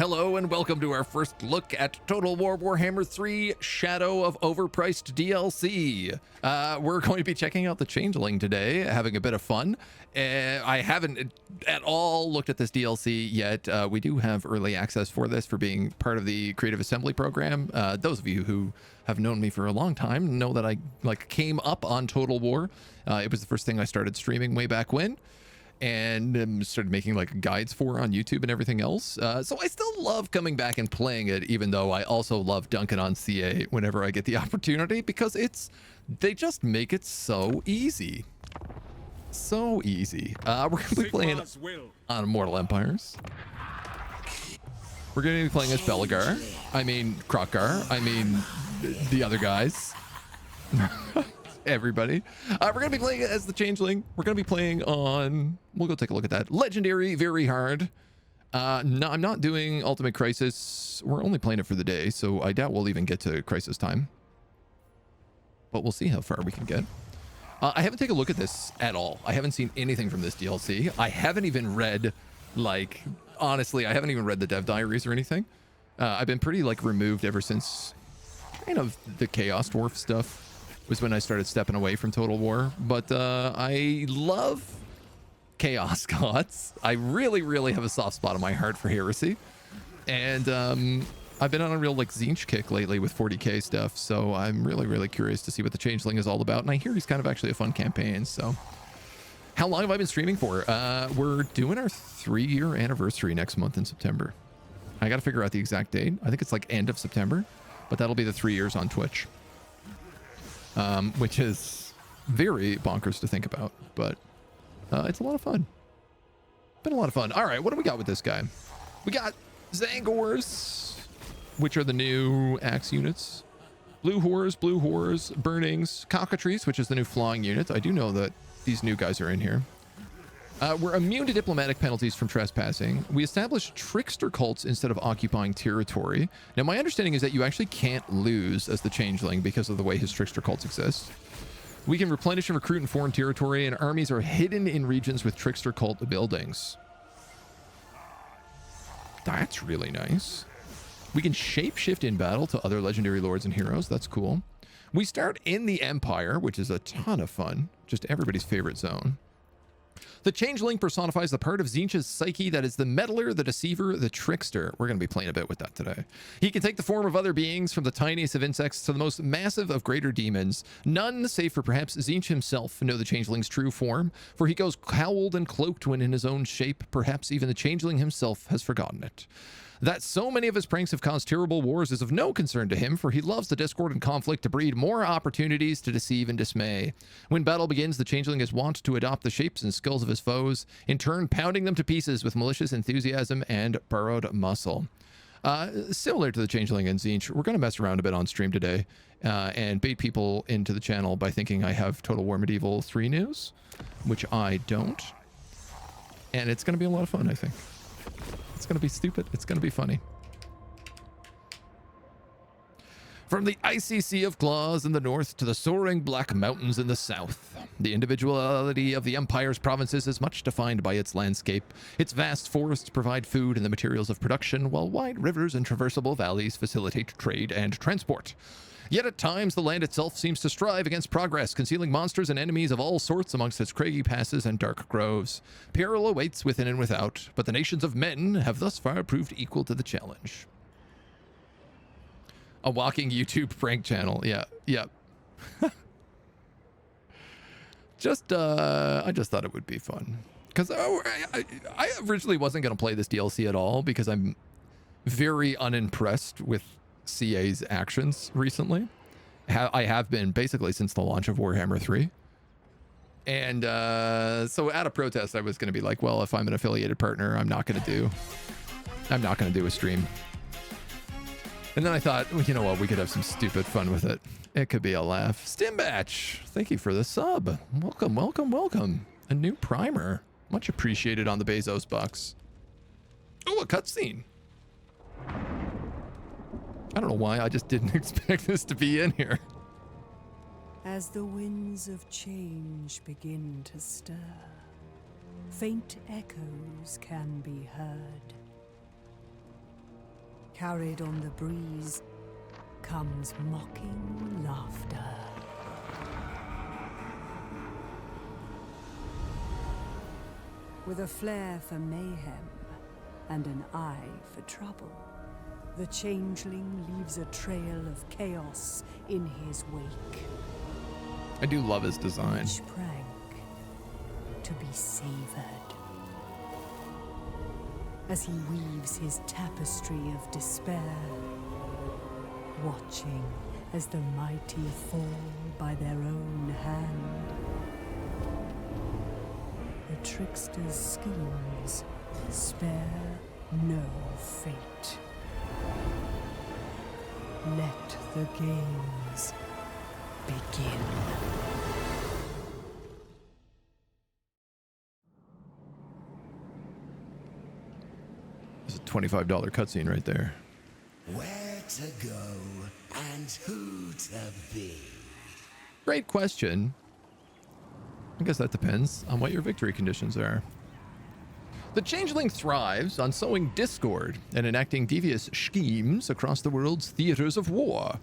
Hello and welcome to our first look at Total War Warhammer 3 Shadow of Overpriced DLC. We're going to be checking out the Changeling today, having a bit of fun. I haven't at all looked at this DLC yet. We do have early access for this for being part of the Creative Assembly program. Those of you who have known me for a long time know that I came up on Total War. It was the first thing I started streaming way back when. And started making guides for on YouTube and everything else. So I still love coming back and playing it, even though I also love dunking on CA whenever I get the opportunity, because they just make it so easy. So easy. We're going to be playing on Immortal Empires. We're going to be playing as Belegar. I mean, Krokkar. I mean, the other guys. Everybody. We're going to be playing as the Changeling. We're going to be playing on, we'll go take a look at that. Legendary, very hard. No, I'm not doing Ultimate Crisis. We're only playing it for the day, so I doubt we'll even get to Crisis time. But we'll see how far we can get. I haven't taken a look at this at all. I haven't seen anything from this DLC. I haven't even read, honestly, I haven't even read the dev diaries or anything. I've been pretty, removed ever since kind of the Chaos Dwarf stuff was when I started stepping away from Total War. But I love Chaos Gods. I really, really have a soft spot in my heart for Heresy. And I've been on a real Tzeentch kick lately with 40k stuff. So I'm really, really curious to see what the Changeling is all about. And I hear he's kind of actually a fun campaign. So how long have I been streaming for? We're doing our 3-year anniversary next month in September. I got to figure out the exact date. I think it's end of September. But that'll be the 3 years on Twitch. Which is very bonkers to think about, but it's a lot of fun. Been a lot of fun. All right, what do we got with this guy? We got Zangors, which are the new axe units. Blue Horrors, Burnings, Cockatrice, which is the new flying unit. I do know that these new guys are in here. We're immune to diplomatic penalties from trespassing. We established trickster cults instead of occupying territory. Now, my understanding is that you actually can't lose as the Changeling because of the way his trickster cults exist. We can replenish and recruit in foreign territory, and armies are hidden in regions with trickster cult buildings. That's really nice. We can shapeshift in battle to other legendary lords and heroes. That's cool. We start in the Empire, which is a ton of fun. Just everybody's favorite zone. The Changeling personifies the part of Tzeentch's psyche that is the meddler, the deceiver, the trickster. We're going to be playing a bit with that today. He can take the form of other beings, from the tiniest of insects to the most massive of greater demons. None, save for perhaps Tzeentch himself, know the Changeling's true form, for he goes cowled and cloaked when in his own shape. Perhaps even the Changeling himself has forgotten it. That so many of his pranks have caused terrible wars is of no concern to him, for he loves the discord and conflict to breed more opportunities to deceive and dismay. When battle begins, the Changeling is wont to adopt the shapes and skills of his foes, in turn pounding them to pieces with malicious enthusiasm and burrowed muscle. Similar to the Changeling and Tzeentch, we're going to mess around a bit on stream today and bait people into the channel by thinking I have Total War Medieval 3 news, which I don't. And it's going to be a lot of fun, I think. It's going to be stupid. It's going to be funny. From the icy sea of claws in the north to the soaring black mountains in the south, the individuality of the Empire's provinces is much defined by its landscape. Its vast forests provide food and the materials of production, while wide rivers and traversable valleys facilitate trade and transport. Yet at times, the land itself seems to strive against progress, concealing monsters and enemies of all sorts amongst its craggy passes and dark groves. Peril awaits within and without, but the nations of men have thus far proved equal to the challenge. A walking YouTube prank channel. Yeah. I just thought it would be fun. Because I originally wasn't going to play this DLC at all, because I'm very unimpressed with CA's actions recently. I have been basically since the launch of Warhammer 3. And so out of protest, I was going to be like, well, if I'm an affiliated partner, I'm not going to do a stream. And then I thought, well, you know what? We could have some stupid fun with it. It could be a laugh. Stimbatch, thank you for the sub. Welcome. A new primer. Much appreciated on the Bezos bucks. Oh, a cutscene. I don't know why, I just didn't expect this to be in here. As the winds of change begin to stir, faint echoes can be heard. Carried on the breeze comes mocking laughter. With a flair for mayhem and an eye for trouble, the changeling leaves a trail of chaos in his wake. I do love his design. Each prank to be savored. As he weaves his tapestry of despair, watching as the mighty fall by their own hand. The trickster's schemes spare no fate. Let the games begin. There's a $25 cutscene right there. Where to go and who to be? Great question. I guess that depends on what your victory conditions are. The changeling thrives on sowing discord and enacting devious schemes across the world's theaters of war.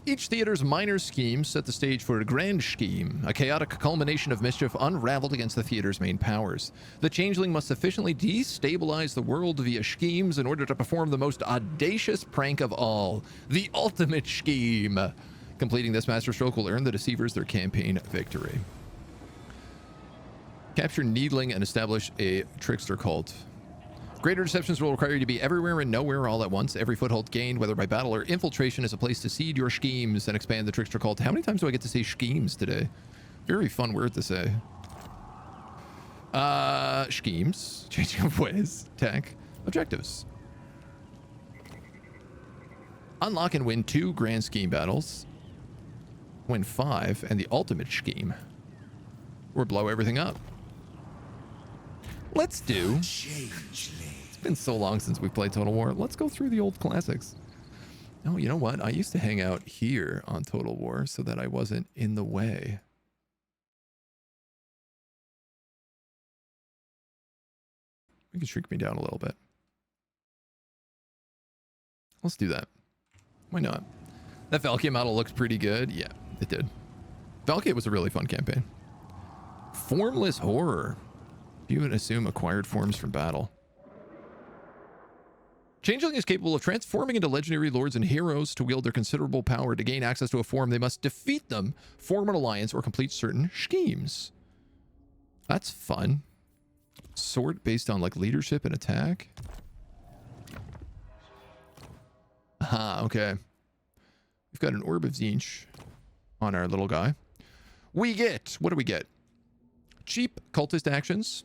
Each theater's minor schemes set the stage for a grand scheme, a chaotic culmination of mischief unraveled against the theater's main powers. The changeling must sufficiently destabilize the world via schemes in order to perform the most audacious prank of all, the ultimate scheme. Completing this masterstroke will earn the deceivers their campaign victory. Capture Needling and establish a trickster cult. Greater deceptions will require you to be everywhere and nowhere all at once. Every foothold gained, whether by battle or infiltration, is a place to seed your schemes and expand the trickster cult. How many times do I get to say schemes today? Very fun word to say. Schemes. Changing of ways. Tech. Objectives. Unlock and win 2 grand scheme battles. Win 5 and the ultimate scheme. Or blow everything up. Let's do... It's been so long since we played Total War. Let's go through the old classics. Oh, you know what? I used to hang out here on Total War so that I wasn't in the way. We can shrink me down a little bit. Let's do that. Why not? That Valkyrie model looks pretty good. Yeah, it did. Valkyrie was a really fun campaign. Formless horror. You would assume acquired forms from battle. Changeling is capable of transforming into legendary lords and heroes. To wield their considerable power. To gain access to a form, they must defeat them, form an alliance, or complete certain schemes. That's fun. Sort based on like leadership and attack. Aha, okay. We've got an Orb of Tzeentch on our little guy. We get, what do we get? Cheap cultist actions.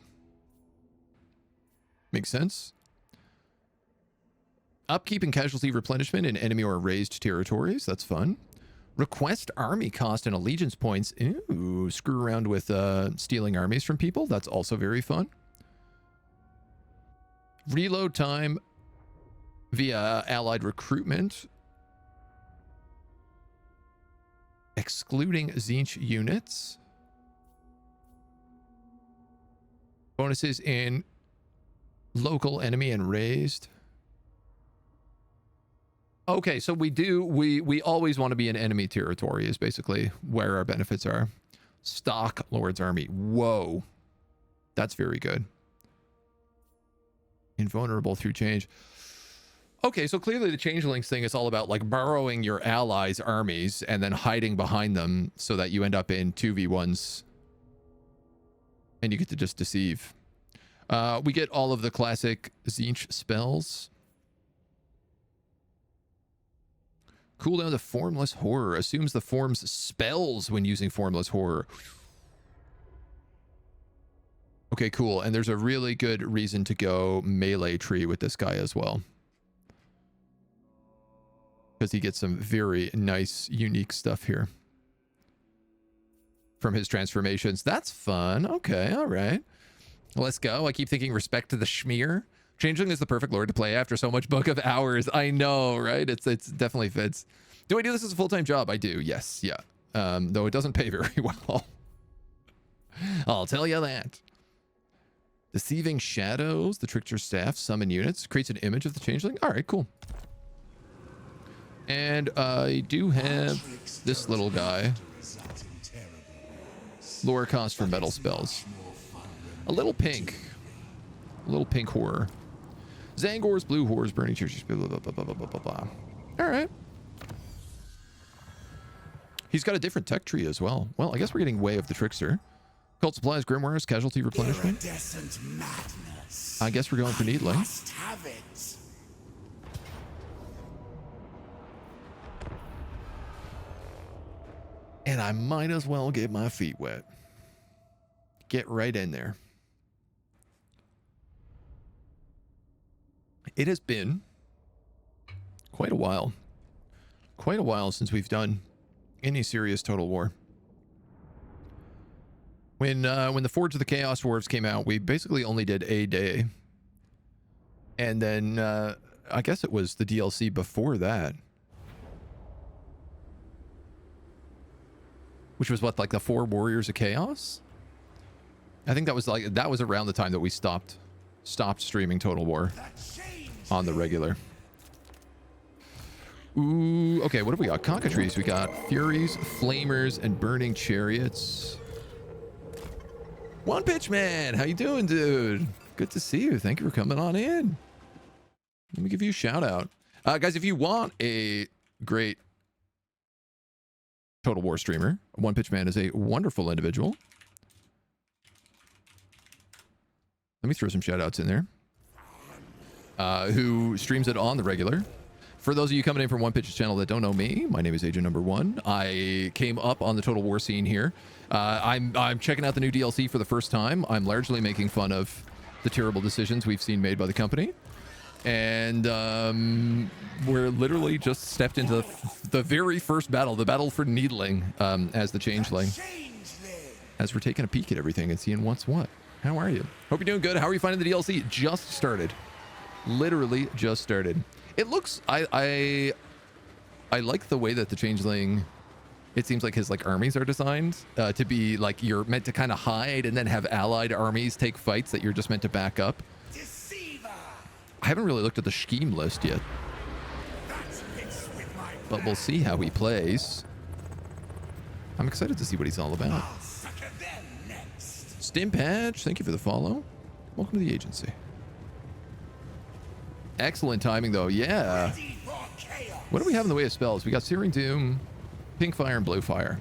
Makes sense. Upkeep and casualty replenishment in enemy or raised territories. That's fun. Request army cost and allegiance points. Ooh, screw around with stealing armies from people. That's also very fun. Reload time via allied recruitment. Excluding Tzeentch units. Bonuses in local enemy and raised. Okay, so we always want to be in enemy territory is basically where our benefits are. Stock Lord's Army. Whoa. That's very good. Invulnerable through change. Okay, so clearly the Changelings thing is all about like borrowing your allies' armies and then hiding behind them so that you end up in 2v1s. And you get to just deceive. We get all of the classic Tzeentch spells. Cooldown to Formless Horror. Assumes the form's spells when using Formless Horror. Okay, cool. And there's a really good reason to go melee tree with this guy as well. Because he gets some very nice, unique stuff here. From his transformations. That's fun. Okay, all right. Let's go. I keep thinking respect to the Schmear. Changeling is the perfect lord to play after so much Book of Hours. I know, right? It's definitely fits. Do I do this as a full-time job? I do, yes, yeah. Though it doesn't pay very well. I'll tell you that. Deceiving Shadows, the Trickster Staff, summon units, creates an image of the Changeling. All right, cool. And I do have this little guy. Lower cost for metal spells. A little pink. A little pink horror. Zangor's blue horrors, burning churches, blah, blah, blah, blah, blah, blah, blah. All right. He's got a different tech tree as well. Well, I guess we're getting way of the trickster. Cult supplies, grimoires, casualty replenishment. I guess we're going for needling. And I might as well get my feet wet. Get right in there. It has been quite a while. Quite a while since we've done any serious Total War. When the Forge of the Chaos Dwarves came out, we basically only did a day. And then I guess it was the DLC before that. Which was what, like the 4 Warriors of Chaos? I think that was around the time that we stopped streaming Total War on the regular. Ooh, okay, what have we got? Cockatrice, we got Furies, Flamers, and Burning Chariots. One Pitch Man, how you doing, dude? Good to see you. Thank you for coming on in. Let me give you a shout out. Guys, if you want a great Total War streamer, One Pitch Man is a wonderful individual. Let me throw some shout outs in there. Who streams it on the regular. For those of you coming in from One Pitch's channel that don't know me, my name is AgentNumberOne. I came up on the Total War scene here. I'm checking out the new DLC for the first time. I'm largely making fun of the terrible decisions we've seen made by the company. And we're literally just stepped into the very first battle, the battle for Needling, as the Changeling. As we're taking a peek at everything and seeing what's what. How are you? Hope you're doing good. How are you finding the DLC? Just started. Literally just started. It looks, I like the way that the Changeling, it seems like his like armies are designed to be like you're meant to kind of hide and then have allied armies take fights that you're just meant to back up. I haven't really looked at the scheme list yet, but we'll see how he plays. I'm excited to see what he's all about. Stimpatch, thank you for the follow. Welcome to the agency. Excellent timing, though. Yeah. What do we have in the way of spells? We got Searing Doom, Pink Fire, and Blue Fire.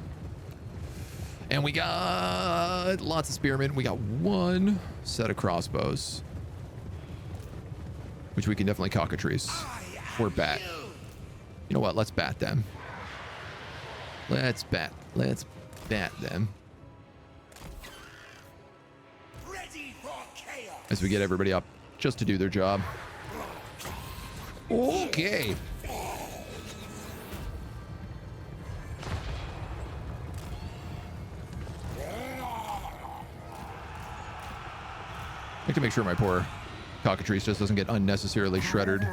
And we got lots of Spearmen. We got 1 set of crossbows, which we can definitely cockatrice or bat. You know what? Let's bat them. Let's bat them. As we get everybody up just to do their job. Okay. I have to make sure my poor cockatrice just doesn't get unnecessarily shredded.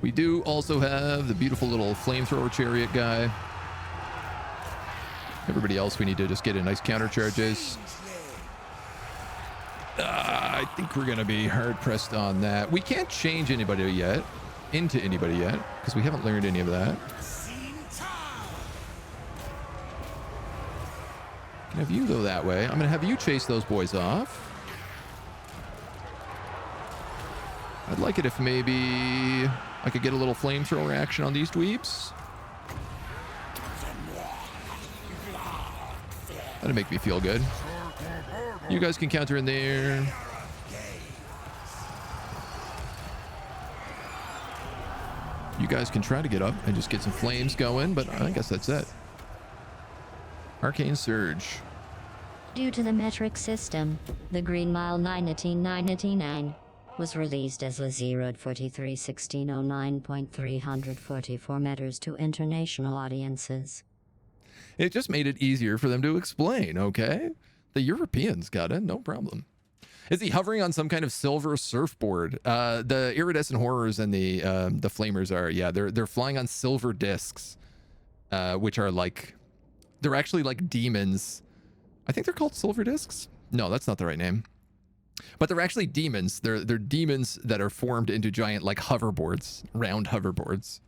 We do also have the beautiful little flamethrower chariot guy. Everybody else, we need to just get in nice counter charges. I think we're going to be hard pressed on that. We can't change anybody yet, because we haven't learned any of that. Can have you go that way. I'm going to have you chase those boys off. I'd like it if maybe I could get a little flamethrower action on these dweebs. That'd make me feel good. You guys can counter in there. You guys can try to get up and just get some flames going, but I guess that's it. Arcane Surge. Due to the metric system, the Green Mile 999 was released as a 0431609.344 meters to international audiences. It just made it easier for them to explain, okay? The Europeans got it, no problem. Is he hovering on some kind of silver surfboard? The iridescent horrors and the flamers are, yeah, they're flying on silver discs, which are like, they're actually like demons. I think they're called silver discs. No, that's not the right name. But they're actually demons. They're demons that are formed into giant, like, hoverboards, round hoverboards.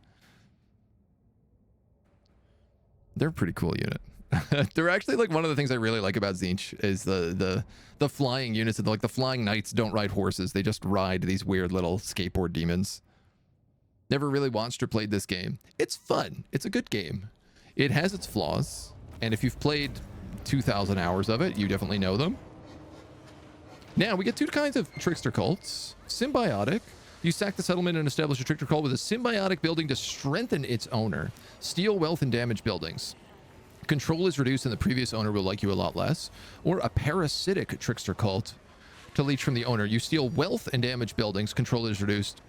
They're a pretty cool unit. They're actually, like, one of the things I really like about Tzeentch is the flying units. Like, the flying knights don't ride horses. They just ride these weird little skateboard demons. Never really watched or played this game. It's fun. It's a good game. It has its flaws. And if you've played 2,000 hours of it, you definitely know them. Now, we get two kinds of trickster cults. Symbiotic. You sack the settlement and establish a trickster cult with a symbiotic building to strengthen its owner. Steal wealth and damage buildings. Control is reduced and the previous owner will like you a lot less. Or a parasitic trickster cult to leech from the owner. You steal wealth and damage buildings. Control is reduced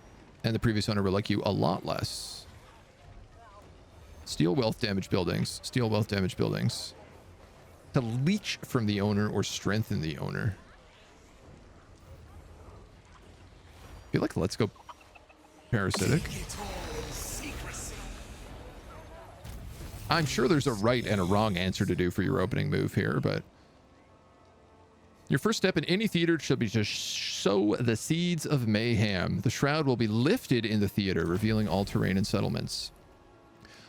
and the previous owner will like you a lot less. Steal wealth, damage buildings. Steal wealth, damage buildings. To leech from the owner or strengthen the owner. I feel like let's go parasitic. I'm sure there's a right and a wrong answer to do for your opening move here, but your first step in any theater should be to sow the seeds of mayhem. The shroud will be lifted in the theater, revealing all terrain and settlements.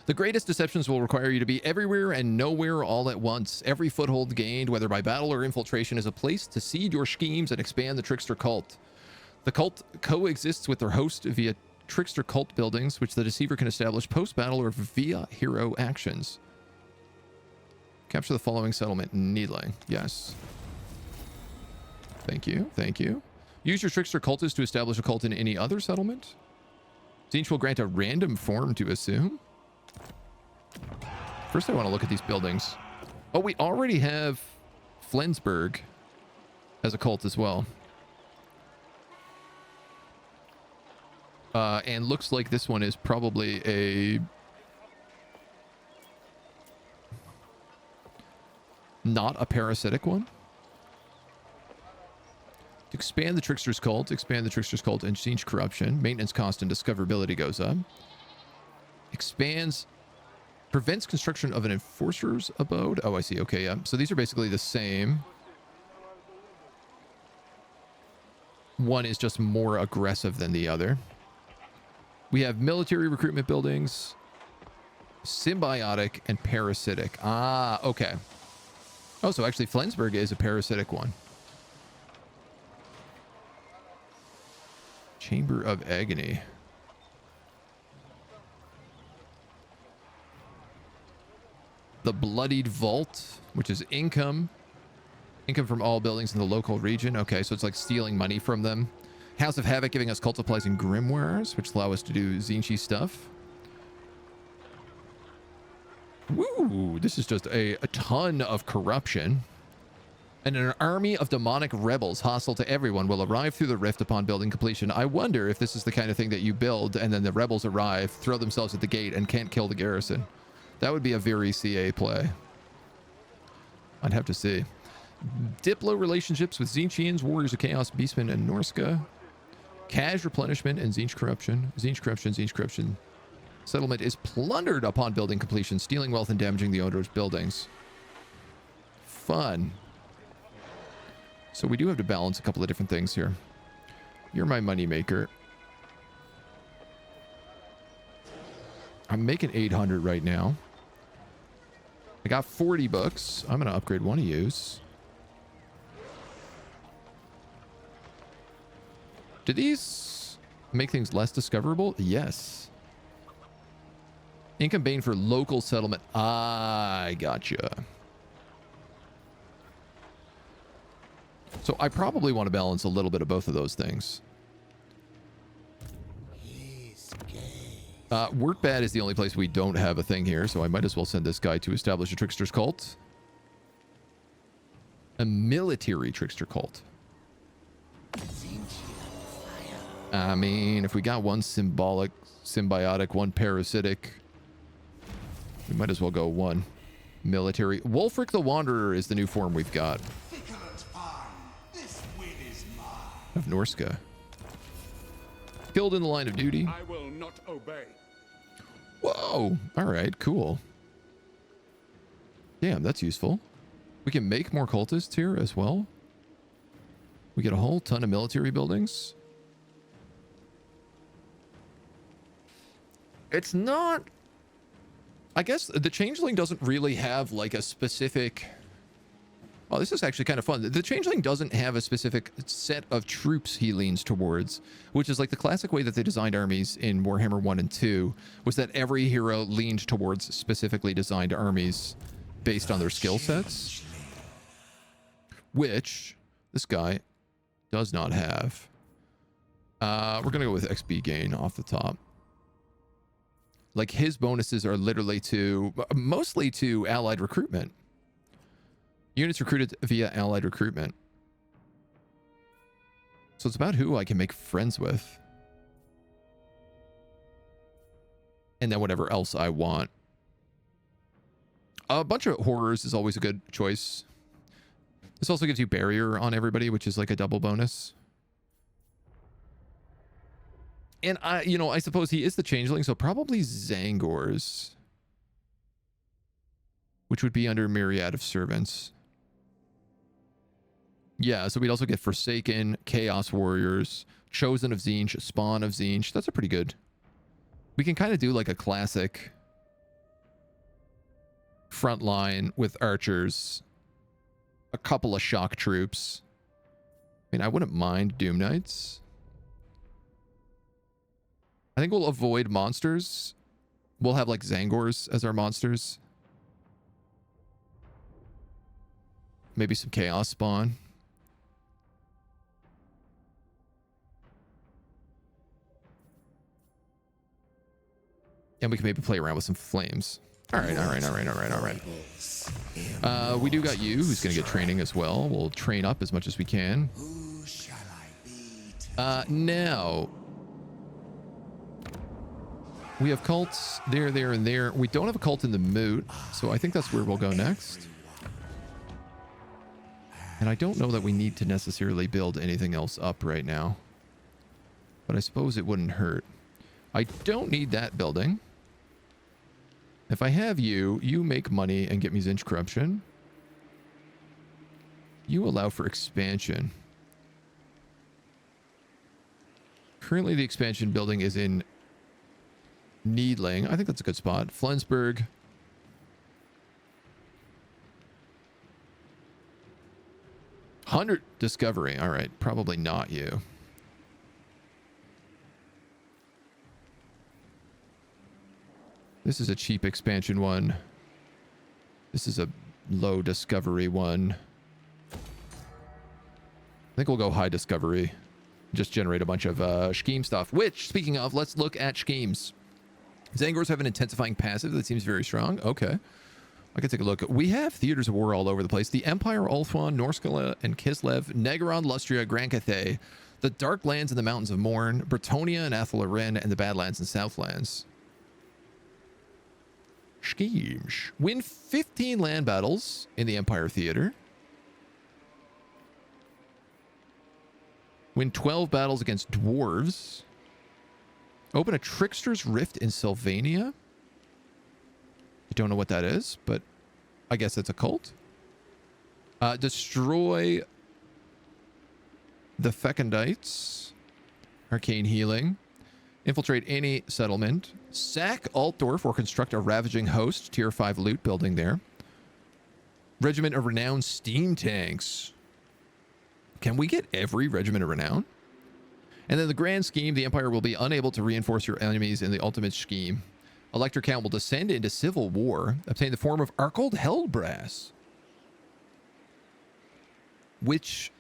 The greatest deceptions will require you to be everywhere and nowhere all at once. Every foothold gained, whether by battle or infiltration, is a place to seed your schemes and expand the trickster cult. The cult coexists with their host via trickster cult buildings, which the deceiver can establish post-battle or via hero actions. Capture the following settlement. Needling. Yes. Thank you. Thank you. Use your trickster cultist to establish a cult in any other settlement. Tzeentch will grant a random form to assume. First, I want to look at these buildings. Oh, we already have Flensburg as a cult as well. And looks like this one is probably a not a parasitic one. To expand the Trickster's Cult, and Tzeentch Corruption. Maintenance cost and discoverability goes up. Prevents construction of an Enforcer's Abode. Oh, I see. Okay, yeah. So these are basically the same. One is just more aggressive than the other. We have military recruitment buildings, symbiotic, and parasitic. Ah, okay. Oh, so actually Flensburg is a parasitic one. Chamber of Agony. The Bloodied Vault, which is income. Income from all buildings in the local region. Okay, so it's like stealing money from them. House of Havoc giving us cult supplies and grimoires, which allow us to do Tzeentchy stuff. Woo! This is just a ton of corruption. And an army of demonic rebels hostile to everyone will arrive through the rift upon building completion. I wonder if this is the kind of thing that you build and then the rebels arrive, throw themselves at the gate, and can't kill the garrison. That would be a very CA play. I'd have to see. Diplo relationships with Tzeentchians, Warriors of Chaos, Beastmen, and Norska. Cash replenishment and Tzeentch Corruption. Tzeentch Corruption. Settlement is plundered upon building completion, stealing wealth and damaging the owner's buildings. Fun. So we do have to balance a couple of different things here. You're my money maker. I'm making 800 right now. I got 40 books. I'm going to upgrade one of yous. Do these make things less discoverable? Yes. Income Bane for local settlement. I gotcha. So I probably want to balance a little bit of both of those things. Workbad is the only place we don't have a thing here, so I might as well send this guy to establish a trickster's cult. A military trickster cult. I mean, if we got one symbiotic, one parasitic, we might as well go one military. Wulfric the Wanderer is the new form we've got. Of Norska. Killed in the line of duty. I will not obey. Whoa! Alright, cool. Damn, that's useful. We can make more cultists here as well. We get a whole ton of military buildings. It's not... I guess the Changeling doesn't really have like a specific... Oh, this is actually kind of fun. The Changeling doesn't have a specific set of troops he leans towards, which is like the classic way that they designed armies in Warhammer 1 and 2, was that every hero leaned towards specifically designed armies based on their skill sets, which this guy does not have. We're going to go with XP gain off the top. Like his bonuses are literally mostly to allied recruitment. Units recruited via allied recruitment. So it's about who I can make friends with. And then whatever else I want. A bunch of horrors is always a good choice. This also gives you barrier on everybody, which is like a double bonus. And I suppose he is the Changeling, so probably Zangors. Which would be under Myriad of Servants. Yeah, so we'd also get Forsaken, Chaos Warriors, Chosen of Tzeentch, Spawn of Tzeentch. That's a pretty good. We can kind of do like a classic front line with archers, a couple of shock troops. I mean, I wouldn't mind Doom Knights. I think we'll avoid monsters. We'll have like Zangors as our monsters. Maybe some Chaos Spawn. And we can maybe play around with some flames. All right. We do got you, who's going to get training as well. We'll train up as much as we can. Who shall I beat? Now, we have cults there, and there. We don't have a cult in the Moot, so I think that's where we'll go next. And I don't know that we need to necessarily build anything else up right now. But I suppose it wouldn't hurt. I don't need that building. If I have you, you make money and get me Tzeentch Corruption. You allow for expansion. Currently, the expansion building is in Needling. I think that's a good spot. Flensburg. Discovery. All right. Probably not you. This is a cheap expansion one. This is a low discovery one. I think we'll go high discovery. Just generate a bunch of scheme stuff. Which, speaking of, let's look at schemes. Zangors have an intensifying passive that seems very strong. Okay. I can take a look. We have theaters of war all over the place. The Empire, Ulthuan, Norskala, and Kislev, Negaron, Lustria, Grand Cathay, the Dark Lands and the Mountains of Morn, Bretonnia and Athel-Arin, and the Badlands and Southlands. Schemes. Win 15 land battles in the Empire Theater. Win 12 battles against dwarves. Open a Trickster's Rift in Sylvania. I don't know what that is, but I guess it's a cult. Destroy the Fecundites. Arcane Healing. Infiltrate any settlement. Sack Altdorf or construct a Ravaging Host. Tier 5 loot building there. Regiment of Renown Steam Tanks. Can we get every Regiment of Renown? And then the grand scheme, the Empire will be unable to reinforce your enemies in the ultimate scheme. Elector count will descend into civil war. Obtain the form of Arcold Hellbrass. Which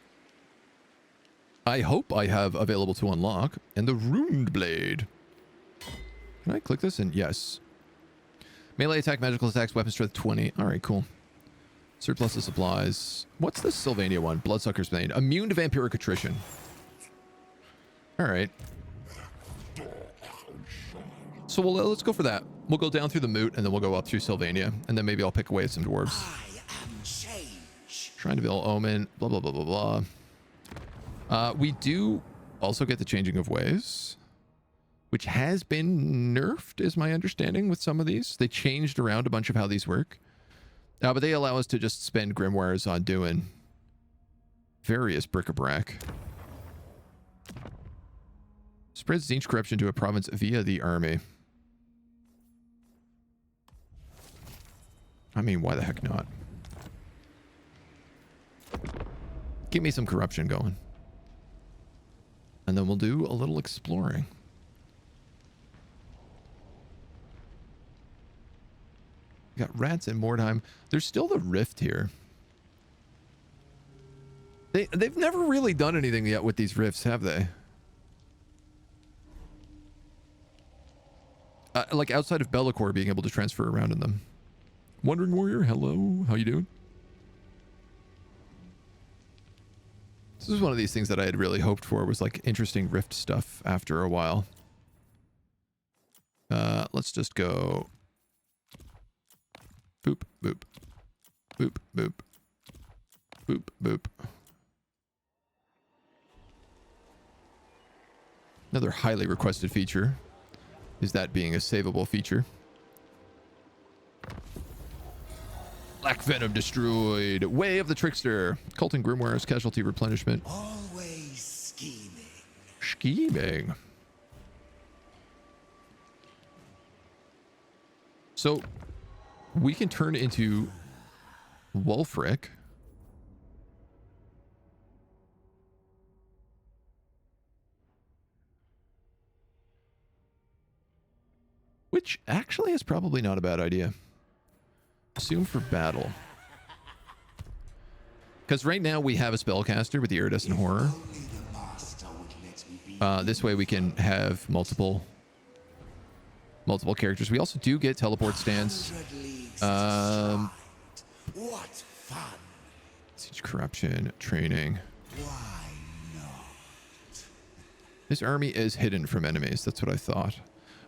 I hope I have available to unlock. And the Ruined Blade. Can I click this? And yes. Melee attack, magical attacks, weapon strength 20. All right, cool. Surplus of supplies. What's this Sylvania one? Bloodsucker's Bane. Immune to vampiric attrition. All right. So let's go for that. We'll go down through the Moot, and then we'll go up through Sylvania. And then maybe I'll pick away at some dwarves. I am Tzeentch. Shrine of Ill Omen. Blah, blah, blah, blah, blah. We do also get the Changing of Ways, which has been nerfed, is my understanding, with some of these. They changed around a bunch of how these work. But they allow us to just spend grimoires on doing various bric-a-brac. Spreads Tzeentch corruption to a province via the army. I mean, why the heck not? Get me some corruption going. And then we'll do a little exploring. We got rats in Mordheim. There's still the rift here. They've never really done anything yet with these rifts, have they? Like outside of Be'lakor being able to transfer around in them. Wandering Warrior, hello. How you doing? This is one of these things that I had really hoped for, was like interesting rift stuff after a while. Let's just go boop, boop, boop, boop, boop, boop. Another highly requested feature is that being a savable feature. Black Venom destroyed. Way of the Trickster. Culting Grimoires, casualty replenishment. Always scheming. Scheming. So, we can turn into Wulfric. Which actually is probably not a bad idea. Assume for battle. Because right now we have a spellcaster with the Iridescent Horror. This way we can have multiple characters. We also do get teleport stance. What fun. Siege corruption, training. Why not? This army is hidden from enemies. That's what I thought.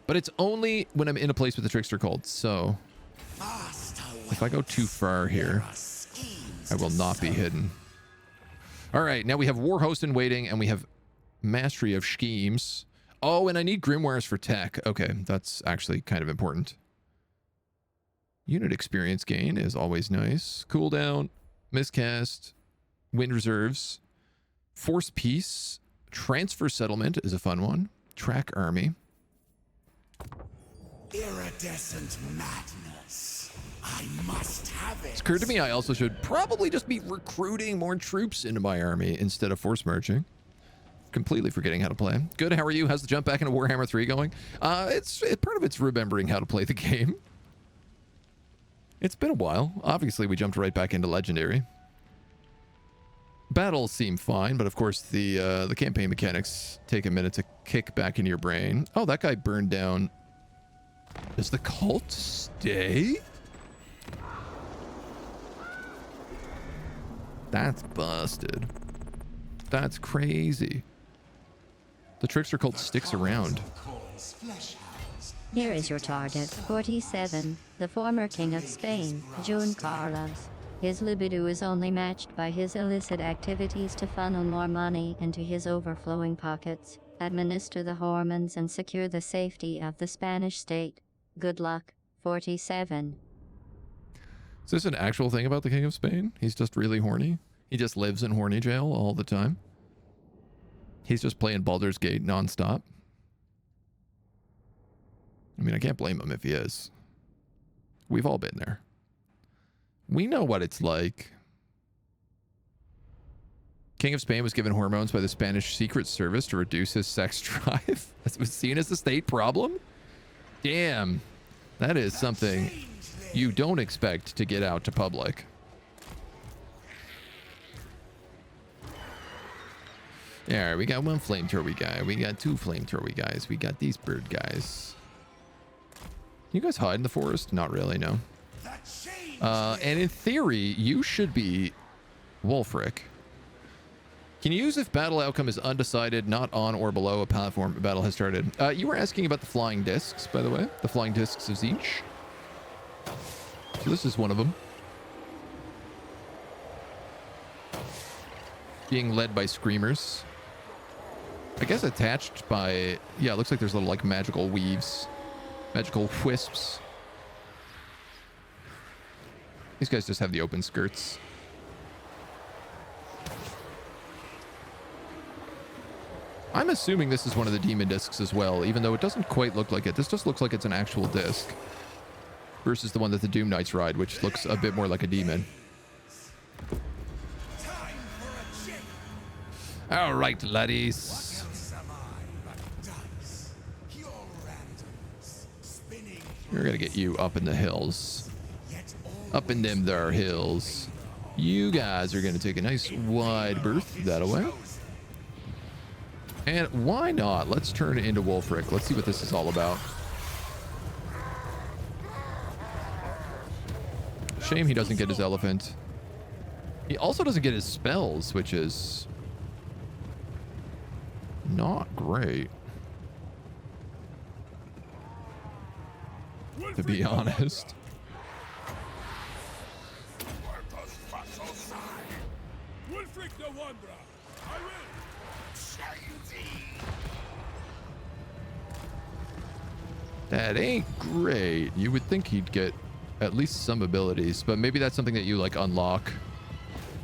But it's only when I'm in a place with the Trickster Cult. So if I go too far here, I will not be hidden. All right, now we have Warhost in waiting, and we have Mastery of Schemes. Oh, and I need Grimoires for tech. Okay, that's actually kind of important. Unit experience gain is always nice. Cooldown, miscast, wind reserves, force peace, transfer settlement is a fun one. Track army. Iridescent madness. I must have it. It's occurred to me I also should probably just be recruiting more troops into my army instead of force marching. Completely forgetting how to play. Good, how are you? How's the jump back into Warhammer 3 going? Part of it's remembering how to play the game. It's been a while. Obviously, we jumped right back into Legendary. Battles seem fine, but of course the campaign mechanics take a minute to kick back into your brain. Oh, that guy burned down. Does the cult stay? That's busted. That's crazy. The Trickster cult sticks around. Here is your target, 47, the former King of Spain, Juan Carlos. His libido is only matched by his illicit activities to funnel more money into his overflowing pockets, administer the hormones, and secure the safety of the Spanish state. Good luck, 47. Is this an actual thing about the King of Spain? He's just really horny? He just lives in horny jail all the time? He's just playing Baldur's Gate nonstop? I mean, I can't blame him if he is. We've all been there. We know what it's like. King of Spain was given hormones by the Spanish Secret Service to reduce his sex drive. That was seen as a state problem? Damn. That is something you don't expect to get out to public. Yeah, we got one flamethrower guy. We got two flamethrower guys. We got these bird guys. You guys hide in the forest? Not really, no. And in theory, you should be Wulfric. Can you use if battle outcome is undecided, not on or below a platform battle has started? You were asking about the flying discs, by the way. The flying discs of Tzeentch. So this is one of them. Being led by screamers. I guess attached by... Yeah, it looks like there's little, like, magical weaves. Magical wisps. These guys just have the open skirts. I'm assuming this is one of the demon discs as well, even though it doesn't quite look like it. This just looks like it's an actual disc versus the one that the Doom Knights ride, which looks a bit more like a demon. All right, laddies. We're going to get you up in the hills. Up in them there hills. You guys are going to take a nice wide berth that way. And why not? Let's turn it into Wulfric. Let's see what this is all about. Shame he doesn't get his elephant. He also doesn't get his spells, which is not great, to be honest. That ain't great. You would think he'd get at least some abilities, but maybe that's something that you like unlock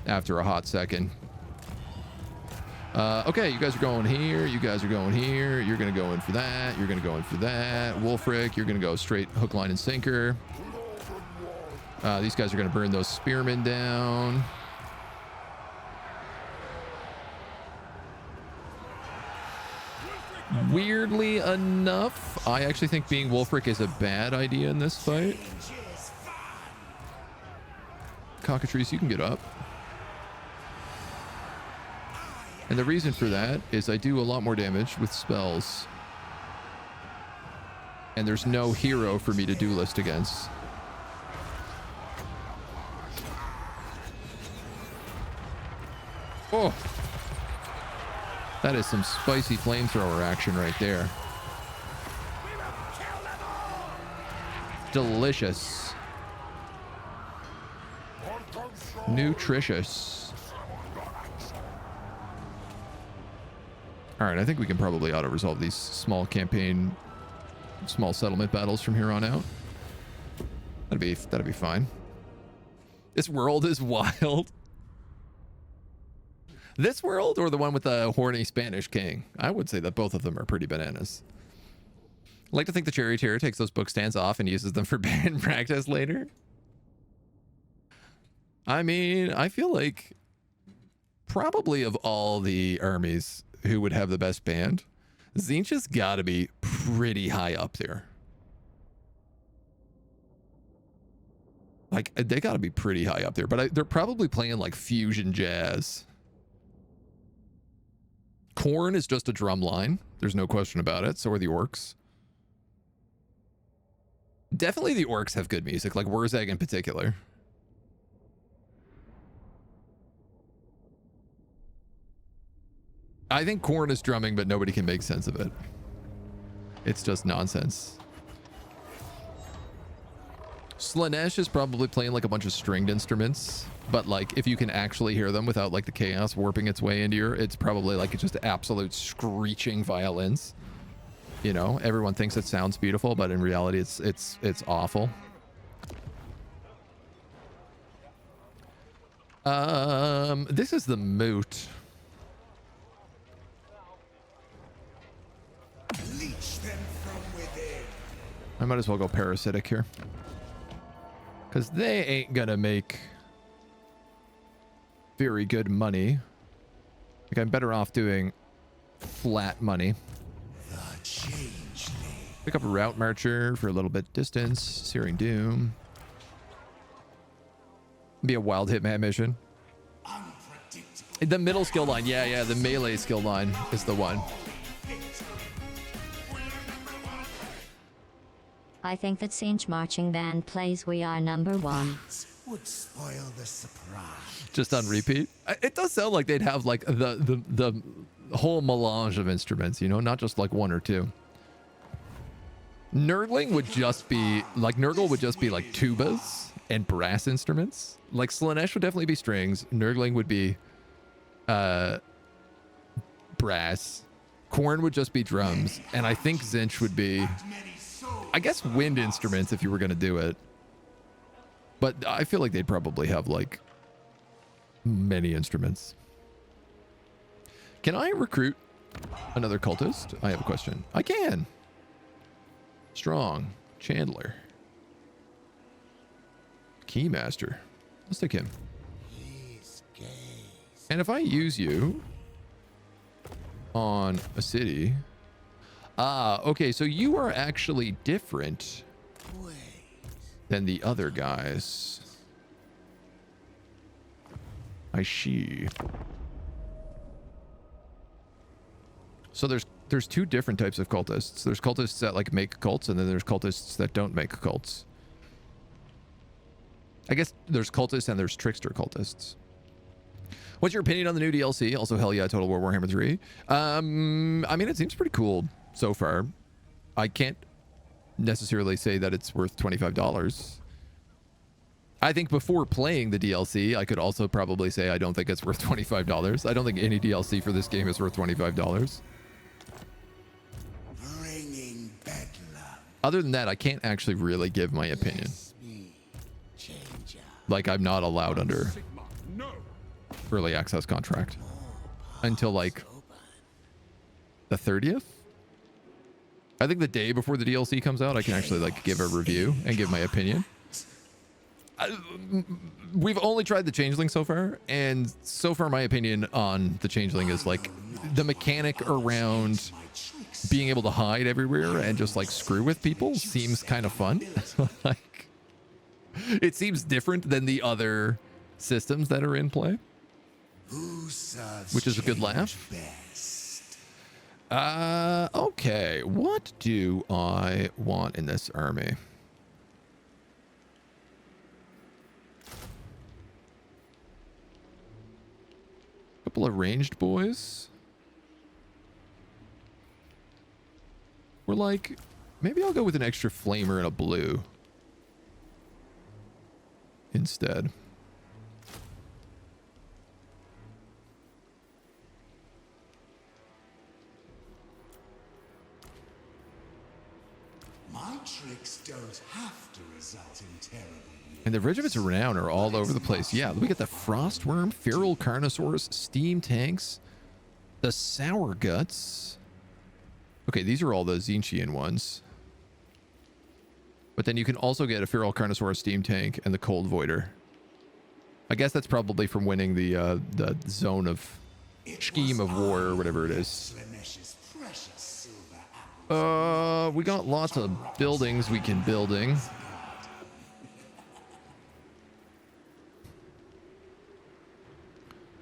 after a hot second. Okay, you guys are going here. You guys are going here. You're going to go in for that. You're going to go in for that. Wulfric, you're going to go straight hook, line, and sinker. These guys are going to burn those spearmen down. Weirdly enough, I actually think being Wulfric is a bad idea in this fight. Cockatrice, you can get up. And the reason for that is I do a lot more damage with spells. And there's no hero for me to duelist against. Oh! That is some spicy flamethrower action right there. Delicious. Nutritious. Alright, I think we can probably auto-resolve these small campaign, small settlement battles from here on out. That'd be fine. This world is wild. This world or the one with the horny Spanish king? I would say that both of them are pretty bananas. I like to think the charioteer takes those book stands off and uses them for band practice later. I mean, I feel like probably of all the armies who would have the best band, Tzeentch has got to be pretty high up there. Like, they got to be pretty high up there, but they're probably playing like fusion jazz. Khorne is just a drum line. There's no question about it. So are the orcs. Definitely the orcs have good music, like Wurzag in particular. I think Khorne is drumming, but nobody can make sense of it. It's just nonsense. Slaanesh is probably playing like a bunch of stringed instruments, but like if you can actually hear them without like the chaos warping its way into your, it's probably like just absolute screeching violins. You know, everyone thinks it sounds beautiful, but in reality it's awful. This is the moot. Leech them from within. I might as well go parasitic here, because they ain't gonna make very good money. Like, I'm better off doing flat money. Pick up a route marcher for a little bit distance. Searing Doom. Be a wild hitman mission. The middle skill line. Yeah, the melee skill line is the one. I think that Tzeentch marching band plays We Are Number One. Would spoil the surprise. Just on repeat. It does sound like they'd have like the whole melange of instruments, you know, not just like one or two. Nurgling would just be like, Nurgle would just be like tubas and brass instruments. Like Slaanesh would definitely be strings. Nurgling would be brass. Khorne would just be drums. And I think Tzeentch would be, I guess, wind instruments if you were going to do it. But I feel like they'd probably have like many instruments. Can I recruit Another cultist. I have a question. I can. Strong. Chandler. Keymaster. Let's take him. And if I use you on a city... Ah, okay, so you are actually different than the other guys. I see. So there's two different types of cultists. There's cultists that like make cults, and then there's cultists that don't make cults. I guess there's cultists and there's trickster cultists. What's your opinion on the new DLC? Also, hell yeah, Total War Warhammer 3. I mean, it seems pretty cool so far. I can't necessarily say that it's worth $25. I think before playing the DLC, I could also probably say I don't think it's worth $25. I don't think any DLC for this game is worth $25. Other than that, I can't actually really give my opinion. Like, I'm not allowed under early access contract until like the 30th. I think the day before the DLC comes out, I can actually like give a review and give my opinion. We've only tried the Changeling so far, and so far my opinion on the Changeling is like the mechanic around being able to hide everywhere and just like screw with people seems kind of fun. Like, it seems different than the other systems that are in play, which is a good laugh. Okay, what do I want in this army? Couple of ranged boys. We're like, maybe I'll go with an extra flamer and a blue instead. My tricks don't have to result in terrible. And the regiments around are all over the place. Yeah, we get the Frostworm, Feral Carnosaurs, Steam Tanks, the Sour Guts. Okay, these are all the Tzeentchian ones. But then you can also get a Feral Carnosaur, Steam Tank, and the Cold Voider. I guess that's probably from winning the Zone of Scheme of War or whatever it is. We got lots of buildings we can building.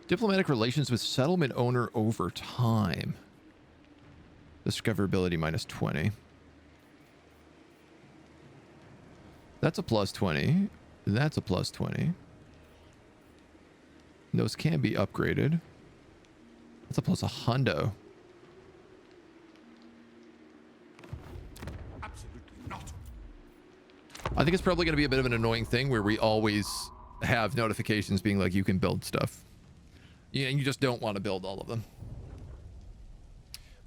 Diplomatic relations with settlement owner over time. Discoverability minus 20. That's a plus 20. That's a plus 20. Those can be upgraded. That's a plus a hundo. I think it's probably going to be a bit of an annoying thing where we always have notifications being like, you can build stuff. Yeah, and you just don't want to build all of them.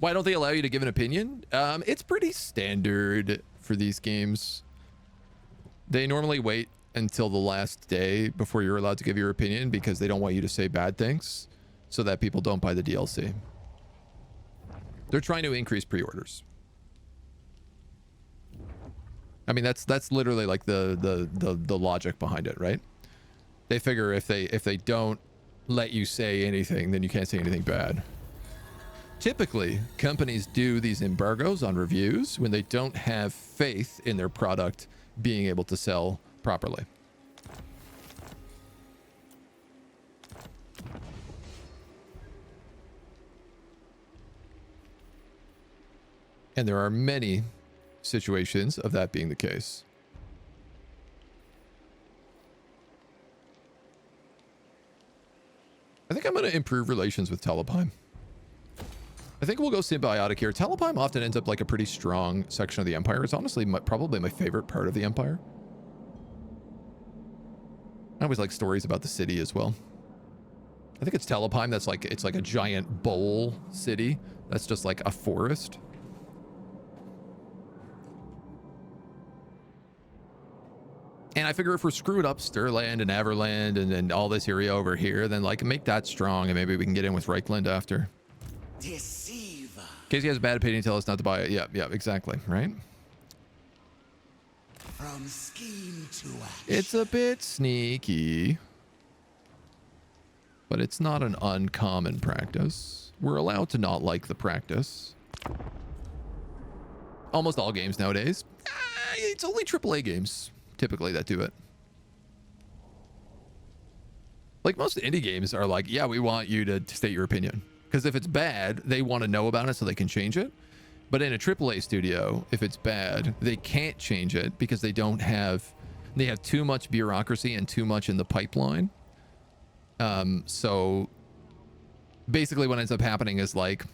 Why don't they allow you to give an opinion? It's pretty standard for these games. They normally wait until the last day before you're allowed to give your opinion because they don't want you to say bad things so that people don't buy the DLC. They're trying to increase pre-orders. I mean, that's literally like the logic behind it, right? They figure if they don't let you say anything, then you can't say anything bad. Typically, companies do these embargoes on reviews when they don't have faith in their product being able to sell properly. And there are many situations of that being the case. I think I'm going to improve relations with Talabheim. I think we'll go symbiotic here. Talabheim often ends up like a pretty strong section of the Empire. It's honestly probably my favorite part of the Empire. I always like stories about the city as well. I think it's Talabheim that's like, it's like a giant bowl city that's just like a forest. And I figure if we're screwed up Stirland and Everland and all this area over here, then like make that strong and maybe we can get in with Reichland after. Deceive Casey has a bad opinion, tell us not to buy it. Yeah, yeah, exactly, right? From scheme to action. It's a bit sneaky, but it's not an uncommon practice. We're allowed to not like the practice. Almost all games nowadays. It's only AAA games, typically, that do it. Like, most indie games are like, yeah, we want you to state your opinion. Because if it's bad, they want to know about it so they can change it. But in a AAA studio, if it's bad, they can't change it because they have too much bureaucracy and too much in the pipeline. So basically what ends up happening is like,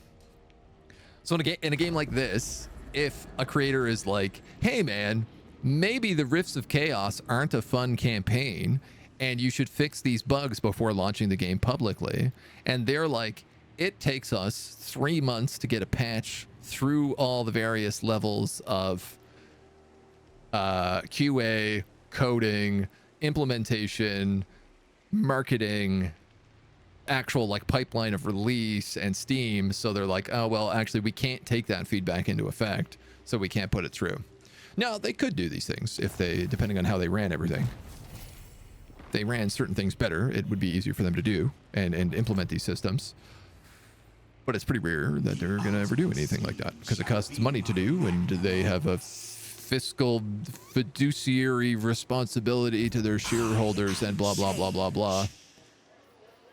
so in a game like this, if a creator is like, hey man, maybe the Rifts of Chaos aren't a fun campaign and you should fix these bugs before launching the game publicly. And they're like, it takes us 3 months to get a patch through all the various levels of QA, coding, implementation, marketing, actual like pipeline of release and Steam. So they're like, oh, well, actually, we can't take that feedback into effect, so we can't put it through. Now, they could do these things if they, depending on how they ran everything. If they ran certain things better, it would be easier for them to do and implement these systems. But it's pretty rare that they're going to ever do anything like that because it costs money to do, and they have a fiscal fiduciary responsibility to their shareholders and blah, blah, blah, blah, blah.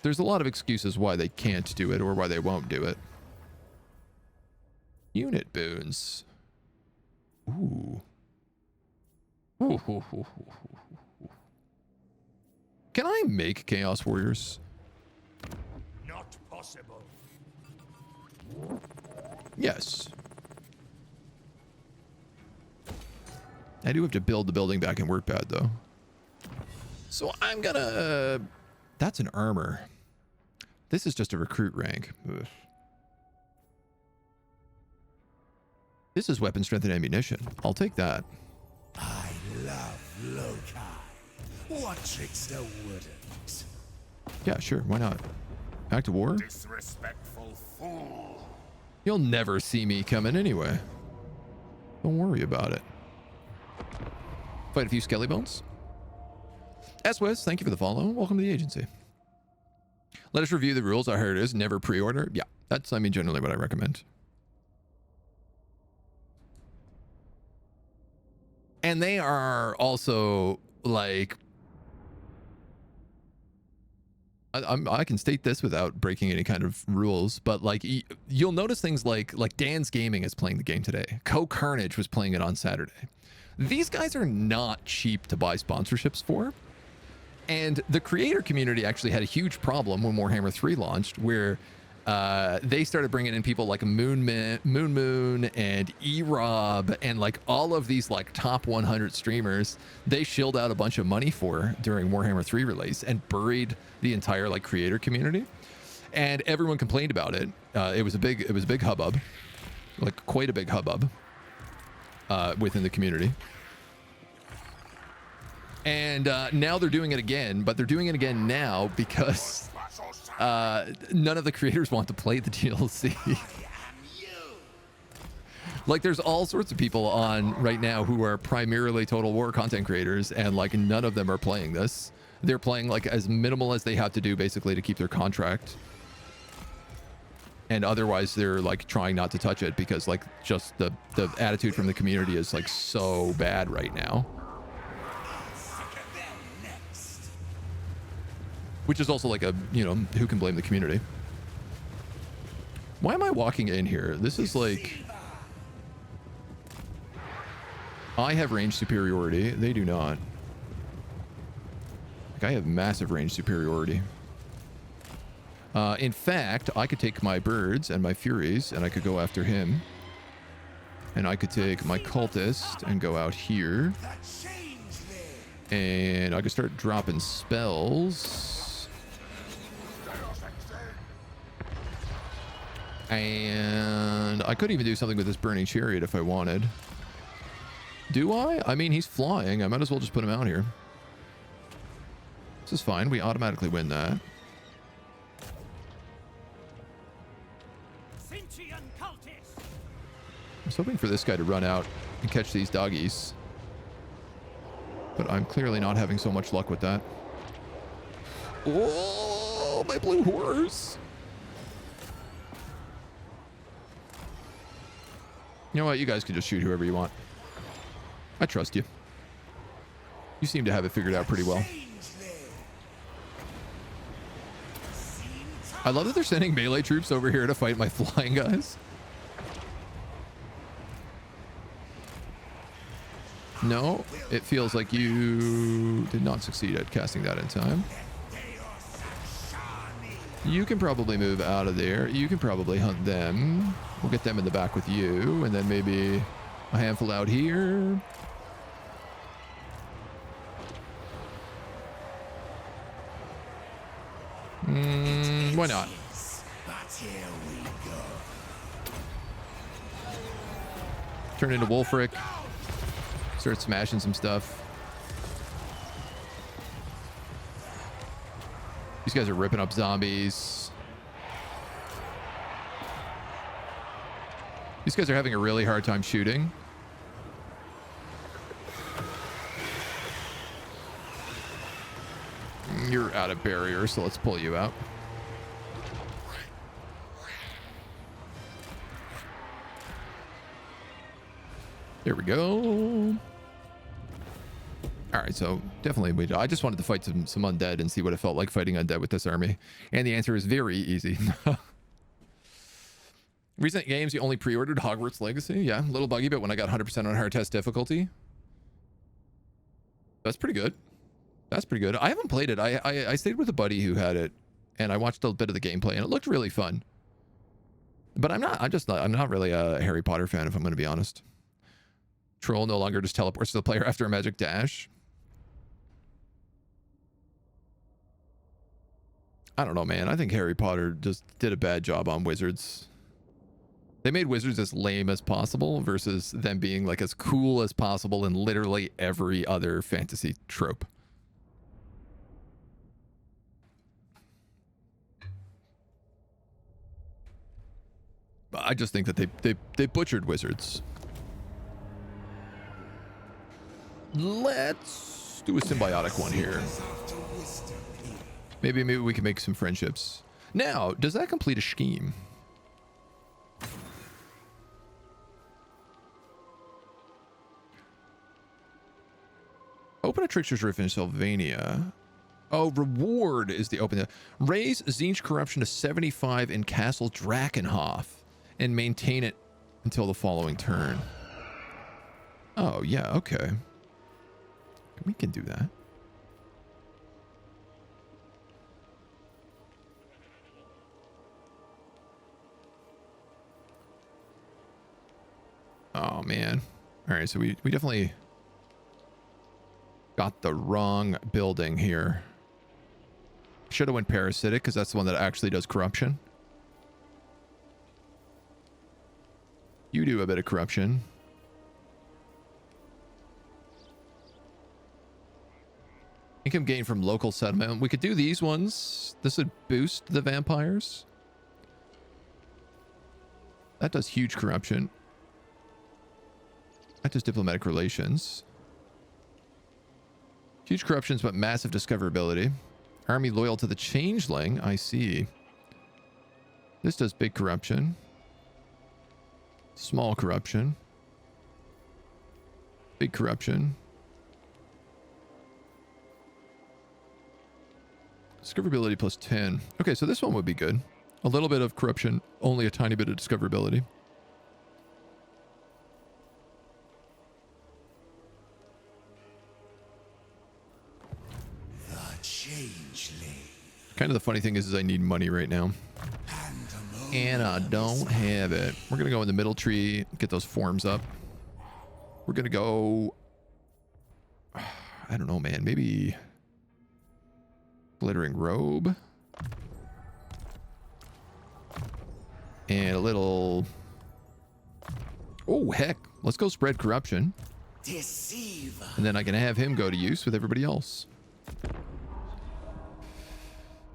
There's a lot of excuses why they can't do it or why they won't do it. Unit boons. Ooh. Ooh. Can I make Chaos Warriors? Not possible. Yes. I do have to build the building back in WordPad, though. So I'm gonna... That's an armor. This is just a recruit rank. Ugh. This is weapon strength and ammunition. I'll take that. I love Loki. What trickster wouldn't? Yeah, sure. Why not? Back to war? Disrespectful fool. You'll never see me coming anyway. Don't worry about it. Fight a few skelly bones. S-Wes, thank you for the follow. Welcome to the agency. Let us review the rules. I heard it is never pre-order. Yeah, that's, I mean, generally what I recommend. And they are also like, I can state this without breaking any kind of rules, but like you'll notice things like Dan's Gaming is playing the game today. Carnage was playing it on Saturday. These guys are not cheap to buy sponsorships for. And the creator community actually had a huge problem when Warhammer 3 launched, where they started bringing in people like Moon and E-Rob and like all of these like top 100 streamers. They shilled out a bunch of money for during Warhammer 3 release and buried the entire like creator community, and everyone complained about it. It was a big hubbub, like quite a big hubbub within the community. And now they're doing it again, but they're doing it again now because none of the creators want to play the DLC. Like, there's all sorts of people on right now who are primarily Total War content creators, and like none of them are playing this. They're playing like as minimal as they have to do basically to keep their contract. And otherwise they're like trying not to touch it because like just the attitude from the community is like so bad right now. Which is also like a, you know, who can blame the community? Why am I walking in here? This is like... I have range superiority. They do not. Like, I have massive range superiority. In fact, I could take my birds and my furies and I could go after him. And I could take my cultist and go out here. And I could start dropping spells. And I could even do something with this burning chariot if I wanted. Do I? I mean, he's flying. I might as well just put him out here. This is fine. We automatically win that. I was hoping for this guy to run out and catch these doggies. But I'm clearly not having so much luck with that. Oh, my blue horse. You know what? You guys can just shoot whoever you want. I trust you. You seem to have it figured out pretty well. I love that they're sending melee troops over here to fight my flying guys. No, it feels like you did not succeed at casting that in time. You can probably move out of there. You can probably hunt them. We'll get them in the back with you, and then maybe a handful out here. Why not? Turn into Wolfric. Start smashing some stuff. These guys are ripping up zombies. These guys are having a really hard time shooting. You're out of barrier, so let's pull you out. There we go. All right, so definitely, I just wanted to fight some undead and see what it felt like fighting undead with this army. And the answer is very easy. Recent games, you only pre-ordered Hogwarts Legacy. Yeah, a little buggy, but when I got 100% on hard test difficulty, that's pretty good. That's pretty good. I haven't played it. I stayed with a buddy who had it, and I watched a bit of the gameplay, and it looked really fun. But I'm not really a Harry Potter fan, if I'm going to be honest. Troll no longer just teleports to the player after a magic dash. I don't know, man. I think Harry Potter just did a bad job on wizards. They made wizards as lame as possible versus them being like as cool as possible in literally every other fantasy trope. I just think that they butchered wizards. Let's do a symbiotic one here. Maybe we can make some friendships. Now, does that complete a scheme? Open a Trickster's Rift in Sylvania. Oh, reward is the open. Raise Tzeentch corruption to 75 in Castle Drakenhof and maintain it until the following turn. Oh, yeah, okay. We can do that. Oh, man. All right, so we definitely got the wrong building here. Should have went parasitic because that's the one that actually does corruption. You do a bit of corruption. Income gain from local settlement. We could do these ones. This would boost the vampires. That does huge corruption. That does diplomatic relations. Huge corruptions, but massive discoverability. Army loyal to the changeling. I see. This does big corruption. Small corruption. Big corruption. Discoverability plus 10. Okay, so this one would be good. A little bit of corruption, only a tiny bit of discoverability. Kind of the funny thing is I need money right now. And I don't have it. We're going to go in the middle tree, get those forms up. We're going to go... I don't know, man. Maybe... Glittering robe. And a little... Oh, heck. Let's go spread corruption. Deceiver. And then I can have him go to use with everybody else.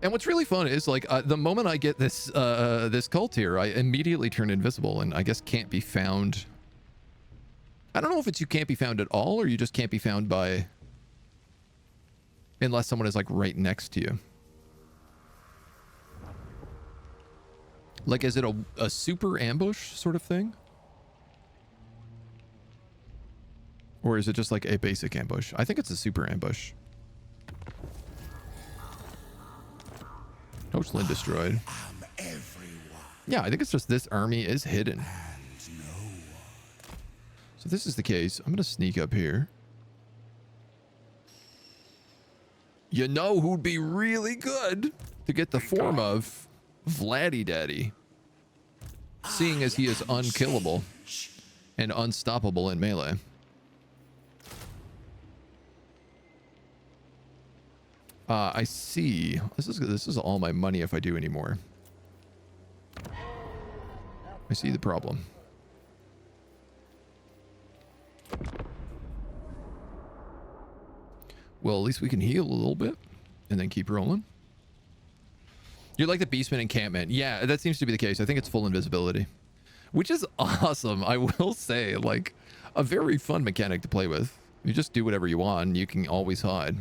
And what's really fun is like the moment I get this this cult here, I immediately turn invisible and I guess can't be found. I don't know if it's you can't be found at all or you just can't be found by unless someone is like right next to you. Like, is it a super ambush sort of thing? Or is it just like a basic ambush? I think it's a super ambush. Coachland destroyed. Yeah, I think it's just this army is hidden. So if this is the case, I'm going to sneak up here. You know who'd be really good to get the form of Vladdy Daddy, seeing as he is unkillable and unstoppable in melee. I see. This is all my money if I do anymore. I see the problem. Well, at least we can heal a little bit and then keep rolling. You're like the Beastman encampment. Yeah, that seems to be the case. I think it's full invisibility, which is awesome. I will say, like, a very fun mechanic to play with. You just do whatever you want and you can always hide.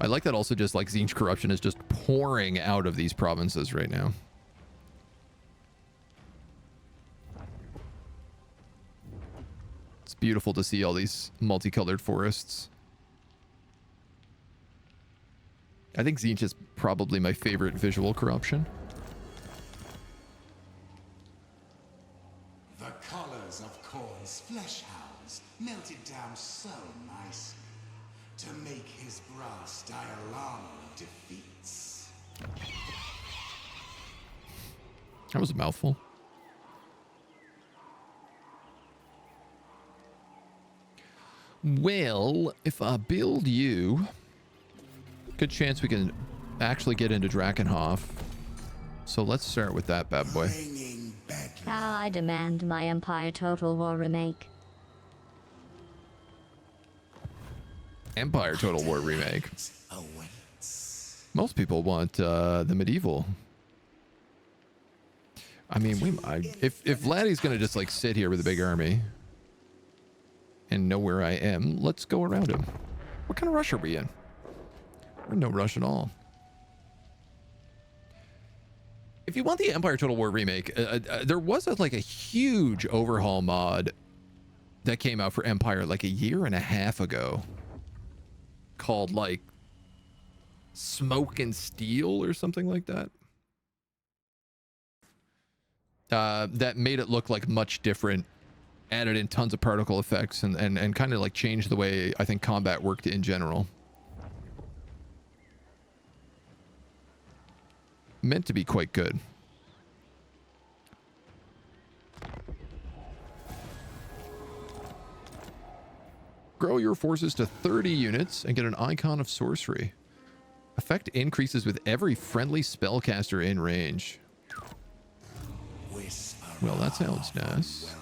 I like that also just like Tzeentch corruption is just pouring out of these provinces right now. It's beautiful to see all these multicolored forests. I think Tzeentch is probably my favorite visual corruption. The collars of Khorne's flesh hounds melted down so nicely to make his brass diorama defeats. That was a mouthful. Well, if I build you, good chance we can actually get into Drakenhof. So let's start with that bad boy. Now I demand my Empire Total War remake. Empire Total War remake. Most people want the medieval. I mean, if Vladdy's gonna just like sit here with a big army and know where I am, let's go around him. What kind of rush are we in? We're in no rush at all. If you want the Empire Total War remake, there was like a huge overhaul mod that came out for Empire like 1.5 years ago, called like Smoke and Steel or something like that. That made it look like much different, added in tons of particle effects and kind of like changed the way I think combat worked in general. Meant to be quite good. Grow your forces to 30 units and get an icon of sorcery. Effect increases with every friendly spellcaster in range. Well, that sounds nice.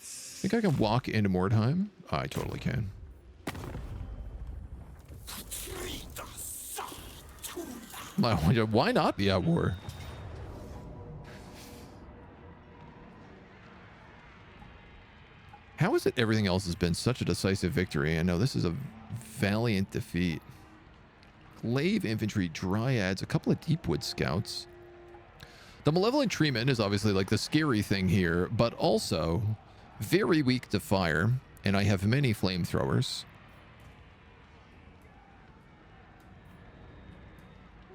Think I can walk into Mordheim? Oh, I totally can. Why not be at war? How is it everything else has been such a decisive victory? I know this is a valiant defeat. Glaive infantry, dryads, a couple of deepwood scouts. The malevolent treeman is obviously like the scary thing here, but also very weak to fire, and I have many flamethrowers.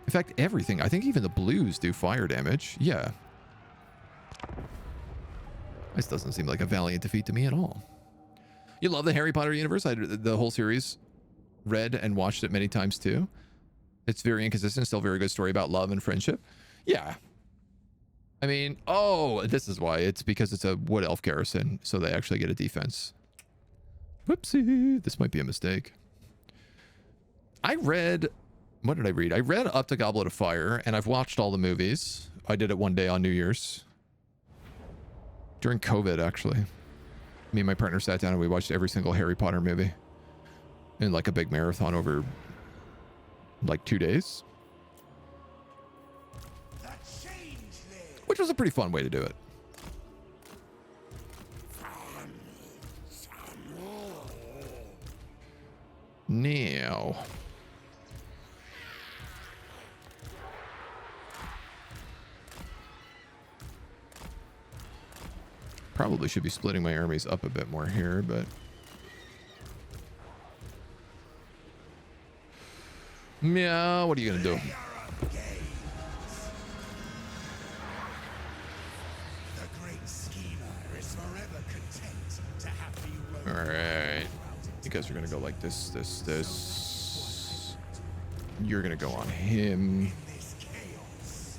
In fact, everything. I think even the blues do fire damage. Yeah. This doesn't seem like a valiant defeat to me at all. You love the Harry Potter universe? The whole series, read and watched it many times too. It's very inconsistent, still very good story about love and friendship. Yeah. I mean, oh, this is why. It's because it's a wood elf garrison, so they actually get a defense. Whoopsie. This might be a mistake. I read... What did I read? I read up to Goblet of Fire, and I've watched all the movies. I did it one day on New Year's. During COVID, actually. Me and my partner sat down and we watched every single Harry Potter movie. In like a big marathon over like 2 days, The changeling. which was a pretty fun way to do it. Now, probably should be splitting my armies up a bit more here, but yeah, what are you gonna do? The great schemer is forever content to have you roam. All right, you guys are gonna go like this. You're gonna go on him. This chaos.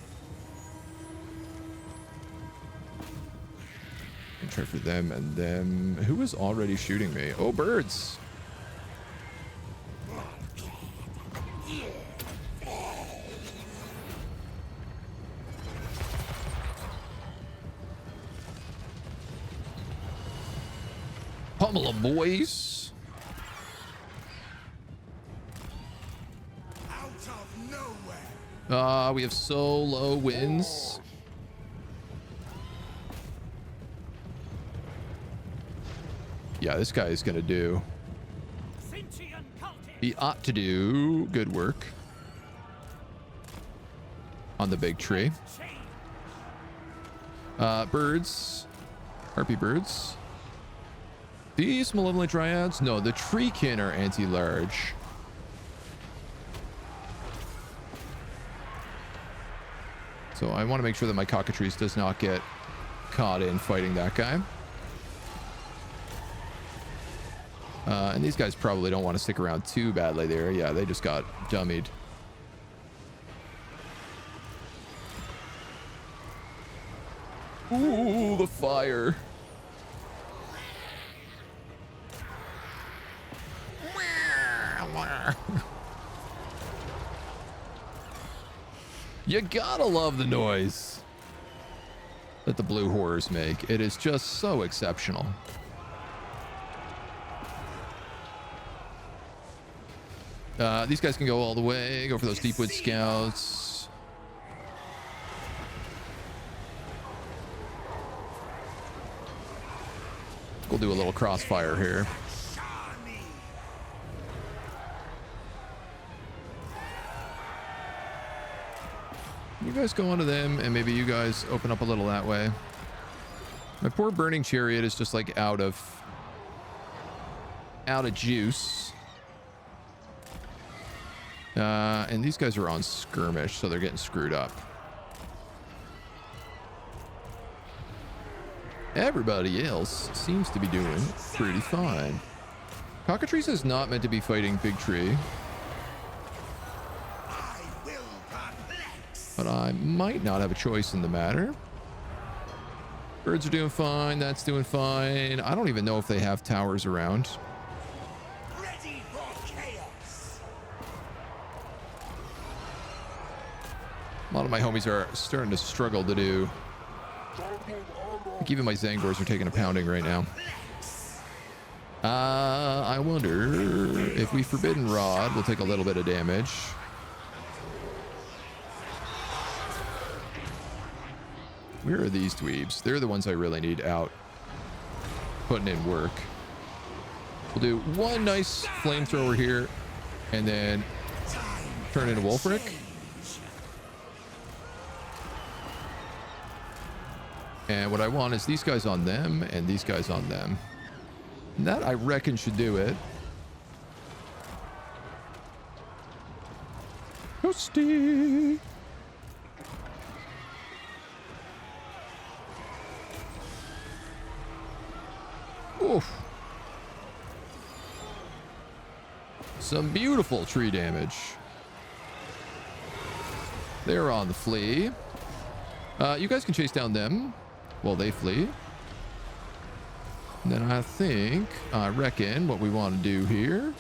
And try for them and them. Who is already shooting me? Oh, birds. Pummel 'em, boys. Out of nowhere. We have so low winds. Yeah, this guy is gonna do. He ought to do good work on the big tree. Birds. Harpy birds. These malevolent dryads? No, the treekin are anti-large. So I want to make sure that my cockatrice does not get caught in fighting that guy. And these guys probably don't want to stick around too badly there. Yeah, they just got dummied. Ooh, the fire. You gotta love the noise that the blue horrors make. It is just so exceptional. These guys can go all the way. Go for those Deepwood Scouts. We'll do a little crossfire here. You guys go onto them, and maybe you guys open up a little that way. My poor burning chariot is just like out of juice. And these guys are on skirmish, so they're getting screwed up. Everybody else seems to be doing pretty fine. Cockatrice is not meant to be fighting Big Tree. But I might not have a choice in the matter. Birds are doing fine. That's doing fine. I don't even know if they have towers around. Ready for chaos. A lot of my homies are starting to struggle to do. Like even my Zangors are taking a pounding right now. I wonder if we Forbidden Rod, we'll take a little bit of damage. Where are these dweebs? They're the ones I really need out putting in work. We'll do one nice flamethrower here and then turn into Wolfric. And what I want is these guys on them and these guys on them. And that I reckon should do it. Toasty. Oof. Some beautiful tree damage. They're on the flee. You guys can chase down them while they flee. And then I reckon what we want to do here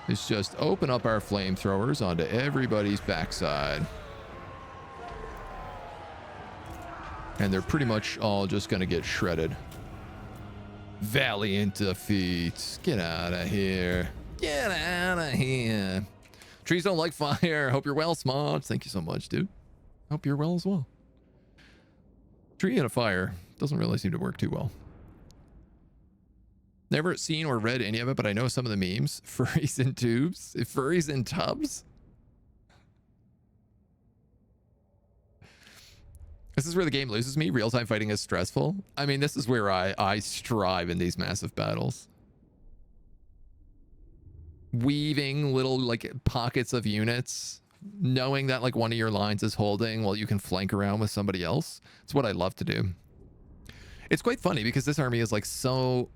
is just open up our flamethrowers onto everybody's backside. And they're pretty much all just going to get shredded. Valiant defeat. Get out of here. Get out of here. Trees don't like fire. Hope you're well, Smodge. Thank you so much, dude. Hope you're well as well. Tree and a fire doesn't really seem to work too well. Never seen or read any of it, but I know some of the memes. Furries in tubes. Furries in tubs. This is where the game loses me. Real-time fighting is stressful. I mean, this is where I strive in these massive battles. Weaving little like pockets of units, knowing that like one of your lines is holding while you can flank around with somebody else. It's what I love to do. It's quite funny because this army is like so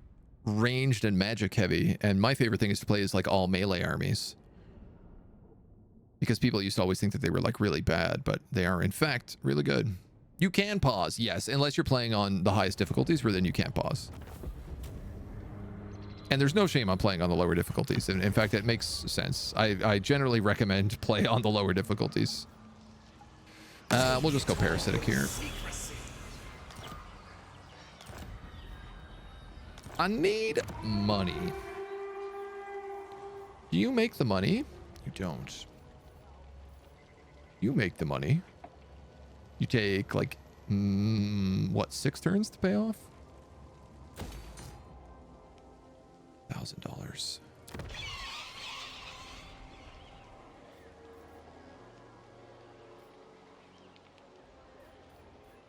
ranged and magic heavy, and my favorite thing is to play is like all melee armies. Because people used to always think that they were like really bad, but they are in fact really good. You can pause, yes, unless you're playing on the highest difficulties, where then you can't pause. And there's no shame on playing on the lower difficulties. In fact, it makes sense. I generally recommend play on the lower difficulties. We'll just go parasitic here. I need money. Do you make the money? You don't. You make the money. You take like, what, 6 turns to pay off? $1,000.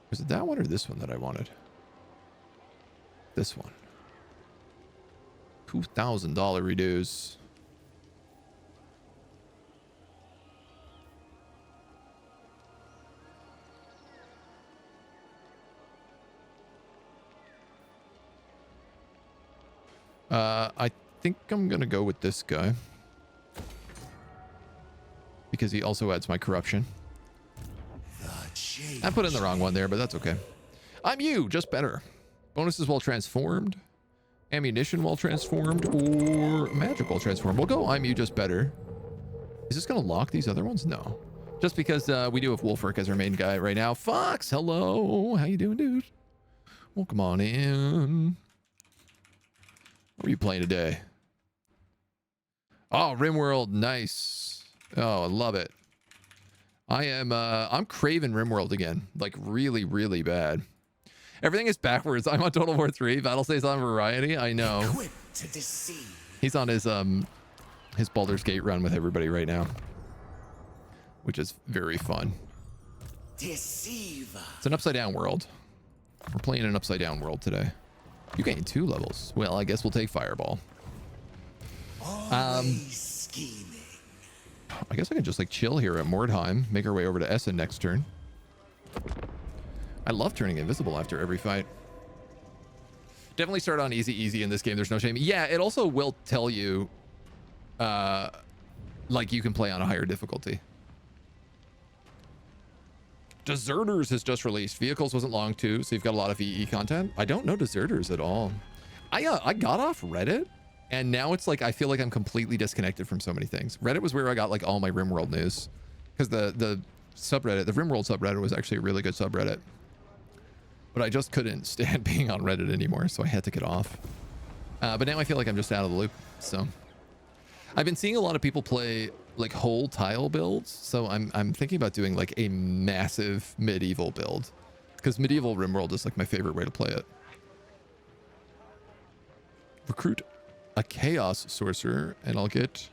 Was it that one or this one that I wanted? This one. $2,000 reduce. I think I'm gonna go with this guy because he also adds my corruption. I put in the wrong one there, but that's okay. I'm you, just better. Bonuses while transformed, ammunition while transformed, or magic while transformed. We'll go I'm you, just better. Is this gonna lock these other ones? No. Just because we do have Wolfric as our main guy right now. Fox, hello. How you doing, dude? Welcome on in. What are you playing today? Oh, RimWorld, nice. Oh, I love it. I'm craving RimWorld again. Like really, really bad. Everything is backwards. I'm on Total War 3. Battle stays on Variety. I know. He's on his Baldur's Gate run with everybody right now, which is very fun. It's an upside down world. We're playing an upside down world today. You gained 2 levels. Well, I guess we'll take Fireball. I guess I can just like chill here at Mordheim, make our way over to Essen next turn. I love turning invisible after every fight. Definitely start on easy in this game. There's no shame. Yeah, it also will tell you, like you can play on a higher difficulty. Deserters has just released. Vehicles wasn't long too, so you've got a lot of EE content. I don't know Deserters at all. I got off Reddit, and now it's like I feel like I'm completely disconnected from so many things. Reddit was where I got like all my RimWorld news, because the subreddit, the RimWorld subreddit, was actually a really good subreddit. But I just couldn't stand being on Reddit anymore, so I had to get off. But now I feel like I'm just out of the loop. So I've been seeing a lot of people play like whole tile builds, so I'm thinking about doing like a massive medieval build, because medieval RimWorld is like my favorite way to play it. Recruit a chaos sorcerer and I'll get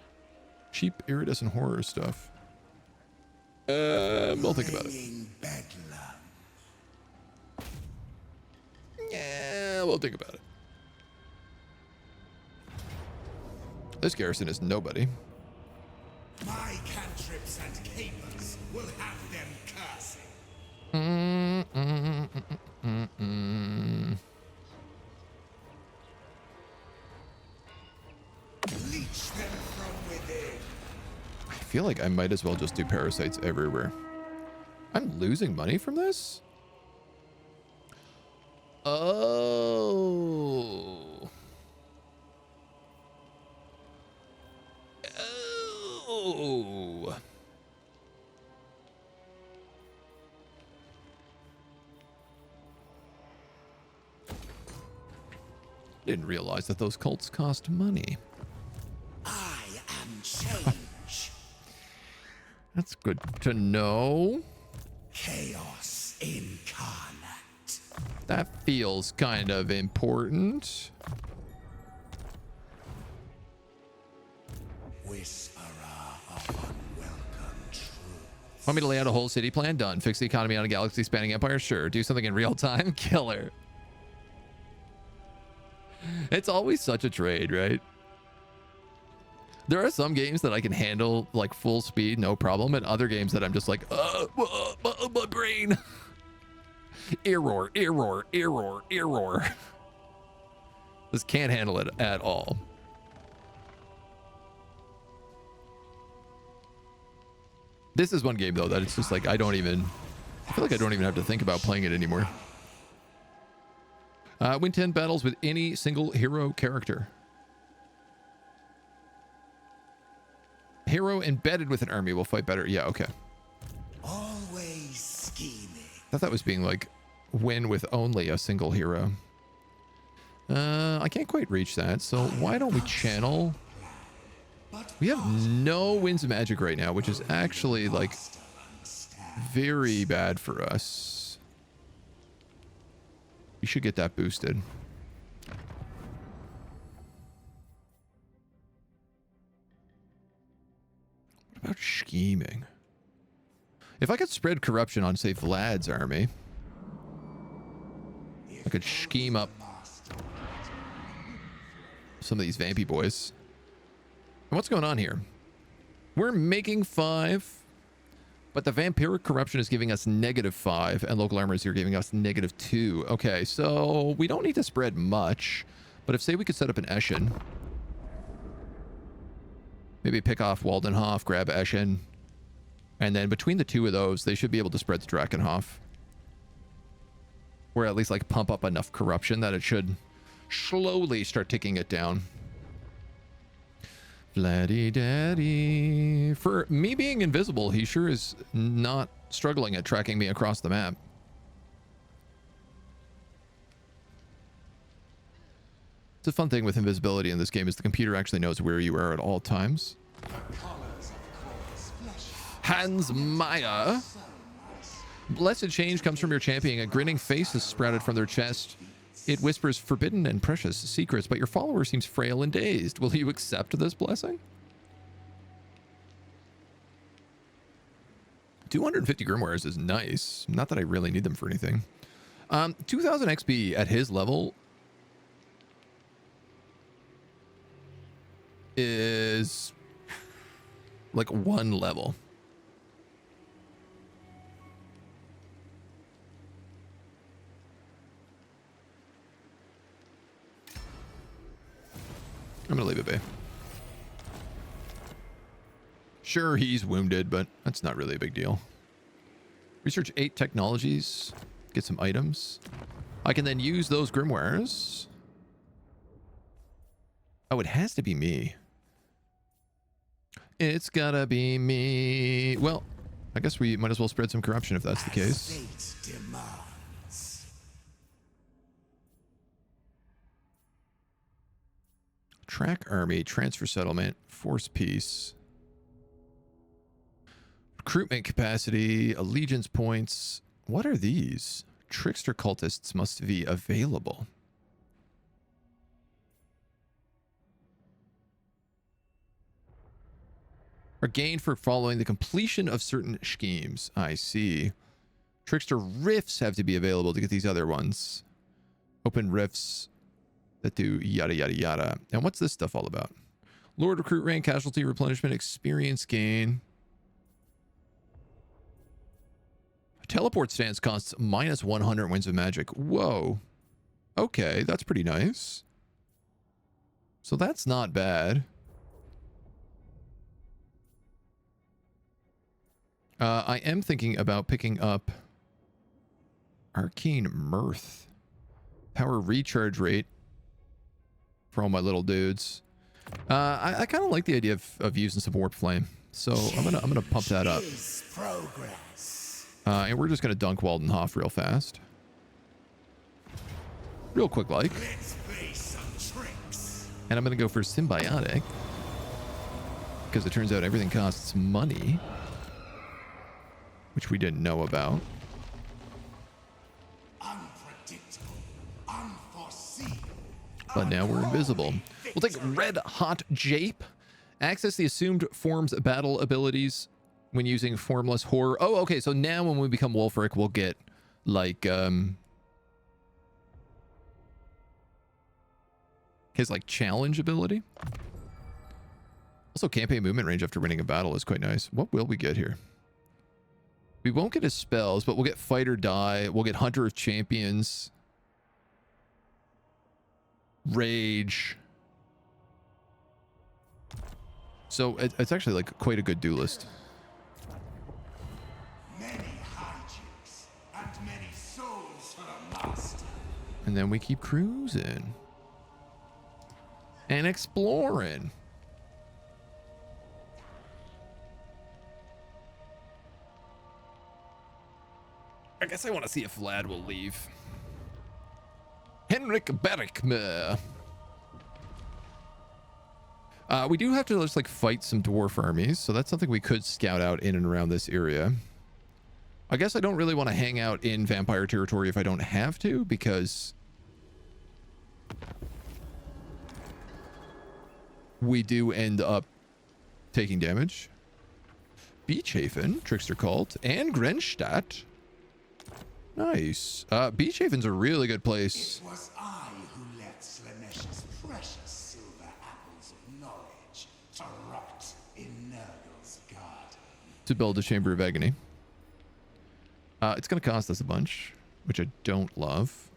cheap iridescent horror stuff. We'll think about it. Yeah, we'll think about it. This garrison is nobody. My cantrips and capers will have them cursing. Leech them from within. I feel like I might as well just do parasites everywhere. I'm losing money from this? Oh. Oh. Didn't realize that those cults cost money. I am change. good to know. Chaos incarnate. That feels kind of important. Whisperer of unwelcome truth. Want me to lay out a whole city plan? Done. Fix the economy on a galaxy-spanning empire? Sure. Do something in real time? Killer. It's always such a trade, right? There are some games that I can handle like full speed, no problem, and other games that I'm just like, my brain. Error, error, error, error. This can't handle it at all. This is one game though that it's just like I feel like I don't even have to think about playing it anymore. Win 10 battles with any single hero character. Hero embedded with an army will fight better. Yeah, okay. Always scheming. I thought that was being like win with only a single hero. I can't quite reach that, so why don't we channel? We have no winds of magic right now, which is actually like very bad for us. We should get that boosted. What about scheming? If I could spread corruption on, say, Vlad's army, I could scheme up some of these vampy boys. And what's going on here? We're making 5, but the vampiric corruption is giving us -5, and local armors here giving us -2. Okay, so we don't need to spread much, but if, say, we could set up an Eschen, maybe pick off Waldenhof, grab Eschen, and then between the two of those, they should be able to spread to Drakenhof. Or at least like pump up enough corruption that it should slowly start ticking it down. Vladdy Daddy. For me being invisible, he sure is not struggling at tracking me across the map. It's a fun thing with invisibility in this game is the computer actually knows where you are at all times. Hans Meyer. Blessed change comes from your champion. A grinning face is sprouted from their chest. It whispers forbidden and precious secrets, but your follower seems frail and dazed. Will you accept this blessing? 250 grimoires is nice. Not that I really need them for anything. 2000 XP at his level is like 1 level. I'm gonna leave it be. Sure, he's wounded, but that's not really a big deal. Research 8 technologies. Get some items. I can then use those grimoires. Oh, it has to be me. It's gotta be me. Well, I guess we might as well spread some corruption if that's the case. Track army, transfer settlement, force peace, recruitment capacity, allegiance points. What are these? Trickster cultists must be available. Are gained for following the completion of certain schemes. I see. Trickster rifts have to be available to get these other ones. Open rifts that do yada yada yada. And what's this stuff all about? Lord recruit rank, casualty replenishment, experience gain. Teleport stance costs -100 winds of magic. Whoa. Okay, that's pretty nice. So that's not bad. I am thinking about picking up Arcane Mirth. Power recharge rate for all my little dudes. I kind of like the idea of using some warp flame, so I'm gonna pump that up. And we're just gonna dunk Waldenhof real fast, real quick like. And I'm gonna go for symbiotic because it turns out everything costs money. which we didn't know about. Unpredictable, unforeseen. But now we're invisible. We'll take Red Hot Jape. Access the assumed forms battle abilities when using formless horror. Oh, okay. So now when we become Wulfric, we'll get like his like challenge ability. Also, campaign movement range after winning a battle is quite nice. What will we get here? We won't get his spells, but we'll get Fight or Die. We'll get Hunter of Champions. Rage. So it's actually like quite a good duelist. Many hijinks and many souls for a master. And then we keep cruising. And exploring. I guess I want to see if Vlad will leave. Henrik Berikme. We do have to just like fight some dwarf armies, so that's something we could scout out in and around this area. I guess I don't really want to hang out in vampire territory if I don't have to, because we do end up taking damage. Beachhaven, Trickster Cult, and Grenstadt. Nice. Beachhaven's a really good place. It was I who left Slaaneshe's precious silver apples of knowledge to rot in Nurgle's garden. To build a Chamber of Agony. It's going to cost us a bunch, which I don't love.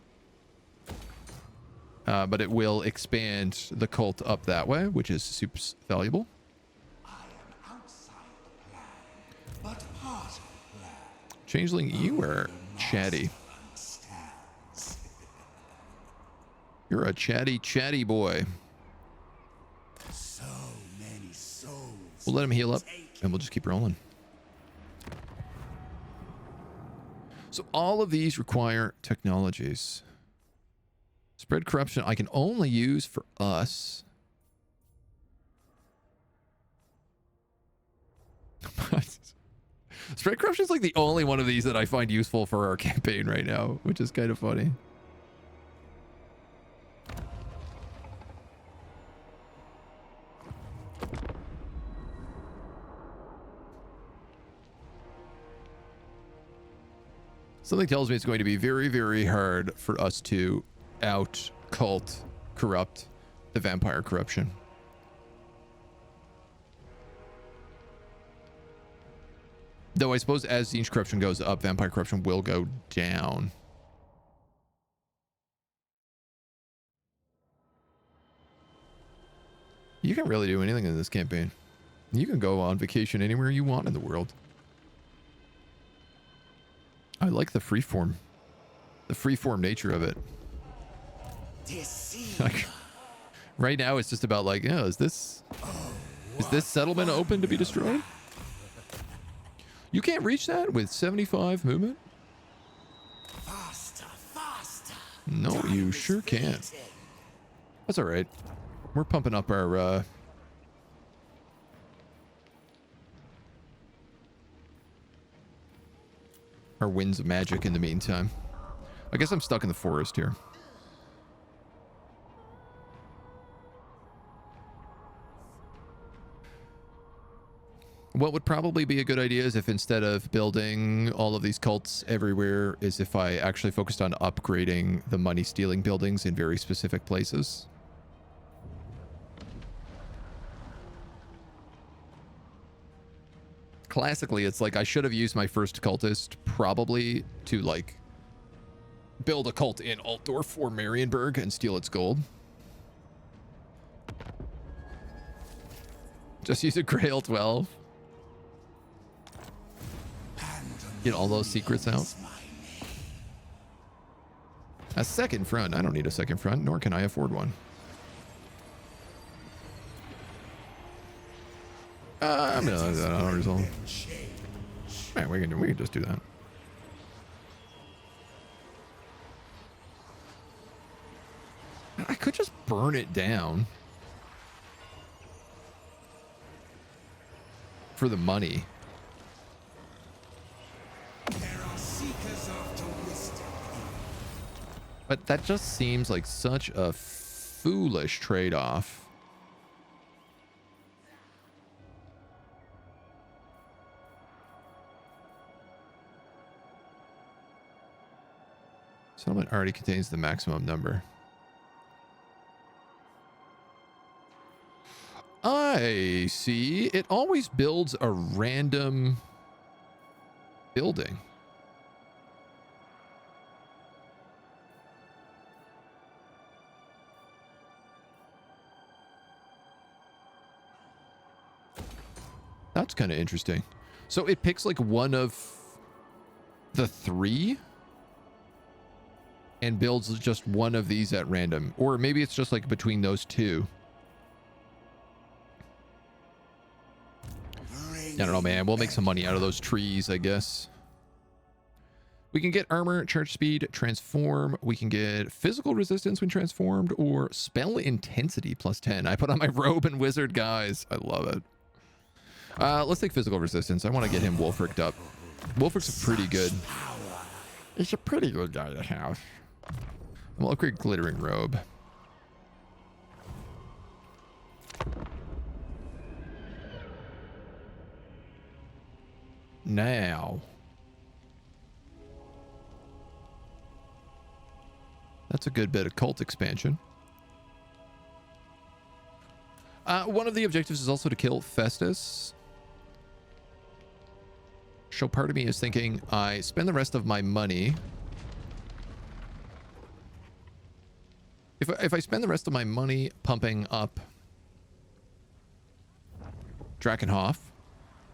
But it will expand the cult up that way, which is super valuable. I am outside the plan, but part of the plan. Changeling, you are chatty. You're a chatty boy. So many souls. We'll let him heal up, and we'll just keep rolling. So all of these require technologies. Spread corruption I can only use for us. Spread corruption is like the only one of these that I find useful for our campaign right now, which is kind of funny. Something tells me it's going to be very, very hard for us to out-cult corrupt the vampire corruption. Though I suppose as Tzeentch corruption goes up, vampire corruption will go down. You can really do anything in this campaign. You can go on vacation anywhere you want in the world. I like the freeform nature of it. Like, right now it's just about like, yeah, is this settlement open to be destroyed? You can't reach that with 75 movement? Faster, faster. No, you sure can't. That's all right. We're pumping up our winds of magic in the meantime. I guess I'm stuck in the forest here. What would probably be a good idea is if instead of building all of these cults everywhere, is if I actually focused on upgrading the money stealing buildings in very specific places. Classically, it's like I should have used my first cultist probably to like build a cult in Altdorf or Marienburg and steal its gold. Just use a Grail 12. Get all those secrets out. A second front. I don't need a second front, nor can I afford one. I'm gonna let that auto resolve. Man, we can just do that. I could just burn it down for the money. But that just seems like such a foolish trade-off. Settlement already contains the maximum number. I see. It always builds a random building. That's kind of interesting. So it picks like one of the 3 and builds just one of these at random. Or maybe it's just like between those 2. I don't know, man. We'll make some money out of those trees, I guess. We can get armor, charge speed, transform. We can get physical resistance when transformed, or spell intensity +10. I put on my robe and wizard, guys. I love it. Let's take physical resistance. I want to get him Wolfricked up. Wolfrick's pretty good. It's a pretty good guy to have. We'll upgrade glittering robe. Now. That's a good bit of cult expansion. One of the objectives is also to kill Festus. So part of me is thinking I spend the rest of my money. If I spend the rest of my money pumping up Drakenhof,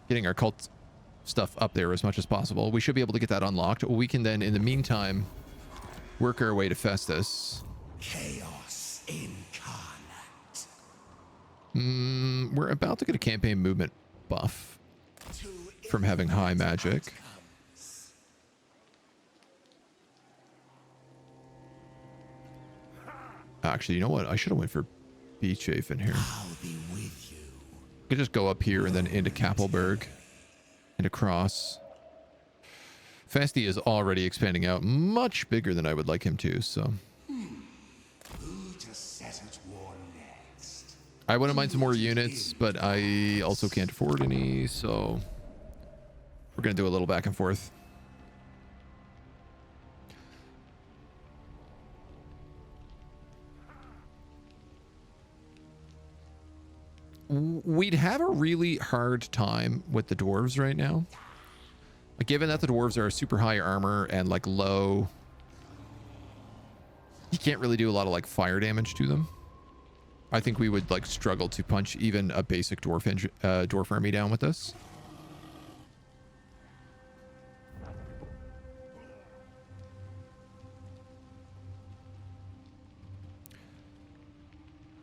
getting our cult stuff up there as much as possible, we should be able to get that unlocked. We can then, in the meantime, work our way to Festus. Chaos incarnate. We're about to get a campaign movement buff from having high magic. Actually, you know what? I should have went for Beach Chafe in here. I'll be with you. I could just go up here and then into Kappelberg and across. Fasti is already expanding out much bigger than I would like him to, so. Who to set at war next? I wouldn't mind some more units, but I also can't afford any, so we're going to do a little back and forth. We'd have a really hard time with the dwarves right now. Given that the dwarves are super high armor and like low, you can't really do a lot of like fire damage to them. I think we would like struggle to punch even a basic dwarf army down with this.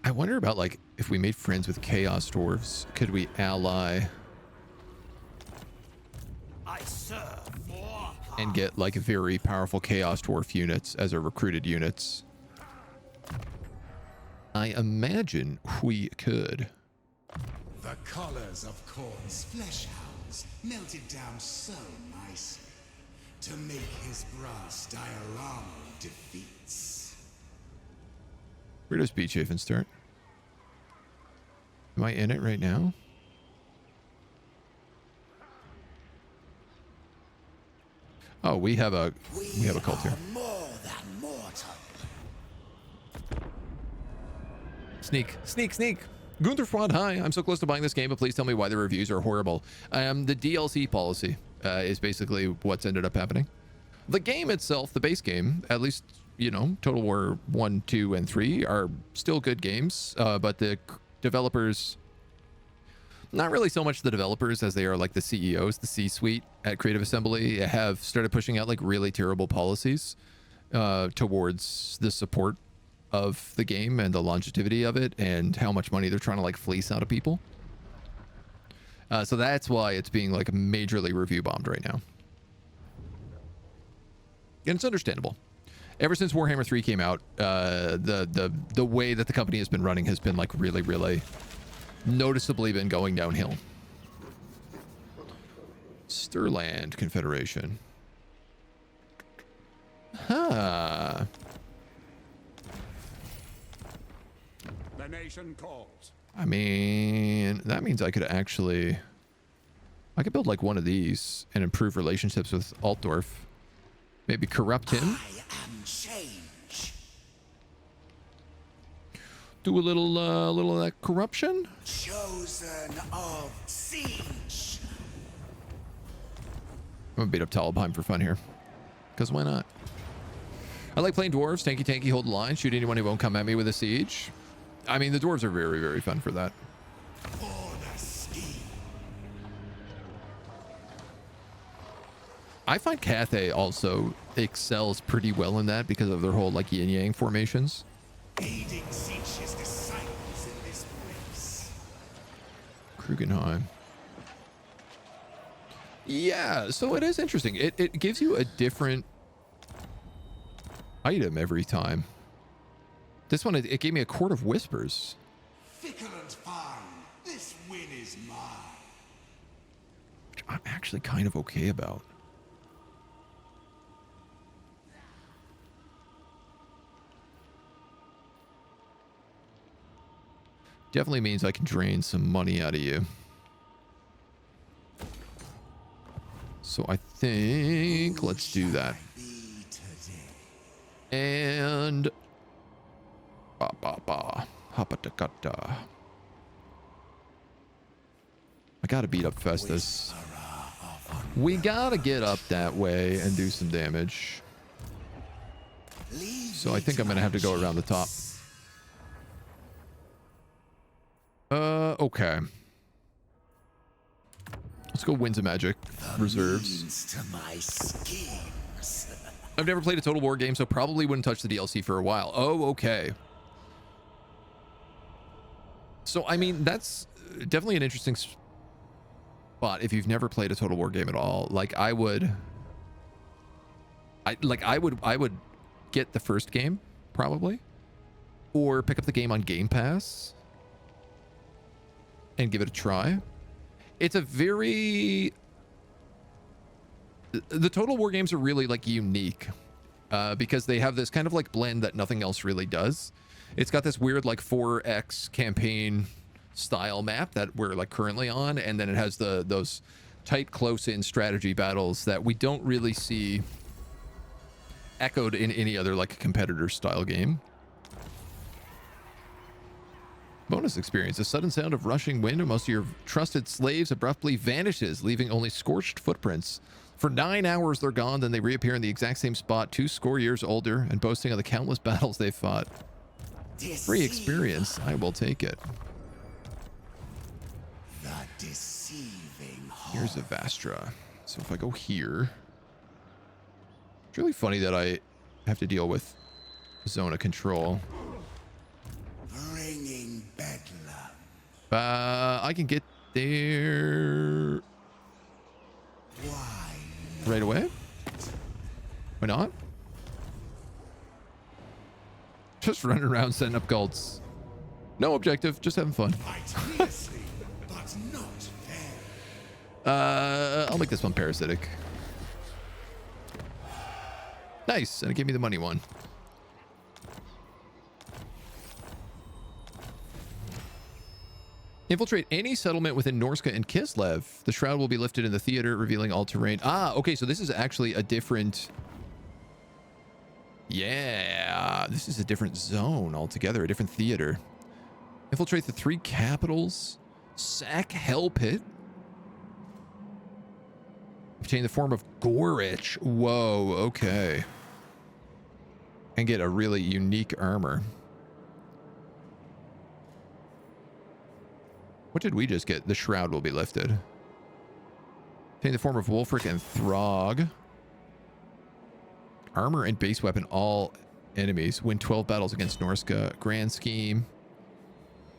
I wonder about like if we made friends with chaos dwarves, could we ally and get like very powerful chaos dwarf units as our recruited units? I imagine we could. The colors of Khorne's flesh hounds melted down so nicely to make his brass diorama defeats. Where does Beach Haven start? Am I in it right now? Oh, we have a cult here. More than mortal. Sneak. Gunther Fraud, hi. I'm so close to buying this game, but please tell me why the reviews are horrible. The DLC policy is basically what's ended up happening. The game itself, the base game, at least, you know, Total War 1, 2, and 3 are still good games, but the developers, not really so much the developers as they are like the CEOs, the C-suite at Creative Assembly, have started pushing out like really terrible policies towards the support of the game and the longevity of it and how much money they're trying to like fleece out of people. So that's why it's being like majorly review bombed right now. And it's understandable. Ever since Warhammer 3 came out, the way that the company has been running has been like really noticeably been going downhill. Stirland Confederation. Huh. Salvation calls. I mean, that means I could actually... I could build like one of these and improve relationships with Altdorf. Maybe corrupt him. I am change. Do a little of that corruption. Chosen of Tzeentch. I'm gonna beat up Talabheim for fun here. Because why not? I like playing dwarves. Tanky, hold the line. Shoot anyone who won't come at me with a siege. I mean, the dwarves are very, very fun for that. For the scheme. I find Cathay also excels pretty well in that because of their whole like yin-yang formations. Aiding Tzeentch's disciples in this race. Krugenheim. Yeah, so it is interesting. It gives you a different item every time. This one, it gave me a Court of Whispers. Fickle and fine, this win is mine. Which I'm actually kind of okay about. Definitely means I can drain some money out of you. So I think let's do that. And Hapatakata. I gotta beat up Festus. We gotta get up that way and do some damage. So I think I'm gonna have to go around the top. Okay. Let's go Winds of Magic reserves. To my schemes. I've never played a Total War game, so probably wouldn't touch the DLC for a while. Oh, okay. So, I mean, that's definitely an interesting spot if you've never played a Total War game at all. Like, I would get the first game, probably. Or pick up the game on Game Pass and give it a try. It's a very... The Total War games are really like unique because they have this kind of like blend that nothing else really does. It's got this weird like 4X campaign style map that we're like currently on, and then it has those tight close-in strategy battles that we don't really see echoed in any other like competitor style game. Bonus experience. A sudden sound of rushing wind and most of your trusted slaves abruptly vanishes, leaving only scorched footprints. For 9 hours they're gone, then they reappear in the exact same spot, 20 years older, and boasting of the countless battles they've fought. Free experience. I will take it. The deceiving Here's a Vastra. So if I go here... It's really funny that I have to deal with zone of control. bringing bedlam. I can get there... Why? Right away? Why not? Just running around setting up cults. No objective, just having fun. Fight fiercely, but not fair. I'll make this one parasitic. Nice, and it gave me the money one. Infiltrate any settlement within Norska and Kislev. The shroud will be lifted in the theater, revealing all terrain. Ah, okay, so this is actually a different... Yeah, this is a different zone altogether, a different theater. Infiltrate the 3 capitals. Sack Hell Pit. Obtain the form of Gorich. Whoa, okay. And get a really unique armor. What did we just get? The shroud will be lifted. Obtain the form of Wolfric and Throg. Armor and base weapon, all enemies. Win 12 battles against Norska. Grand scheme.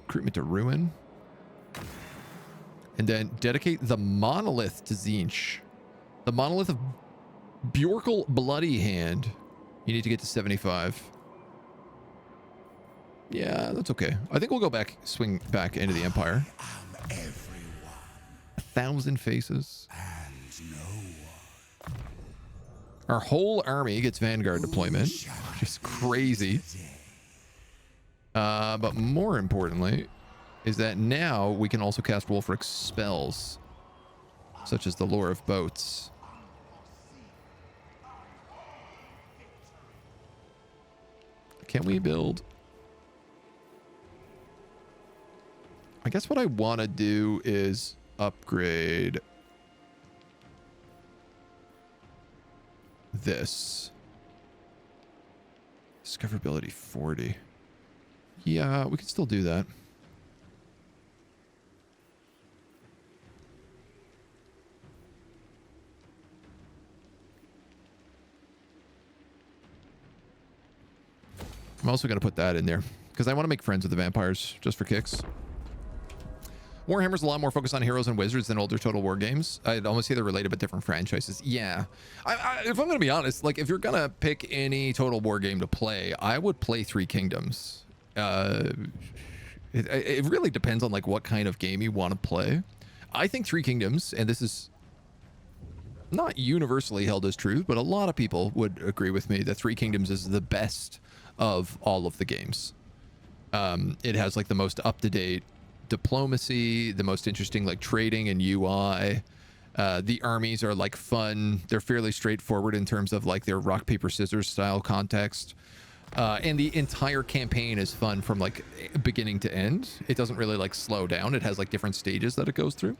Recruitment to Ruin. And then dedicate the monolith to Tzeentch. The monolith of Bjorkle Bloody Hand. You need to get to 75. Yeah, that's okay. I think we'll go back, swing back into the Empire. I am everyone 1,000 faces. and no one. Our whole army gets Vanguard deployment, which is crazy. But more importantly is that now we can also cast Wolfric spells, such as the Lure of Boats. Can we build? I guess what I want to do is upgrade this. Discoverability 40. Yeah, we can still do that. I'm also going to put that in there because I want to make friends with the vampires just for kicks. Warhammer's a lot more focused on heroes and wizards than older Total War games. I'd almost say they're related but different franchises. Yeah. If I'm going to be honest, like if you're going to pick any Total War game to play, I would play Three Kingdoms. It really depends on like what kind of game you want to play. I think Three Kingdoms, and this is not universally held as truth, but a lot of people would agree with me that Three Kingdoms is the best of all of the games. It has like the most up-to-date diplomacy, the most interesting like trading and UI. The armies are like fun. They're fairly straightforward in terms of like their rock paper scissors style context. And the entire campaign is fun from like beginning to end. It doesn't really like slow down. It has like different stages that it goes through.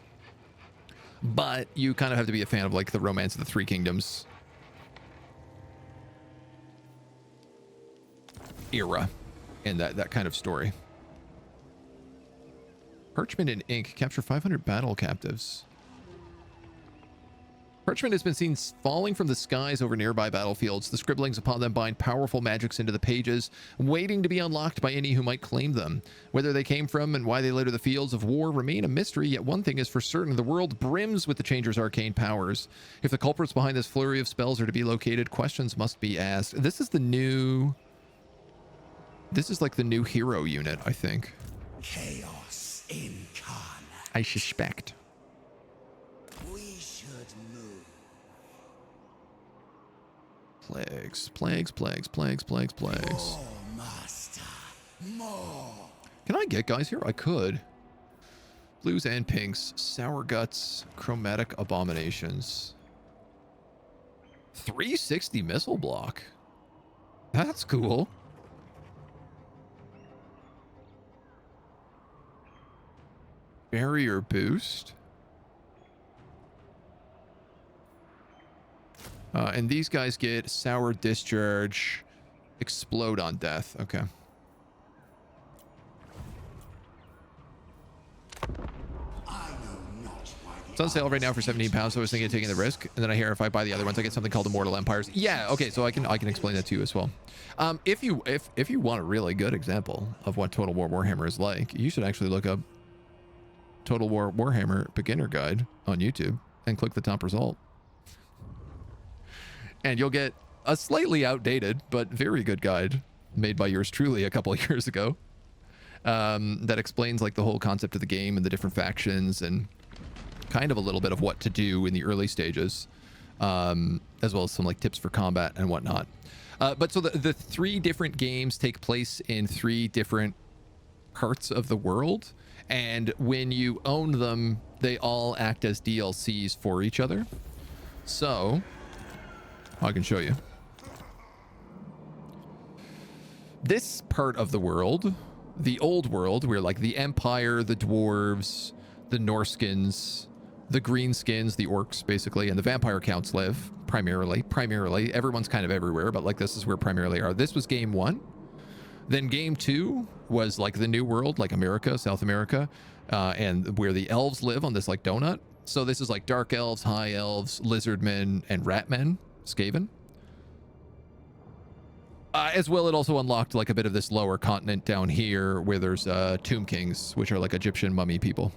But you kind of have to be a fan of like the Romance of the Three Kingdoms era and that kind of story. Parchment and ink capture 500 battle captives. Parchment has been seen falling from the skies over nearby battlefields. The scribblings upon them bind powerful magics into the pages, waiting to be unlocked by any who might claim them. Whether they came from and why they litter the fields of war remain a mystery, yet one thing is for certain: the world brims with the Changer's arcane powers. If the culprits behind this flurry of spells are to be located, questions must be asked. This is like the new hero unit, I think. Chaos incarnate. I suspect. We should move. Plagues. More, master. More. Can I get guys here? I could. Blues and pinks. Sour guts. Chromatic abominations. 360 missile block. That's cool. Barrier boost. And these guys get sour discharge, explode on death. Okay. It's on sale right now for £17, so I was thinking of taking the risk. And then I hear if I buy the other ones, I get something called Immortal Empires. Yeah, okay, so I can explain that to you as well. If you want a really good example of what Total War Warhammer is like, you should actually look up Total War Warhammer Beginner Guide on YouTube and click the top result. And you'll get a slightly outdated but very good guide made by yours truly a couple of years ago that explains like the whole concept of the game and the different factions and kind of a little bit of what to do in the early stages, as well as some like tips for combat and whatnot. But so the three different games take place in three different parts of the world. And when you own them, they all act as DLCs for each other. So I can show you. This part of the world, the old world, where like the Empire, the Dwarves, the Norskins, the Greenskins, the Orcs, basically, and the Vampire Counts live, primarily. Everyone's kind of everywhere, but like this is where primarily are. This was game one. Then game two was like the new world, like America, South America, and where the elves live on this like donut. So this is like dark elves, high elves, lizardmen, and ratmen, Skaven. As well, it also unlocked like a bit of this lower continent down here where there's Tomb Kings, which are like Egyptian mummy people.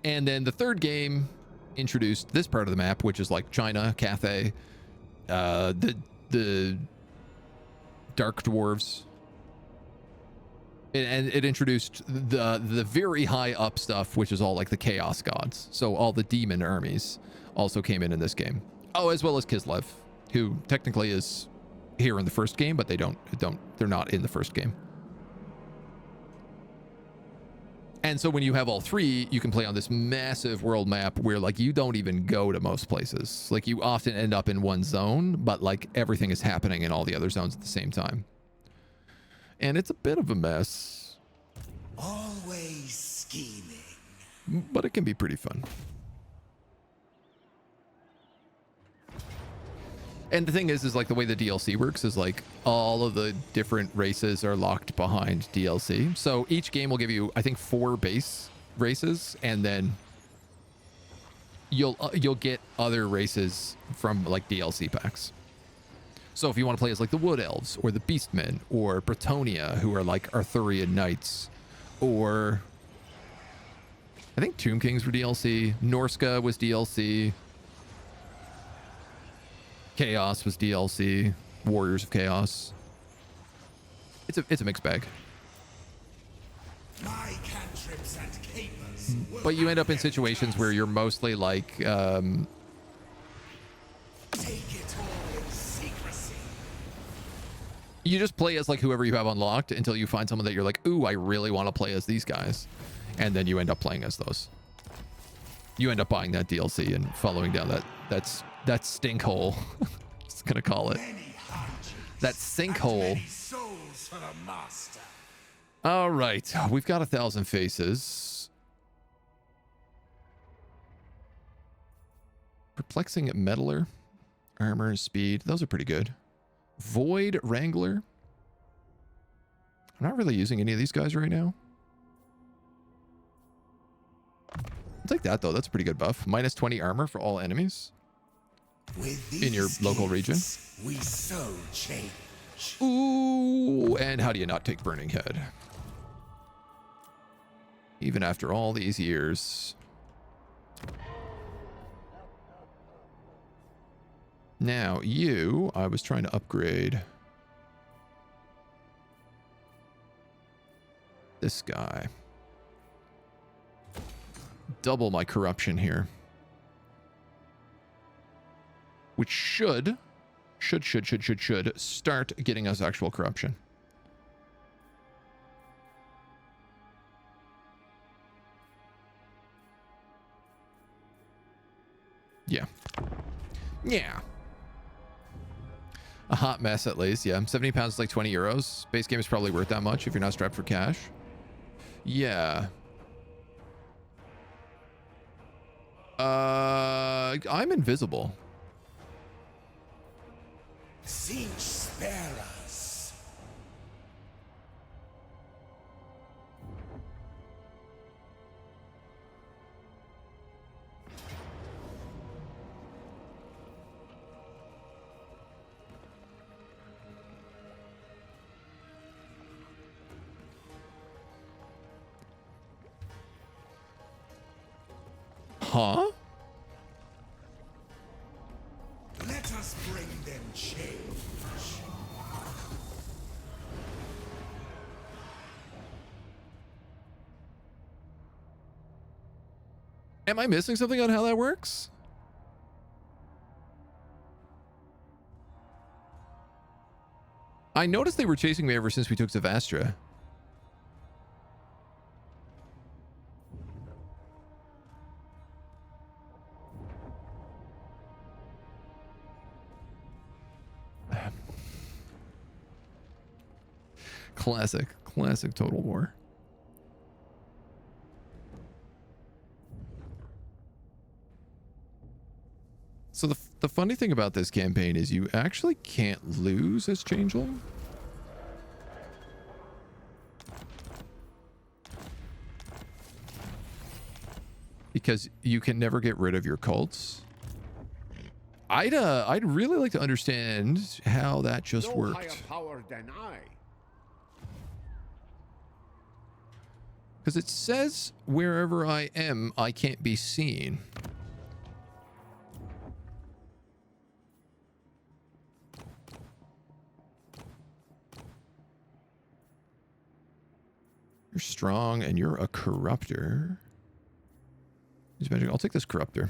And then the third game introduced this part of the map, which is like China, Cathay, the Dark Dwarves, and it introduced the very high up stuff, which is all like the Chaos Gods. So all the demon armies also came in this game. Oh, as well as Kislev, who technically is here in the first game, but they're not in the first game. And so when you have all three, you can play on this massive world map where like you don't even go to most places. Like you often end up in one zone, but like everything is happening in all the other zones at the same time. And it's a bit of a mess. Always scheming. But it can be pretty fun. And the thing is like the way the DLC works is like all of the different races are locked behind DLC. So each game will give you, I think, 4 base races, and then you'll get other races from like DLC packs. So if you want to play as like the Wood Elves or the Beastmen or Bretonnia, who are like Arthurian knights, or I think Tomb Kings were DLC, Norska was DLC. Chaos was DLC. Warriors of Chaos. It's a mixed bag. My cantrips and capers. But you end up in situations where you're mostly like Take it all in secrecy. you just play as like whoever you have unlocked until you find someone that you're like, ooh, I really want to play as these guys. And then you end up playing as those. You end up buying that DLC and following down that stink hole. Just gonna call it that sinkhole. Souls for the master. All right, we've got 1,000 faces. Perplexing meddler, armor, speed. Those are pretty good. Void wrangler. I'm not really using any of these guys right now. I'll take that though. That's a pretty good buff. Minus 20 armor for all enemies. In your local region. We so change. Ooh, and how do you not take Burning Head? Even after all these years. Now, you, I was trying to upgrade this guy. Double my corruption here. Which should start getting us actual corruption. Yeah. Yeah. A hot mess at least, yeah. 70 pounds is like 20 euros. Base game is probably worth that much if you're not strapped for cash. Yeah. I'm invisible. Tzeentch, spare us. Huh? Let us bring them change. Am I missing something on how that works? I noticed they were chasing me ever since we took Zavastra. Classic Total War. So the funny thing about this campaign is you actually can't lose as Changeling. Because you can never get rid of your cults. I'd really like to understand how that just worked. Higher power than I. Because it says wherever I am, I can't be seen. You're strong and you're a corruptor. I'll take this corruptor.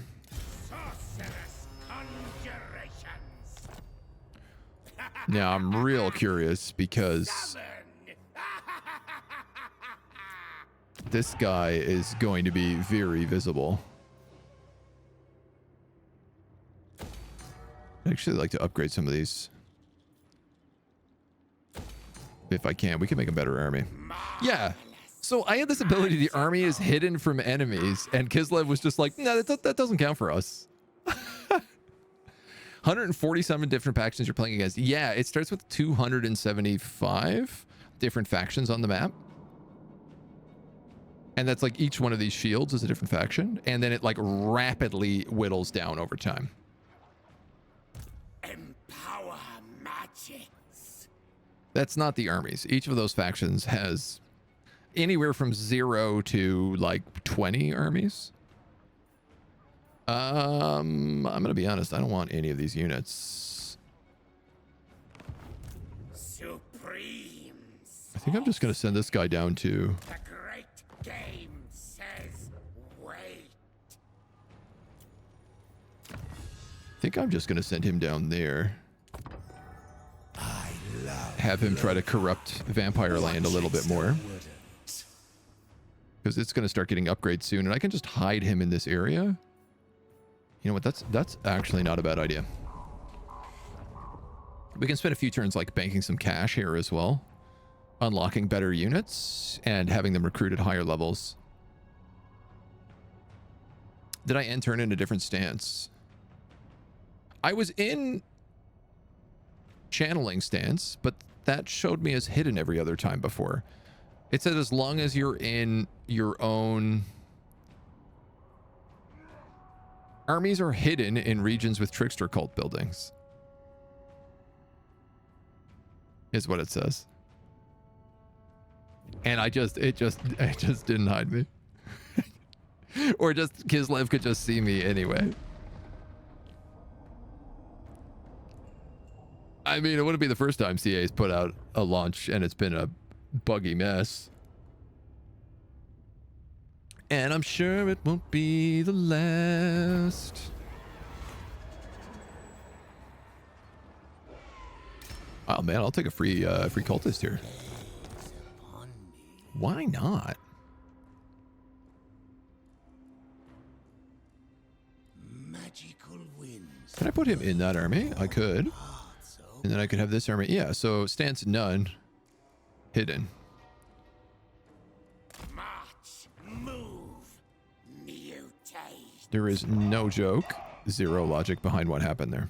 Sorcerous conjurations. Now I'm real curious because This guy is going to be very visible. I'd actually like to upgrade some of these. If I can. We can make a better army. Yeah. So I had this ability, the army is hidden from enemies, and Kislev was just like, no, that doesn't count for us. 147 different factions you're playing against. Yeah, it starts with 275 different factions on the map. And that's like each one of these shields is a different faction. And then it like rapidly whittles down over time. Empower magics. That's not the armies. Each of those factions has anywhere from 0 to like 20 armies. I'm gonna be honest, I don't want any of these units. Supreme. I think I'm just gonna send this guy down to... The great game says wait. I think I'm just gonna send him down there. I love Have him try to corrupt Vampire Land a little bit more. Because it's gonna start getting upgrades soon, and I can just hide him in this area. You know what, that's actually not a bad idea. We can spend a few turns like banking some cash here as well. Unlocking better units and having them recruit at higher levels. Did I end turn in a different stance? I was in channeling stance, but that showed me as hidden every other time before. It said as long as you're in your own... Armies are hidden in regions with trickster cult buildings. Is what it says. And it just didn't hide me. Or just Kislev could just see me anyway. I mean, it wouldn't be the first time CA's put out a launch and it's been a buggy mess. And I'm sure it won't be the last. Oh man, I'll take a free cultist here. Why not? Magical winds. Can I put him in that army? I could. And then I could have this army. Yeah, so stance none. Hidden. There is no joke, zero logic behind what happened there.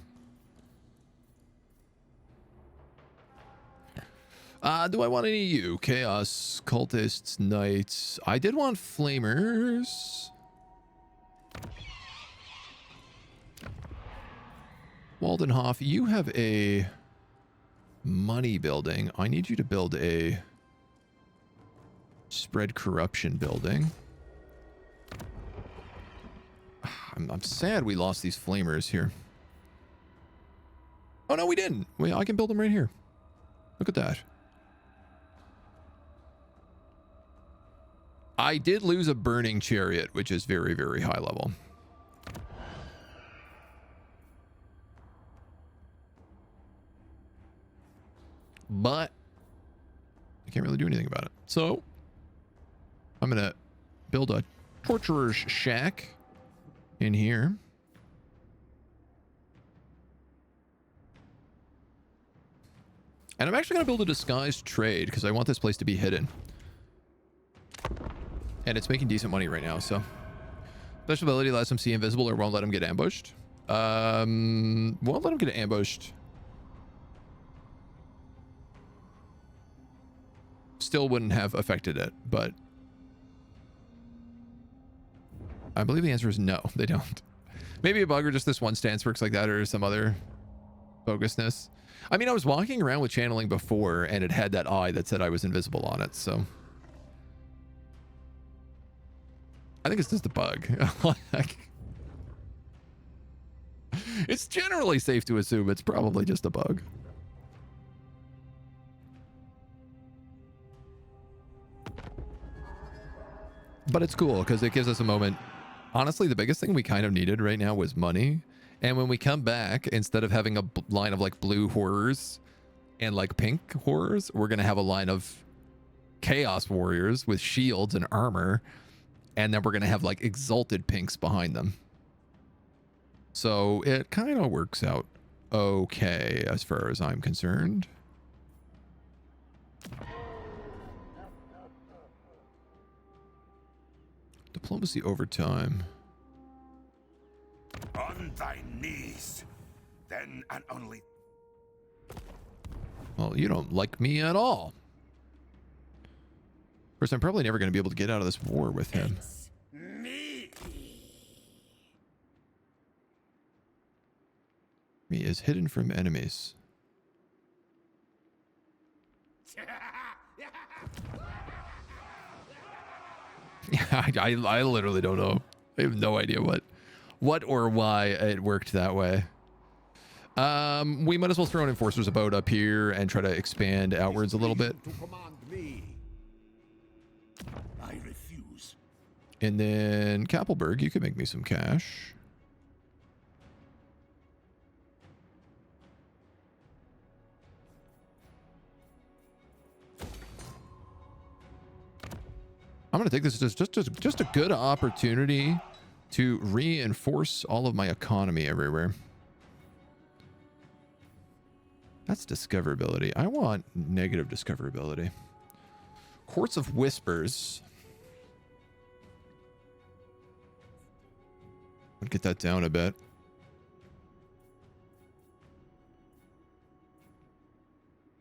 Do I want any of you? Chaos, cultists, knights. I did want flamers. Waldenhof, you have a money building. I need you to build a spread corruption building. I'm sad we lost these flamers here. Oh, no, we didn't. I can build them right here. Look at that. I did lose a burning chariot, which is very, very high level. But I can't really do anything about it. So I'm going to build a torturer's shack in here. And I'm actually going to build a disguised trade because I want this place to be hidden. And it's making decent money right now, so. Special ability lets him see invisible or won't let him get ambushed. Won't let him get ambushed. Still wouldn't have affected it, but I believe the answer is no, they don't. Maybe a bug or just this one stance works like that or some other bogusness. I mean, I was walking around with channeling before and it had that eye that said I was invisible on it, so. I think it's just a bug. It's generally safe to assume it's probably just a bug. But it's cool because it gives us a moment. Honestly, the biggest thing we kind of needed right now was money. And when we come back, instead of having a line of like blue horrors and like pink horrors, we're going to have a line of chaos warriors with shields and armor, and then we're going to have like exalted pinks behind them. So it kind of works out okay as far as I'm concerned. Diplomacy overtime. On thy knees, then and only. Well, you don't like me at all. Of course, I'm probably never going to be able to get out of this war with him. It's me. Me is hidden from enemies. Yeah, I literally don't know. I have no idea what or why it worked that way. We might as well throw an enforcers about up here and try to expand outwards a little bit. To command me. I refuse. And then Kappelberg, you could make me some cash. I'm going to take this as just a good opportunity to reinforce all of my economy everywhere. That's discoverability. I want negative discoverability. Courts of Whispers. I'll get that down a bit.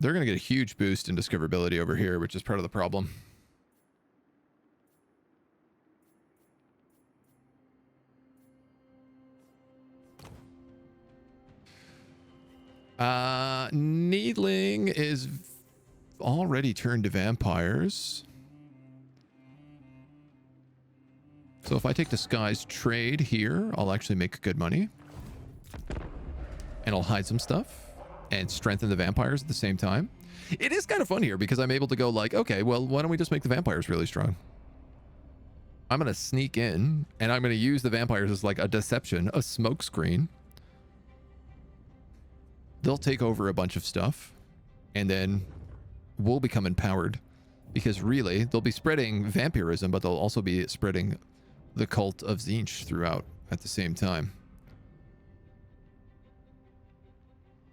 They're going to get a huge boost in discoverability over here, which is part of the problem. Needling is already turned to vampires. So if I take Disguise Trade here, I'll actually make good money. And I'll hide some stuff and strengthen the vampires at the same time. It is kind of fun here because I'm able to go like, okay, well, why don't we just make the vampires really strong? I'm going to sneak in and I'm going to use the vampires as like a deception, a smoke screen. They'll take over a bunch of stuff, and then we'll become empowered. Because really, they'll be spreading vampirism, but they'll also be spreading the cult of Tzeentch throughout at the same time.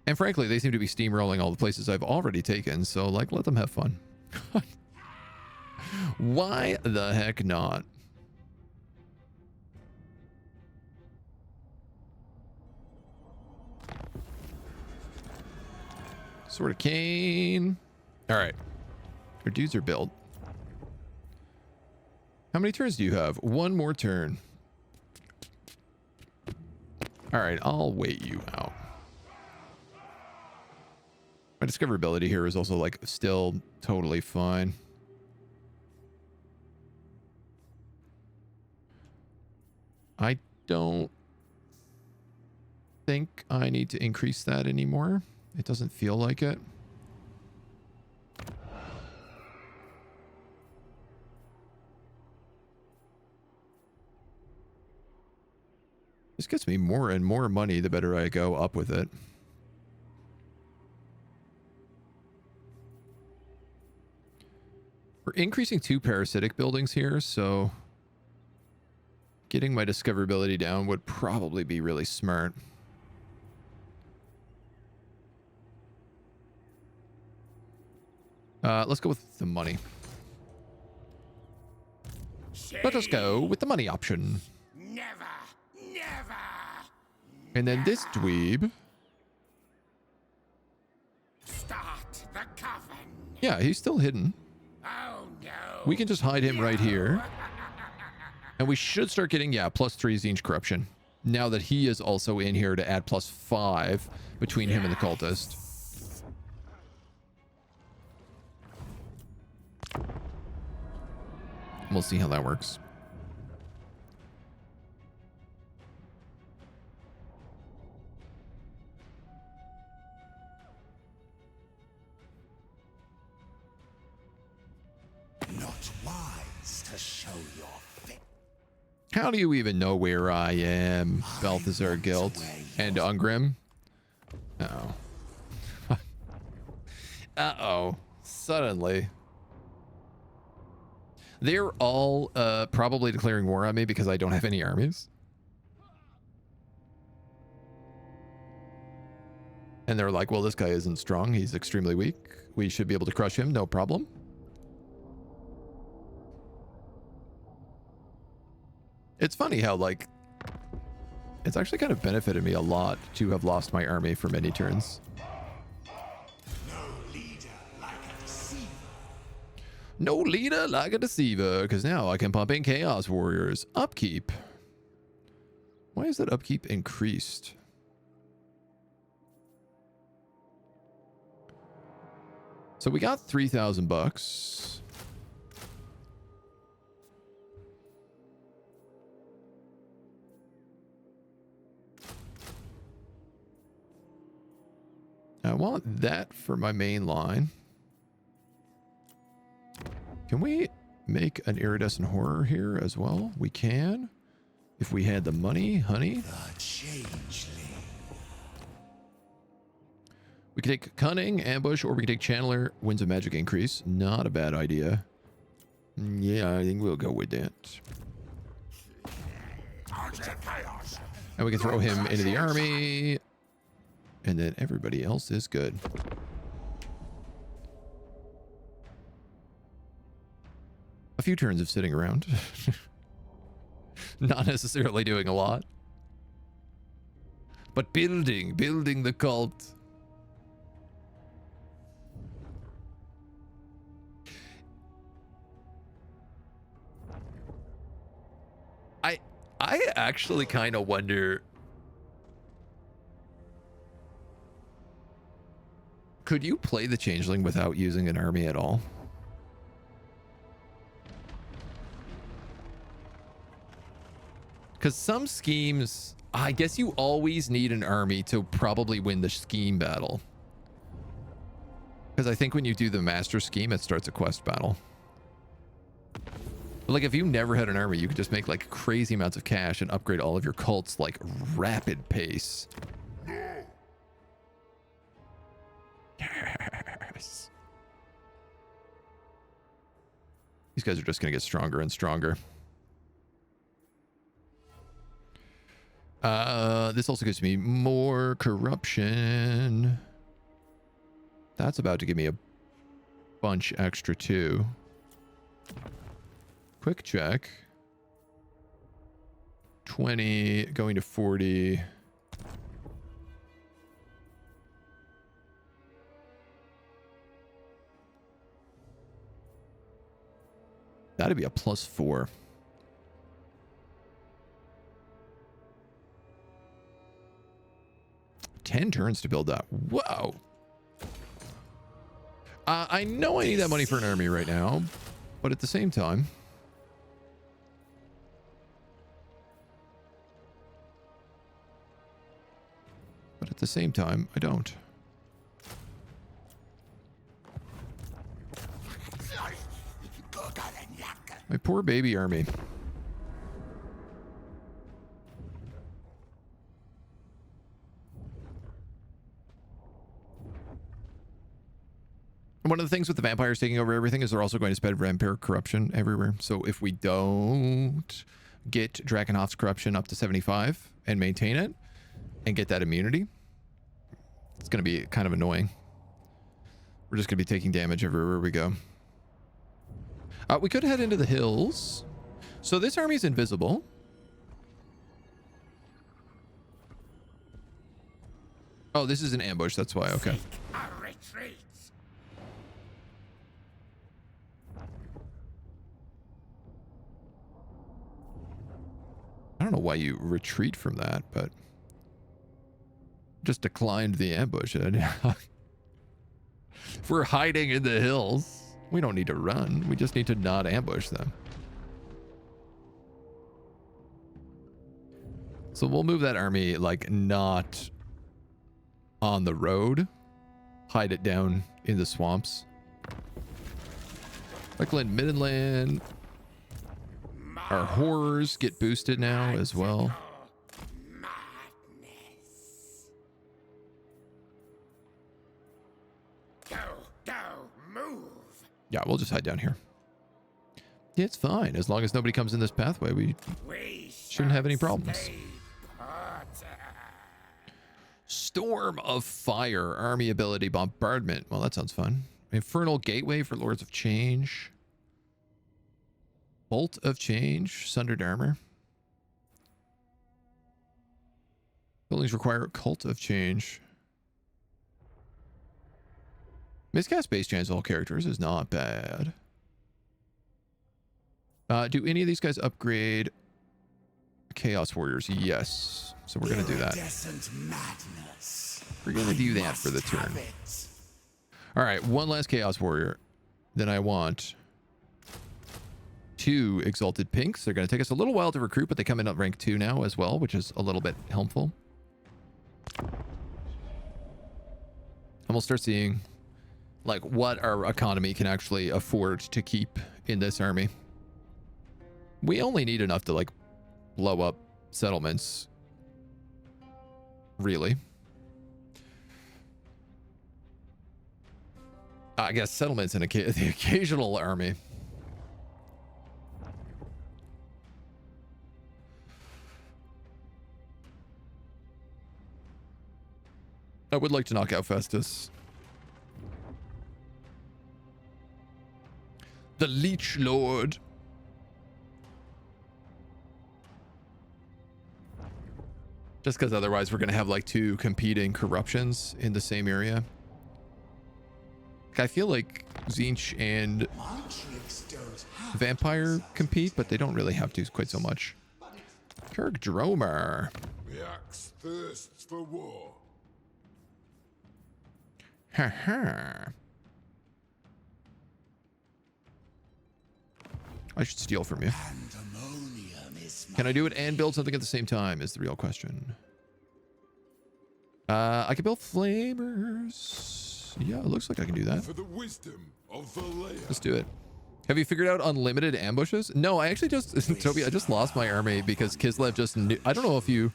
And frankly, they seem to be steamrolling all the places I've already taken, so, like, let them have fun. Why the heck not? Sword of Cain. All right. Our dudes are built. How many turns do you have? One more turn. All right. I'll wait you out. My discoverability here is also like still totally fine. I don't think I need to increase that anymore. It doesn't feel like it. This gets me more and more money the better I go up with it. We're increasing 2 parasitic buildings here, so getting my discoverability down would probably be really smart. Let's go with the money. Let us go with the money option. Never, never. And then this dweeb. Start the coven. Yeah, he's still hidden. Oh no. We can just hide him right here. And we should start getting, yeah, +3 Tzeentch corruption. Now that he is also in here to add +5 between him and the cultist. We'll see how that works. Not wise to show your fit. How do you even know where I am, Balthazar Guilt and Ungrim? Uh-oh. Uh-oh. Suddenly. They're all probably declaring war on me because I don't have any armies. And they're like, well, this guy isn't strong. He's extremely weak. We should be able to crush him. No problem. It's funny how, like, it's actually kind of benefited me a lot to have lost my army for many turns. No leader like a deceiver, because now I can pump in Chaos Warriors. Upkeep. Why is that upkeep increased? So we got 3,000 bucks. I want that for my main line. Can we make an iridescent horror here as well? We can. If we had the money, honey. The changeling. We could take Cunning, Ambush, or we could take Channeler, Winds of Magic Increase. Not a bad idea. Yeah, I think we'll go with that. And we can throw him into the army. And then everybody else is good. A few turns of sitting around. Not necessarily doing a lot. But building the cult. I actually kind of wonder, could you play the Changeling without using an army at all? Because some schemes, I guess you always need an army to probably win the scheme battle. Because I think when you do the master scheme, it starts a quest battle. But like if you never had an army, you could just make like crazy amounts of cash and upgrade all of your cults like rapid pace. Yes. These guys are just going to get stronger and stronger. This also gives me more corruption. That's about to give me a bunch extra too. Quick check. 20 going to 40. That'd be a +4. 10 turns to build that. Whoa. I know I need that money for an army right now, but at the same time, I don't. My poor baby army. One of the things with the vampires taking over everything is they're also going to spread vampire corruption everywhere. So if we don't get Drakenhoff's corruption up to 75 and maintain it and get that immunity, it's going to be kind of annoying. We're just going to be taking damage everywhere we go. We could head into the hills. So this army is invisible. Oh, this is an ambush. That's why. Okay. I don't know why you retreat from that, but just declined the ambush. If we're hiding in the hills, we don't need to run. We just need to not ambush them. So we'll move that army like not on the road. Hide it down in the swamps. Lakeland, Midland. Our horrors get boosted now as well. Go, move. Yeah, we'll just hide down here. Yeah, it's fine. As long as nobody comes in this pathway, we shouldn't have any problems. Storm of Fire, army ability, bombardment. Well, that sounds fun. Infernal Gateway for Lords of Change. Bolt of Change, Sundered Armor. Buildings require Cult of Change. Miscast base chance all characters is not bad. Do any of these guys upgrade Chaos Warriors? Yes. So we're going to do that. We're going to do that for the turn. All right, one last Chaos Warrior. Then I want 2 Exalted Pinks. They're going to take us a little while to recruit, but they come in at rank 2 now as well, which is a little bit helpful. And we'll start seeing like what our economy can actually afford to keep in this army. We only need enough to like blow up settlements, really. I guess settlements and the occasional army. I would like to knock out Festus. The Leech Lord. Just because otherwise we're going to have like 2 competing corruptions in the same area. I feel like Tzeentch and Vampire compete, but they don't really have to quite so much. Kirk Dromer. The axe thirsts for war. Haha. I should steal from you. Can I do it and build something at the same time is the real question. I can build flamers. Yeah, it looks like I can do that. For the wisdom of the layer. Let's do it. Have you figured out unlimited ambushes? No, I actually just, Toby, I just lost my army because Kislev just knew. I don't know if you,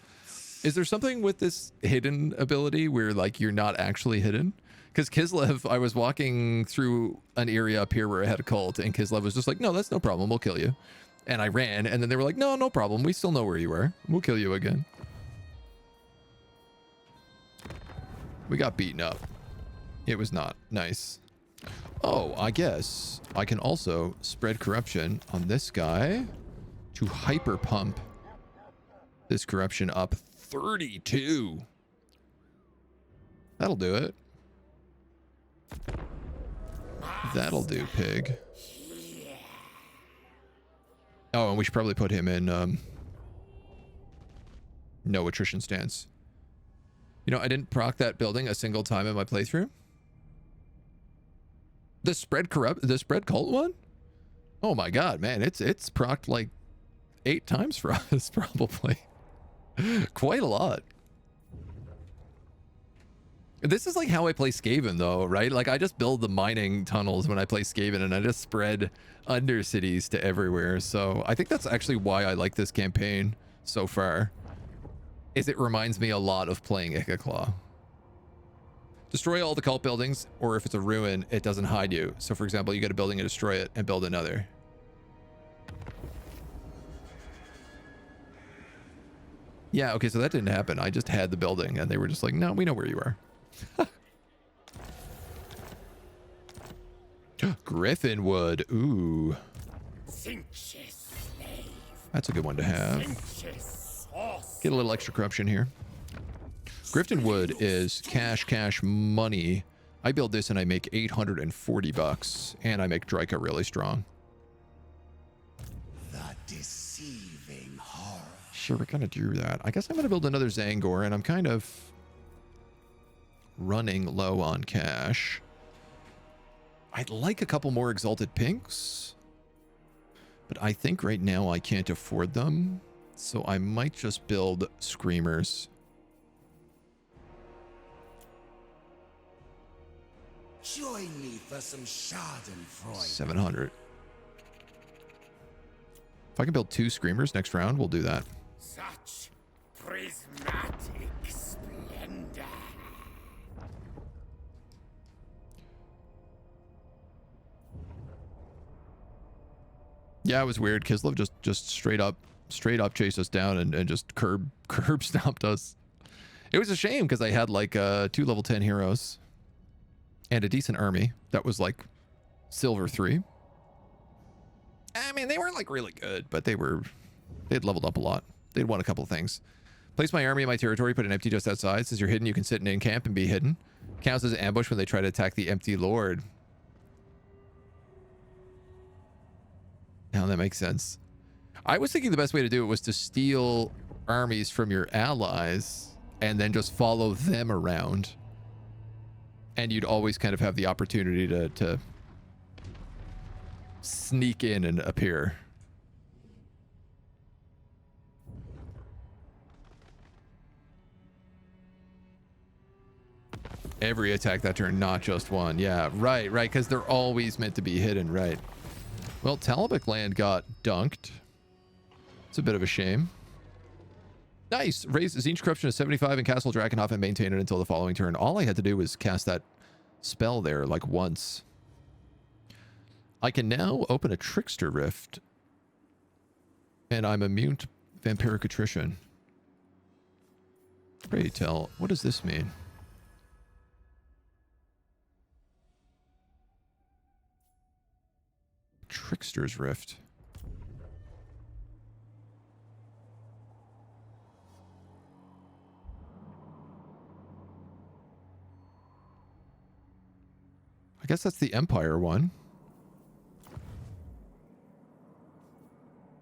is there something with this hidden ability where like you're not actually hidden? Because Kislev, I was walking through an area up here where I had a cult and Kislev was just like, no, that's no problem. We'll kill you. And I ran and then they were like, no, no problem. We still know where you are. We'll kill you again. We got beaten up. It was not nice. Oh, I guess I can also spread corruption on this guy to hyper pump this corruption up 32. That'll do it. That'll do, pig. Oh, and we should probably put him in no attrition stance. You know, I didn't proc that building a single time in my playthrough. The spread cult one? Oh my god, man, it's procced like 8 times for us, probably. Quite a lot. This is like how I play Skaven though, right? Like I just build the mining tunnels when I play Skaven and I just spread undercities to everywhere. So I think that's actually why I like this campaign so far. Is it reminds me a lot of playing Ikaclaw. Destroy all the cult buildings, or if it's a ruin, it doesn't hide you. So for example, you get a building and destroy it and build another. Yeah, okay, so that didn't happen. I just had the building and they were just like, no, we know where you are. Griffinwood, ooh. That's a good one to have. Get a little extra corruption here. Griffinwood is cash money. I build this and I make 840 bucks, and I make Dryka really strong. The deceiving horror. Sure, we're gonna do that. I guess I'm gonna build another Zangor, and I'm kind of running low on cash. I'd like a couple more Exalted Pinks, but I think right now I can't afford them, so I might just build Screamers. Join me for some Schadenfreude. 700. If I can build 2 Screamers next round, we'll do that. Such prismatic splendor. Yeah, it was weird. Kislev just straight up chased us down and just curb stomped us. It was a shame because I had like 2 level 10 heroes and a decent army that was like silver 3. I mean, they weren't like really good, but they'd leveled up a lot. They'd won a couple of things. Place my army in my territory, put an empty just outside. Since you're hidden, you can sit in camp and be hidden. Counts as an ambush when they try to attack the empty lord. Now that makes sense. I was thinking the best way to do it was to steal armies from your allies and then just follow them around. And you'd always kind of have the opportunity to sneak in and appear. Every attack that turn, not just one. Yeah, right, because they're always meant to be hidden, right. Well, Talbot land got dunked. It's a bit of a shame. Nice. Raise Tzeentch corruption to 75 in Castle Drakenhof and maintain it until the following turn. All I had to do was cast that spell there like once. I can now open a Trickster Rift. And I'm immune to Vampiric Attrition. Pray tell, what does this mean? Trickster's Rift. I guess that's the Empire one.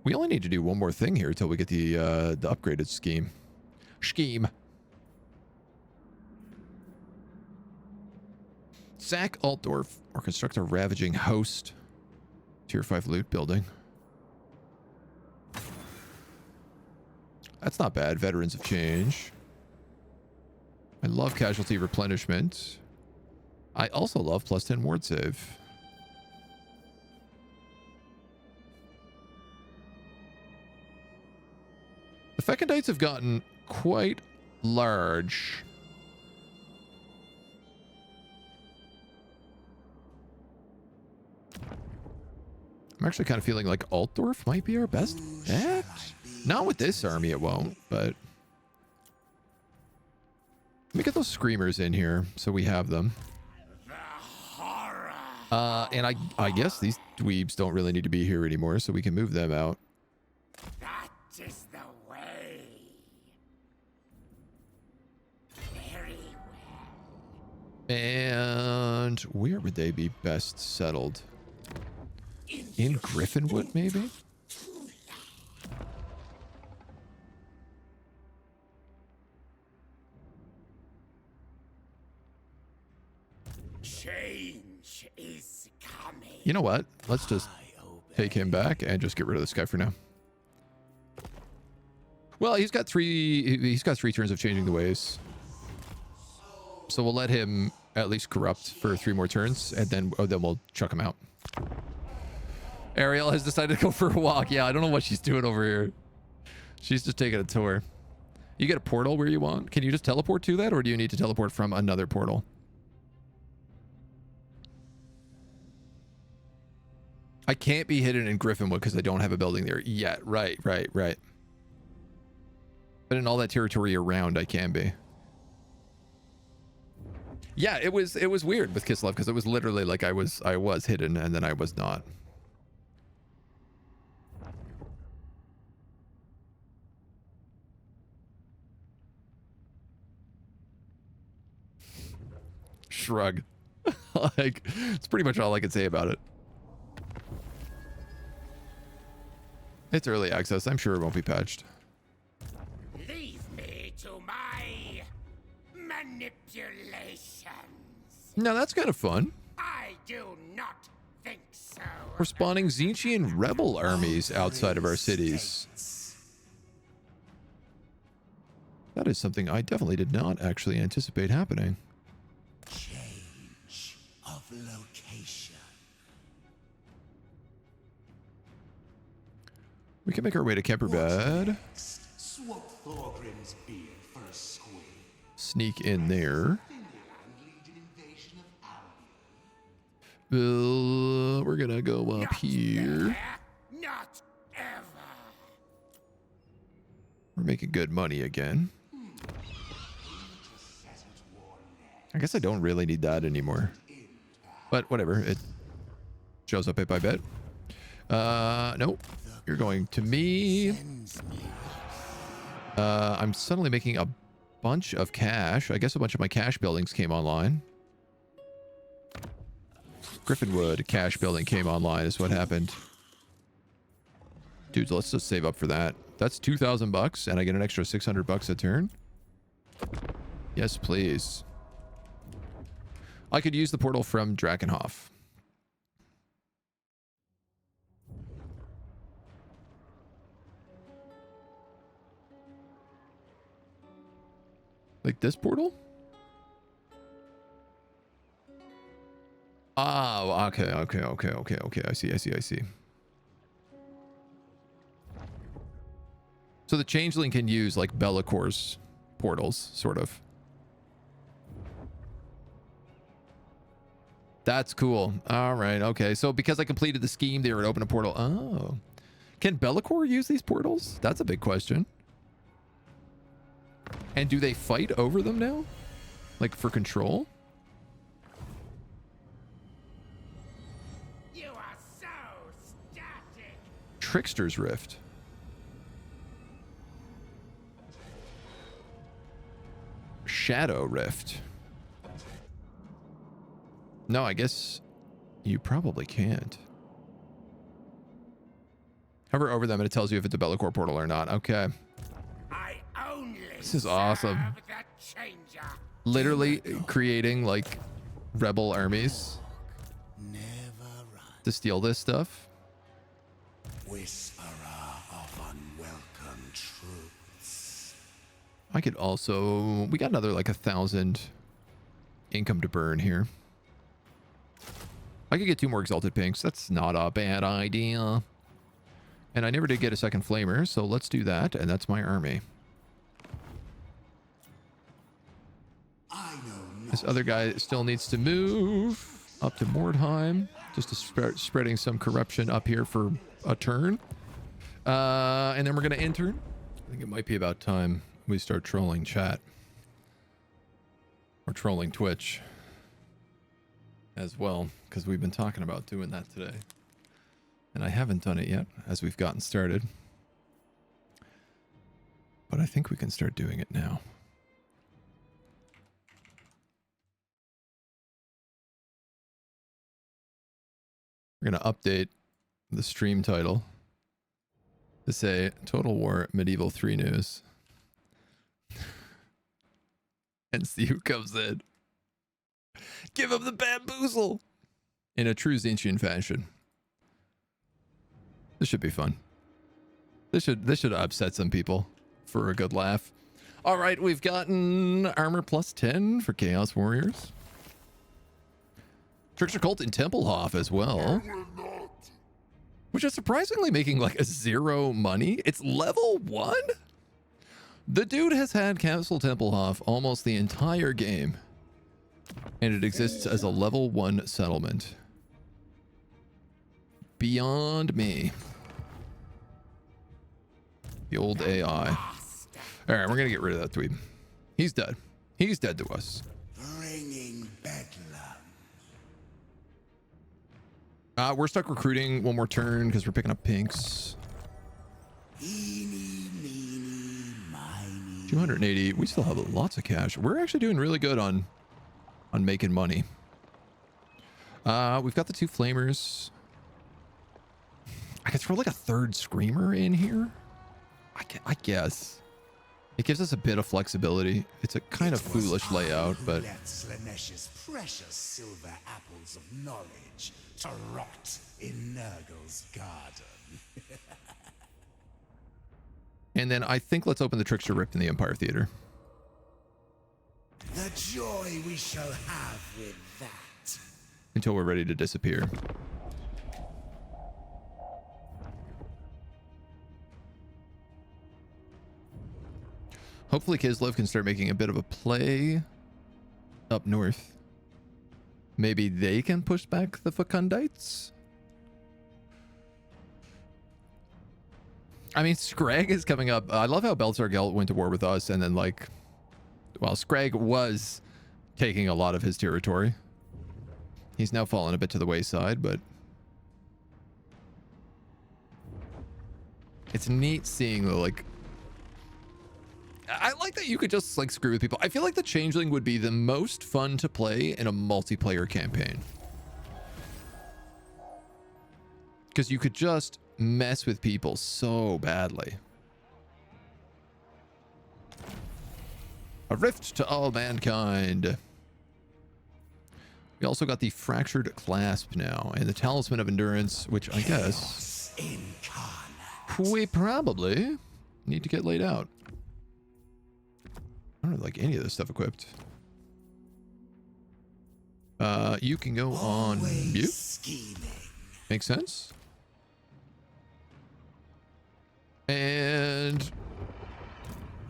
We only need to do one more thing here until we get the upgraded scheme. Sack Altdorf or construct a ravaging host. Tier 5 loot building. That's not bad. Veterans of Change. I love casualty replenishment. I also love +10 ward save. The Fecondites have gotten quite large. I'm actually kind of feeling like Altdorf might be our best bet. Not with this army, it won't, but... Let me get those screamers in here so we have them. And I guess these dweebs don't really need to be here anymore, so we can move them out. That is the way. Very well. And where would they be best settled? In Griffinwood, maybe? Change is coming. You know what? Let's just take him back and just get rid of this guy for now. Well, he's got three turns of changing the ways. So we'll let him at least corrupt for 3 more turns, and then we'll chuck him out. Ariel has decided to go for a walk. Yeah, I don't know what she's doing over here. She's just taking a tour. You get a portal where you want. Can you just teleport to that, or do you need to teleport from another portal? I can't be hidden in Griffinwood because I don't have a building there yet. Right. But in all that territory around, I can be. Yeah, it was weird with Kislev because it was literally like I was hidden and then I was not. Shrug. Like, it's pretty much all I can say about it. It's early access. I'm sure it won't be patched. Leave me to my manipulations. Now that's kind of fun. I do not think so. We're spawning Tzeentchian rebel armies outside of our cities. That is something I definitely did not actually anticipate happening. Change of location. We can make our way to Kemperbad. Swap Thorgrim's beard for a squid. Sneak in there. Finland lead an invasion of Albion. We're gonna go up here. Not making good money again. I guess I don't really need that anymore. But whatever. It shows up bit by bit. Nope. You're going to me. I'm suddenly making a bunch of cash. I guess a bunch of my cash buildings came online. Griffinwood cash building came online is what happened. Dudes, let's just save up for that. That's $2,000 and I get an extra $600 a turn. Yes, please. I could use the portal from Drakenhof. Like this portal? Oh, okay. I see. So the changeling can use like Bellacor's portals, sort of. That's cool. All right, okay. So because I completed the scheme, they would open a portal. Oh. Can Be'lakor use these portals? That's a big question. And do they fight over them now? Like for control? You are so static. Trickster's Rift. Shadow Rift. No, I guess you probably can't. Hover over them and it tells you if it's a Be'lakor portal or not. Okay. This is awesome. Literally creating like rebel armies to steal this stuff. Whisperer of unwelcome truths. I could also... We got another like 1,000 income to burn here. I could get 2 more Exalted Pinks. That's not a bad idea. And I never did get a second Flamer, so let's do that. And that's my army. This other guy still needs to move up to Mordheim just to start spreading some corruption up here for a turn. And then we're going to enter. I think it might be about time we start trolling chat. Or trolling Twitch as well, because we've been talking about doing that today. And I haven't done it yet as we've gotten started. But I think we can start doing it now. We're going to update the stream title to say Total War Medieval 3 News. And see who comes in. Give him the bamboozle! In a true Tzeentchian fashion. This should be fun. This should upset some people for a good laugh. All right, we've gotten armor plus 10 for Chaos Warriors. Trickster Cult in Templehof as well. Which is surprisingly making like a 0 money. It's level 1? The dude has had Castle Templehof almost the entire game. And it exists as a level 1 settlement. Beyond me. The old AI. Alright, we're gonna get rid of that dweeb. He's dead. He's dead to us. Bringing bedlam. We're stuck recruiting one more turn because we're picking up pinks. Eeny, meeny, miny. 280. We still have lots of cash. We're actually doing really good on making money. We've got the 2 flamers. I could throw like a 3rd screamer in here. I guess. It gives us a bit of flexibility. It's a kind of foolish layout, but... Left Slaanesh's precious silver apples of knowledge to rot in Nurgle's garden. And then I think let's open the Trickster Rift in the Empire Theater. The joy we shall have with that. Until we're ready to disappear. Hopefully Kislev can start making a bit of a play up north. Maybe they can push back the Fecundites? I mean, Scrag is coming up. I love how Belzar Gelt went to war with us, and then, like, well, Scrag was taking a lot of his territory. He's now fallen a bit to the wayside, but it's neat seeing the, like, I like that you could just, like, screw with people. I feel like the Changeling would be the most fun to play in a multiplayer campaign, because you could just mess with people so badly. A rift to all mankind. We also got the fractured clasp now, and the talisman of endurance, which I guess we probably need to get laid out. I don't like any of this stuff equipped. You can go on mute. Makes sense. And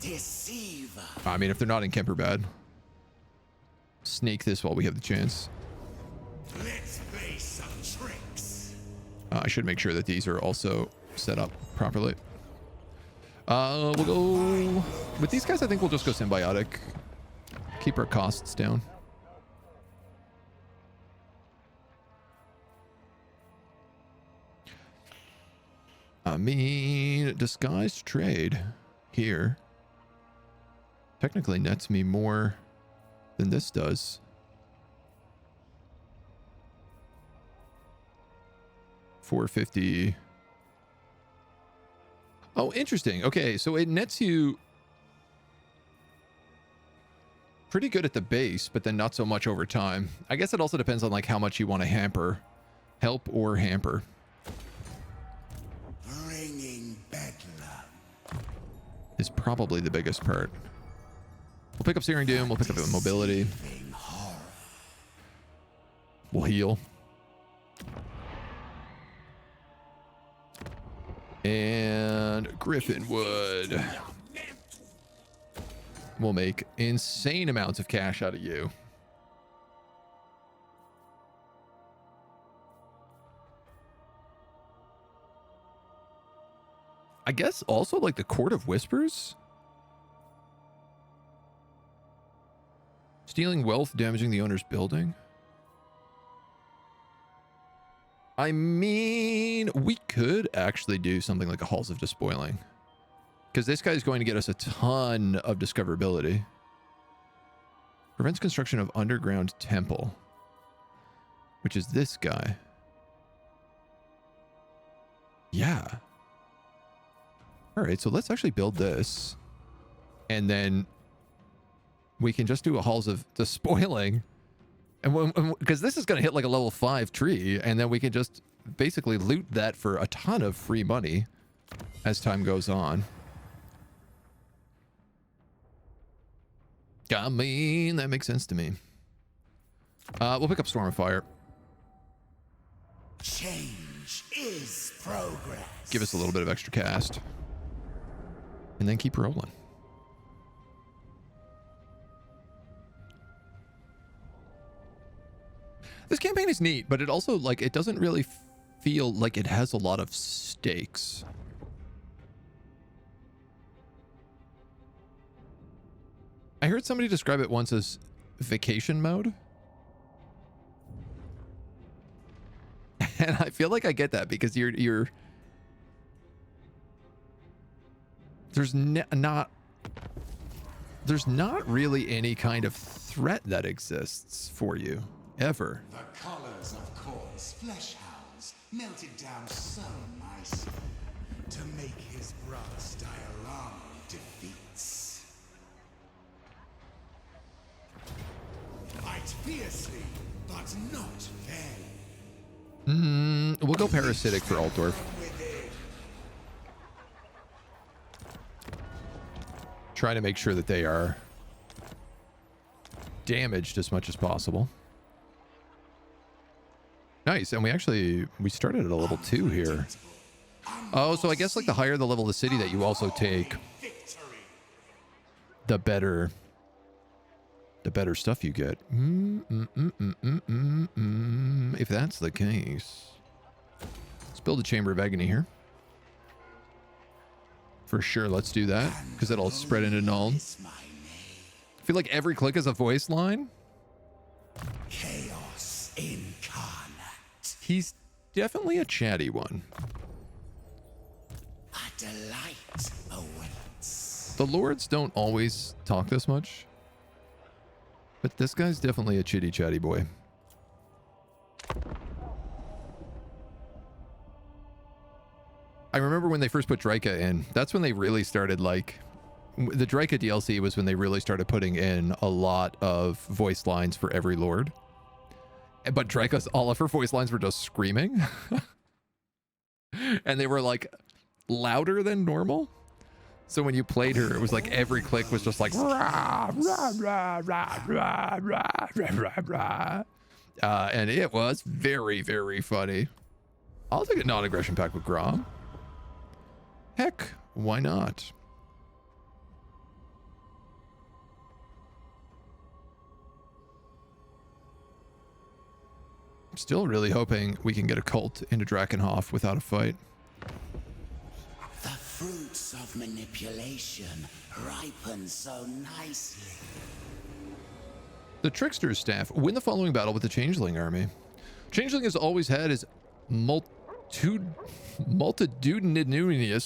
Deceiver. I mean, if they're not in Kemperbad, snake this while we have the chance. Let's play some tricks. I should make sure that these are also set up properly. We'll go with these guys. I think we'll just go symbiotic. Keep our costs down. I mean, disguised trade here technically nets me more than this does. $450. Oh, interesting. Okay, so it nets you pretty good at the base, but then not so much over time. I guess it also depends on, like, how much you want to hamper. Help or hamper. Bringing bedlam Is probably the biggest part. We'll pick up Searing Doom. We'll pick up mobility. We'll heal. And Griffinwood. We'll make insane amounts of cash out of you. I guess also, like, the Court of Whispers. Stealing wealth, damaging the owner's building. I mean, we could actually do something like a Halls of Despoiling, because this guy is going to get us a ton of discoverability. Prevents construction of underground temple, which is this guy. Yeah. All right, so let's actually build this, and then we can just do a Halls of Despoiling. And because this is going to hit like a level 5 tree, and then we can just basically loot that for a ton of free money as time goes on. I mean, that makes sense to me. We'll pick up Storm of Fire. change is progress. Give us a little bit of extra cast. And then keep rolling. This campaign is neat, but it also, like, it doesn't really feel like it has a lot of stakes. I heard somebody describe it once as vacation mode. And I feel like I get that, because there's not really any kind of threat that exists for you ever. The colors of Khorne's flesh hounds melted down so nicely to make his brass diorama defeats. Fight fiercely, but not fairly. We'll go parasitic for Altdorf. Try to make sure that they are damaged as much as possible. Nice, and we started at a level 2 here. Oh, so I guess like the higher the level of the city that you also take, the better stuff you get. If that's the case. Let's build a Chamber of Agony here. For sure, let's do that, because it'll spread into null. Is my name. I feel like every click is a voice line. Chaos incarnate. He's definitely a chatty one. A delight awaits. The lords don't always talk this much, but this guy's definitely a chitty chatty boy. I remember when they first put Draika in, that's when they really started, like, the Draika DLC was when they really started putting in a lot of voice lines for every lord. But Draika's, all of her voice lines were just screaming. And they were, like, louder than normal. So when you played her, it was like every click was just like, rah, rah, rah, rah, rah, rah, rah, rah, rah. And it was very, very funny. I'll take a non-aggression pack with Grom. Heck, why not? I'm still really hoping we can get a cult into Drakenhof without a fight. The fruits of manipulation ripen so nicely. The Trickster's staff win the following battle with the Changeling army. Changeling has always had his multitudinous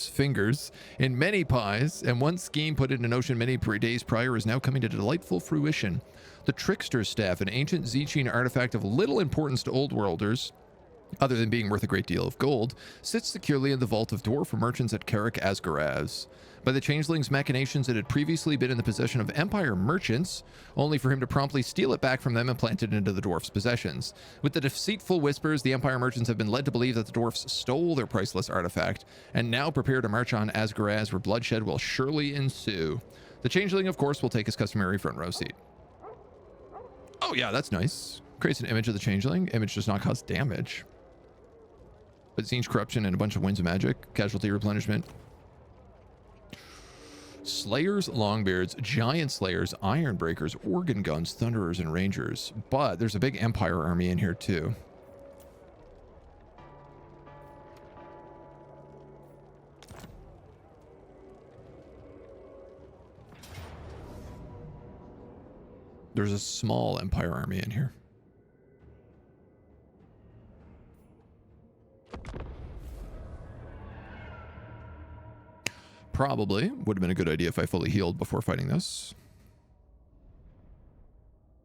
fingers in many pies, and one scheme put into motion many days prior is now coming to delightful fruition. The Trickster's staff, an ancient Tzeentchian artifact of little importance to Old Worlders, other than being worth a great deal of gold, sits securely in the vault of dwarf merchants at Carrick Asgaraz. By the Changeling's machinations, it had previously been in the possession of Empire merchants, only for him to promptly steal it back from them and plant it into the dwarf's possessions. With the deceitful whispers, the Empire merchants have been led to believe that the dwarfs stole their priceless artifact, and now prepare to march on Asgaraz, where bloodshed will surely ensue. The Changeling, of course, will take his customary front row seat. Oh yeah, that's nice. Creates an image of the Changeling. Image does not cause damage. But Tzeentch corruption and a bunch of winds of magic. Casualty replenishment. Slayers, Longbeards, Giant Slayers, Iron Breakers, Organ Guns, Thunderers, and Rangers. But there's a big Empire army in here too. There's a small Empire army in here. Probably would have been a good idea if I fully healed before fighting this.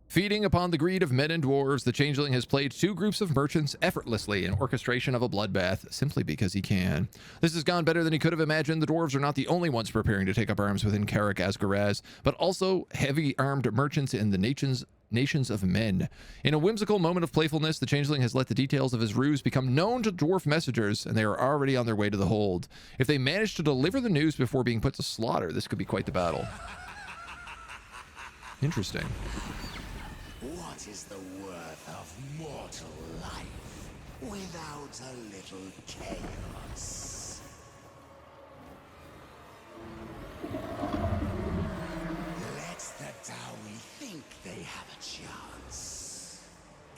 Feeding upon the greed of men and dwarves, the Changeling has played two groups of merchants effortlessly in orchestration of a bloodbath, simply because he can. This has gone better than he could have imagined. The dwarves are not the only ones preparing to take up arms within Carrick Asgaraz, but also heavy-armed merchants in the nations of men. In a whimsical moment of playfulness, the Changeling has let the details of his ruse become known to dwarf messengers, and they are already on their way to the hold. If they manage to deliver the news before being put to slaughter, this could be quite the battle. Interesting. What is the worth of mortal life without a little chaos? Let the Dawi think they have a chance.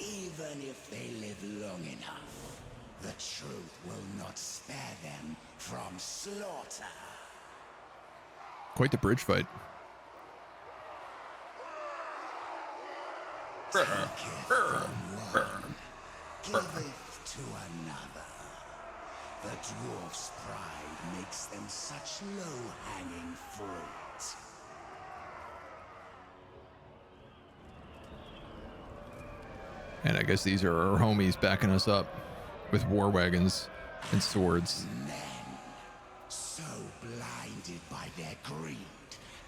Even if they live long enough, the truth will not spare them from slaughter. Quite the bridge fight. Giveth to another. The dwarf's pride makes them such low-hanging fruit. And I guess these are our homies backing us up with war wagons and swords. Men, so blinded by their greed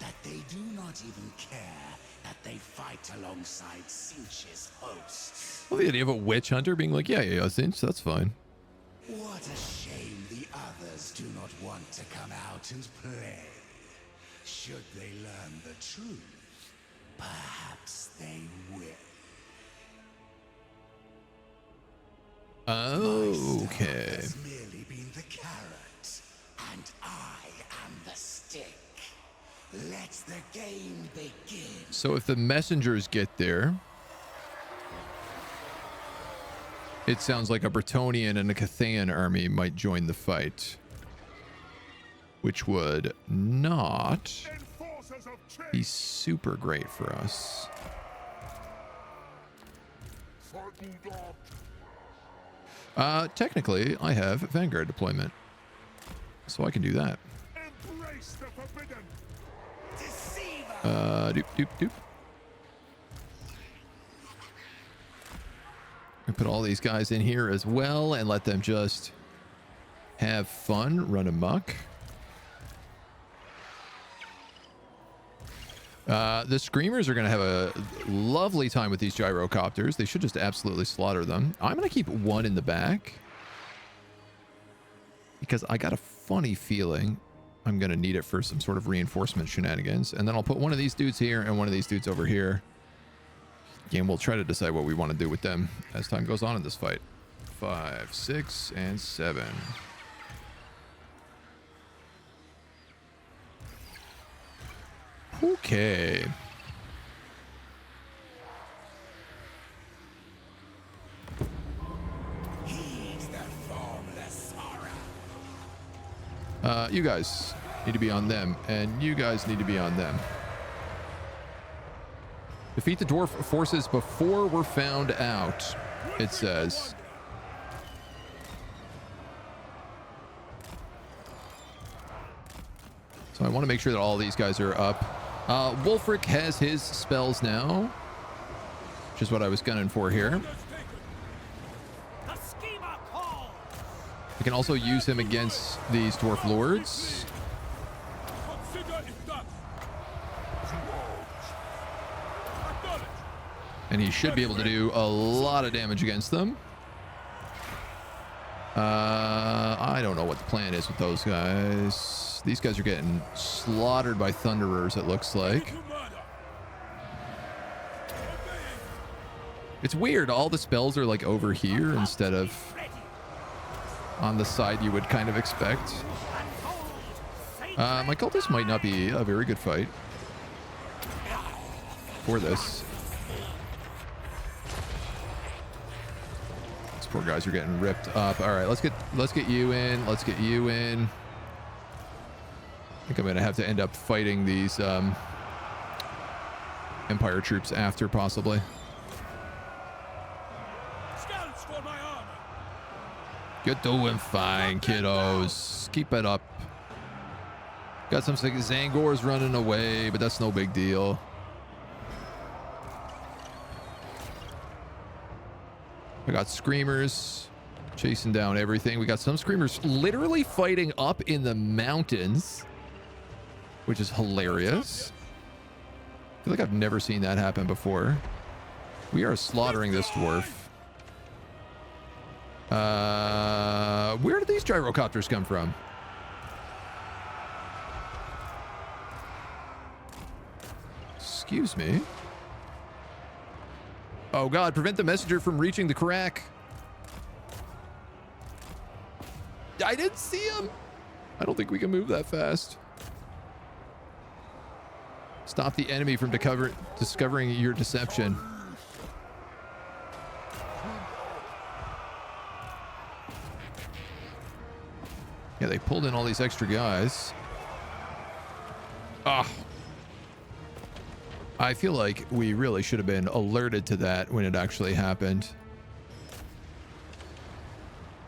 that they do not even care that they fight alongside Tzeentch's hosts. Well, the idea of a witch hunter being like, yeah, Tzeentch, that's fine. What a shame the others do not want to come out and play. Should they learn the truth, perhaps they will. Okay. Has merely been the carrot, and I am the stick. Let the game begin. So if the messengers get there, it sounds like a Bretonnian and a Cathayan army might join the fight. which would not be super great for us. Technically, I have Vanguard deployment, so I can do that. Doop, doop, doop. We put all these guys in here as well and let them just have fun, run amok. The Screamers are going to have a lovely time with these gyrocopters. They should just absolutely slaughter them. I'm going to keep one in the back because I got a funny feeling I'm going to need it for some sort of reinforcement shenanigans. And then I'll put one of these dudes here and one of these dudes over here. And we'll try to decide what we want to do with them as time goes on in this fight. 5, 6, and 7. Okay. You guys need to be on them, and you guys need to be on them. Defeat the dwarf forces before we're found out, it says. So I want to make sure that all these guys are up. Wulfric has his spells now, which is what I was gunning for here. We can also use him against these dwarf lords. And he should be able to do a lot of damage against them. I don't know what the plan is with those guys. These guys are getting slaughtered by Thunderers, it looks like. It's weird. All the spells are like over here instead of on the side you would kind of expect. My cultist might not be a very good fight for this. These poor guys are getting ripped up. All right, let's get you in. Let's get you in. I think I'm gonna have to end up fighting these Empire troops after, possibly. You're doing fine, kiddos. Keep it up. Got some Zangors running away, but that's no big deal. I got Screamers chasing down everything. We got some Screamers literally fighting up in the mountains, which is hilarious. I feel like I've never seen that happen before. We are slaughtering this dwarf. Where did these gyrocopters come from? Excuse me. Oh god, prevent the messenger from reaching the crack. I didn't see him. I don't think we can move that fast. Stop the enemy from discovering your deception. Yeah, they pulled in all these extra guys. Ah. I feel like we really should have been alerted to that when it actually happened,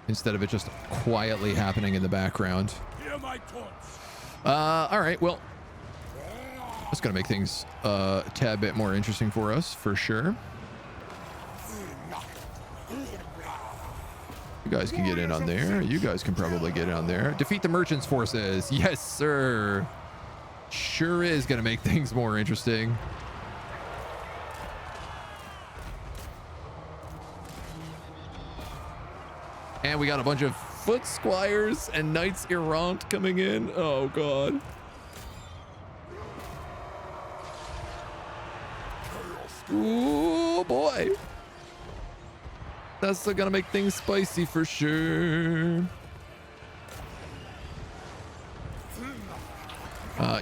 instead of it just quietly happening in the background. All right, well, that's gonna make things a tad bit more interesting for us, for sure. You guys can get in on there. You guys can probably get in on there. Defeat the merchants' forces. Yes, sir. Sure is gonna make things more interesting. And we got a bunch of foot squires and knights errant coming in. Oh god. Ooh boy. That's gonna make things spicy for sure.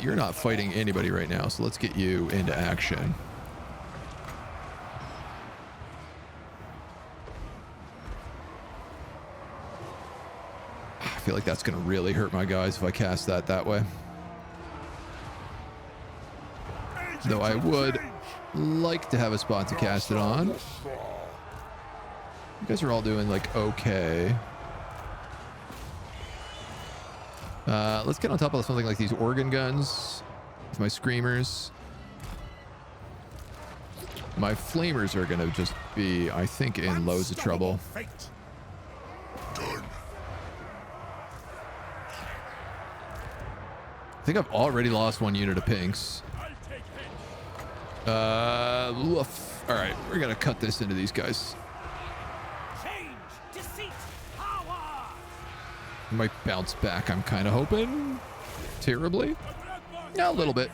You're not fighting anybody right now, so let's get you into action. I feel like that's going to really hurt my guys if I cast that way. Though I would like to have a spot to cast it on. You guys are all doing like okay. Let's get on top of something like these organ guns with my screamers. My flamers are going to just be, I think, in loads of trouble. I think I've already lost one unit of pinks. Woof. All right, we're going to cut this into these guys. Might bounce back, I'm kind of hoping. Terribly. Yeah, a little bit.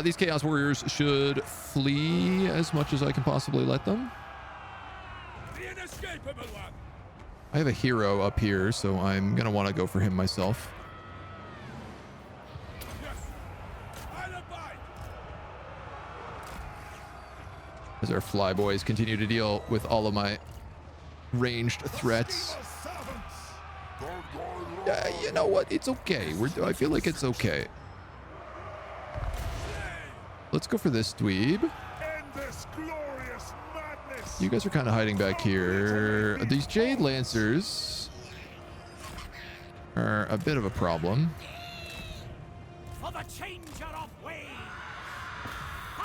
These Chaos Warriors should flee as much as I can possibly let them. I have a hero up here, so I'm going to want to go for him myself. As our flyboys continue to deal with all of my ranged threats. You know what? It's okay. I feel like it's okay. Let's go for this dweeb. You guys are kind of hiding back here. These Jade Lancers are a bit of a problem.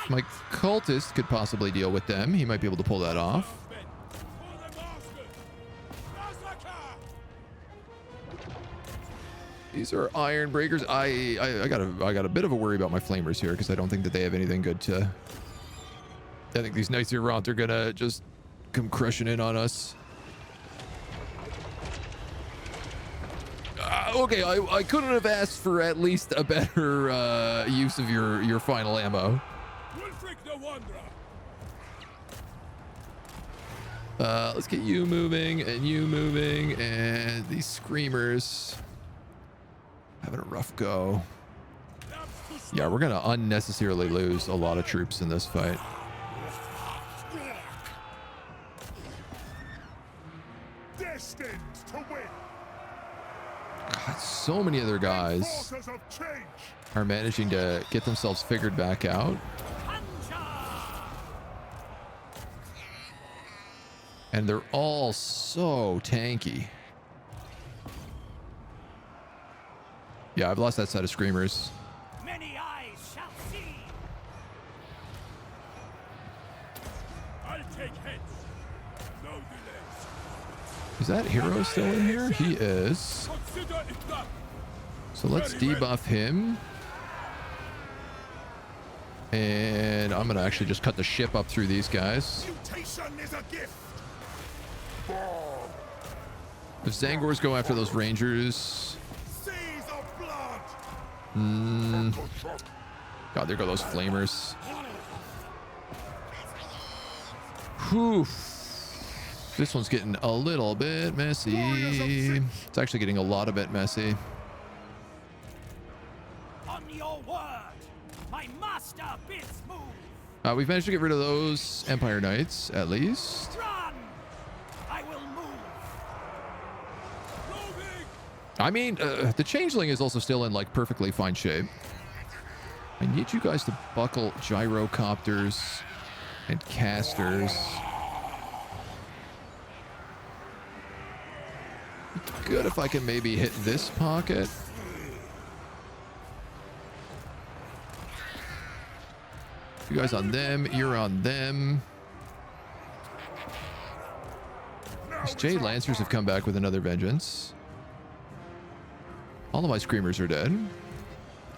My cultist could possibly deal with them. He might be able to pull that off. These are iron breakers. I got a bit of a worry about my flamers here because I don't think that they have anything good to. I think these Knights Errant are gonna just come crushing in on us. Okay, I couldn't have asked for at least a better use of your final ammo. Let's get you moving and these screamers having a rough go. Yeah, we're gonna unnecessarily lose a lot of troops in this fight. Destined to win. God, so many other guys are managing to get themselves figured back out. And they're all so tanky. Yeah, I've lost that set of screamers. Many eyes shall see. I'll take heads. No delays. Is that hero still in here? He is. So let's debuff him. And I'm gonna actually just cut the ship up through these guys. Mutation is a gift. If Zangors go after those rangers. God, there go those flamers. Whew. This one's getting a little bit messy. It's actually getting a lot of bit messy. On your word, my master bids move. We've managed to get rid of those Empire Knights, at least. Run! I will move. I mean, the Changeling is also still in, like, perfectly fine shape. I need you guys to buckle gyrocopters and casters. Good if I can maybe hit this pocket. You guys on them, you're on them. These Jade Lancers have come back with another vengeance. All of my Screamers are dead.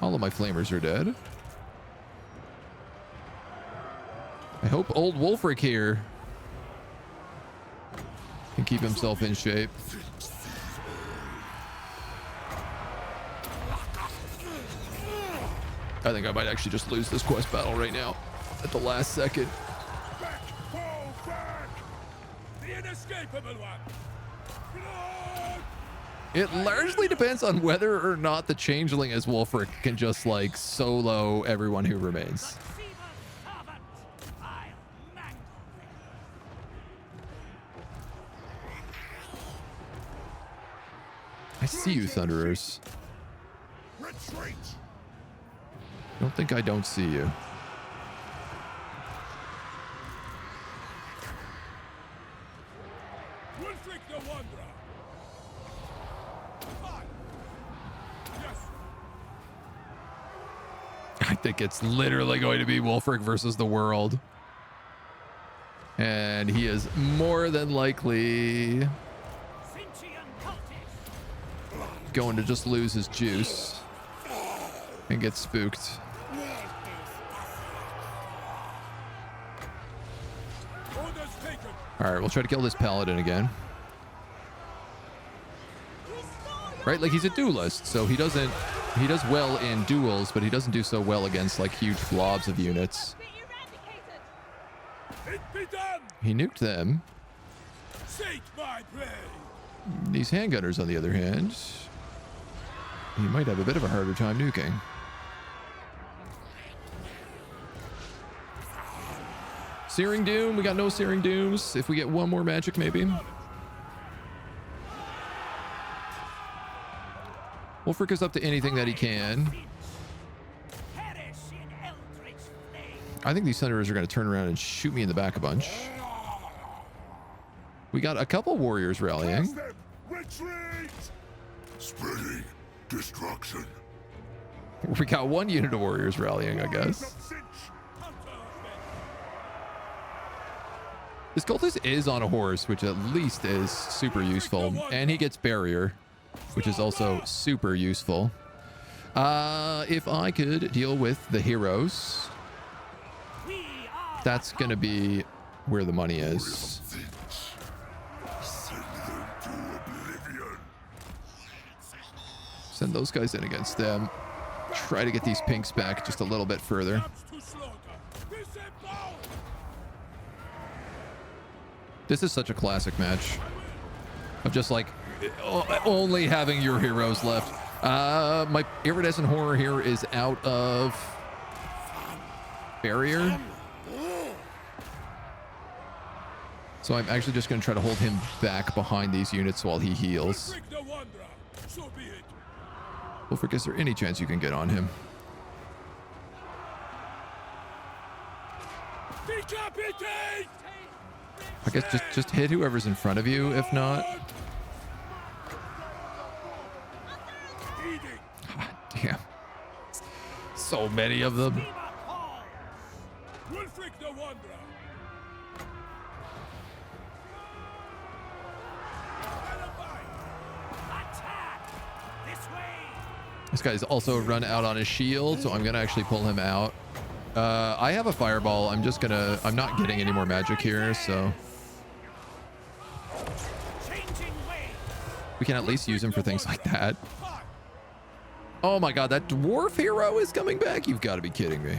All of my Flamers are dead. I hope old Wolfric here can keep himself in shape. I think I might actually just lose this quest battle right now at the last second. Back, fall back. The inescapable one. Blood! It largely depends on whether or not the Changeling as Wolfric can just like solo everyone who remains. I see you, Thunderers. Retreat! Don't think I don't see you. Wulfric the Wanderer! Fight! Yes! I think it's literally going to be Wulfric versus the world. And he is more than likely going to just lose his juice and get spooked. All right, we'll try to kill this paladin again. Right, like he's a duelist, so he does well in duels, but he doesn't do so well against like huge blobs of units. He nuked them. These handgunners, on the other hand, he might have a bit of a harder time nuking. Searing Doom, we got no Searing Dooms. If we get one more magic, maybe. Wulfric is up to anything that he can. I think these Thunderers are going to turn around and shoot me in the back a bunch. We got a couple warriors rallying. Retreat! Spreading destruction. We got one unit of warriors rallying, I guess. This cultist is on a horse, which at least is super useful. And he gets barrier, which is also super useful. If I could deal with the heroes, that's going to be where the money is. Send those guys in against them. Try to get these pinks back just a little bit further. This is such a classic match of just like only having your heroes left. My iridescent horror here is out of barrier. So I'm actually just going to try to hold him back behind these units while he heals. Wulfric, is there any chance you can get on him? I guess just hit whoever's in front of you, if not. God damn. So many of them. This guy's also run out on his shield, so I'm gonna actually pull him out. I have a fireball. I'm not getting any more magic here, so we can at least use him for things like that. Oh my god, that dwarf hero is coming back? You've got to be kidding me.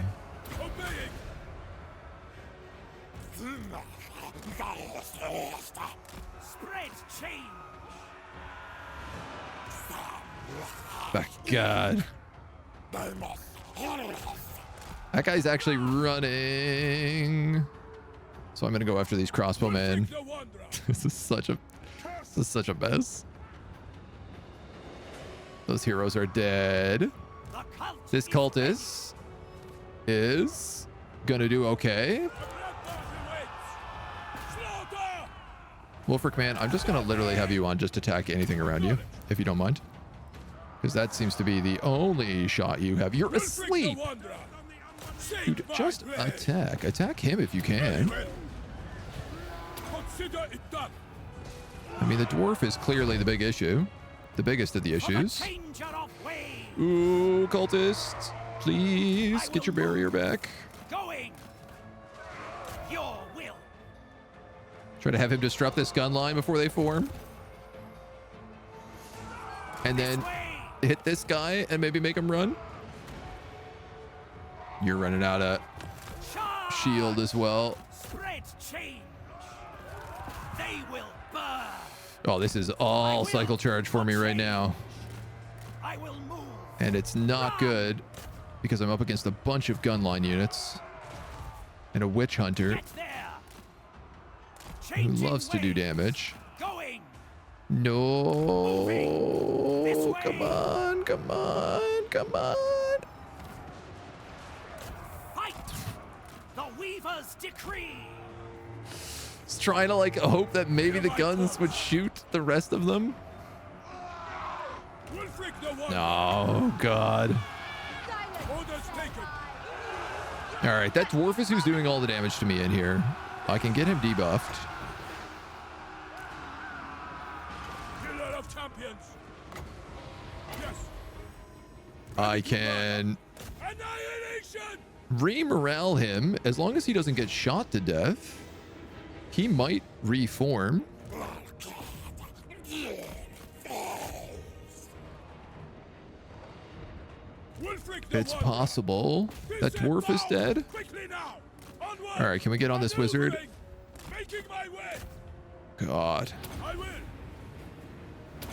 My god. That guy's actually running. So I'm gonna go after these crossbowmen. This is such a mess. Those heroes are dead. This cultist is gonna do okay. Wulfric, man, I'm just gonna literally have you on just attack anything around you, if you don't mind. Because that seems to be the only shot you have. You're asleep! Dude, just attack. Attack him if you can. I mean, the dwarf is clearly the big issue. The biggest of the issues. Ooh, cultists. Please get your barrier back. Try to have him disrupt this gun line before they form. And then hit this guy and maybe make him run. You're running out of shield as well. Oh, this is all cycle charge for me right now. And it's not good because I'm up against a bunch of gunline units and a witch hunter who loves to do damage. No. Come on, come on, come on. Fight! The Weaver's decree! Just trying to like hope that maybe the guns would shoot the rest of them. Oh, God. All right, that dwarf is who's doing all the damage to me in here. I can get him debuffed. I can re-morale him. As long as he doesn't get shot to death, he might reform. It's possible that dwarf is dead. All right, can we get on this wizard? God.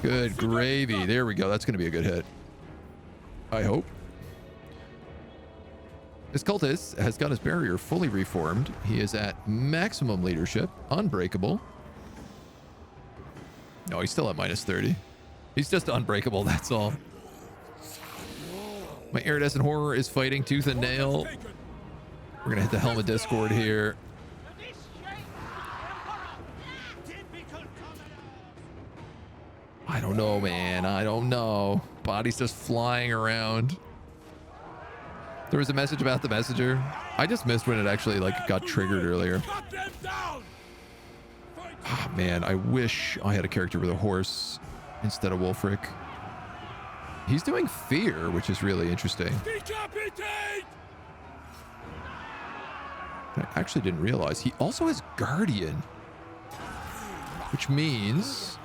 Good gravy. There we go. That's going to be a good hit. I hope. This cultist has got his barrier fully reformed. He is at maximum leadership, unbreakable. No, he's still at minus 30. He's just unbreakable, that's all. My iridescent horror is fighting tooth and nail. We're gonna hit the Helm of Discord here. I don't know, man. I don't know. Body's just flying around. There was a message about the messenger. I just missed when it actually like got triggered earlier. Oh, man, I wish I had a character with a horse instead of Wulfric. He's doing fear, which is really interesting. I actually didn't realize he also has Guardian, which means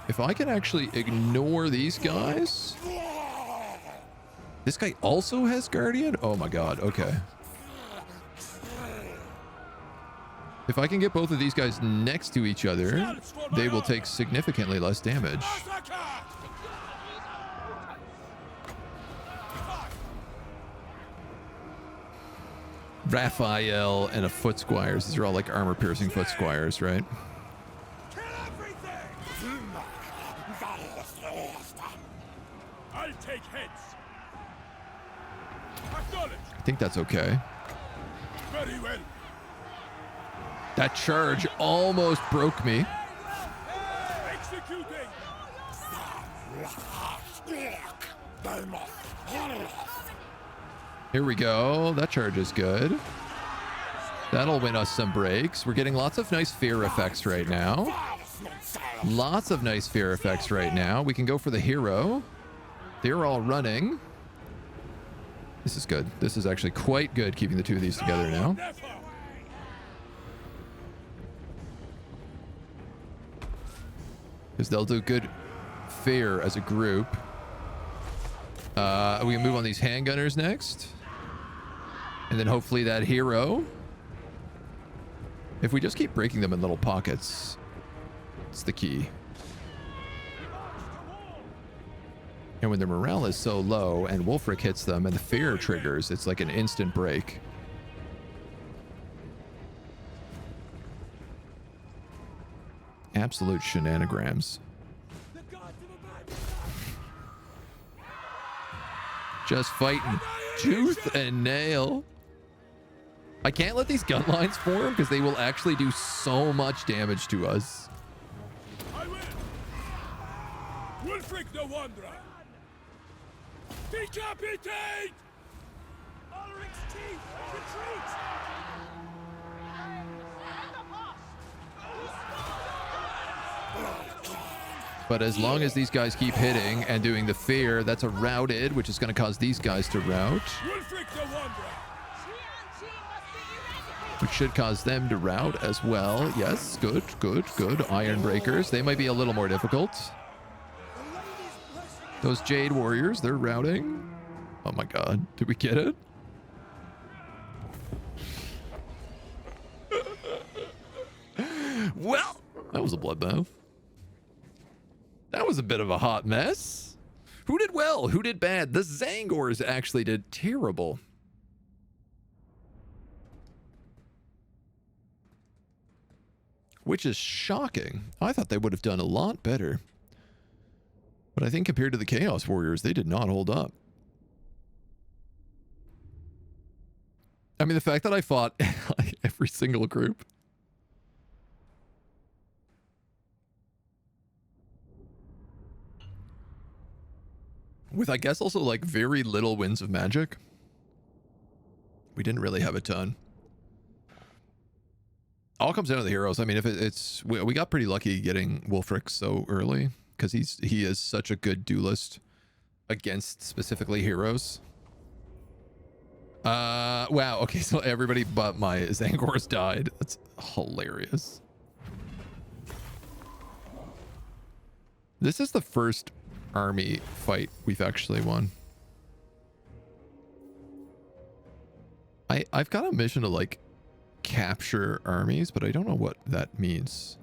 if I can actually ignore these guys. This guy also has Guardian? Oh my God, okay. If I can get both of these guys next to each other, they will take significantly less damage. Raphael and a Foot Squires. These are all like armor-piercing Foot Squires, right? I'll take heads. I think that's okay. Very well. That charge almost broke me. Executing. Here we go. That charge is good. That'll win us some breaks. We're getting lots of nice fear effects right now. Lots of nice fear effects right now. We can go for the hero. They're all running. This is good. This is actually quite good, keeping the two of these together now. Because they'll do good fear as a group. We can move on these handgunners next. And then hopefully that hero. If we just keep breaking them in little pockets, it's the key. And when their morale is so low and Wulfric hits them and the fear triggers, it's like an instant break. Absolute shenanigans. Just fighting tooth and nail. I can't let these gun lines form because they will actually do so much damage to us. I will. Wulfric the Wanderer. Decapitate! Ulric's teeth! Retreat! But as long as these guys keep hitting and doing the fear, that's a routed, which is going to cause these guys to rout. Wulfric the Wanderer. Which should cause them to rout as well. Yes, good, good, good. Iron Breakers. They might be a little more difficult. Those Jade Warriors, they're routing. Oh my God. Did we get it? Well, that was a bloodbath. That was a bit of a hot mess. Who did well? Who did bad? The Zangors actually did terrible. Which is shocking. I thought they would have done a lot better. But I think compared to the Chaos Warriors, they did not hold up. I mean, the fact that I fought like every single group. With, I guess, also like very little winds of magic. We didn't really have a ton. All comes down to the heroes. I mean, if we got pretty lucky getting Wulfric so early because he is such a good duelist against specifically heroes. Wow. Okay, so everybody but my Zangors died. That's hilarious. This is the first army fight we've actually won. I've got a mission to like capture armies, but I don't know what that means.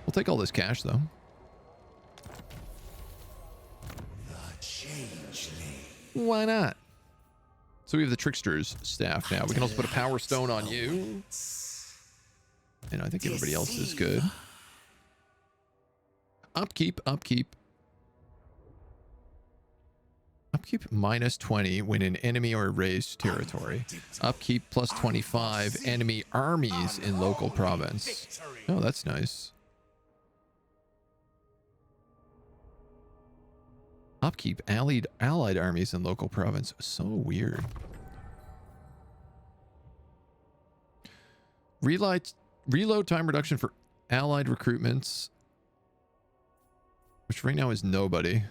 We'll take all this cash though. Why not? So we have the Trickster's staff now. We can also put a power stone on you. And I think everybody else is good. Upkeep, upkeep. Upkeep minus 20 when in enemy or erased territory. Upkeep plus 25 enemy armies in local province. Oh, that's nice. Upkeep allied armies in local province. So weird. Reload time reduction for allied recruitments, which right now is nobody.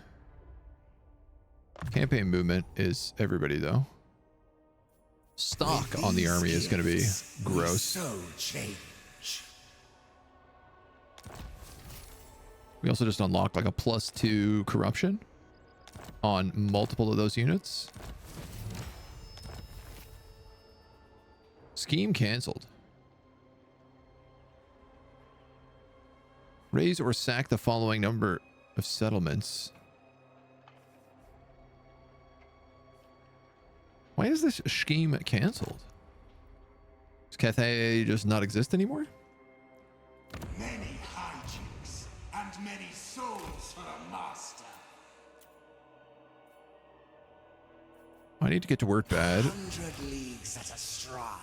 Campaign movement is everybody though. Stock on the army is going to be gross. We also just unlocked like a +2 corruption on multiple of those units. Scheme canceled. Raise or sack the following number of settlements. Why is this scheme canceled? Does Cathay just not exist anymore? Many hijinks and many souls for a master. I need to get to work bad. 100 leagues at a stride.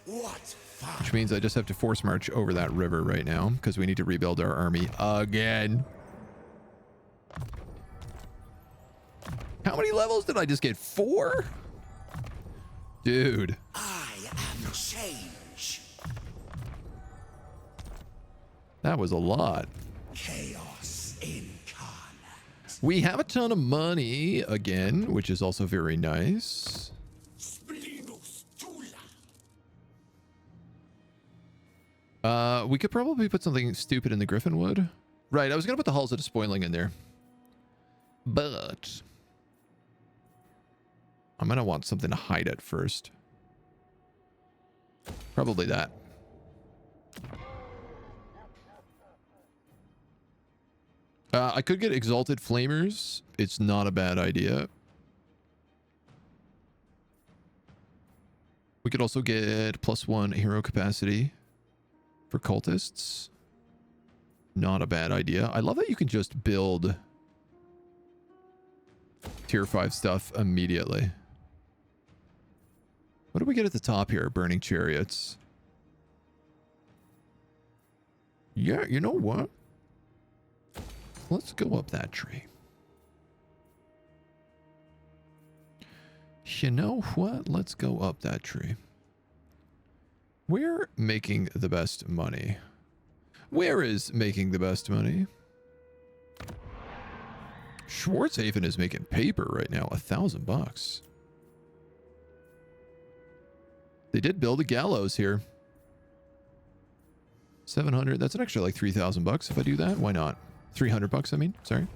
What fun. Which means I just have to force march over that river right now because we need to rebuild our army again. How many levels did I just get? 4? Dude. I am change. That was a lot. Chaos incarnate. We have a ton of money again, which is also very nice. We could probably put something stupid in the Griffinwood. Right, I was going to put the Halls of Despoiling in there. But I'm going to want something to hide it first. Probably that. I could get Exalted Flamers. It's not a bad idea. We could also get +1 hero capacity for cultists. Not a bad idea. I love that you can just build tier 5 stuff immediately. What do we get at the top here? Burning chariots. Yeah, you know what? Let's go up that tree. You know what? Let's go up that tree. We're making the best money. Where is making the best money? Schwarzhaven is making paper right now. $1,000. They did build a gallows here. 700. That's an extra like $3,000 if I do that. Why not? $300, I mean. Sorry.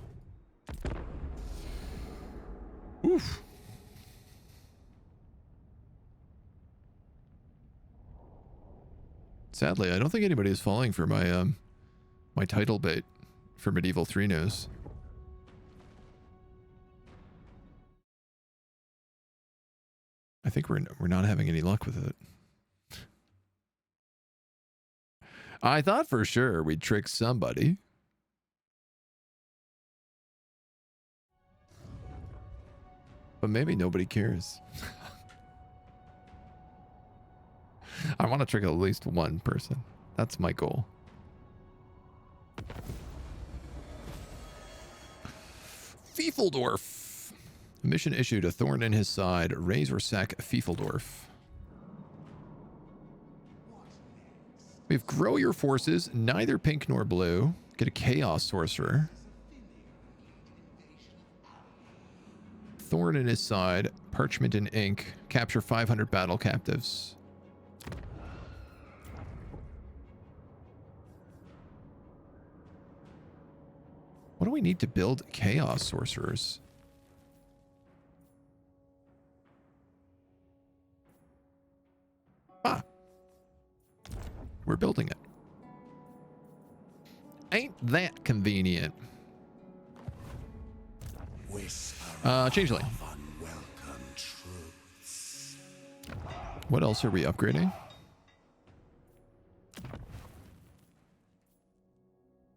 Oof. Sadly, I don't think anybody is falling for my my title bait for Medieval 3 News. I think we're not having any luck with it. I thought for sure we'd trick somebody. But maybe nobody cares. I want to trick at least one person. That's my goal. Fiefeldorf. Mission issued: a thorn in his side. Raise or sack Fiefeldorf. We have grow your forces, neither pink nor blue. Get a chaos sorcerer. Thorn in his side. Parchment and ink. Capture 500 battle captives. What do we need to build chaos sorcerers? Ah. We're building it. Ain't that convenient? Changeling. What else are we upgrading?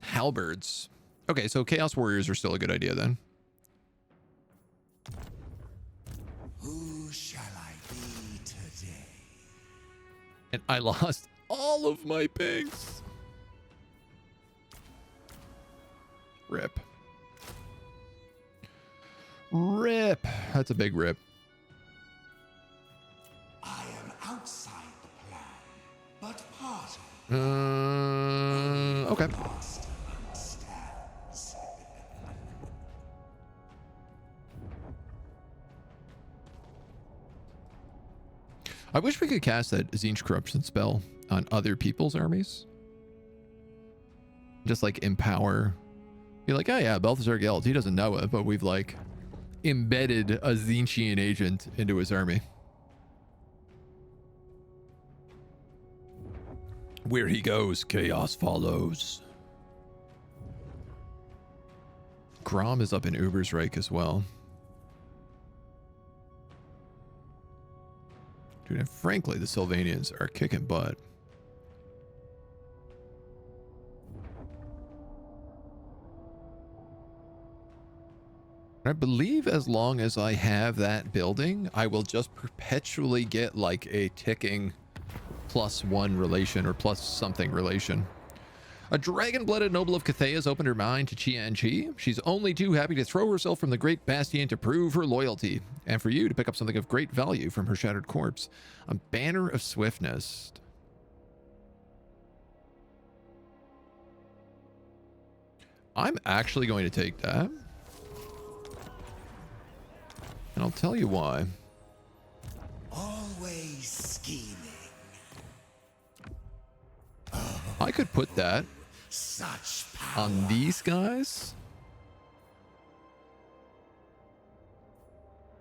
Halberds. Okay, so Chaos Warriors are still a good idea then. Who shall I be today? And I lost all of my pigs. Rip. Rip. That's a big rip. I am outside the plan, but part of Okay. master understands. I wish we could cast that Tzeentch corruption spell on other people's armies. Just like empower. Be like, oh yeah, Balthazar Gelt, he doesn't know it, but we've like embedded a Tzeentchian agent into his army. Where he goes, chaos follows. Grom is up in Ubersreich as well. Dude, and frankly, the Sylvanians are kicking butt. I believe as long as I have that building, I will just perpetually get like a ticking +1 relation or plus something relation. A dragon-blooded noble of Cathay has opened her mind to Qianqi. She's only too happy to throw herself from the Great Bastion to prove her loyalty, and for you to pick up something of great value from her shattered corpse. A banner of swiftness. I'm actually going to take that. And I'll tell you why. Always scheming. I could put that Such power. on these guys.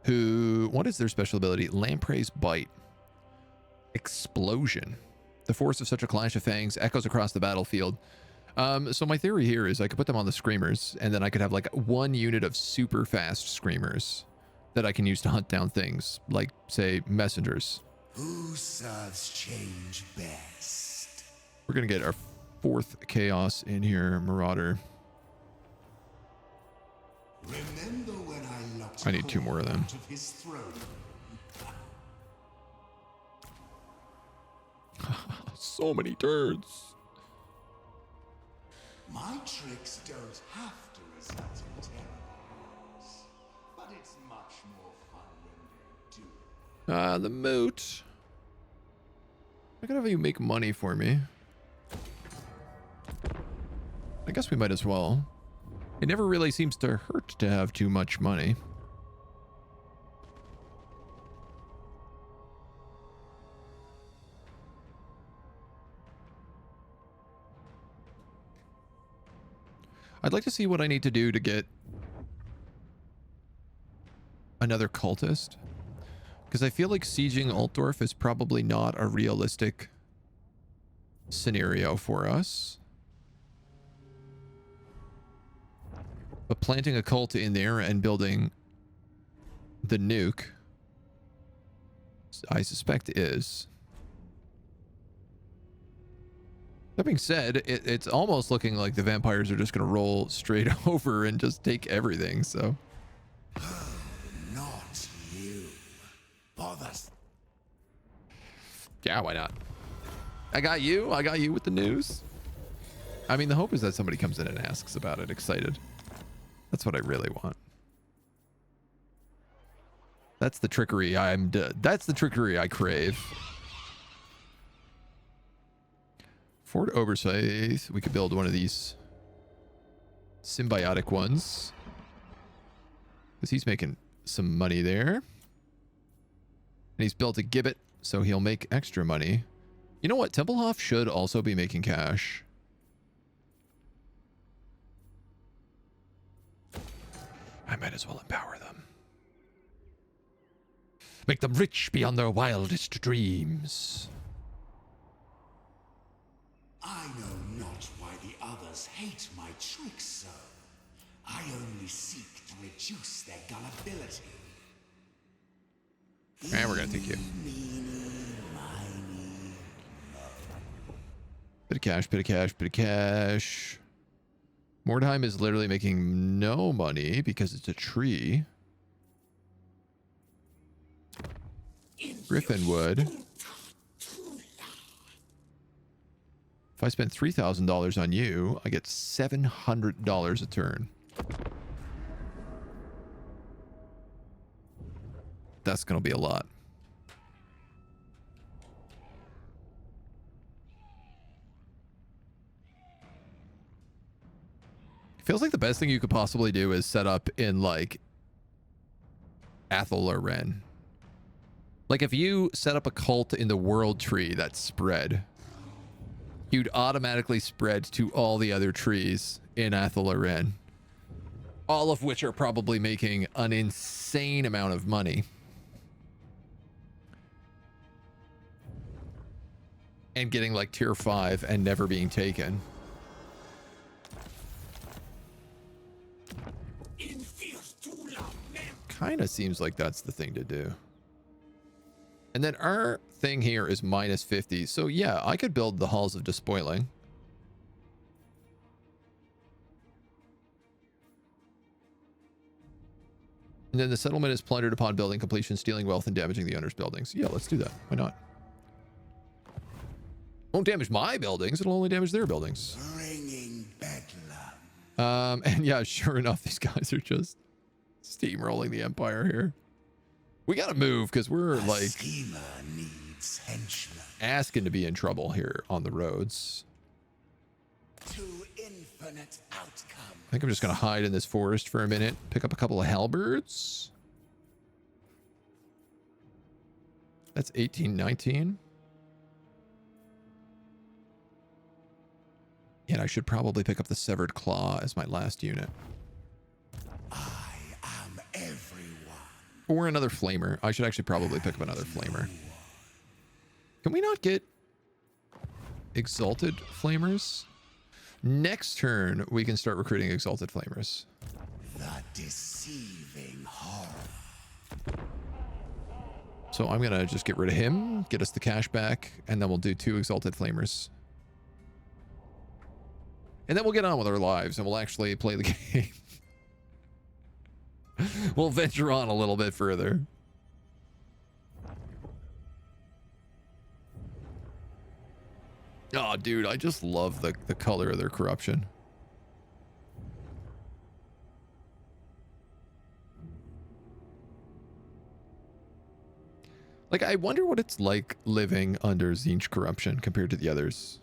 Who, what is their special ability? Lamprey's Bite. Explosion. The force of such a clash of fangs echoes across the battlefield. So my theory here is I could put them on the screamers, and then I could have like one unit of super fast screamers that I can use to hunt down things, like, say, messengers. Who serves change best? We're going to get our 4th chaos in here, Marauder. Remember when I locked I need 2 more of them. out of his throne? So many turns. My tricks don't have to result in terrors, but it's much more fun when they do. The moot. I gotta have you make money for me. I guess we might as well. It never really seems to hurt to have too much money. I'd like to see what I need to do to get another cultist. Because I feel like sieging Altdorf is probably not a realistic scenario for us. But planting a cult in there and building the nuke, I suspect is. That being said, it's almost looking like the vampires are just going to roll straight over and just take everything, so. Not you. Bother. Yeah, why not? I got you with the news. I mean, the hope is that somebody comes in and asks about it, excited. That's what I really want. That's the trickery that's the trickery I crave. Fort Oversight. We could build one of these symbiotic ones. Because he's making some money there. And he's built a gibbet, so he'll make extra money. You know what? Templehof should also be making cash. I might as well empower them. Make them rich beyond their wildest dreams. I know not why the others hate my tricks so. I only seek to reduce their gullibility. And we're gonna take you. Bit of cash, bit of cash, bit of cash. Mordheim is literally making no money because it's a tree. Griffinwood. If I spend $3,000 on you, I get $700 a turn. That's going to be a lot. Feels like the best thing you could possibly do is set up in, like, Athel or Ren. Like, if you set up a cult in the world tree that spread, you'd automatically spread to all the other trees in Athel or Ren. All of which are probably making an insane amount of money. And getting, like, tier 5 and never being taken. Kind of seems like that's the thing to do. And then our thing here is minus 50. So yeah, I could build the Halls of Despoiling. And then the settlement is plundered upon building completion, stealing wealth and damaging the owner's buildings. Yeah, let's do that. Why not? Won't damage my buildings. It'll only damage their buildings. Bringing bedlam. And yeah, sure enough, these guys are just steamrolling the Empire here. We gotta move because we're like Schemer needs henchmen. asking to be in trouble here on the roads. To infinite outcome. I think I'm just gonna hide in this forest for a minute, pick up a couple of halberds. That's 1819. And I should probably pick up the Severed Claw as my last unit. I am everyone. Or another Flamer. I should actually probably pick up another Flamer. Can we not get Exalted Flamers? Next turn, we can start recruiting Exalted Flamers. The deceiving horror. So I'm going to just get rid of him, get us the cash back, and then we'll do 2 Exalted Flamers. And then we'll get on with our lives, and we'll actually play the game. We'll venture on a little bit further. Oh, dude, I just love the color of their corruption. Like, I wonder what it's like living under Tzeentch corruption compared to the others.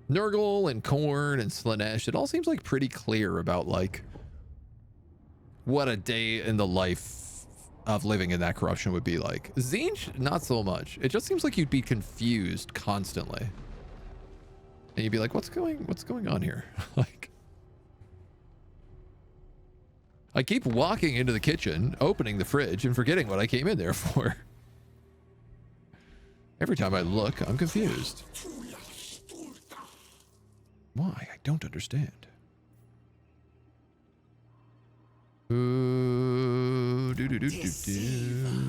Nurgle and Khorne and Slaanesh, it all seems like pretty clear about, like, what a day in the life of living in that corruption would be like. Tzeentch, not so much. It just seems like you'd be confused constantly. And you'd be like, what's going on here? Like, I keep walking into the kitchen, opening the fridge, and forgetting what I came in there for. Every time I look, I'm confused. Why? I don't understand.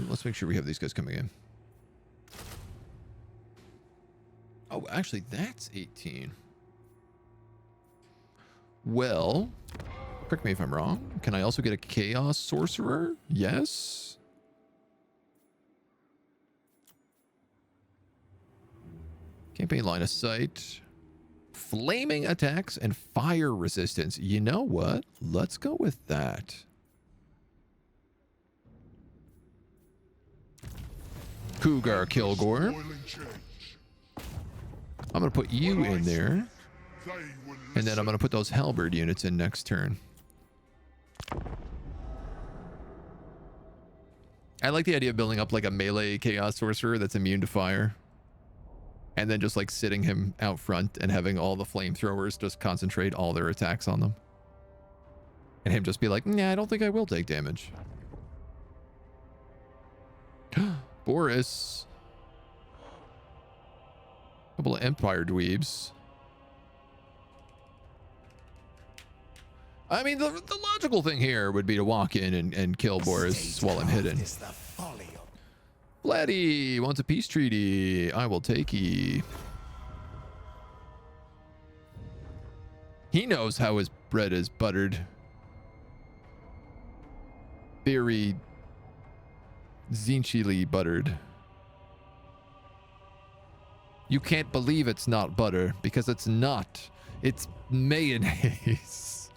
Let's make sure we have these guys coming in. Oh, actually, that's 18. Well, correct me if I'm wrong. Can I also get a Chaos Sorcerer? Yes. Campaign line of sight. Flaming attacks and fire resistance. You know what? Let's go with that. Cougar Kilgore. I'm going to put you in there. And then I'm going to put those halberd units in next turn. I like the idea of building up like a melee Chaos Sorcerer that's immune to fire. And then just like sitting him out front and having all the flamethrowers just concentrate all their attacks on them. And him just be like, nah, I don't think I will take damage. Boris. Couple of Empire dweebs. I mean, the logical thing here would be to walk in and kill Boris while I'm hidden. Vladdy wants a peace treaty. I will take ye. He knows how his bread is buttered. Very Tzeentchly buttered. You can't believe it's not butter because it's not. It's mayonnaise.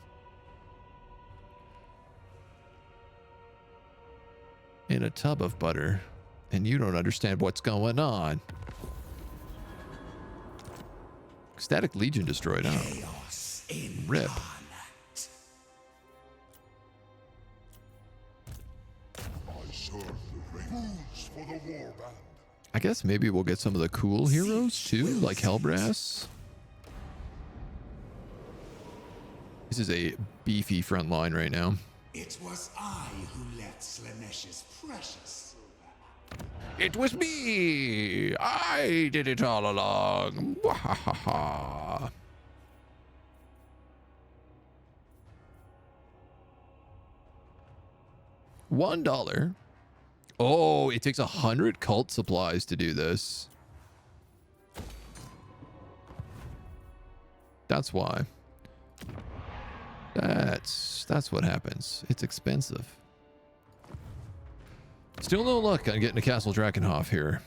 In a tub of butter. And you don't understand what's going on. Static Legion destroyed. Oh. Rip. I guess maybe we'll get some of the cool heroes too, like Hellbrass. This is a beefy front line right now. It was I who left Slaanesh's precious. It was me! I did it all along. Wahaha. $1. Oh, it takes 100 cult supplies to do this. That's why. That's what happens. It's expensive. Still no luck on getting to Castle Drakenhof here.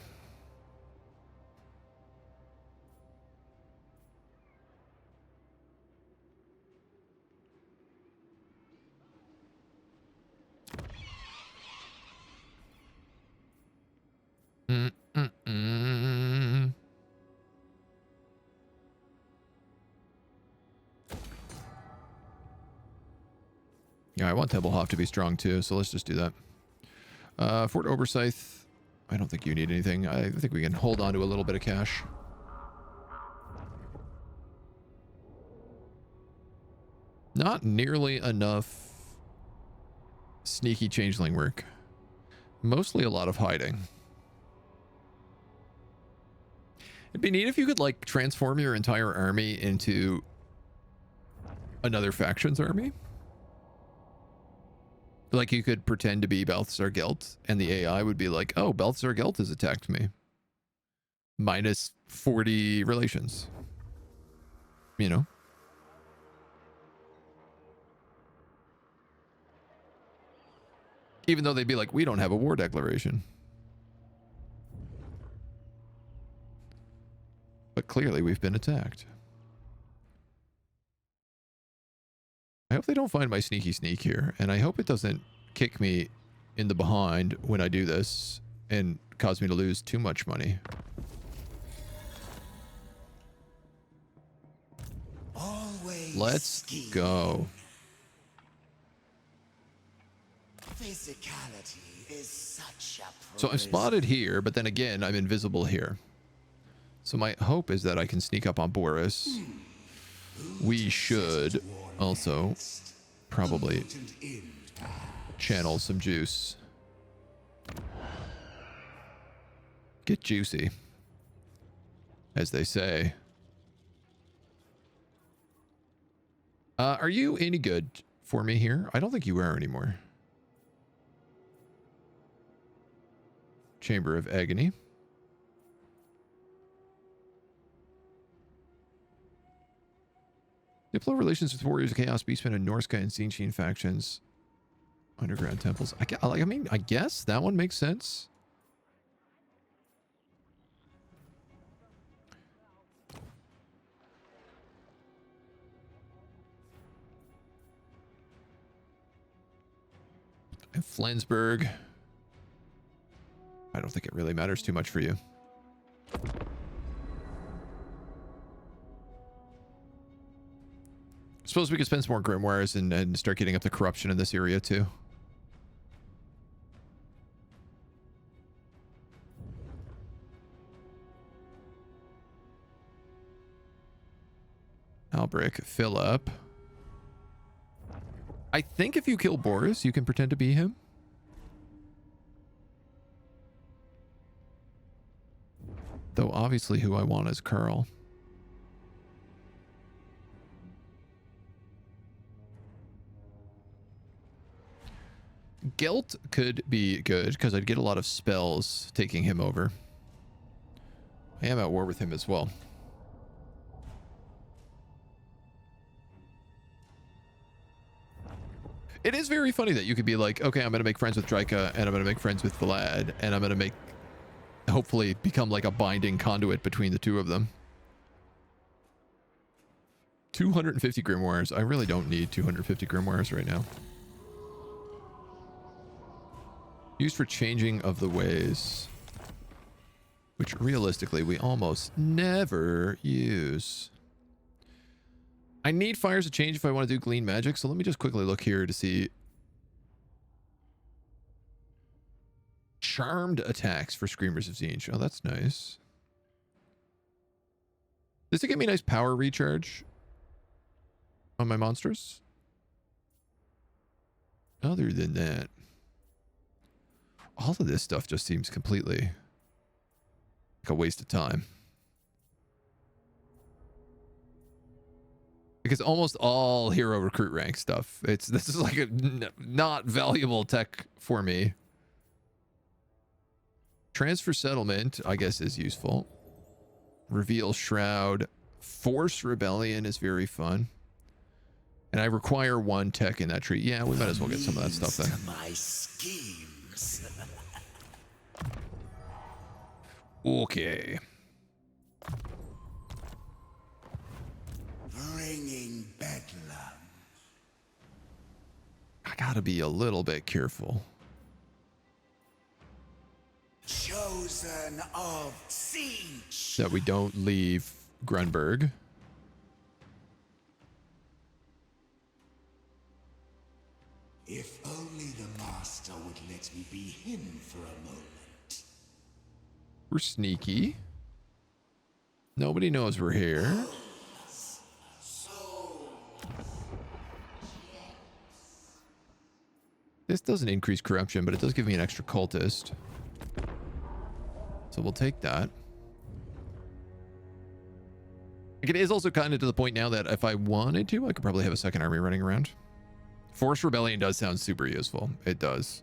Yeah, I want Templehof to be strong too, so let's just do that. Fort Oberscythe, I don't think you need anything. I think we can hold on to a little bit of cash. Not nearly enough sneaky changeling work. Mostly a lot of hiding. It'd be neat if you could like transform your entire army into another faction's army. Like you could pretend to be Balthasar Gelt and the AI would be like, oh, Balthasar Gelt has attacked me. Minus 40 relations. You know? Even though they'd be like, we don't have a war declaration. But clearly we've been attacked. I hope they don't find my sneaky sneak here, and I hope it doesn't kick me in the behind when I do this and cause me to lose too much money. Let's go. Physicality is such a So I'm spotted here, but then again, I'm invisible here. So my hope is that I can sneak up on Boris. We should also probably channel some juice. Get juicy, as they say. Are you any good for me here? I don't think you are anymore. Chamber of Agony. Diplo relations with warriors of Chaos, Beastmen, and Norsca and Tzeentch factions. Underground temples. I mean, I guess that one makes sense. And Flensburg. I don't think it really matters too much for you. Suppose we could spend some more grimoires and start getting up the corruption in this area too. Albric, fill up. I think if you kill Boris, you can pretend to be him. Though obviously who I want is Carl. Gelt could be good because I'd get a lot of spells taking him over. I am at war with him as well. It is very funny that you could be like, okay, I'm going to make friends with Draika and I'm going to make friends with Vlad and I'm going to make, hopefully become like a binding conduit between the two of them. 250 grimoires. I really don't need 250 grimoires right now. Used for changing of the ways, which realistically we almost never use. I need fires to change if I want to do glean magic, so let me just quickly look here to see. Charmed attacks for Screamers of Tzeentch. Oh, that's nice. Does it give me nice power recharge on my monsters? Other than that, all of this stuff just seems completely like a waste of time. Because almost all hero recruit rank stuff, this is like a not valuable tech for me. Transfer settlement, I guess, is useful. Reveal shroud. Force rebellion is very fun. And I require one tech in that tree. Yeah, we might as well get some of that stuff then. My schemes. Okay. Bringing bedlam. I gotta be a little bit careful. Chosen of Tzeentch. That we don't leave Grunberg. If only the master would let me be him for a moment. We're sneaky. Nobody knows we're here. This doesn't increase corruption, but it does give me an extra cultist. So we'll take that. Like, it is also kind of to the point now that if I wanted to, I could probably have a second army running around. Force Rebellion does sound super useful. It does.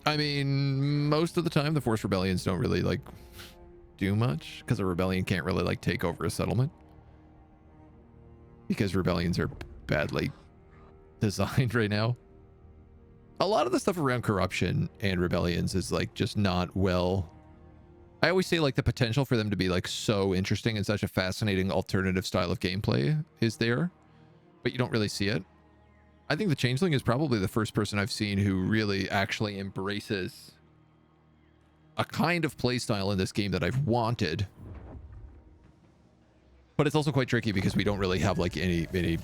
I mean, most of the time, the Force Rebellions don't really, like, do much, because a rebellion can't really, like, take over a settlement. Because rebellions are badly designed right now. A lot of the stuff around corruption and rebellions is, like, just not well... I always say, like, the potential for them to be, like, so interesting and such a fascinating alternative style of gameplay is there, but you don't really see it. I think the Changeling is probably the first person I've seen who really actually embraces a kind of playstyle in this game that I've wanted. But it's also quite tricky because we don't really have, like, any,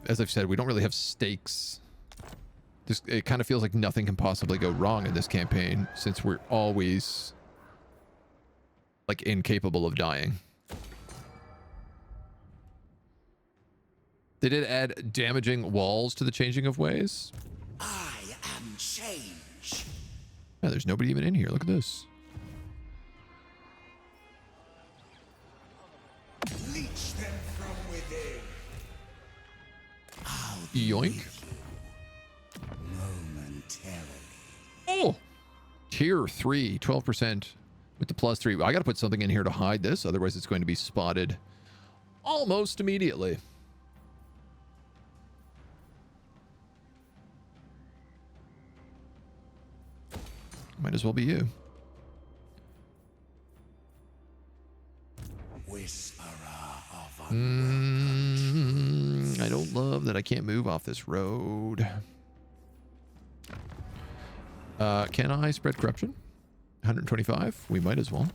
as I've said, we don't really have stakes. It kind of feels like nothing can possibly go wrong in this campaign since we're always, like, incapable of dying. They did add damaging walls to the Changing of Ways. I am change. Yeah, there's nobody even in here. Look at this. Leech them from within. Yoink. Momentarily. Oh! Tier 3, 12%. With the +3, I got to put something in here to hide this. Otherwise, it's going to be spotted almost immediately. Might as well be you. I don't love that I can't move off this road. Can I spread corruption? 125? We might as well.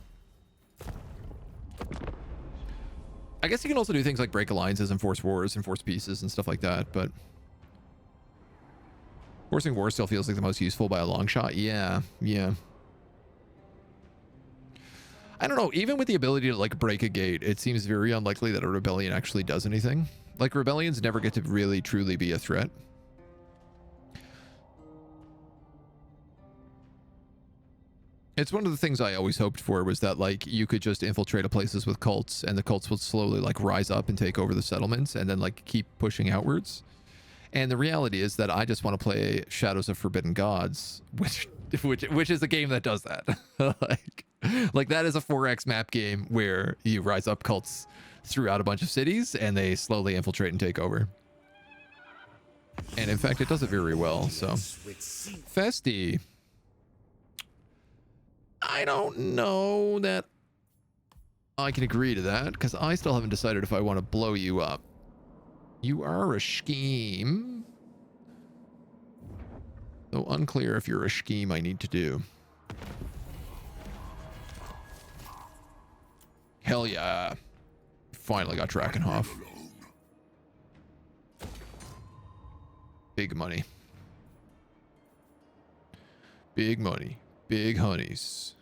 I guess you can also do things like break alliances and force wars and force peaces and stuff like that, but forcing war still feels like the most useful by a long shot. Yeah. I don't know, even with the ability to like break a gate, it seems very unlikely that a rebellion actually does anything. Like, rebellions never get to really truly be a threat. It's one of the things I always hoped for, was that like you could just infiltrate places with cults and the cults would slowly like rise up and take over the settlements and then like keep pushing outwards. And the reality is that I just want to play Shadows of Forbidden Gods, which is a game that does that. like that is a 4X map game where you rise up cults throughout a bunch of cities and they slowly infiltrate and take over. And in fact, it does it very well. So, Festi. I don't know that I can agree to that, because I still haven't decided if I want to blow you up. You are a scheme. Though unclear if you're a scheme I need to do. Hell yeah. Finally got Drakenhof. Big money. Big money. Big honeys.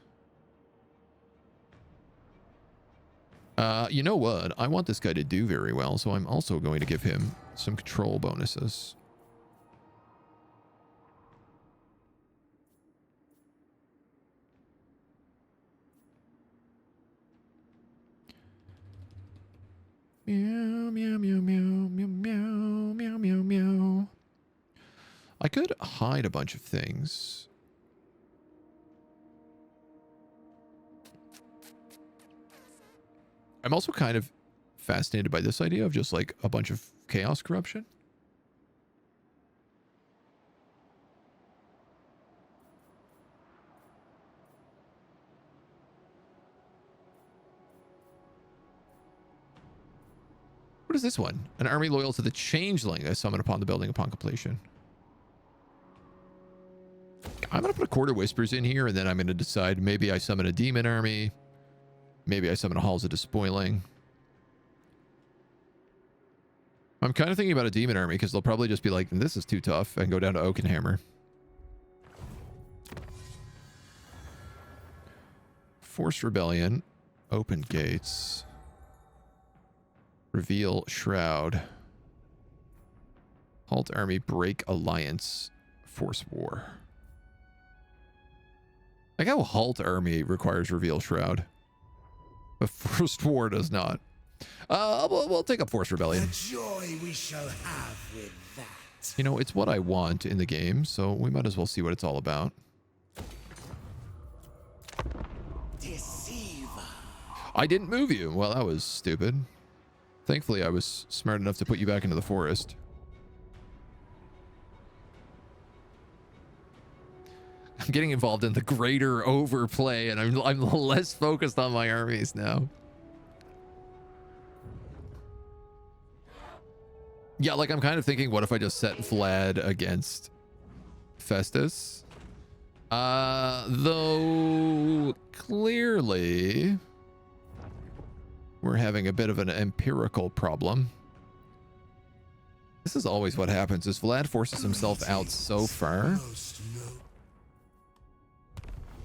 You know what? I want this guy to do very well, so I'm also going to give him some control bonuses. Meow, meow, meow, meow, meow, meow, meow, meow, meow. I could hide a bunch of things. I'm also kind of fascinated by this idea of just like a bunch of chaos corruption. What is this one? An army loyal to the changeling I summon upon the building upon completion. I'm going to put a Quarter Whispers in here, and then I'm going to decide maybe I summon a demon army. Maybe I summon a Halls of Despoiling. I'm kind of thinking about a demon army because they'll probably just be like, this is too tough, and go down to Oakenhammer. Force Rebellion. Open Gates. Reveal Shroud. Halt Army. Break Alliance. Force War. Like how Halt Army requires Reveal Shroud. But Forced War does not. We'll take up Force Rebellion. The joy we shall have with that. You know, it's what I want in the game, so we might as well see what it's all about. Deceiver. I didn't move you. Well, that was stupid. Thankfully, I was smart enough to put you back into the forest. I'm getting involved in the greater overplay, and I'm less focused on my armies now. Yeah, like I'm kind of thinking, what if I just set Vlad against Festus? Though clearly we're having a bit of an empirical problem. This is always what happens, is Vlad forces himself out so far.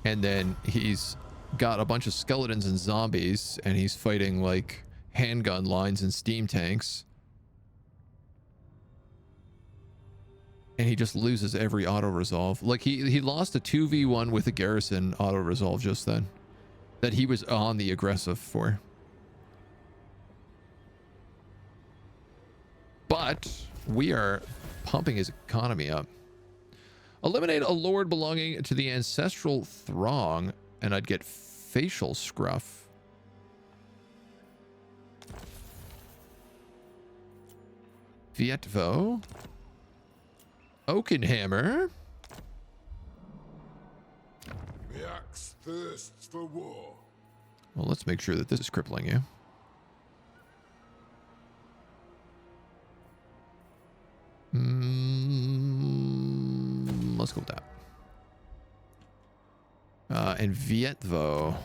And then he's got a bunch of skeletons and zombies, and he's fighting like handgun lines and steam tanks. And he just loses every auto-resolve. Like he lost a 2v1 with a garrison auto-resolve just then. That he was on the aggressive for. But we are pumping his economy up. Eliminate a lord belonging to the ancestral throng, and I'd get facial scruff. Vietvo. Oakenhammer. The axe thirsts for war. Well, let's make sure that this is crippling you. Let's go with that. And Vietvo.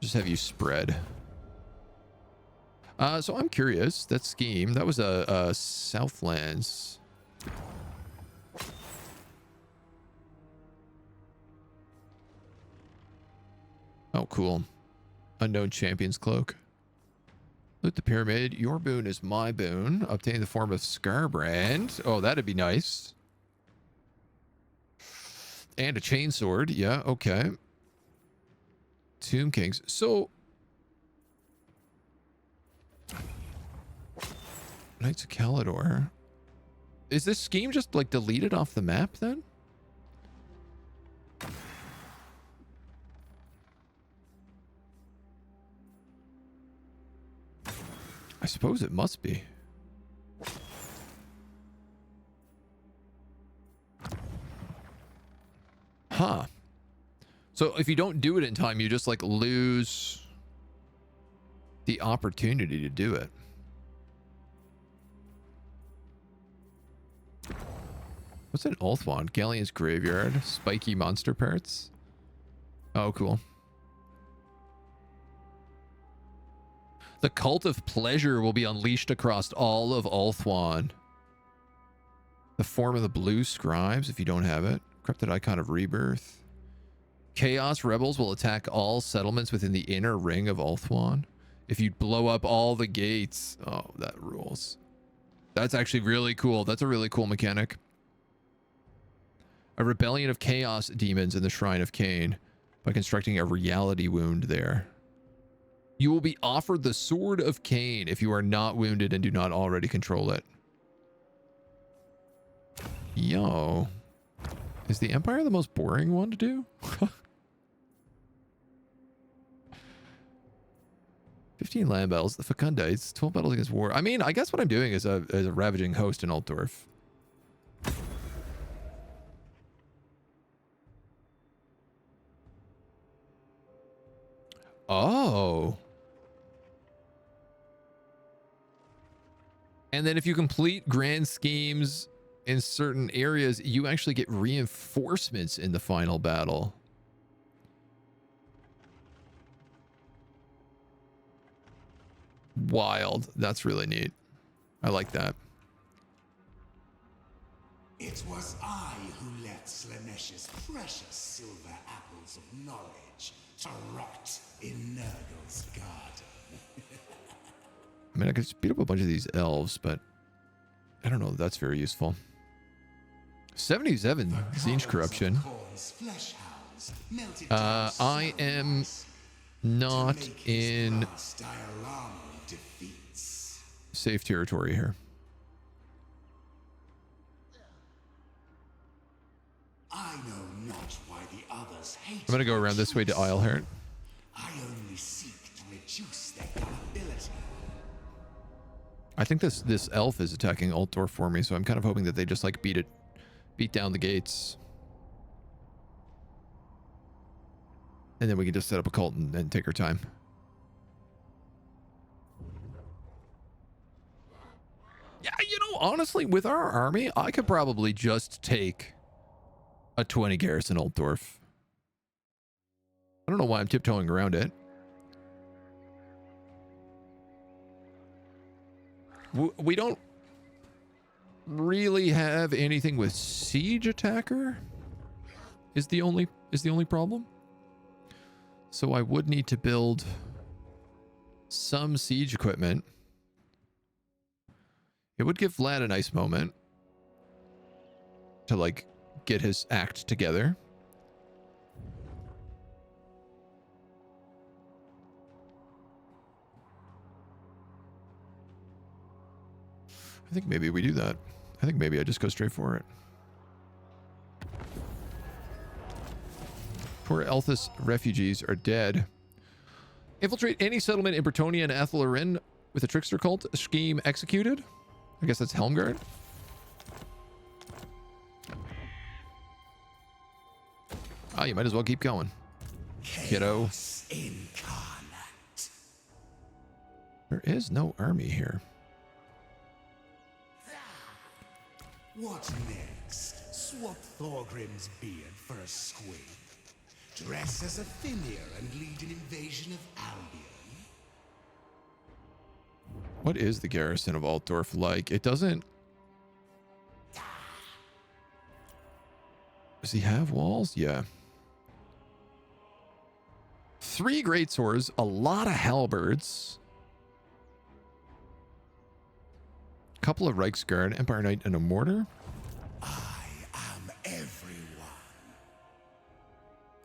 Just have you spread. So I'm curious. That scheme, that was a Southlands. Oh, cool. Unknown Champion's Cloak. Loot the pyramid. Your boon is my boon. Obtain the form of Scarbrand. Oh, that'd be nice. And a chainsword. Yeah, okay. Tomb Kings. So... Knights of Calidor. Is this scheme just, like, deleted off the map, then? I suppose it must be. Huh. So if you don't do it in time, you just like lose the opportunity to do it. What's an Ulthuan? Galleon's Graveyard. Spiky monster parts. Oh, cool. The Cult of Pleasure will be unleashed across all of Ulthuan. The form of the Blue Scribes, if you don't have it. Corrupted Icon of Rebirth. Chaos Rebels will attack all settlements within the inner ring of Ulthuan. If you blow up all the gates. Oh, that rules. That's actually really cool. That's a really cool mechanic. A rebellion of chaos demons in the Shrine of Cain by constructing a reality wound there. You will be offered the Sword of Cain if you are not wounded and do not already control it. Yo. Is the Empire the most boring one to do? 15 land battles, the Fecundites, 12 battles against war. I mean, I guess what I'm doing is a ravaging host in Altdorf. Oh. And then if you complete grand schemes in certain areas, you actually get reinforcements in the final battle. Wild. That's really neat. I like that. It was I who left Slaanesh's precious silver apples of knowledge to rot in Nurgle's garden. I mean, I could just beat up a bunch of these elves, but I don't know if that's very useful. 77 Tzeentch corruption. I am not in safe territory here. I know not why the others hate. I'm gonna go around this way to Isleheart. I only seek to reduce their gullibility. I think this elf is attacking Altdorf for me, so I'm kind of hoping that they just like beat down the gates. And then we can just set up a cult and take our time. Yeah, you know, honestly, with our army, I could probably just take a 20 garrison Altdorf. I don't know why I'm tiptoeing around it. We don't really have anything with siege attacker is the only problem. So I would need to build some siege equipment. It would give Vlad a nice moment to like get his act together. I think maybe we do that. I think maybe I just go straight for it. Poor Elthis refugees are dead. Infiltrate any settlement in Bretonnia and Athelarin with a trickster cult. Scheme executed. I guess that's Helmgard. Ah, you might as well keep going, kiddo. Incarnate. There is no army here. What next? Swap Thorgrim's beard for a squib. Dress as a Fimir and lead an invasion of Albion. What is the garrison of Altdorf like? It doesn't... Does he have walls? Yeah. 3 great swords, a lot of halberds, a couple of Reichsguard, Empire Knight, and a mortar. I am everyone.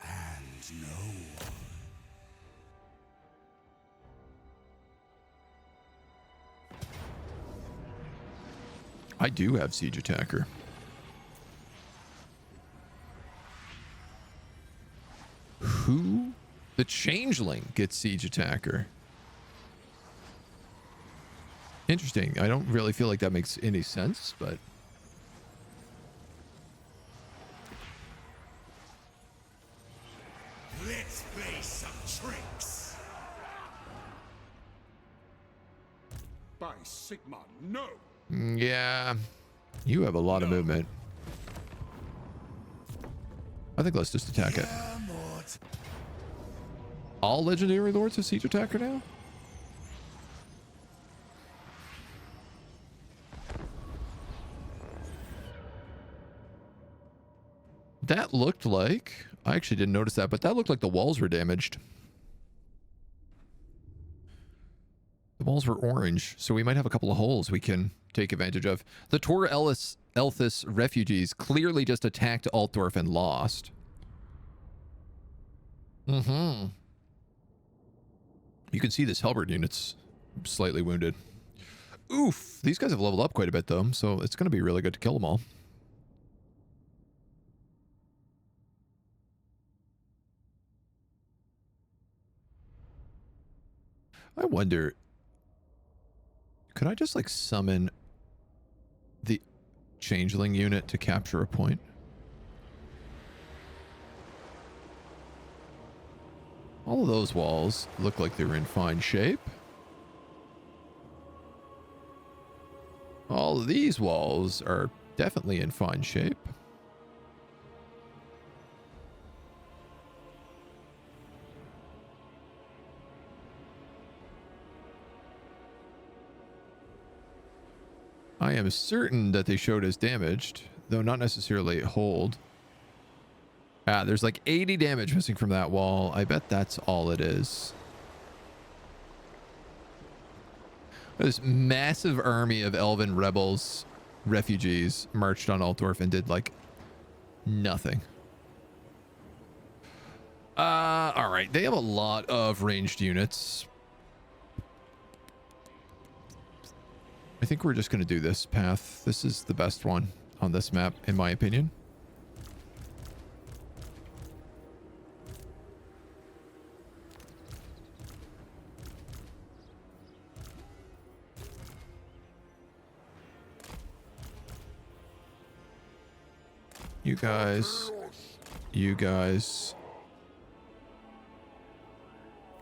And no one. I do have Siege Attacker. Who? The Changeling gets Siege Attacker. Interesting. I don't really feel like that makes any sense, but... Let's play some tricks. By Sigma, no! Yeah. You have a lot of movement. I think let's just attack it. All legendary lords have Siege Attacker now? That looked like... I actually didn't notice that, but that looked like the walls were damaged. The walls were orange, so we might have a couple of holes we can take advantage of. The Tor Elthis refugees clearly just attacked Altdorf and lost. Mm-hmm. You can see this halberd unit's slightly wounded. Oof. These guys have leveled up quite a bit, though, so it's going to be really good to kill them all. I wonder... Could I just, like, summon the Changeling unit to capture a point? All of those walls look like they're in fine shape. All of these walls are definitely in fine shape. I am certain that they showed as damaged, though not necessarily hold. Ah, there's like 80 damage missing from that wall. I bet that's all it is. This massive army of elven rebels, refugees, marched on Altdorf and did like nothing. All right. They have a lot of ranged units. I think we're just going to do this path. This is the best one on this map, in my opinion. You guys. You guys.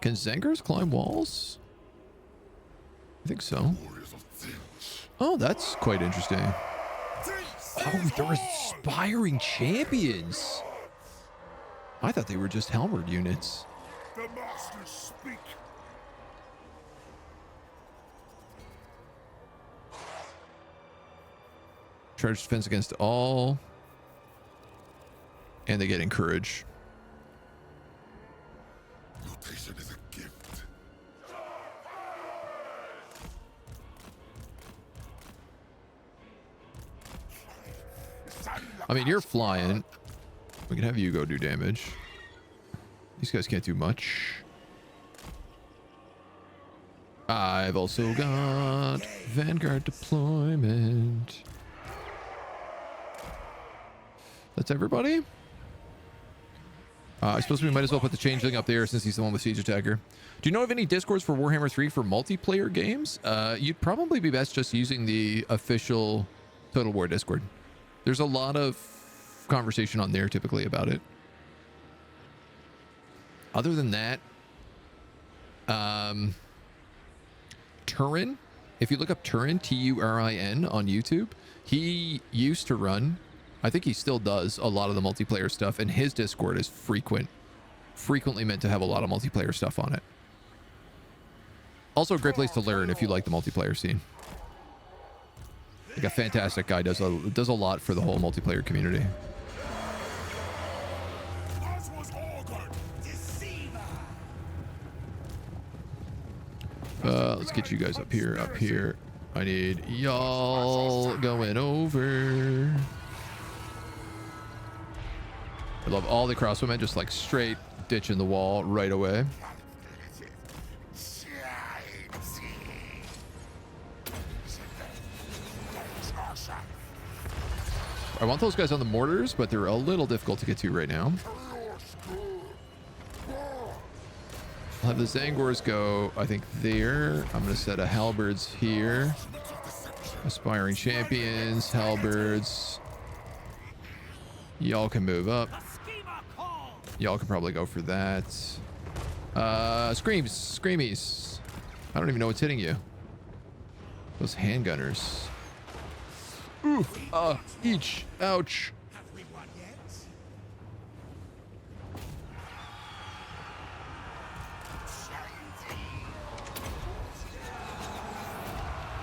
Can Zengers climb walls? I think so. Oh, that's quite interesting. Oh, they're aspiring champions. I thought they were just Helmerd units. The masters speak. Charge defense against all. And they get encouraged. Notation is a gift. I mean, you're flying. We can have you go do damage. These guys can't do much. I've also got Vanguard deployment. That's everybody? I suppose we might as well put the changeling up there since he's the one with siege attacker. Do you know of any discords for Warhammer 3 for multiplayer games? You'd probably be best just using the official Total War Discord. There's a lot of conversation on there typically about it. Other than that, Turin, if you look up Turin, Turin on YouTube, he used to run, I think he still does, a lot of the multiplayer stuff, and his Discord is frequently meant to have a lot of multiplayer stuff on it. Also a great place to learn if you like the multiplayer scene. Like a fantastic guy, does a lot for the whole multiplayer community. Let's get you guys up here. I need y'all going over. I love all the crossbowmen just like straight ditching the wall right away. I want those guys on the mortars, but they're a little difficult to get to right now. I'll have the Zangors go, I think, there. I'm going to set a halberds here. Aspiring champions, halberds. Y'all can move up. Y'all can probably go for that. Screamies. I don't even know what's hitting you. Those handgunners. Ooh, each. Ouch.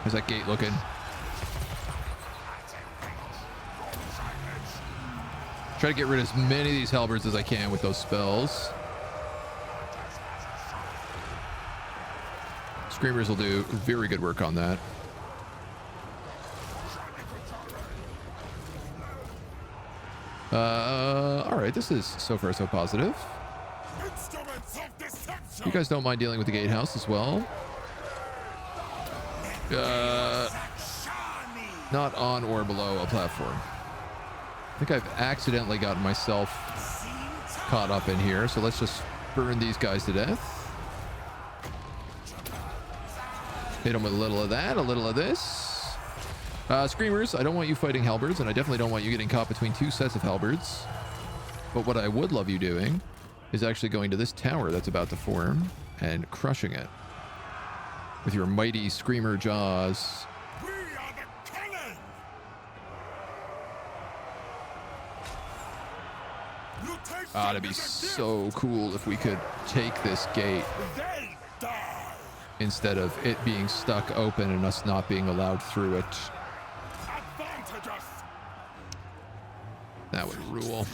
How's that gate looking? Try to get rid of as many of these halberds as I can with those spells. Screamers will do very good work on that. All right, this is so far so positive. You guys don't mind dealing with the gatehouse as well. Not on or below a platform. I think I've accidentally gotten myself caught up in here, so let's just burn these guys to death. Hit them with a little of that, a little of this. Screamers, I don't want you fighting halberds, and I definitely don't want you getting caught between two sets of halberds. But what I would love you doing is actually going to this tower that's about to form and crushing it with your mighty screamer jaws. We are the cannon! It'd be so cool if we could take this gate They die! instead of it being stuck open and us not being allowed through it. Advantage us! That would rule.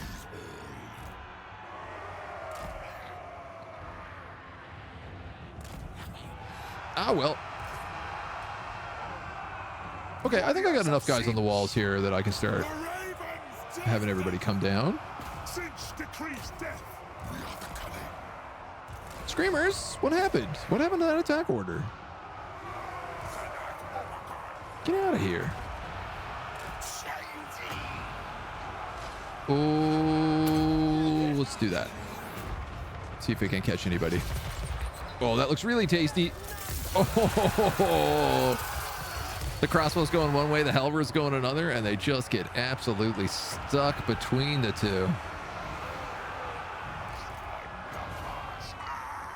Ah, well. Okay, I think I got enough guys on the walls here that I can start having everybody come down. Tzeentch decrees death. We are the cannon. Screamers, what happened? What happened to that attack order? Get out of here. Oh, let's do that. See if we can catch anybody. Oh, that looks really tasty. Oh, the crossbow's going one way, the halberd's going another, and they just get absolutely stuck between the two.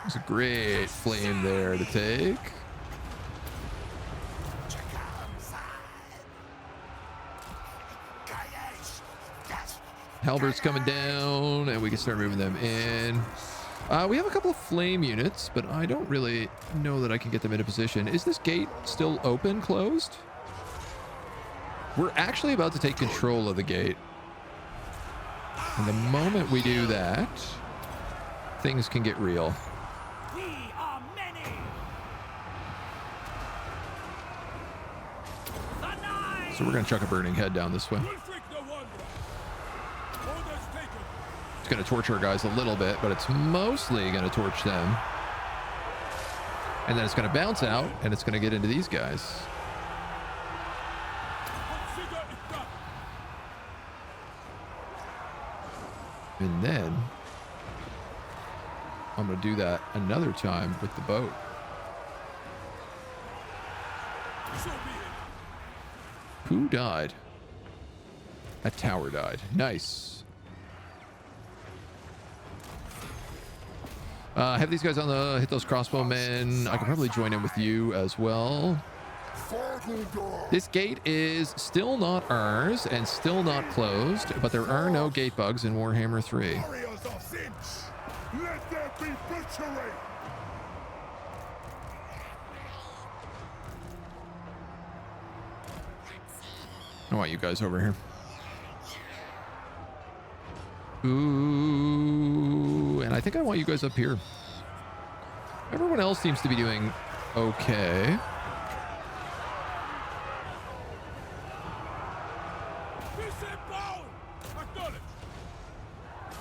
There's a great flame there to take. Halberds coming down, and we can start moving them in. We have a couple of flame units, but I don't really know that I can get them into position. Is this gate still open, closed? We're actually about to take control of the gate. And the moment we do that, things can get real. We are many. The nine. So we're going to chuck a burning head down this way. It's going to torch our guys a little bit, but it's mostly going to torch them. And then it's going to bounce out, and it's going to get into these guys. And then I'm going to do that another time with the boat. Who died? A tower died. Nice. Have these guys on the hit those crossbowmen. I can probably join in with you as well. This gate is still not ours and still not closed, but there are no gate bugs in Warhammer 3. Let there be butchery! I want you guys over here. Ooh, and I think I want you guys up here. Everyone else seems to be doing okay.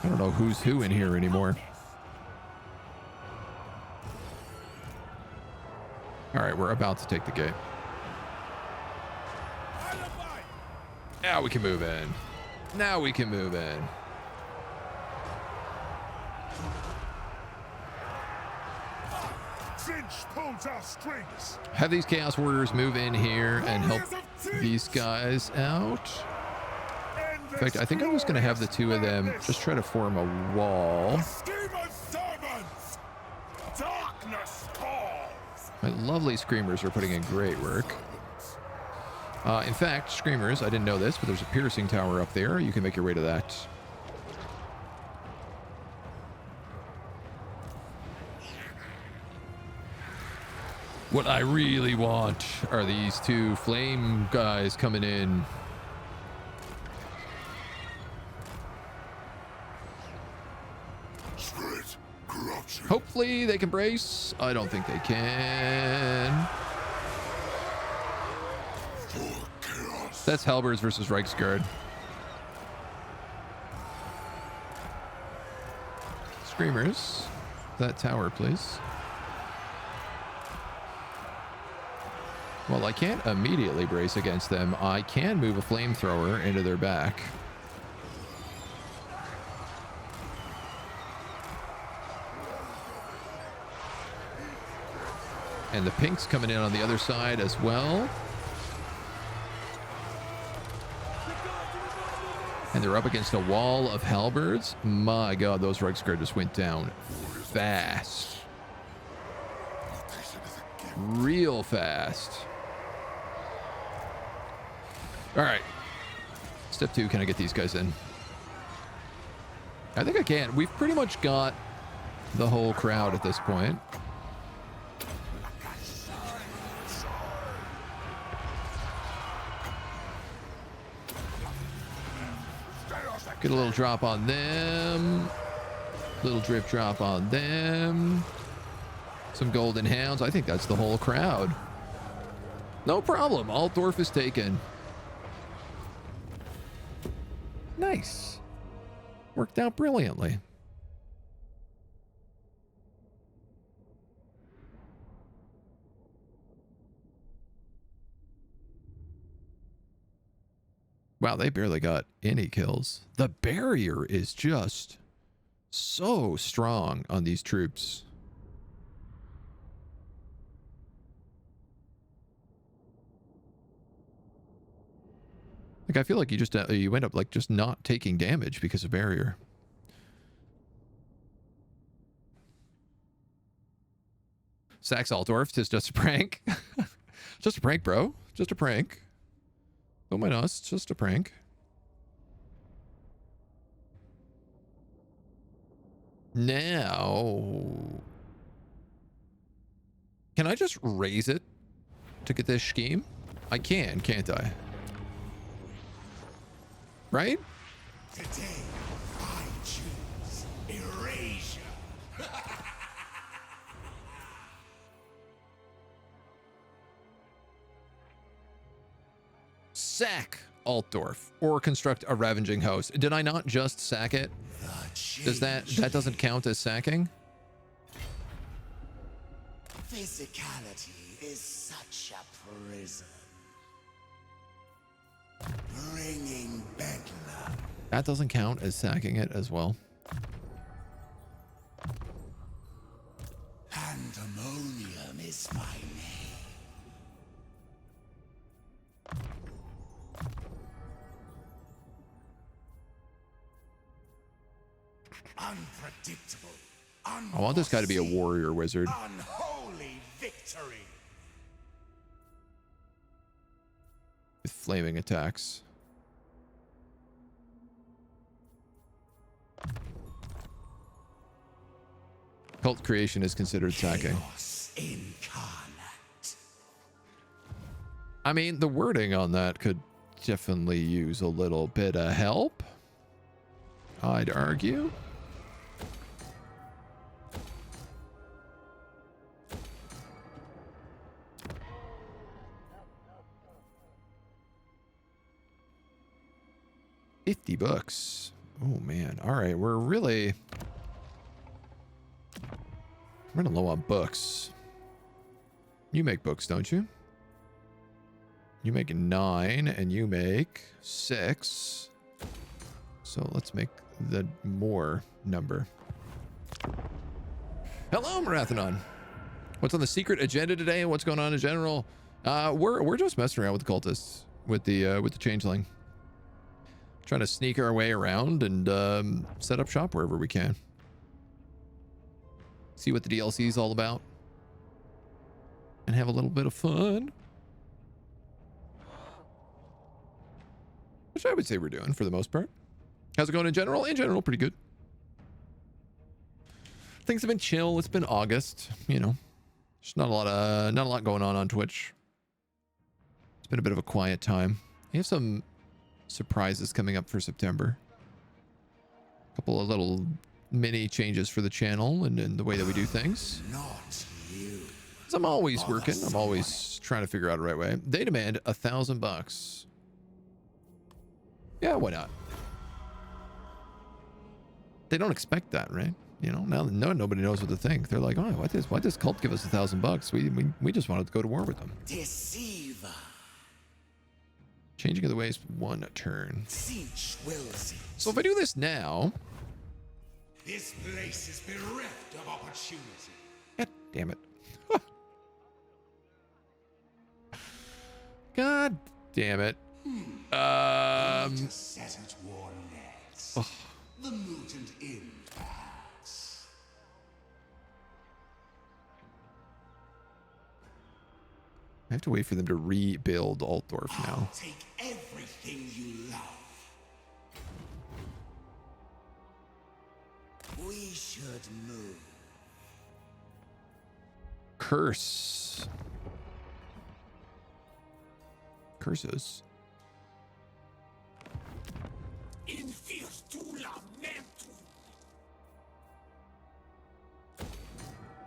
I don't know who's who in here anymore. All right, we're about to take the gate. Now we can move in. Now we can move in. Tzeentch pulls our strings. Have these Chaos Warriors move in here and help these guys out. In fact, I think I'm just going to have the two of them just try to form a wall. My lovely Screamers are putting in great work. In fact, Screamers, I didn't know this, but there's a piercing tower up there. You can make your way to that. What I really want are these two flame guys coming in. Hopefully they can brace. I don't think they can. That's Halberds versus Reiksguard. Screamers. That tower, please. Well, I can't immediately brace against them. I can move a flamethrower into their back. And the pink's coming in on the other side as well. And they're up against a wall of halberds. My god, those Reiksguard just went down fast. Real fast. All right. Step 2, can I get these guys in? I think I can. We've pretty much got the whole crowd at this point. Get a little drop on them. Little drip drop on them. Some golden hounds. I think that's the whole crowd. No problem. Altdorf is taken. Nice. Worked out brilliantly. Wow, they barely got any kills. The barrier is just so strong on these troops. Like, I feel like you just you end up like just not taking damage because of barrier. Sax Altdorf, tis just a prank. Just a prank, bro. Just a prank. Don't mind us, it's just a prank. Now, can I just raise it to get this scheme? I can, can't I? Right? Today, I choose erasure. Sack Altdorf or construct a ravaging host. Did I not just sack it? Does that doesn't count as sacking? Physicality is such a prison. Bringing bedlam. That doesn't count as sacking it as well. is my name. Unpredictable. I want this guy to be a warrior wizard. Unholy victory. With flaming attacks. Cult creation is considered sacking. Chaos incarnate. I mean, the wording on that could definitely use a little bit of help, I'd argue. $50. Oh man. All right, we're running low on books. You make books, don't you? You make 9 and you make 6. So let's make the more number. Hello, Marathonon. What's on the secret agenda today and what's going on in general? We're just messing around with the cultists, with the changeling. Trying to sneak our way around and set up shop wherever we can. See what the DLC is all about. And have a little bit of fun. Which I would say we're doing for the most part. How's it going in general? In general, pretty good. Things have been chill. It's been August, you know. There's not a lot going on Twitch. It's been a bit of a quiet time. We have some surprises coming up for September. A couple of little mini changes for the channel and the way that we do things. Not you. 'Cause I'm always working. I'm always trying to figure out a right way. They demand $1,000. Yeah, why not? They don't expect that, right? You know, now nobody knows what to think. They're like, oh, why does cult give us $1,000? We just wanted to go to war with them. Deceiver. Changing of the ways 1 turn. Tzeentch will see. So if I do this now, This place is bereft of opportunity. God damn it. God damn it. To set at war next. The mutant impacts. I have to wait for them to rebuild Altdorf now. Take everything you love. We should move. Curse. Curses.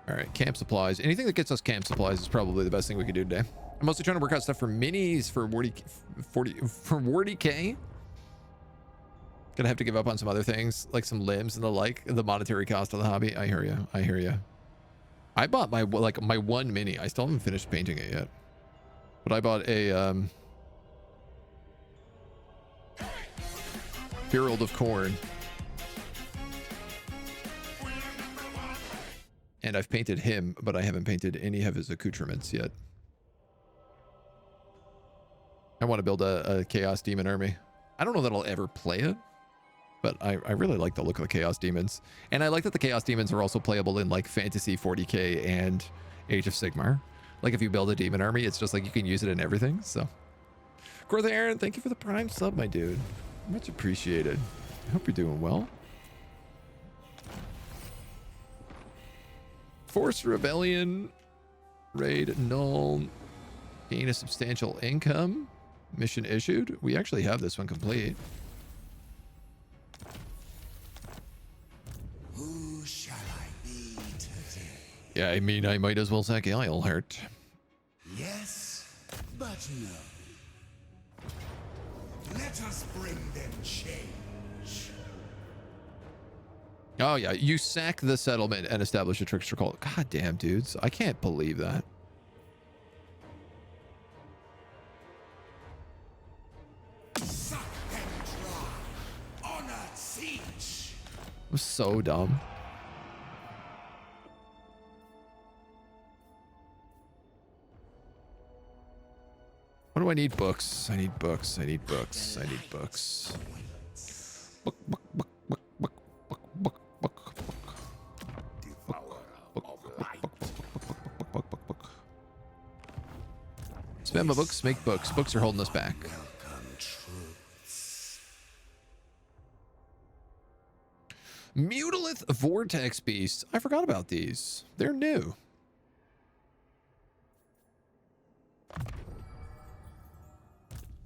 All right, camp supplies. Anything that gets us camp supplies is probably the best thing we could do today. I'm mostly trying to work out stuff for minis for 40K. Gonna have to give up on some other things, like some limbs and the like, the monetary cost of the hobby. I hear you. I hear you. I bought my one mini. I still haven't finished painting it yet. But I bought a Herald of Khorne. And I've painted him, but I haven't painted any of his accoutrements yet. I want to build a Chaos Demon army. I don't know that I'll ever play it, but I really like the look of the Chaos Demons. And I like that the Chaos Demons are also playable in like Fantasy 40K and Age of Sigmar. Like if you build a demon army, it's just like you can use it in everything, so. Gortha Aaron, thank you for the Prime sub, my dude. Much appreciated. I hope you're doing well. Forced Rebellion, Raid Null, gain a substantial income, mission issued. We actually have this one complete. Who shall I be today? Yeah, I mean, I might as well sack Islehart. Yes, but no. Let us bring them change. Oh yeah, you sack the settlement and establish a trickster cult. God damn, dudes. I can't believe that. Suck them dry. Honor Tzeentch. I'm so dumb. What do I need? Books. I need books. I need books. I need books. Book, book, book, book, book, book, book, book, book. Spam my books, make books. Books are holding us back. Mutilith Vortex Beasts. I forgot about these. They're new.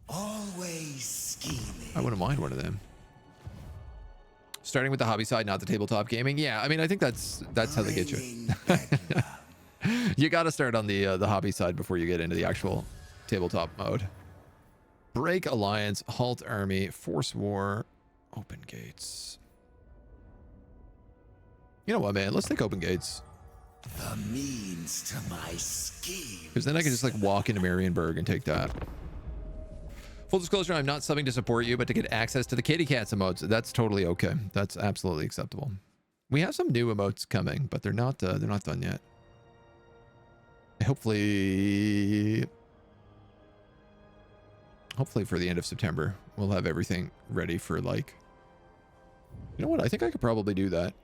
Always scheming. I wouldn't mind one of them. Starting with the hobby side, not the tabletop gaming. Yeah, I mean, I think that's how they get you. You got to start on the hobby side before you get into the actual tabletop mode. Break alliance, halt army, force war, open gates. You know what, man? Let's take open gates. The means to my scheme. Because then I can just like walk into Marienburg and take that. Full disclosure, I'm not subbing to support you, but to get access to the kitty cats emotes, that's totally okay. That's absolutely acceptable. We have some new emotes coming, but they're not done yet. Hopefully for the end of September, we'll have everything ready for like, you know what? I think I could probably do that.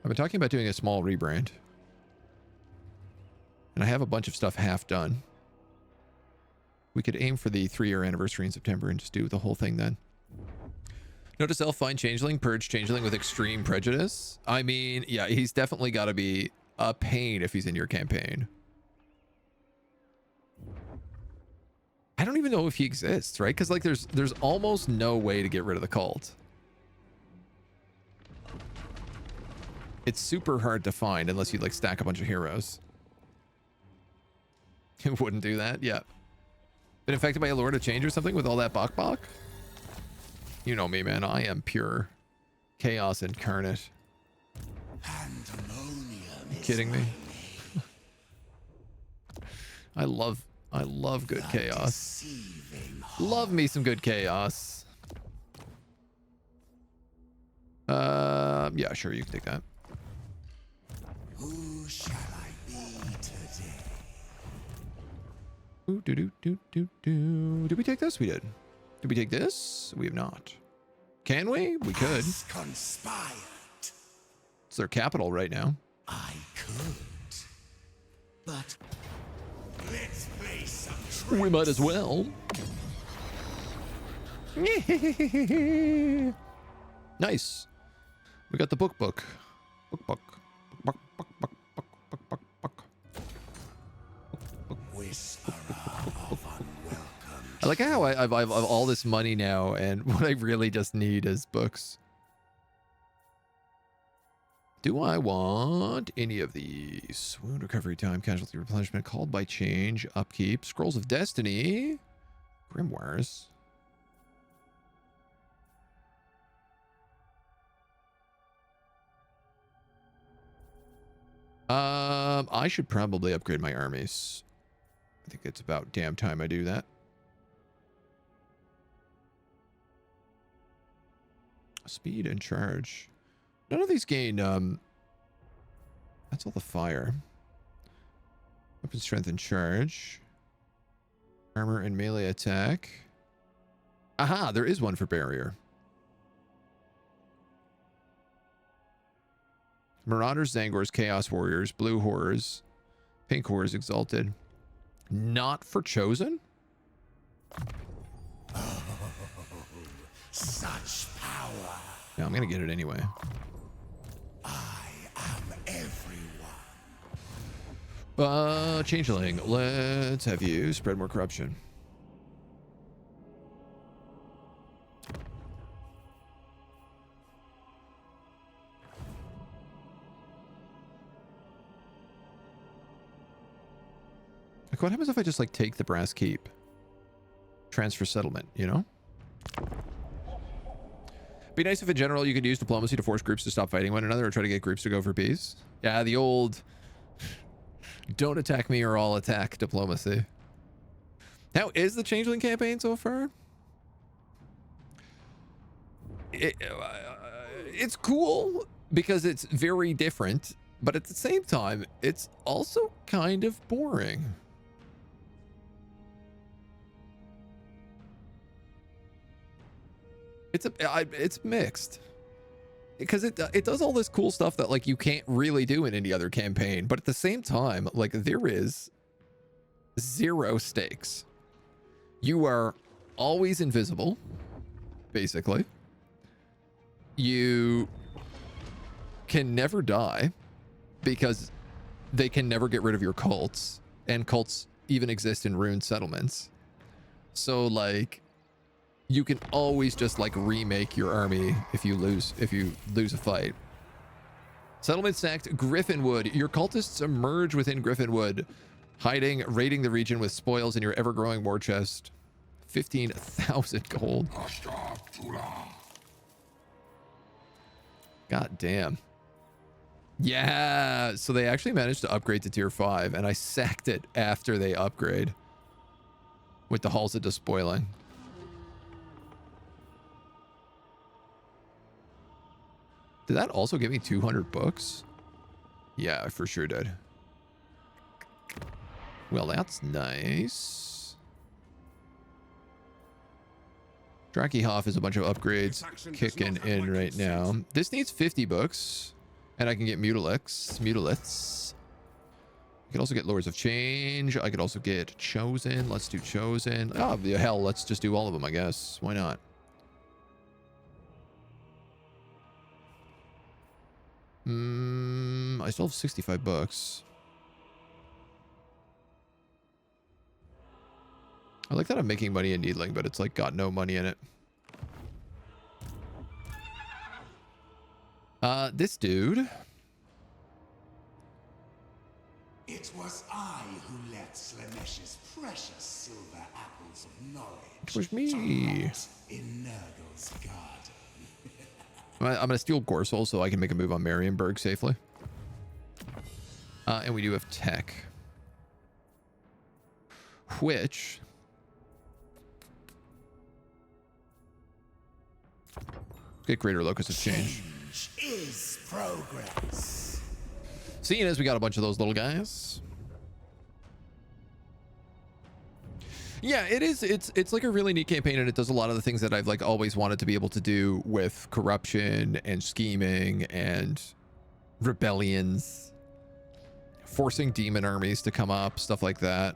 I've been talking about doing a small rebrand. And I have a bunch of stuff half done. We could aim for the 3-year anniversary in September and just do the whole thing then. Note to self, find Changeling, purge Changeling with extreme prejudice. I mean, yeah, he's definitely got to be a pain if he's in your campaign. I don't even know if he exists, right? Because like there's almost no way to get rid of the cult. It's super hard to find unless you like stack a bunch of heroes. It wouldn't do that? Yeah. Been infected by a Lord of Change or something with all that bok? You know me, man. I am pure chaos incarnate. You kidding me? I love good chaos. Love me some good chaos. Yeah, sure, you can take that. Who shall I be today? Ooh, do. Did we take this? We did. Did we take this? We have not. Can we? We could. Conspired. It's their capital right now. I could. But let's play some tricks. We might as well. Nice. We got the book. Book. I like how I've all this money now, and what I really just need is books. Do I want any of these? Wound recovery time, casualty replenishment, called by change, upkeep, scrolls of destiny, grimoires. I should probably upgrade my armies. I think it's about damn time I do that. Speed and charge. None of these gain, that's all the fire. Weapon strength and charge. Armor and melee attack. Aha, there is one for barrier. Marauders, Zangors, Chaos Warriors, Blue Horrors, Pink Horrors, Exalted. Not for Chosen? Oh, such power. Yeah, I'm gonna get it anyway. I am everyone. Changeling, let's have you spread more corruption. Like, what happens if I just like take the brass keep? Transfer settlement, you know? Be nice if in general you could use diplomacy to force groups to stop fighting one another or try to get groups to go for peace. Yeah, the old don't attack me or I'll attack diplomacy. How is the Changeling campaign so far? It's cool because it's very different, but at the same time, it's also kind of boring. It's mixed. Because it does all this cool stuff that like you can't really do in any other campaign, but at the same time, like there is zero stakes. You are always invisible, basically. You can never die because they can never get rid of your cults, and cults even exist in ruined settlements. So like you can always just like remake your army if you lose a fight. Settlement sacked Griffinwood. Your cultists emerge within Griffinwood, hiding, raiding the region with spoils in your ever-growing war chest. 15,000 gold. God damn. Yeah, so they actually managed to upgrade to tier 5, and I sacked it after they upgrade with the halls of despoiling. Did that also give me 200 books? Yeah, I for sure did. Well, that's nice. Drakihoff is a bunch of upgrades kicking in right now. This needs 50 books, and I can get mutiliths. I could also get Lords of Change. I could also get Chosen. Let's do Chosen. Oh, the hell, let's just do all of them, I guess. Why not? I still have 65 bucks. I like that I'm making money in needling, but it's like got no money in it. This dude. It was I who left Slaanesh's precious silver apples of knowledge. It was me. In Nurgle's garden. I'm going to steal Gorsel so I can make a move on Marienburg safely. And we do have tech. Which... get greater locus of change. Is progress. Seeing as we got a bunch of those little guys. Yeah, it is. It's like a really neat campaign, and it does a lot of the things that I've like always wanted to be able to do with corruption and scheming and rebellions, forcing demon armies to come up, stuff like that.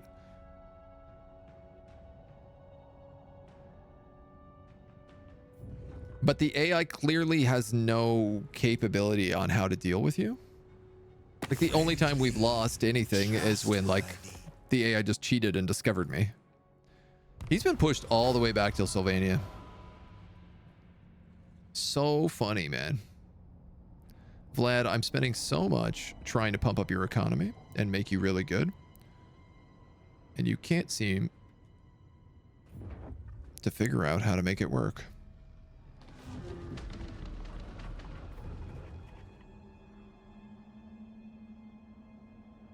But the AI clearly has no capability on how to deal with you. Like the only time we've lost anything is when like the AI just cheated and discovered me. He's been pushed all the way back till Sylvania. So funny, man. Vlad, I'm spending so much trying to pump up your economy and make you really good. And you can't seem to figure out how to make it work.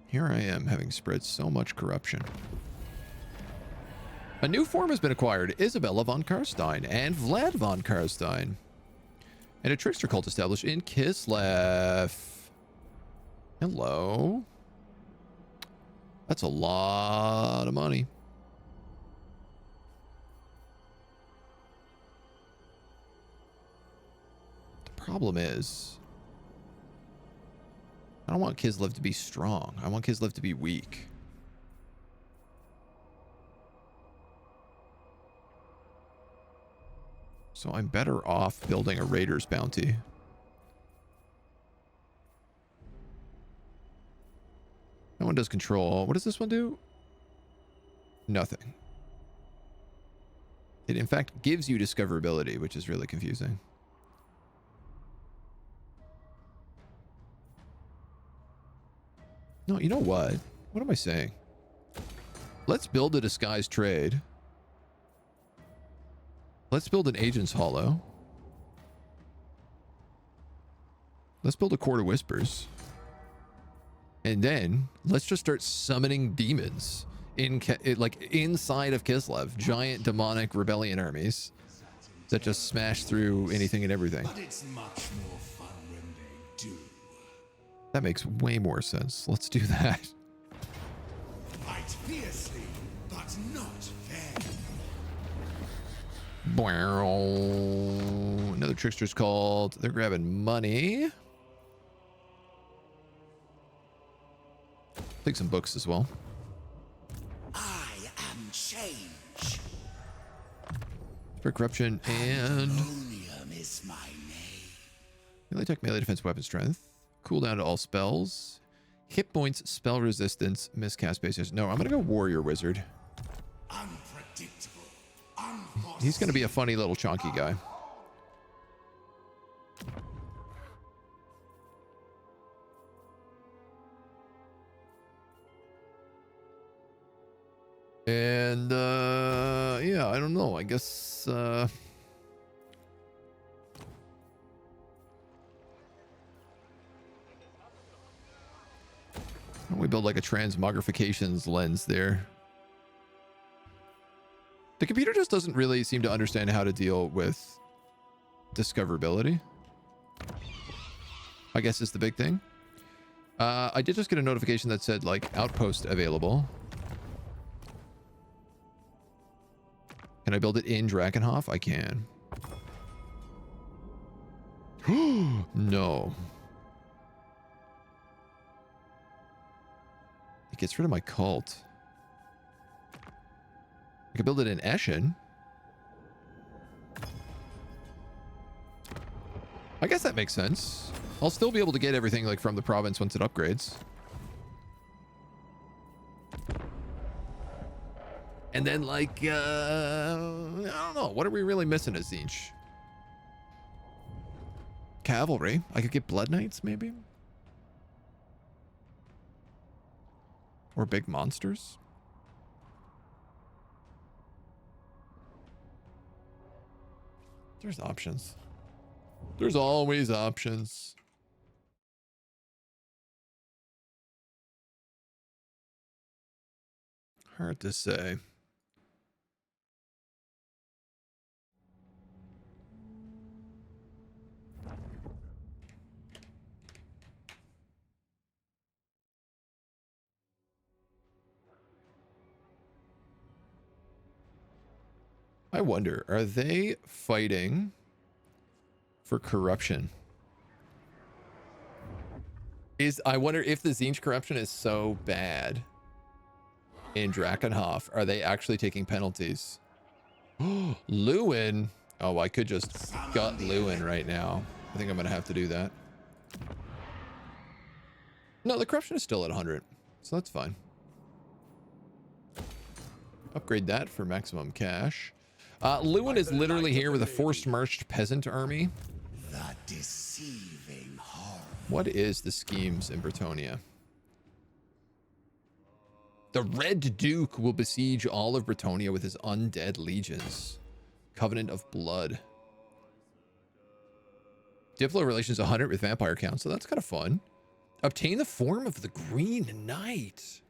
Here I am, having spread so much corruption. A new form has been acquired, Isabella von Karstein and Vlad von Karstein. And a trickster cult established in Kislev. Hello. That's a lot of money. The problem is, I don't want Kislev to be strong. I want Kislev to be weak. So I'm better off building a Raider's Bounty. That one does control. What does this one do? Nothing. It in fact gives you discoverability, which is really confusing. No, you know what? What am I saying? Let's build a disguised trade. Let's build an Agent's Hollow. Let's build a Court of Whispers. And then let's just start summoning demons like inside of Kislev. Giant demonic rebellion armies that just smash through anything and everything. But it's much more fun when they do. That makes way more sense. Let's do that. Fight fiercely, but not fair. Wow. Another trickster's called. They're grabbing money. Take some books as well. I am change. For corruption and Pandemonium is my name. melee attack, melee defense, weapon strength. Cooldown to all spells. Hit points, spell resistance, miscast basis. No, I'm gonna go warrior wizard. Unpredictable. He's gonna be a funny little chonky guy. And yeah, I don't know. I guess we build like a transmogrifications lens there. The computer just doesn't really seem to understand how to deal with discoverability, I guess is the big thing. I did just get a notification that said like outpost available. Can I build it in Drakenhof? I can. No. It gets rid of my cult. I can build it in Eschen. I guess that makes sense. I'll still be able to get everything like from the province once it upgrades. And then like, I don't know. What are we really missing at Tzeentch? Cavalry. I could get Blood Knights maybe? Or big monsters? There's options. There's always options. Hard to say. I wonder, are they fighting for corruption? I wonder if the Tzeentch corruption is so bad in Drakenhof. Are they actually taking penalties? Lewin. Oh, I could just gut Lewin right now. I think I'm going to have to do that. No, the corruption is still at 100. So that's fine. Upgrade that for maximum cash. Lewin is literally here with a forced marched peasant army. The deceiving horror. What is the schemes in Bretonnia? The Red Duke will besiege all of Bretonnia with his undead legions. Covenant of Blood. Diplo relations 100 with Vampire Count, so that's kind of fun. Obtain the form of the Green Knight.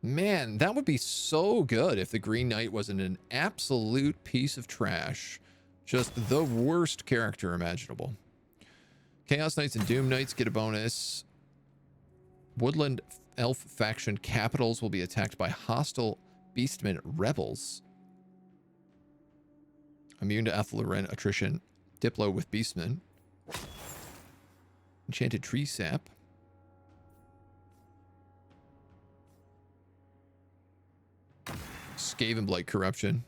Man, that would be so good if the Green Knight wasn't an absolute piece of trash. Just the worst character imaginable. Chaos Knights and Doom Knights get a bonus. Woodland Elf faction capitals will be attacked by hostile Beastmen rebels. Immune to Athaloren attrition. Diplo with Beastmen. Enchanted Tree Sap. Skavenblight corruption.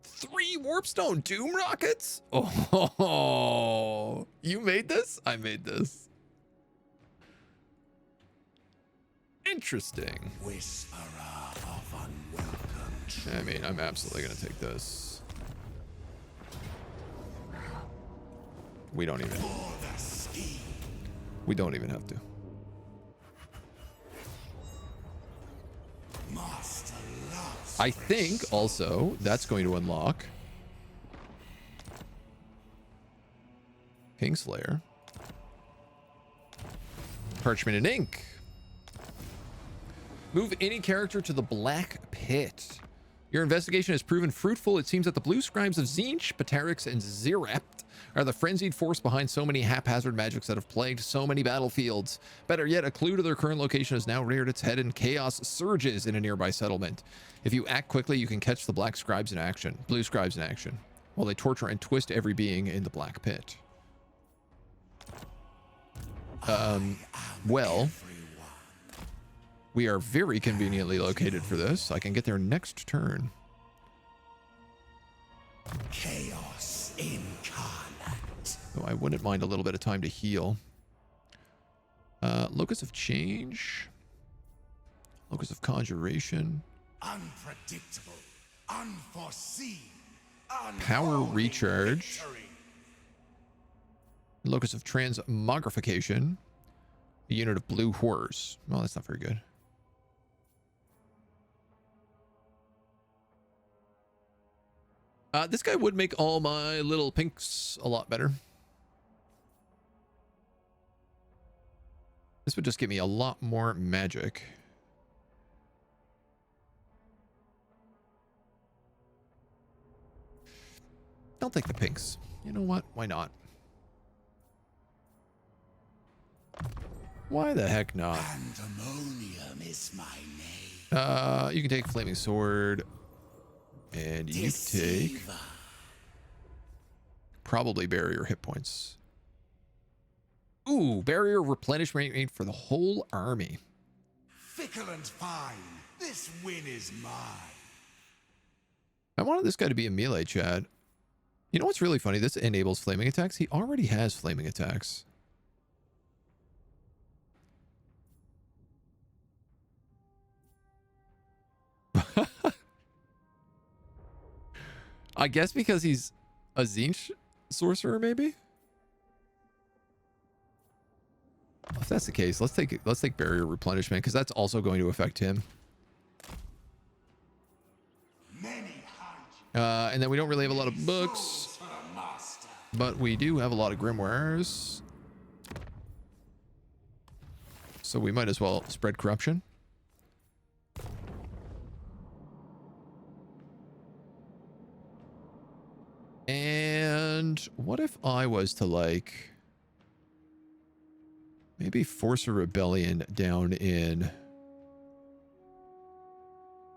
3 Warpstone Doom rockets? Oh, you made this? I made this. Interesting. Whisperer of unwelcome truth. I mean, I'm absolutely going to take this. We don't even. We don't even have to. Master loves I think also that's going to unlock Kingslayer. Parchment and ink. Move any character to the Black Pit. Your investigation has proven fruitful. It seems that the Blue Scribes of Tzeentch, Patarix, and Zirapt are the frenzied force behind so many haphazard magics that have plagued so many battlefields. Better yet, a clue to their current location has now reared its head and chaos surges in a nearby settlement. If you act quickly, you can catch the Black Scribes in action. Blue Scribes in action. while they torture and twist every being in the Black Pit. Well, we are very conveniently located for this. I can get there next turn. Chaos incarnate. So I wouldn't mind a little bit of time to heal. Locus of Change. Locus of Conjuration. Unpredictable. Unforeseen. Power Recharge. Victory. Locus of Transmogrification. A unit of Blue Horrors. Well, that's not very good. This guy would make all my little pinks a lot better. This would just give me a lot more magic. I'll take the pinks. You know what? Why not? Why the heck not? Pandemonium is my name. You can take Flaming Sword. And you take Deceiver. probably barrier hit points. Ooh, barrier replenishment rate for the whole army. Fickle and fine. This win is mine. I wanted this guy to be a melee, Chad. You know what's really funny? This enables flaming attacks. He already has flaming attacks. I guess because he's a Tzeentch sorcerer, maybe? If that's the case, let's take barrier replenishment, because that's also going to affect him. And then we don't really have a lot of books, but we do have a lot of grimoires. So we might as well spread corruption. And what if I was to, like, maybe force a rebellion down in, I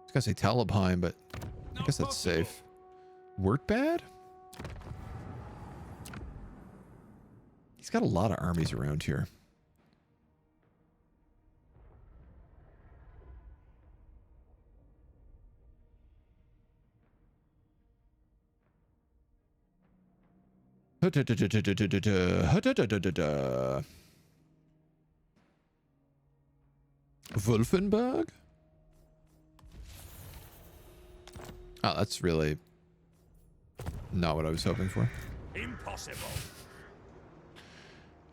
was gonna say Talabheim, but I guess that's safe. Work bad? He's got a lot of armies around here. Wolfenberg? Oh, that's really not what I was hoping for. Impossible.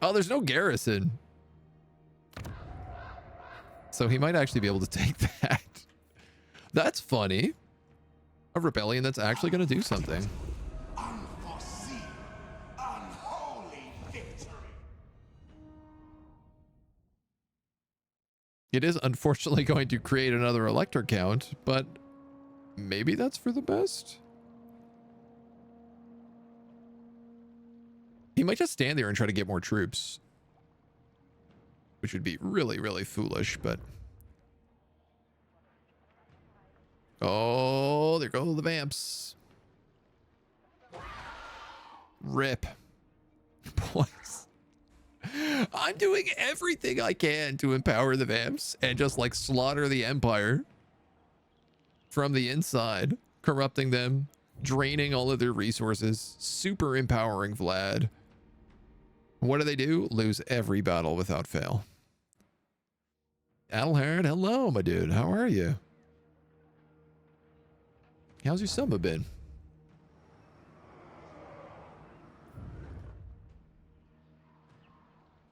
Oh, there's no garrison. So he might actually be able to take that. That's funny. A rebellion that's actually going to do something. Unforeseen. Unholy victory. It is unfortunately going to create another elector count, but maybe that's for the best. He might just stand there and try to get more troops, which would be really, really foolish, but... Oh, there go the vamps. Rip. Boys. I'm doing everything I can to empower the vamps and just, like, slaughter the Empire from the inside, corrupting them, draining all of their resources, super empowering Vlad. What do? Lose every battle without fail. Adelhard, hello, my dude. How are you? How's your summer been?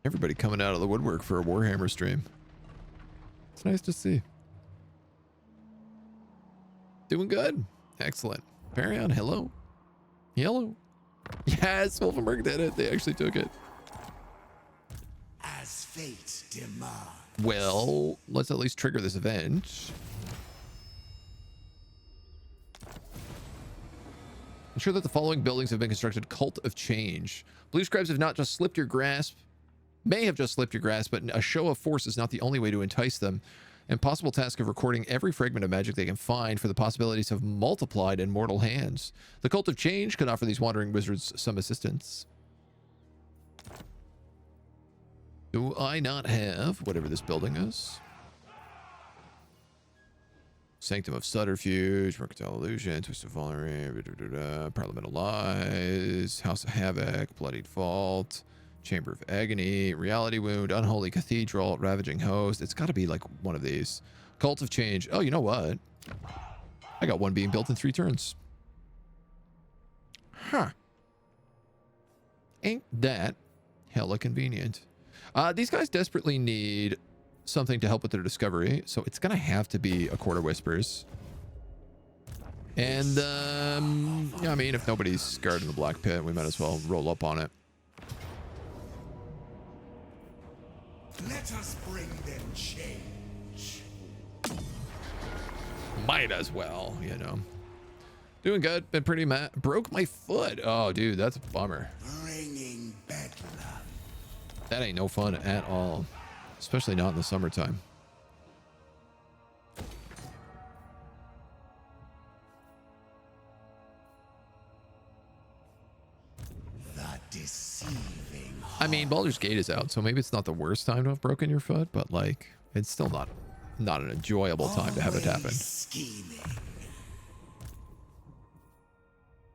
Everybody coming out of the woodwork for a Warhammer stream. It's nice to see. Doing good. Excellent. Parion, hello. Hello. Yes, Wolfenberg did it. They actually took it. As fate demands. Well, let's at least trigger this event. Ensure that the following buildings have been constructed. Cult of Change. Blue scribes have not just slipped your grasp, may have just slipped your grasp, but a show of force is not the only way to entice them. Impossible task of recording every fragment of magic they can find, for the possibilities have multiplied in mortal hands. The Cult of Change could offer these wandering wizards some assistance. Do I not have whatever this building is? Sanctum of Subterfuge, Mercantile Illusion, Twist of Vulnerary, Parliamental Lies, House of Havoc, Bloodied Vault, Chamber of Agony, Reality Wound, Unholy Cathedral, Ravaging Host. It's got to be like one of these. Cult of Change. Oh, you know what? I got one being built in 3 turns. Huh. Ain't that hella convenient. These guys desperately need something to help with their discovery, so it's gonna have to be a Court of Whispers. And yeah, I mean, if nobody's guarding the Black Pit, we might as well roll up on it. Let us bring them change. Might as well, you know. Doing good. Been pretty mad. Broke my foot. Oh, dude, that's a bummer. Bringing bedlam. That ain't no fun at all. Especially not in the summertime. The deceiving. I mean, Baldur's Gate is out, so maybe it's not the worst time to have broken your foot, but like, it's still not an enjoyable time to have it happen. Scheming.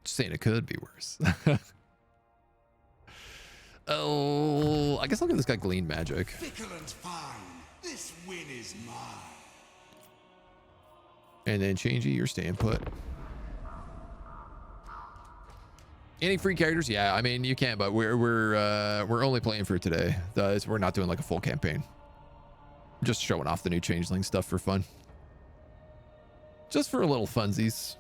Just saying it could be worse. Oh, I guess I'll give this guy Glean Magic. Fickle and fine. This win is mine. And then Changey, you're staying put. Any free characters? Yeah, I mean you can, but we're only playing for today. We're not doing like a full campaign. Just showing off the new Changeling stuff for fun. Just for a little funsies.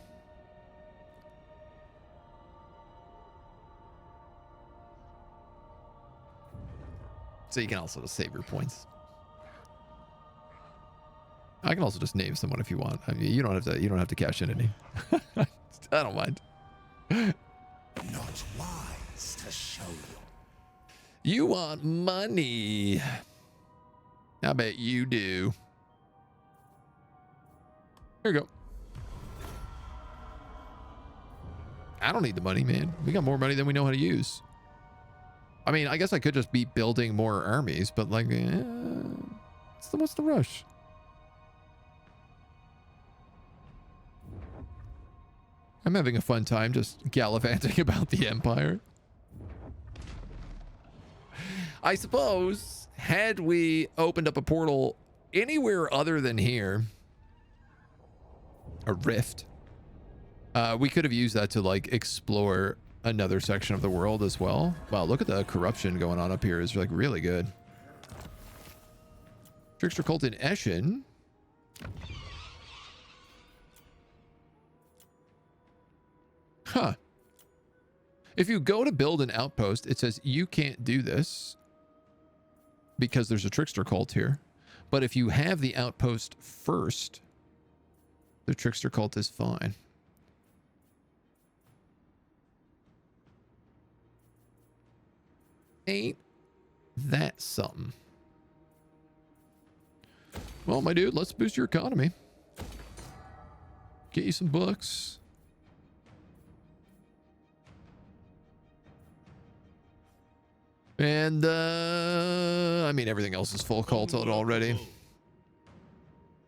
So you can also just save your points. I can also just name someone if you want. I mean, you don't have to cash in any. I don't mind. Not wise to show you. You want money. I bet you do. Here you go. I don't need the money, man. We got more money than we know how to use. I mean, I guess I could just be building more armies, but like, what's the rush? I'm having a fun time just gallivanting about the Empire. I suppose, had we opened up a portal anywhere other than here, a rift, we could have used that to like explore another section of the world as well. Wow, look at the corruption going on up here. It's like really good. Trickster Cult in Eshin. Huh. If you go to build an outpost, it says you can't do this because there's a Trickster Cult here. But if you have the outpost first, the Trickster Cult is fine. Ain't that something? Well, my dude, let's boost your economy. Get you some books. And, I mean, everything else is full culted already.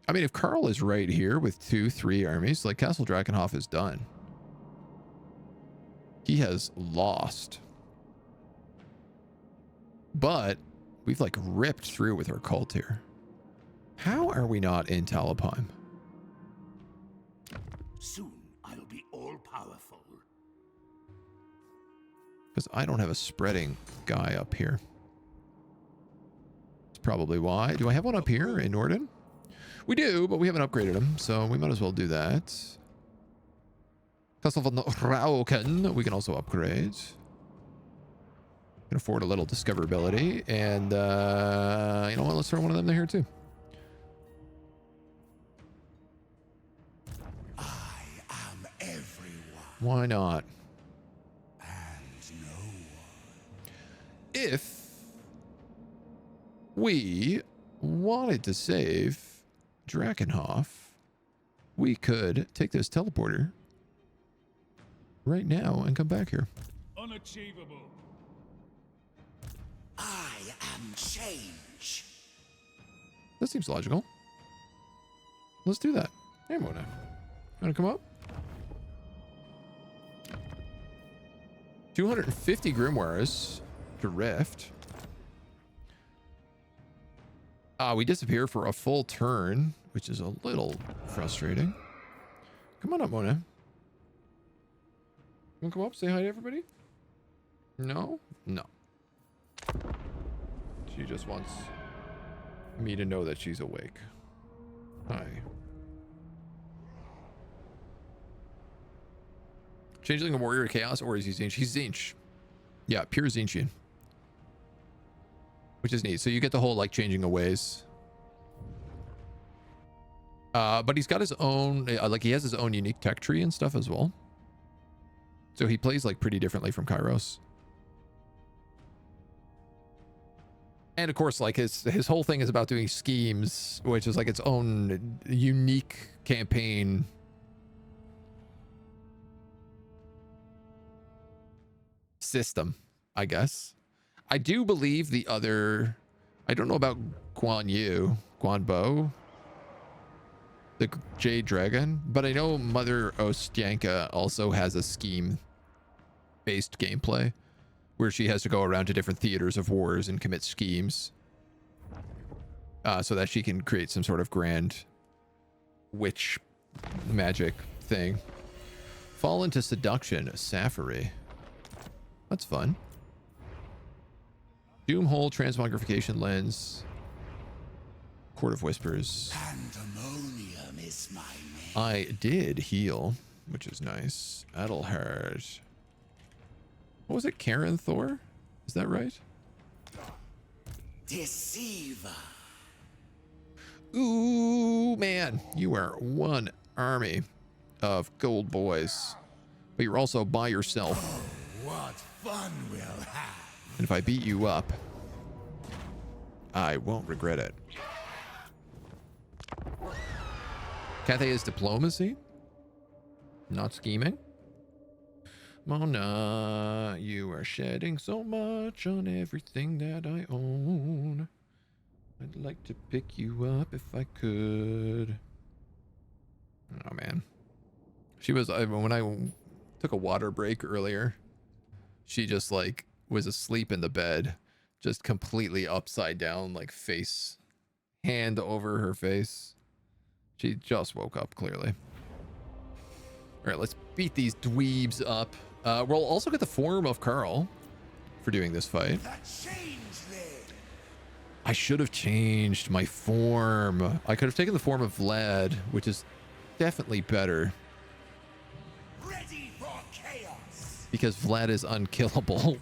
I mean, if Carl is right here with 2-3 armies, like Castle Drakenhof is done. He has lost. But we've like ripped through with our cult here. How are we not in Talabheim? Soon I'll be all powerful. Because I don't have a spreading guy up here. That's probably why. Do I have one up here in Norden? We do, but we haven't upgraded him, so we might as well do that. Castle von Rauken, we can also upgrade. Can afford a little discoverability, and you know what? Let's throw one of them in here too. I am everyone. Why not? And no one. If we wanted to save Drakenhof, we could take this teleporter right now and come back here. Unachievable. I am change. That seems logical. Let's do that. Hey, Mona. Want to come up? 250 grimoires to Rift. We disappear for a full turn, which is a little frustrating. Come on up, Mona. Want to come up, say hi to everybody? No? No. She just wants me to know that she's awake. Hi. Changeling a warrior of chaos, or is he Tzeentch? He's Tzeentch. Yeah, pure Tzeentchian. Which is neat. So you get the whole like changing of ways. But he's got his own, like he has his own unique tech tree and stuff as well. So he plays like pretty differently from Kairos. And of course, like his whole thing is about doing schemes, which is like its own unique campaign. System, I guess. I do believe the other, I don't know about Guan Bo, the Jade Dragon, but I know Mother Ostyanka also has a scheme based gameplay where she has to go around to different theaters of wars and commit schemes so that she can create some sort of grand witch magic thing. Fall into seduction, Safari. That's fun. Doomhole, transmogrification lens, Court of Whispers. Pandemonium is my name. I did heal, which is nice. Adelhard. What was it? Karen Thor? Is that right? Deceiver. Ooh, man. You are one army of gold boys. But you're also by yourself. Oh, what fun we'll have. And if I beat you up, I won't regret it. Cathay is diplomacy, not scheming. Mona, you are shedding so much on everything that I own. I'd like to pick you up if I could. Oh, man. She was, when I took a water break earlier, she just like was asleep in the bed, just completely upside down, like face, hand over her face. She just woke up, clearly. All right, let's beat these dweebs up. We'll also get the form of Carl for doing this fight. I should have changed my form. I could have taken the form of Vlad, which is definitely better. Ready for chaos. Because Vlad is unkillable.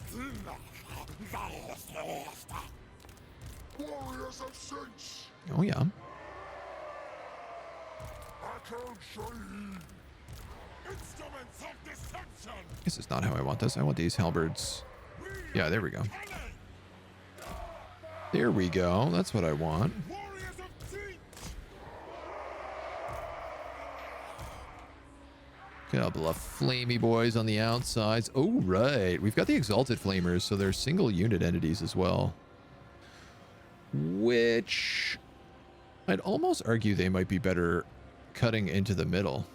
Warriors of Tzeentch. Oh, yeah. Instruments of deception. This is not how I want this. I want these halberds. Yeah, there we go. There we go. That's what I want. Warriors of Tzeentch. Couple of flamey boys on the outsides. Oh, right. We've got the Exalted Flamers, so they're single unit entities as well. Which I'd almost argue they might be better cutting into the middle,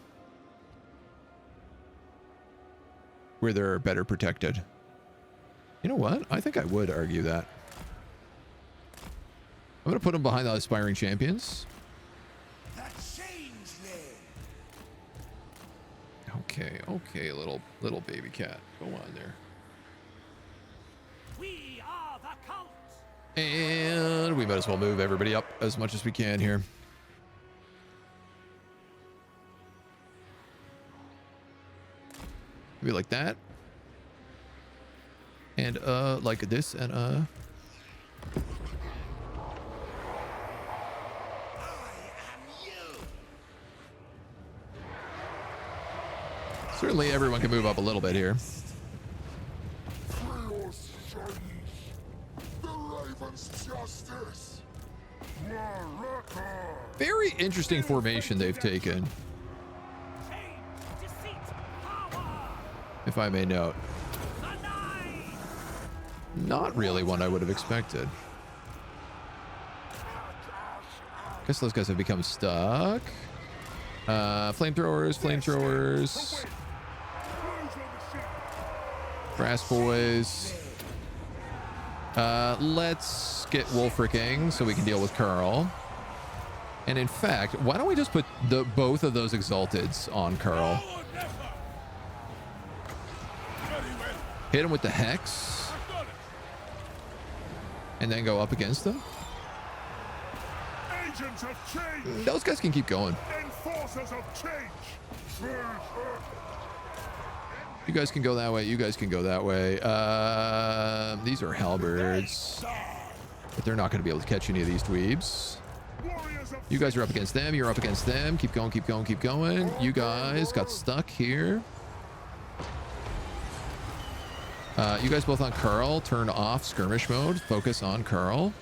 where they're better protected. You know what? I think I would argue that. I'm going to put them behind the Aspiring Champions. Okay, little baby cat. Go on there. We are the cult. And we might as well move everybody up as much as we can here. Maybe like that. And like this and certainly everyone can move up a little bit here. The Raven's justice. Waraka. Very interesting formation they've taken, if I may note. Not really one I would have expected. Guess those guys have become stuck. Flamethrowers, flamethrowers. Brass boys. Let's get Wolfricking so we can deal with Carl. And in fact, why don't we just put both of those Exalteds on Carl? Hit him with the Hex. And then go up against them. Agents of change. Those guys can keep going. Enforcers of change. You guys can go that way. You guys can go that way. These are halberds. But they're not going to be able to catch any of these dweebs. You guys are up against them. You're up against them. Keep going, keep going, keep going. You guys got stuck here. You guys both on Carl. Turn off skirmish mode. Focus on Carl.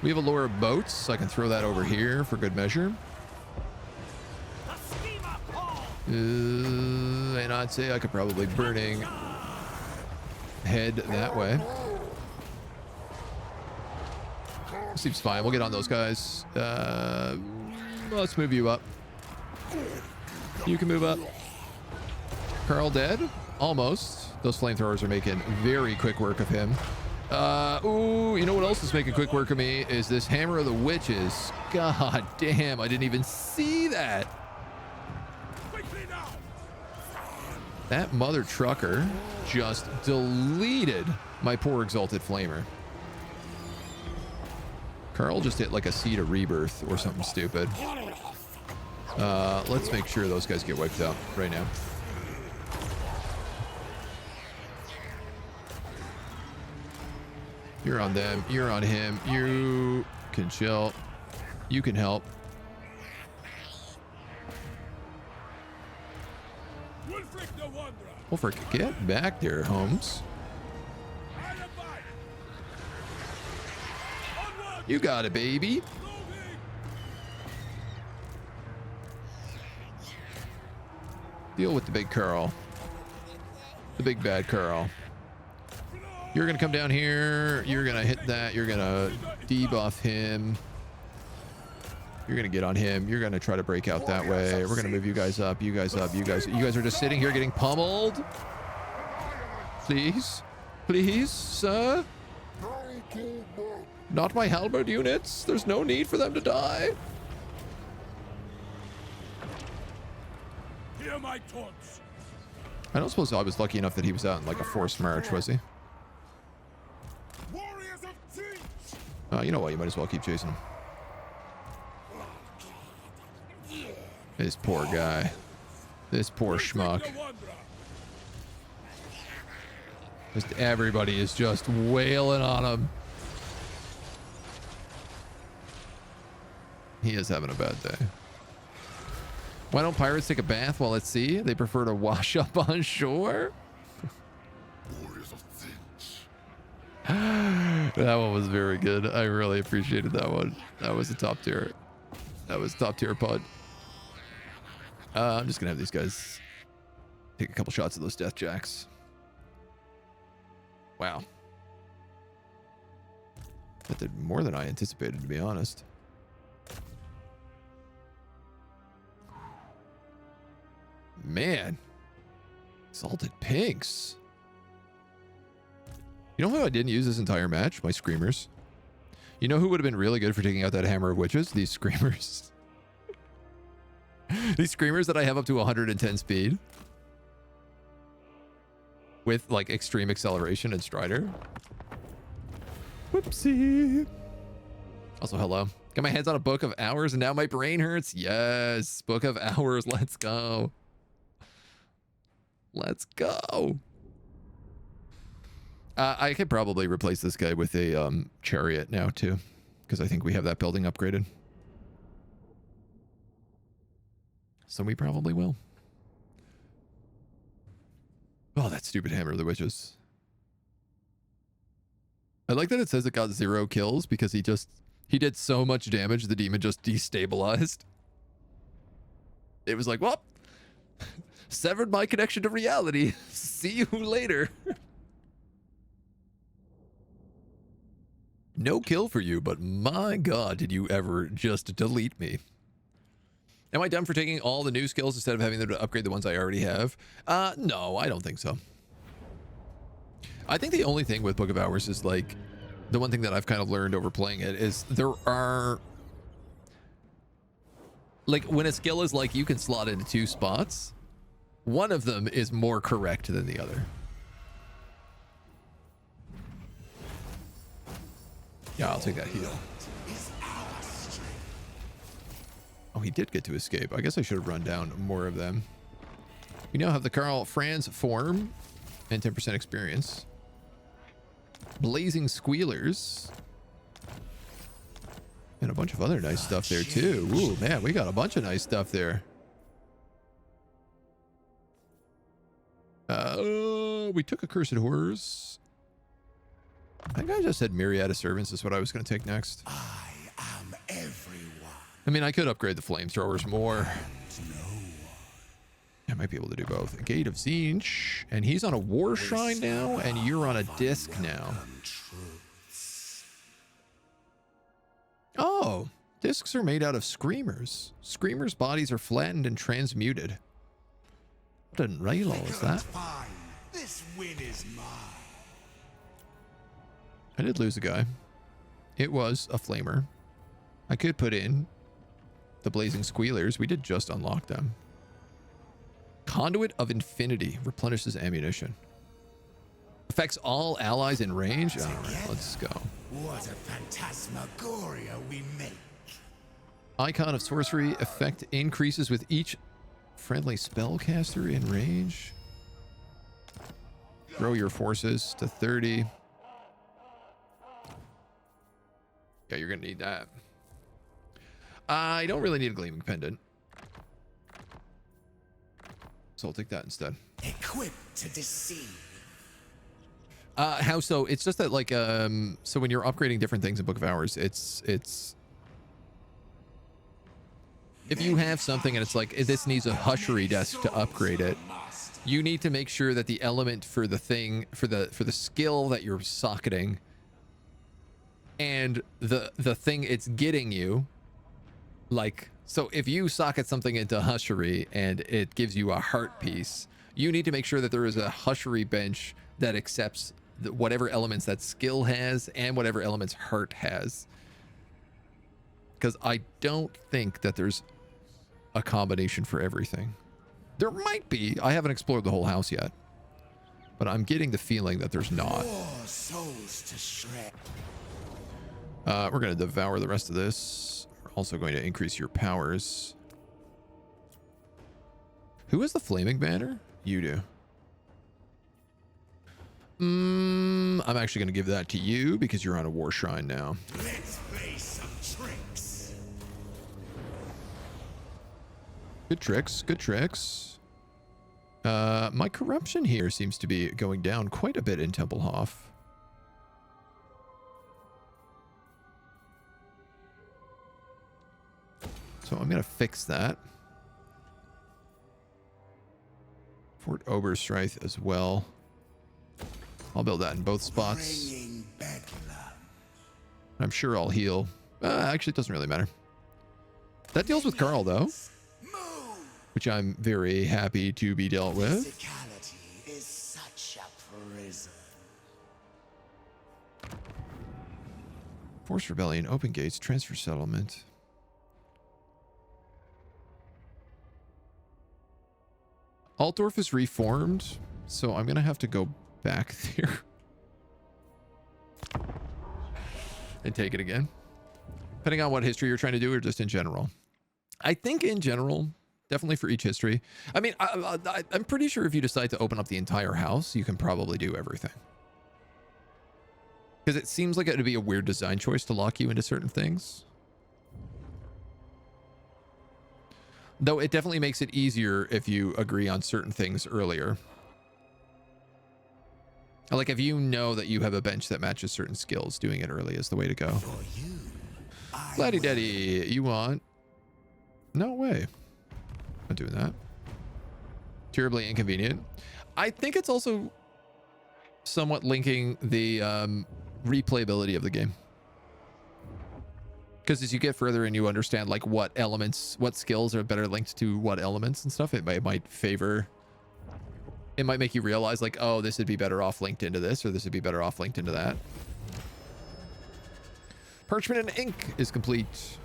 We have a lure of boats, so I can throw that over here for good measure. And I'd say I could probably burning head that way. Seems fine. We'll get on those guys. Let's move you up. You can move up. Carl dead? Almost. Those flamethrowers are making very quick work of him. Ooh, you know what else is making quick work of me? Is this Hammer of the Witches. God damn, I didn't even see that. That mother trucker just deleted my poor Exalted Flamer. Carl just hit like a Seed of Rebirth or something stupid. Let's make sure those guys get wiped out right now. You're on them. You're on him. You can chill. You can help. Wolfric, get back there, Holmes. You got it, baby. Deal with the big Carl. The big bad Carl. You're going to come down here. You're going to hit that. You're going to debuff him. You're going to get on him. You're going to try to break out that way. We're going to move you guys up. You guys up. You guys are just sitting here getting pummeled. Please. Please, sir. Not my halberd units. There's no need for them to die. Hear my taunts. I don't suppose I was lucky enough that he was out in like a forced march, was he? Warriors of Tzeentch. You know what? You might as well keep chasing him. This poor guy. This poor schmuck. Just everybody is just wailing on him. He is having a bad day. Why don't pirates take a bath while at sea? They prefer to wash up on shore? Warriors of Tzeentch. That one was very good. I really appreciated that one. That was a top tier. That was top tier pod. I'm just gonna have these guys take a couple shots of those death jacks. Wow. That did more than I anticipated, to be honest. Man. Salted Pinks. You know who I didn't use this entire match? My Screamers. You know who would have been really good for taking out that Hammer of Witches? These Screamers. These Screamers that I have up to 110 speed. With like extreme acceleration and Strider. Whoopsie. Also, hello. Got my hands on a Book of Hours and now my brain hurts. Yes. Book of Hours. Let's go. Let's go. I could probably replace this guy with a chariot now too. Because I think we have that building upgraded. So we probably will. Oh, that stupid Hammer of the Witches. I like that it says it got 0 kills because he just He did so much damage, the demon just destabilized. It was like, well, severed my connection to reality. See you later. No kill for you, but my god, did you ever just delete me. Am I done for taking all the new skills instead of having them to upgrade the ones I already have? No, I don't think so. I think the only thing with Book of Hours is like, the one thing that I've kind of learned over playing it is there are, like when a skill is like you can slot into 2 spots, one of them is more correct than the other. Yeah, I'll take that heal. Oh, he did get to escape. I guess I should have run down more of them. We now have the Karl Franz form and 10% experience. Blazing Squealers. And a bunch of other nice stuff there too. Ooh, man, we got a bunch of nice stuff there. We took Accursed Horrors. I think I just said Myriad of Servants is what I was going to take next. I am everyone. I mean, I could upgrade the Flamethrowers more. I might be able to do both. Gate of Tzeentch, and he's on a War Shrine now, and you're on a disc now. Oh, discs are made out of Screamers. Screamers' bodies are flattened and transmuted. I didn't realize that. This win is mine. I did lose a guy. It was a Flamer. I could put in the Blazing Squealers. We did just unlock them. Conduit of Infinity replenishes ammunition. Affects all allies in range. All right, let's go. What a phantasmagoria we make. Icon of Sorcery effect increases with each friendly spellcaster in range. Grow your forces to 30. Yeah, you're gonna need that. I don't really need a Gleaming Pendant, so I'll take that instead. Equipped to deceive. How so? It's just that like so when you're upgrading different things in Book of Hours, it's if you have something and it's like this needs a hushery desk to upgrade it, you need to make sure that the element for the thing for the skill that you're socketing and the thing it's getting you, like, so if you socket something into hushery and it gives you a heart piece, you need to make sure that there is a hushery bench that accepts whatever elements that skill has and whatever elements heart has. Because I don't think that there's a combination for everything. There might be. I haven't explored the whole house yet, but I'm getting the feeling that there's not. Souls to shred. We're going to devour the rest of this. We're also going to increase your powers. Who has the flaming banner? You do. I'm actually going to give that to you because you're on a war shrine now. Let's play some tricks. Good tricks. Good tricks. My corruption here seems to be going down quite a bit in Templehof. So I'm going to fix that. Fort Oberstreich as well. I'll build that in both spots. I'm sure I'll heal. Actually, it doesn't really matter. That deals with Karl, though, which I'm very happy to be dealt with. Physicality is such a prison. Forced Rebellion, Open Gates, Transfer Settlement. Altdorf is reformed, so I'm going to have to go back there and take it again. Depending on what history you're trying to do or just in general. I think in general, definitely for each history. I mean, I'm pretty sure if you decide to open up the entire house, you can probably do everything. Because it seems like it would be a weird design choice to lock you into certain things. Though it definitely makes it easier if you agree on certain things earlier. Like if you know that you have a bench that matches certain skills, doing it early is the way to go. Gladdy Daddy, you want? No way. Not doing that. Terribly inconvenient. I think it's also somewhat linking the replayability of the game. Because as you get further and you understand like what elements, what skills are better linked to what elements and stuff, it might favor, it might make you realize like, oh, this would be better off linked into this, or this would be better off linked into that. Parchment and ink is complete.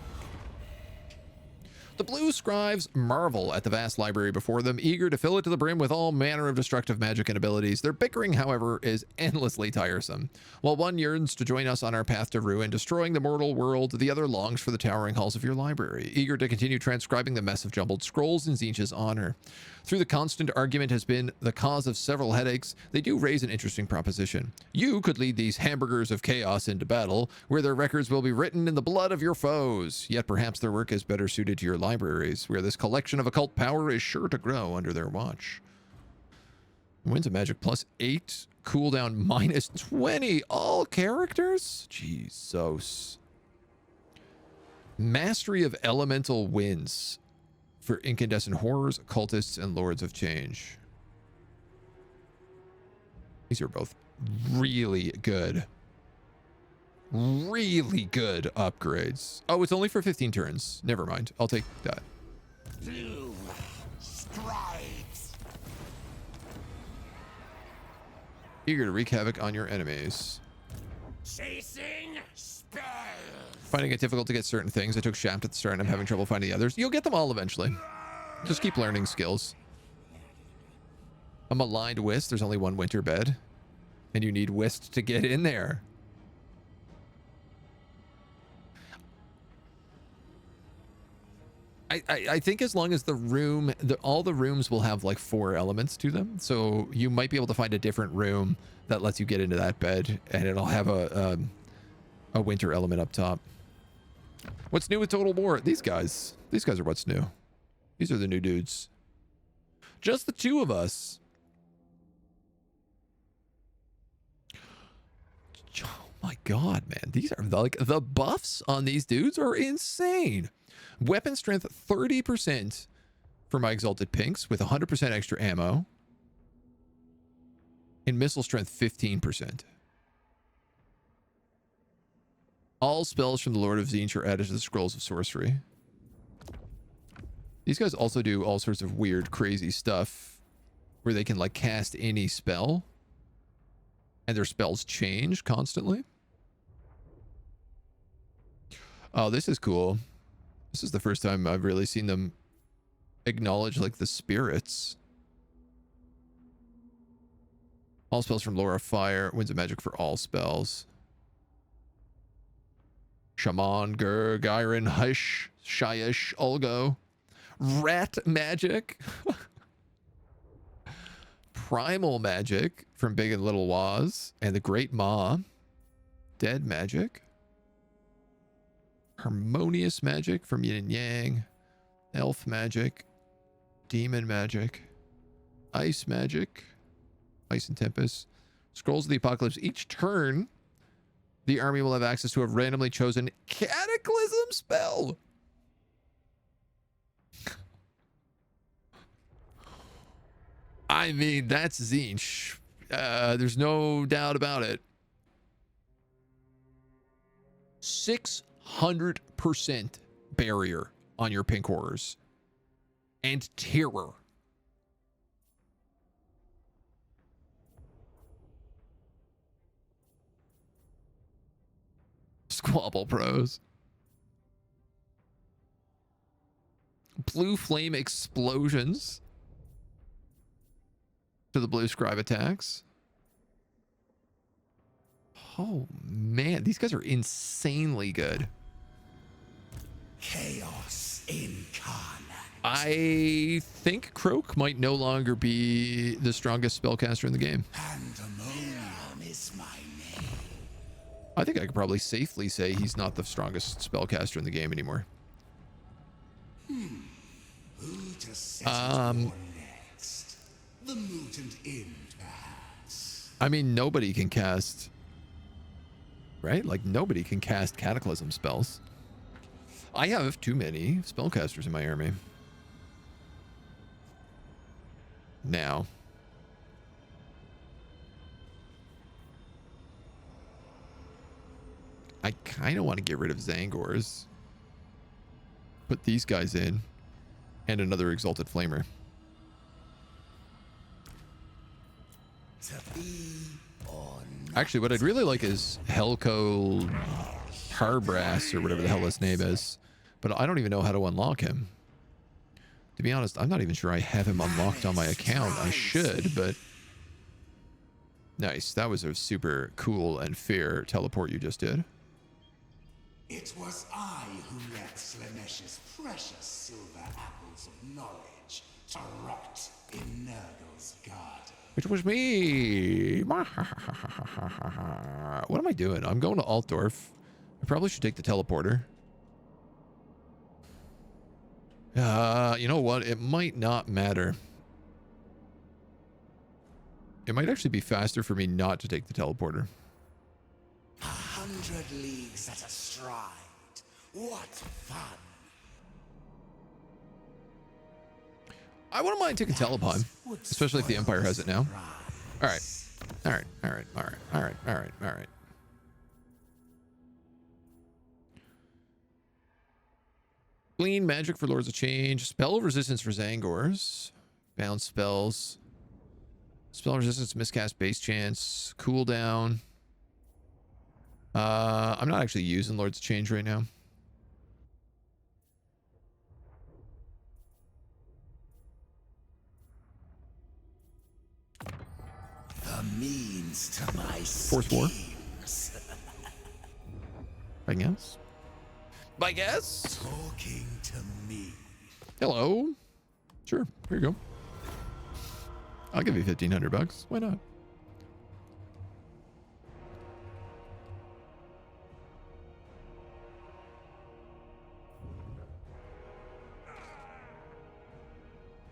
The blue scribes marvel at the vast library before them, eager to fill it to the brim with all manner of destructive magic and abilities. Their bickering, however, is endlessly tiresome. While one yearns to join us on our path to ruin, destroying the mortal world, the other longs for the towering halls of your library, eager to continue transcribing the mess of jumbled scrolls in Tzeentch's honor. Through the constant argument has been the cause of several headaches, they do raise an interesting proposition. You could lead these hamburgers of chaos into battle, where their records will be written in the blood of your foes. Yet perhaps their work is better suited to your libraries, where this collection of occult power is sure to grow under their watch. Winds of Magic +8, cooldown -20, all characters? Jesus. Mastery of Elemental Winds for incandescent horrors, cultists, and lords of change. These are both really good. Really good upgrades. Oh, it's only for 15 turns. Never mind. I'll take that. Blue stripes. Eager to wreak havoc on your enemies. Chasing spells. Finding it difficult to get certain things. I took Shaft at the start and I'm having trouble finding the others. You'll get them all eventually. Just keep learning skills. A maligned Whist. There's only one winter bed. And you need Whist to get in there. I think as long as the room, all the rooms will have like 4 elements to them. So you might be able to find a different room that lets you get into that bed. And it'll have a winter element up top. What's new with Total War? These guys are what's new. These are the new dudes. Just the 2 of us. Oh my God, man. These are like the buffs on these dudes are insane. Weapon strength 30% for my exalted pinks with 100% extra ammo. And missile strength 15%. All spells from the Lord of Tzeentch are added to the scrolls of sorcery. These guys also do all sorts of weird, crazy stuff where they can like cast any spell and their spells change constantly. Oh, this is cool. This is the first time I've really seen them acknowledge like the spirits. All spells from Lore of Fire, Winds of Magic for all spells. Shaman, Gur, Gyron, Hush, Shayish, Olgo. Rat Magic. Primal Magic from Big and Little Waz. And the Great Maw. Dead Magic. Harmonious Magic from Yin and Yang. Elf Magic. Demon Magic. Ice Magic. Ice and Tempest. Scrolls of the Apocalypse. Each turn, the army will have access to a randomly chosen Cataclysm spell. I mean, that's Tzeentch. There's no doubt about it. 600% barrier on your pink horrors. And terror. Squabble Pros. Blue Flame Explosions. To the blue scribe attacks. Oh man, these guys are insanely good. Chaos incarnate. I think Croak might no longer be the strongest spellcaster in the game. Pandemonium is my name. I think I could probably safely say he's not the strongest spellcaster in the game anymore. Who to set it for next? The mutant impasse. I mean, nobody can cast, right? Like nobody can cast Cataclysm spells. I have too many spellcasters in my army. Now. I kind of want to get rid of Zangors. Put these guys in. And another Exalted Flamer. Actually, what I'd really like is Helco Harbrass or whatever the hell his name is. But I don't even know how to unlock him. To be honest, I'm not even sure I have him unlocked on my account. I should, but... Nice. That was a super cool and fair teleport you just did. It was I who let Slaanesh's precious silver apples of knowledge to rot in Nurgle's garden. It was me. What am I doing? I'm going to Altdorf. I probably should take the teleporter. You know what? It might not matter. It might actually be faster for me not to take the teleporter. 100 leagues at a stride. What fun! I wouldn't mind taking Telepine, especially if the Empire has it now. All right. All right. All right. All right. All right. All right. All right. Glean magic for Lords of Change. Spell resistance for Zangors. Bound spells. Spell resistance, miscast base chance. Cooldown. I'm not actually using Lords of Change right now. The means to my Force 4. I guess. I guess. Talking to me. Hello. Sure. Here you go. I'll give you $1,500. Why not?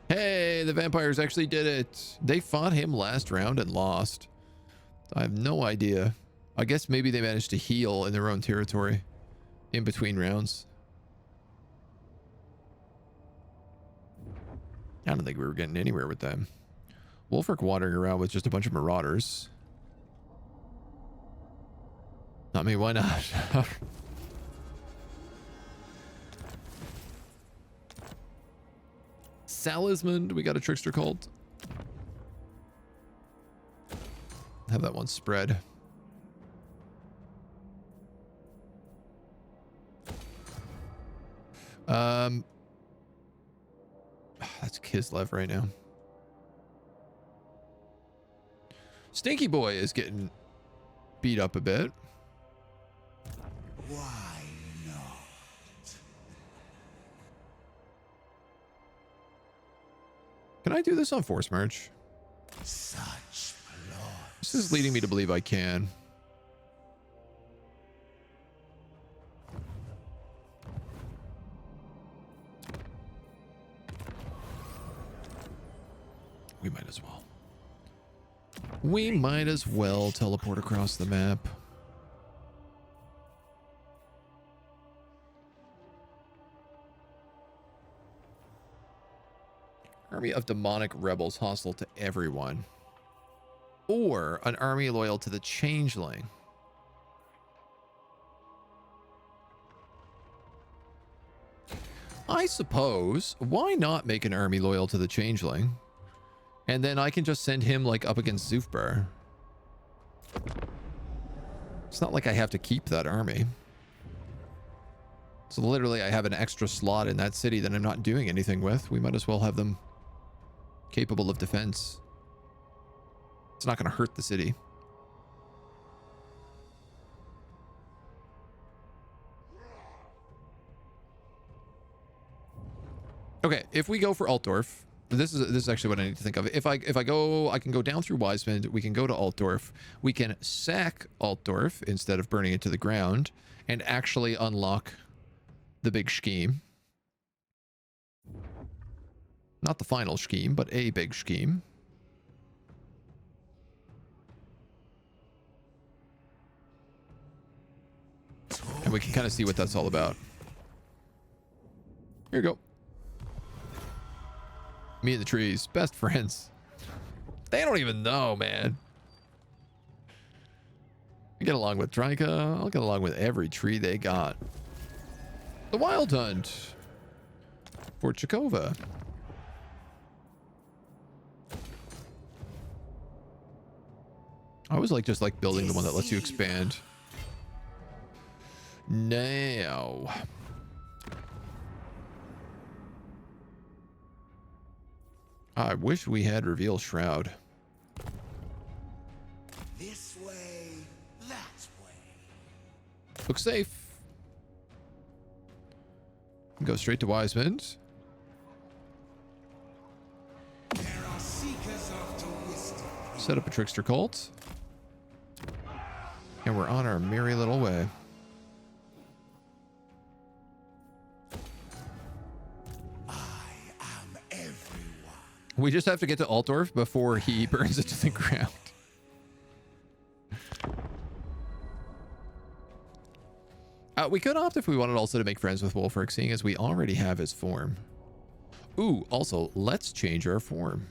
Hey, the vampires actually did it. They fought him last round and lost. I have no idea. I guess maybe they managed to heal in their own territory in between rounds. I don't think we were getting anywhere with them. Wolfric wandering around with just a bunch of marauders. I mean, why not? Salismond, we got a trickster cult. Have that one spread. That's Kislev right now. Stinky Boy is getting beat up a bit. Why not? Can I do this on Force March? Such blood. This is leading me to believe I can. We might as well. We might as well teleport across the map. Army of demonic rebels hostile to everyone. Or an army loyal to the changeling. I suppose, why not make an army loyal to the changeling? And then I can just send him like up against Zufbar. It's not like I have to keep that army. So literally I have an extra slot in that city that I'm not doing anything with. We might as well have them capable of defense. It's not going to hurt the city. Okay, if we go for Altdorf, this is actually what I need to think of. If I go, I can go down through Wiseman. We can go to Altdorf. We can sack Altdorf instead of burning it to the ground and actually unlock the big scheme. Not the final scheme, but a big scheme. And we can kind of see what that's all about. Here you go. Me and the trees, best friends. They don't even know, man. I get along with Drika. I'll get along with every tree they got. The Wild Hunt for Chakova. I always like just like building the one that lets you expand. Now. I wish we had Reveal Shroud. This way, that way. Looks safe. Go straight to Wiseman's. There are seekers after wisdom. Set up a trickster cult. And we're on our merry little way. I am everyone. We just have to get to Altdorf before he burns it to the ground. We could opt if we wanted also to make friends with Wulfric, seeing as we already have his form. Ooh, also, let's change our form.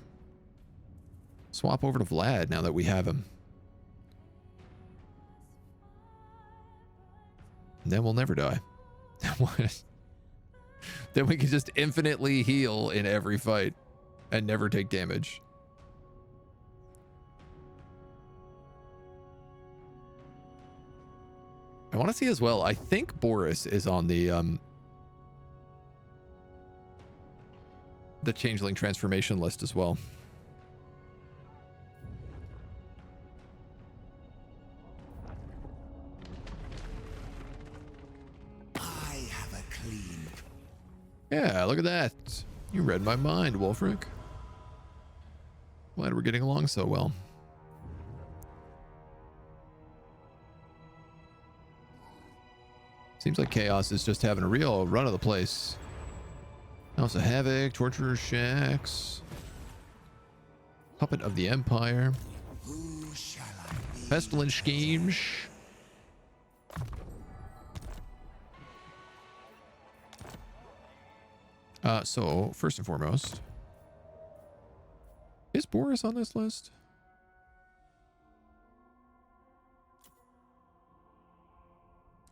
Swap over to Vlad now that we have him. And then we'll never die. Then we can just infinitely heal in every fight and never take damage. I want to see as well. I think Boris is on the changeling transformation list as well. I have a clean. Yeah, look at that. You read my mind, Wulfric. Glad we're getting along so well. Seems like Chaos is just having a real run of the place. House of Havoc, Torturer Shacks, Puppet of the Empire, Who shall I be? Pestilence Schemes. So, first and foremost, is Boris on this list?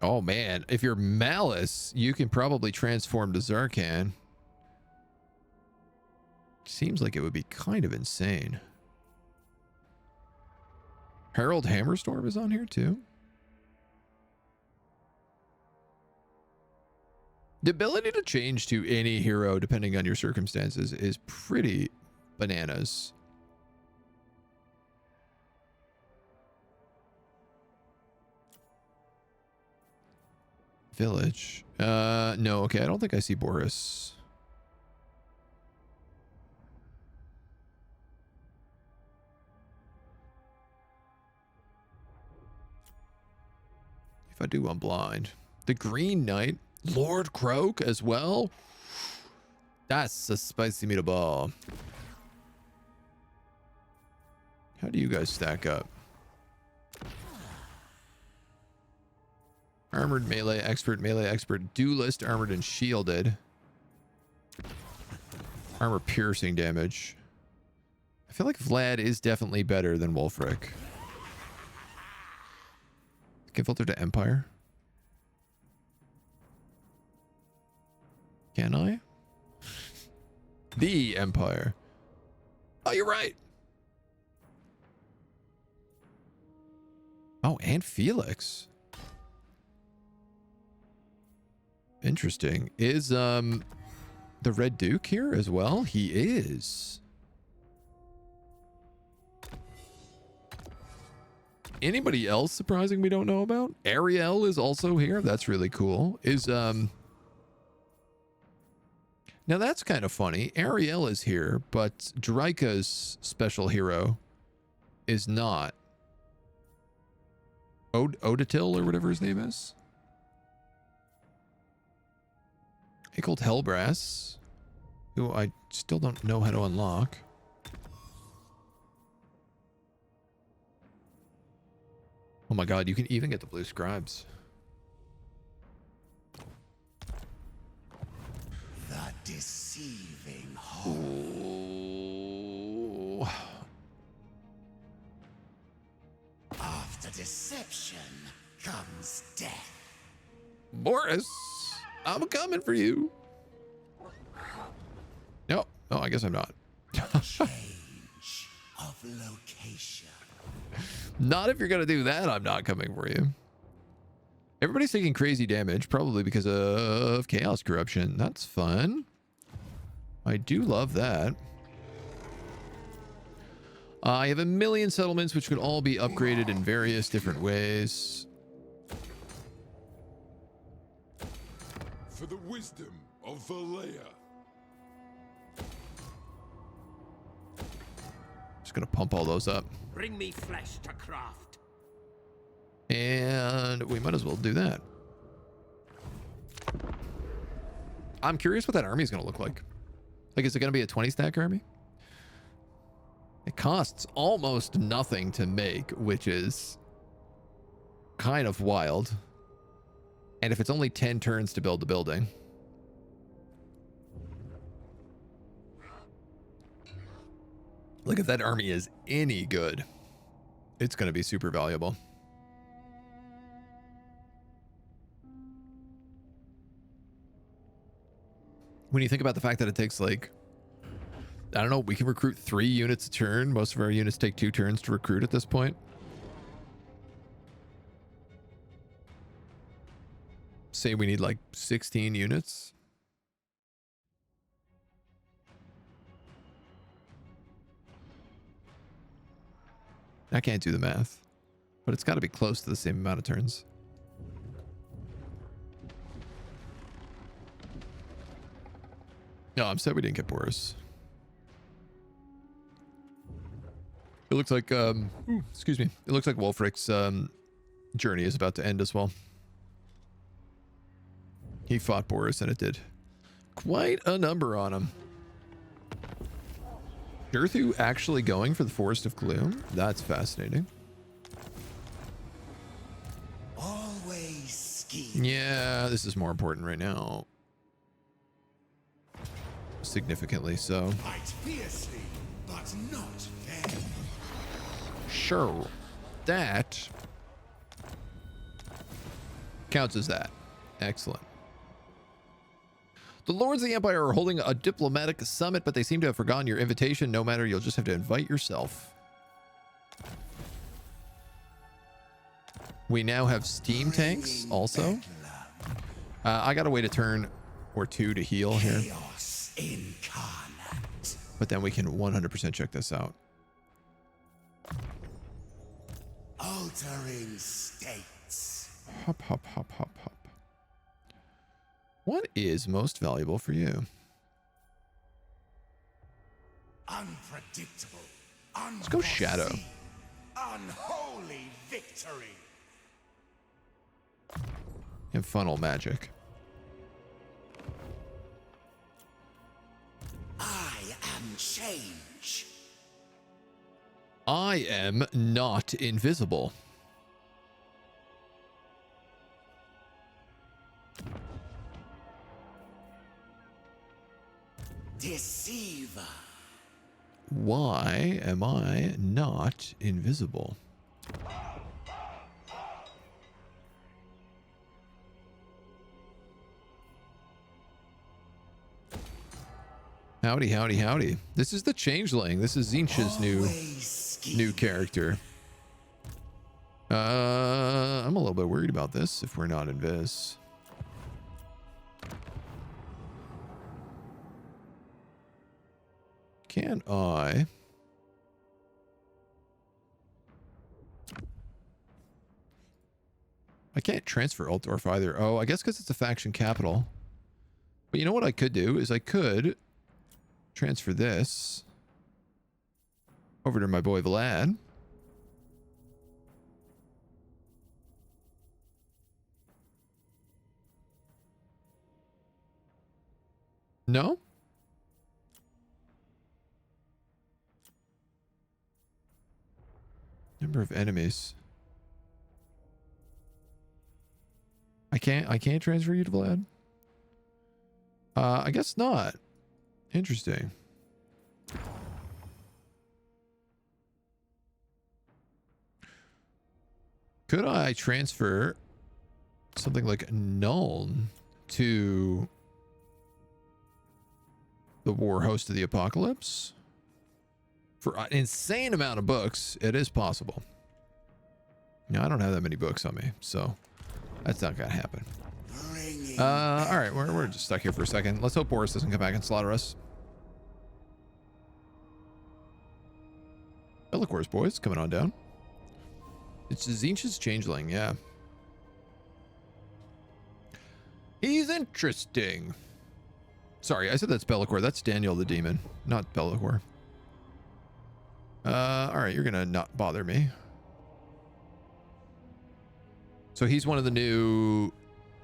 Oh man, if you're Malice, you can probably transform to Zarkan. Seems like it would be kind of insane. Harold Hammerstorm is on here too. The ability to change to any hero depending on your circumstances is pretty bananas. Village. No, okay, I don't think I see Boris. If I do, I'm blind. The Green Knight. Lord Croak as well. That's a spicy meatball. How do you guys stack up? Armored melee expert, duelist, armored and shielded. Armor piercing damage. I feel like Vlad is definitely better than Wulfric. Can filter to Empire. Can I? The Empire. Oh, you're right. Oh, and Felix. Interesting. Is the Red Duke here as well? He is. Anybody else surprising we don't know about? Ariel is also here. That's really cool. Is now that's kind of funny. Ariel is here, but Drika's special hero is not. Odatil or whatever his name is. Ickled Hellbrass, who I still don't know how to unlock. Oh my god, you can even get the blue scribes. The deceiving horror. Ooh. After deception comes death. Boris, I'm coming for you. No, I guess I'm not. Change of location. Not if you're going to do that, I'm not coming for you. Everybody's taking crazy damage, probably because of chaos corruption. That's fun. I do love that. I have 1 million settlements, which could all be upgraded in various different ways. For the wisdom of Valea. Just going to pump all those up. Bring me flesh to craft. And we might as well do that. I'm curious what that army is going to look like. Like, is it going to be a 20 stack army? It costs almost nothing to make, which is kind of wild. And if it's only 10 turns to build the building. Like, if that army is any good, it's going to be super valuable. When you think about the fact that it takes, like, I don't know, we can recruit 3 units a turn. Most of our units take 2 turns to recruit at this point. Say we need like 16 units. I can't do the math, but it's got to be close to the same amount of turns. No, I'm sad we didn't get Boris. It looks like, excuse me. It looks like Wulfric's journey is about to end as well. He fought Boris and it did quite a number on him. Durthu actually going for the Forest of Gloom? That's fascinating. Always scheme. Yeah, this is more important right now. Significantly so. Fight fiercely, but not fair. Sure. That counts as that. Excellent. The Lords of the Empire are holding a diplomatic summit, but they seem to have forgotten your invitation. No matter, you'll just have to invite yourself. We now have steam tanks also. I got to wait a turn or 2 to heal here. Chaos incarnate. But then we can 100% check this out. Altering states. Hop, hop, hop, hop, hop. What is most valuable for you? Unpredictable. Let's go Shadow. Unholy victory. And funnel magic. I am change. I am not invisible. Deceiver. Why am I not invisible? Howdy, howdy, howdy. This is the Changeling. This is Tzeentch's new character. I'm a little bit worried about this if we're not invis. Can I? I can't transfer Altdorf either. Oh, I guess because it's a faction capital. But you know what I could do is I could transfer this over to my boy Vlad. No? Number of enemies. I can't transfer you to Vlad. I guess not. Interesting. Could I transfer something like Nuln to the War Host of the Apocalypse? For an insane amount of books, it is possible. Now, I don't have that many books on me, so that's not going to happen. All right, we're just stuck here for a second. Let's hope Boris doesn't come back and slaughter us. Bellicor's boys coming on down. It's Tzeentch's changeling, yeah. He's interesting. Sorry, I said that's Bellicor. That's Daniel the demon, not Bellicor. All right, you're gonna not bother me. So he's one of the new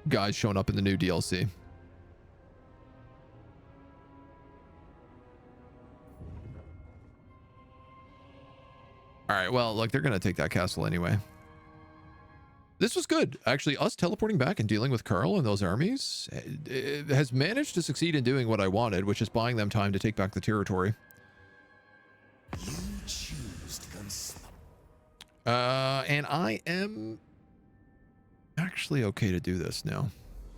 guys showing up in the new DLC. All right, well, look, they're gonna take that castle anyway. This was good. Actually, us teleporting back and dealing with Karl and those armies it has managed to succeed in doing what I wanted, which is buying them time to take back the territory. You choose to consult. And I am actually okay to do this now.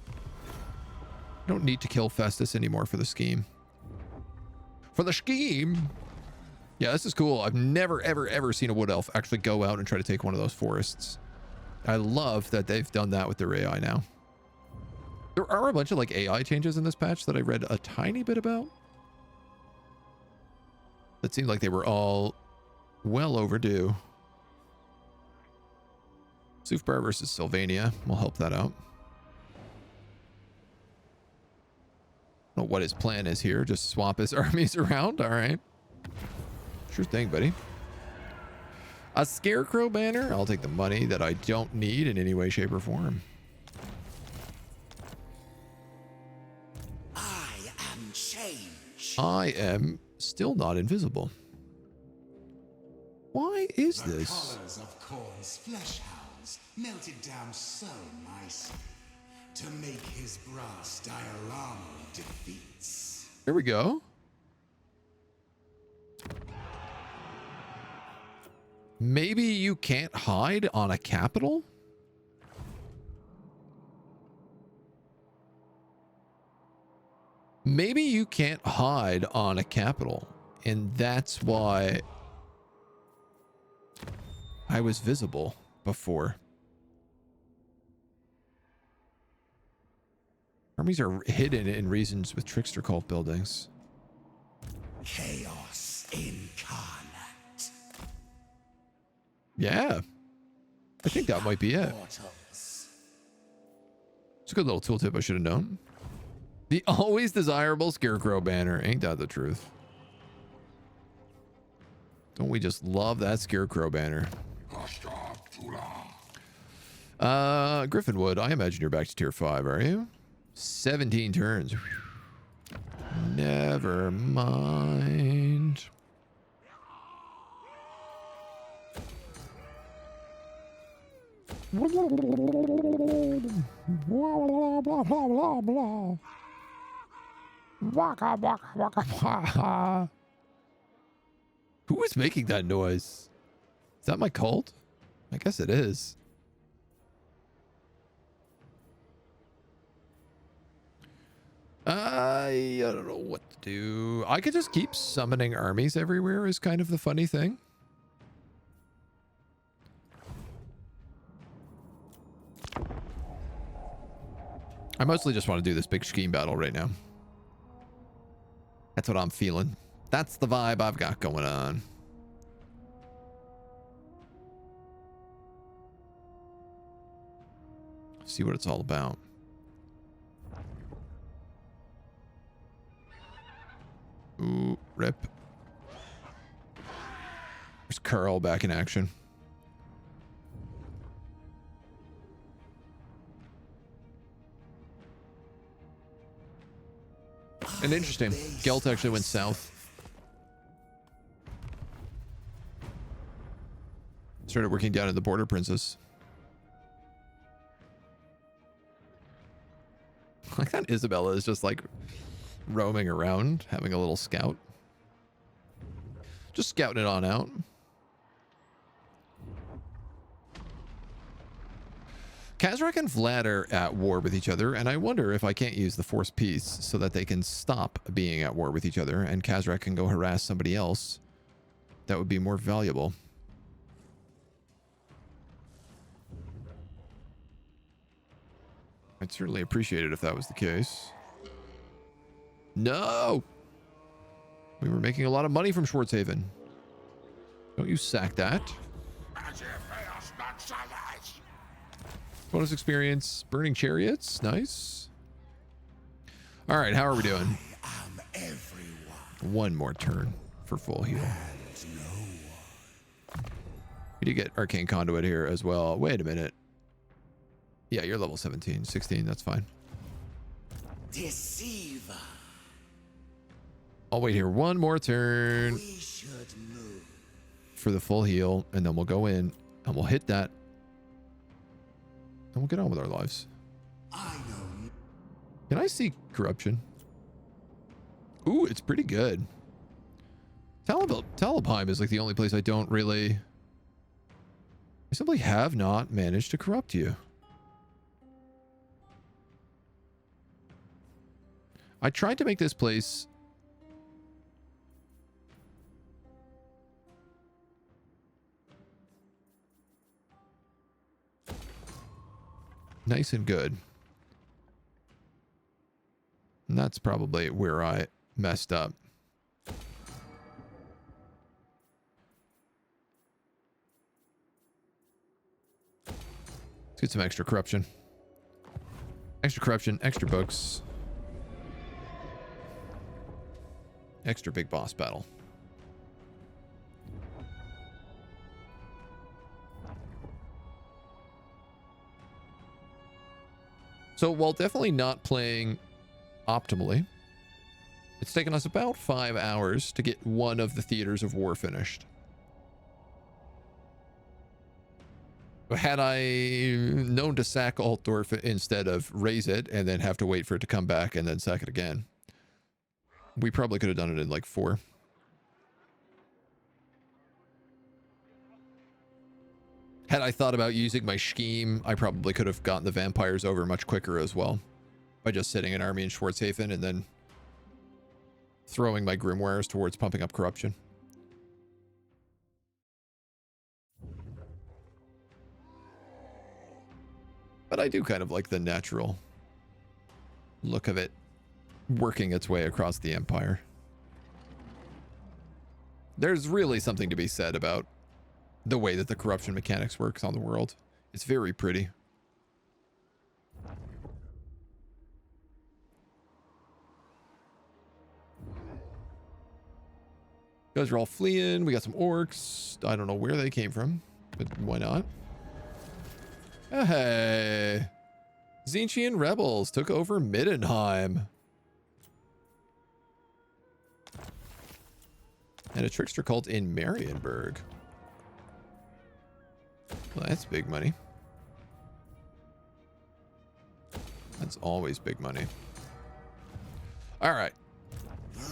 I don't need to kill Festus anymore for the scheme. For the scheme! Yeah, this is cool. I've never, ever, ever seen a wood elf actually go out and try to take one of those forests. I love that they've done that with their AI now. There are a bunch of like AI changes in this patch that I read a tiny bit about. That seemed like they were all well overdue. Sufbar versus Sylvania. We'll help that out. I don't know what his plan is here. Just swap his armies around. All right. Sure thing, buddy. A scarecrow banner? I'll take the money that I don't need in any way, shape, or form. I am change. I am still not invisible. Why is The this? colors of Khorne's flesh hounds melted down so nicely to make his brass diorama of defeats. There we go. Maybe you can't hide on a capital? Maybe you can't hide on a capital, and that's why I was visible before. Armies are hidden in regions with trickster cult buildings. Chaos incarnate. Yeah, I think that might be it. Portals. It's a good little tooltip I should have known. The always desirable scarecrow banner. Ain't that the truth? Don't we just love that scarecrow banner? Griffinwood, I imagine you're back to tier 5, are you? 17 turns. Whew. Never mind. Who is making that noise? Is that my cult? I guess it is. I don't know what to do. I could just keep summoning armies everywhere is kind of the funny thing. I mostly just want to do this big scheme battle right now. That's what I'm feeling. That's the vibe I've got going on. See what it's all about. Ooh, rip. There's Karl back in action. And interesting, Gelt actually went south. Started working down at the Border Princess. Like that Isabella is just like roaming around, having a little scout. Just scouting it on out. Kazrak and Vlad are at war with each other, and I wonder if I can't use the Force Peace so that they can stop being at war with each other, and Kazrak can go harass somebody else. That would be more valuable. I'd certainly appreciate it if that was the case. No! We were making a lot of money from Schwarzhaven. Don't you sack that. Bonus experience, burning chariots, nice. All right, how are we doing? One more turn for full heal. We did get Arcane Conduit here as well. Wait a minute. Yeah, you're level 17, 16, that's fine. Deceiver. I'll wait here one more turn We should move. for the full heal, and then we'll go in and we'll hit that. And we'll get on with our lives. I know. Can I see corruption? Ooh, it's pretty good. Talabheim is like the only place I don't really... I simply have not managed to corrupt you. I tried to make this place... nice and good. And that's probably where I messed up. Let's get some extra corruption. Extra corruption, extra books. Extra big boss battle. So while definitely not playing optimally, it's taken us about 5 hours to get one of the theaters of war finished. Had I known to sack Altdorf instead of raise it and then have to wait for it to come back and then sack it again, we probably could have done it in like 4. Had I thought about using my scheme, I probably could have gotten the vampires over much quicker as well. By just sitting an army in Schwarzhaven and then throwing my grimoires towards pumping up corruption. But I do kind of like the natural look of it working its way across the Empire. There's really something to be said about the way that the corruption mechanics works on the world. It's very pretty. You guys are all fleeing. We got some orcs. I don't know where they came from, but why not? Hey. Tzeentchian rebels took over Middenheim. And a trickster cult in Marienburg. Well, that's big money. That's always big money. All right.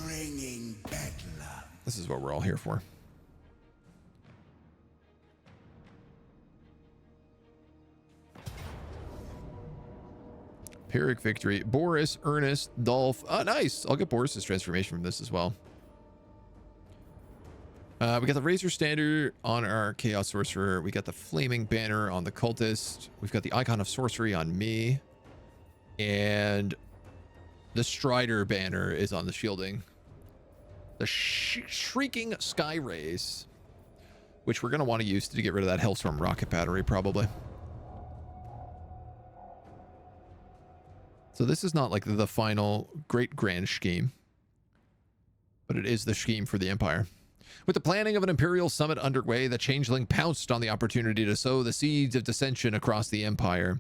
Bringing bedlam. This is what we're all here for. Pyrrhic victory. Boris, Ernest, Dolph. Oh, nice. I'll get Boris's transformation from this as well. We got the Razor Standard on our Chaos Sorcerer. We got the Flaming Banner on the Cultist. We've got the Icon of Sorcery on me. And the Strider Banner is on the Shielding. The Shrieking Sky Rays, which we're going to want to use to get rid of that Hellstorm rocket battery, probably. So this is not like the final great grand scheme, but it is the scheme for the Empire. With the planning of an Imperial summit underway, the Changeling pounced on the opportunity to sow the seeds of dissension across the Empire.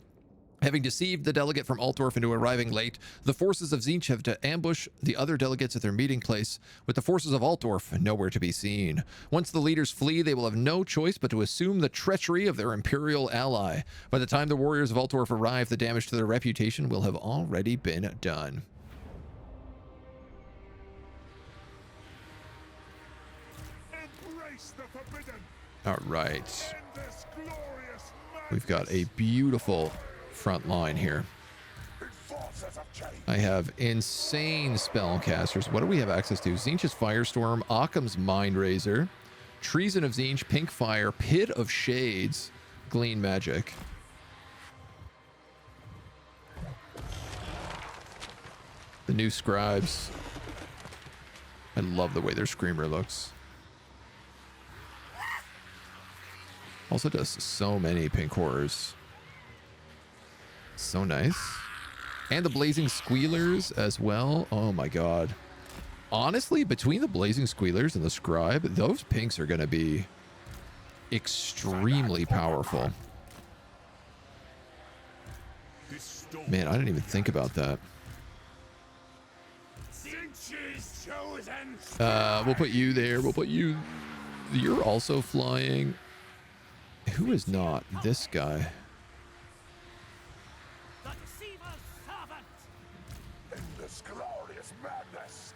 Having deceived the delegate from Altdorf into arriving late, the forces of Tzeentch have to ambush the other delegates at their meeting place, with the forces of Altdorf nowhere to be seen. Once the leaders flee, they will have no choice but to assume the treachery of their Imperial ally. By the time the warriors of Altdorf arrive, the damage to their reputation will have already been done. All right. We've got a beautiful front line here. I have insane spellcasters. What do we have access to? Tzeentch's Firestorm, Occam's Mindrazor, Treason of Tzeentch, Pink Fire, Pit of Shades, Glean Magic. The new scribes. I love the way their screamer looks. Also does so many pink horrors. So nice. And the Blazing Squealers as well. Oh my god. Honestly, between the Blazing Squealers and the Scribe, those pinks are going to be extremely powerful. Man, I didn't even think about that. We'll put you there. We'll put you... You're also flying. Who is not? This guy. The deceiver's servant. In this glorious madness.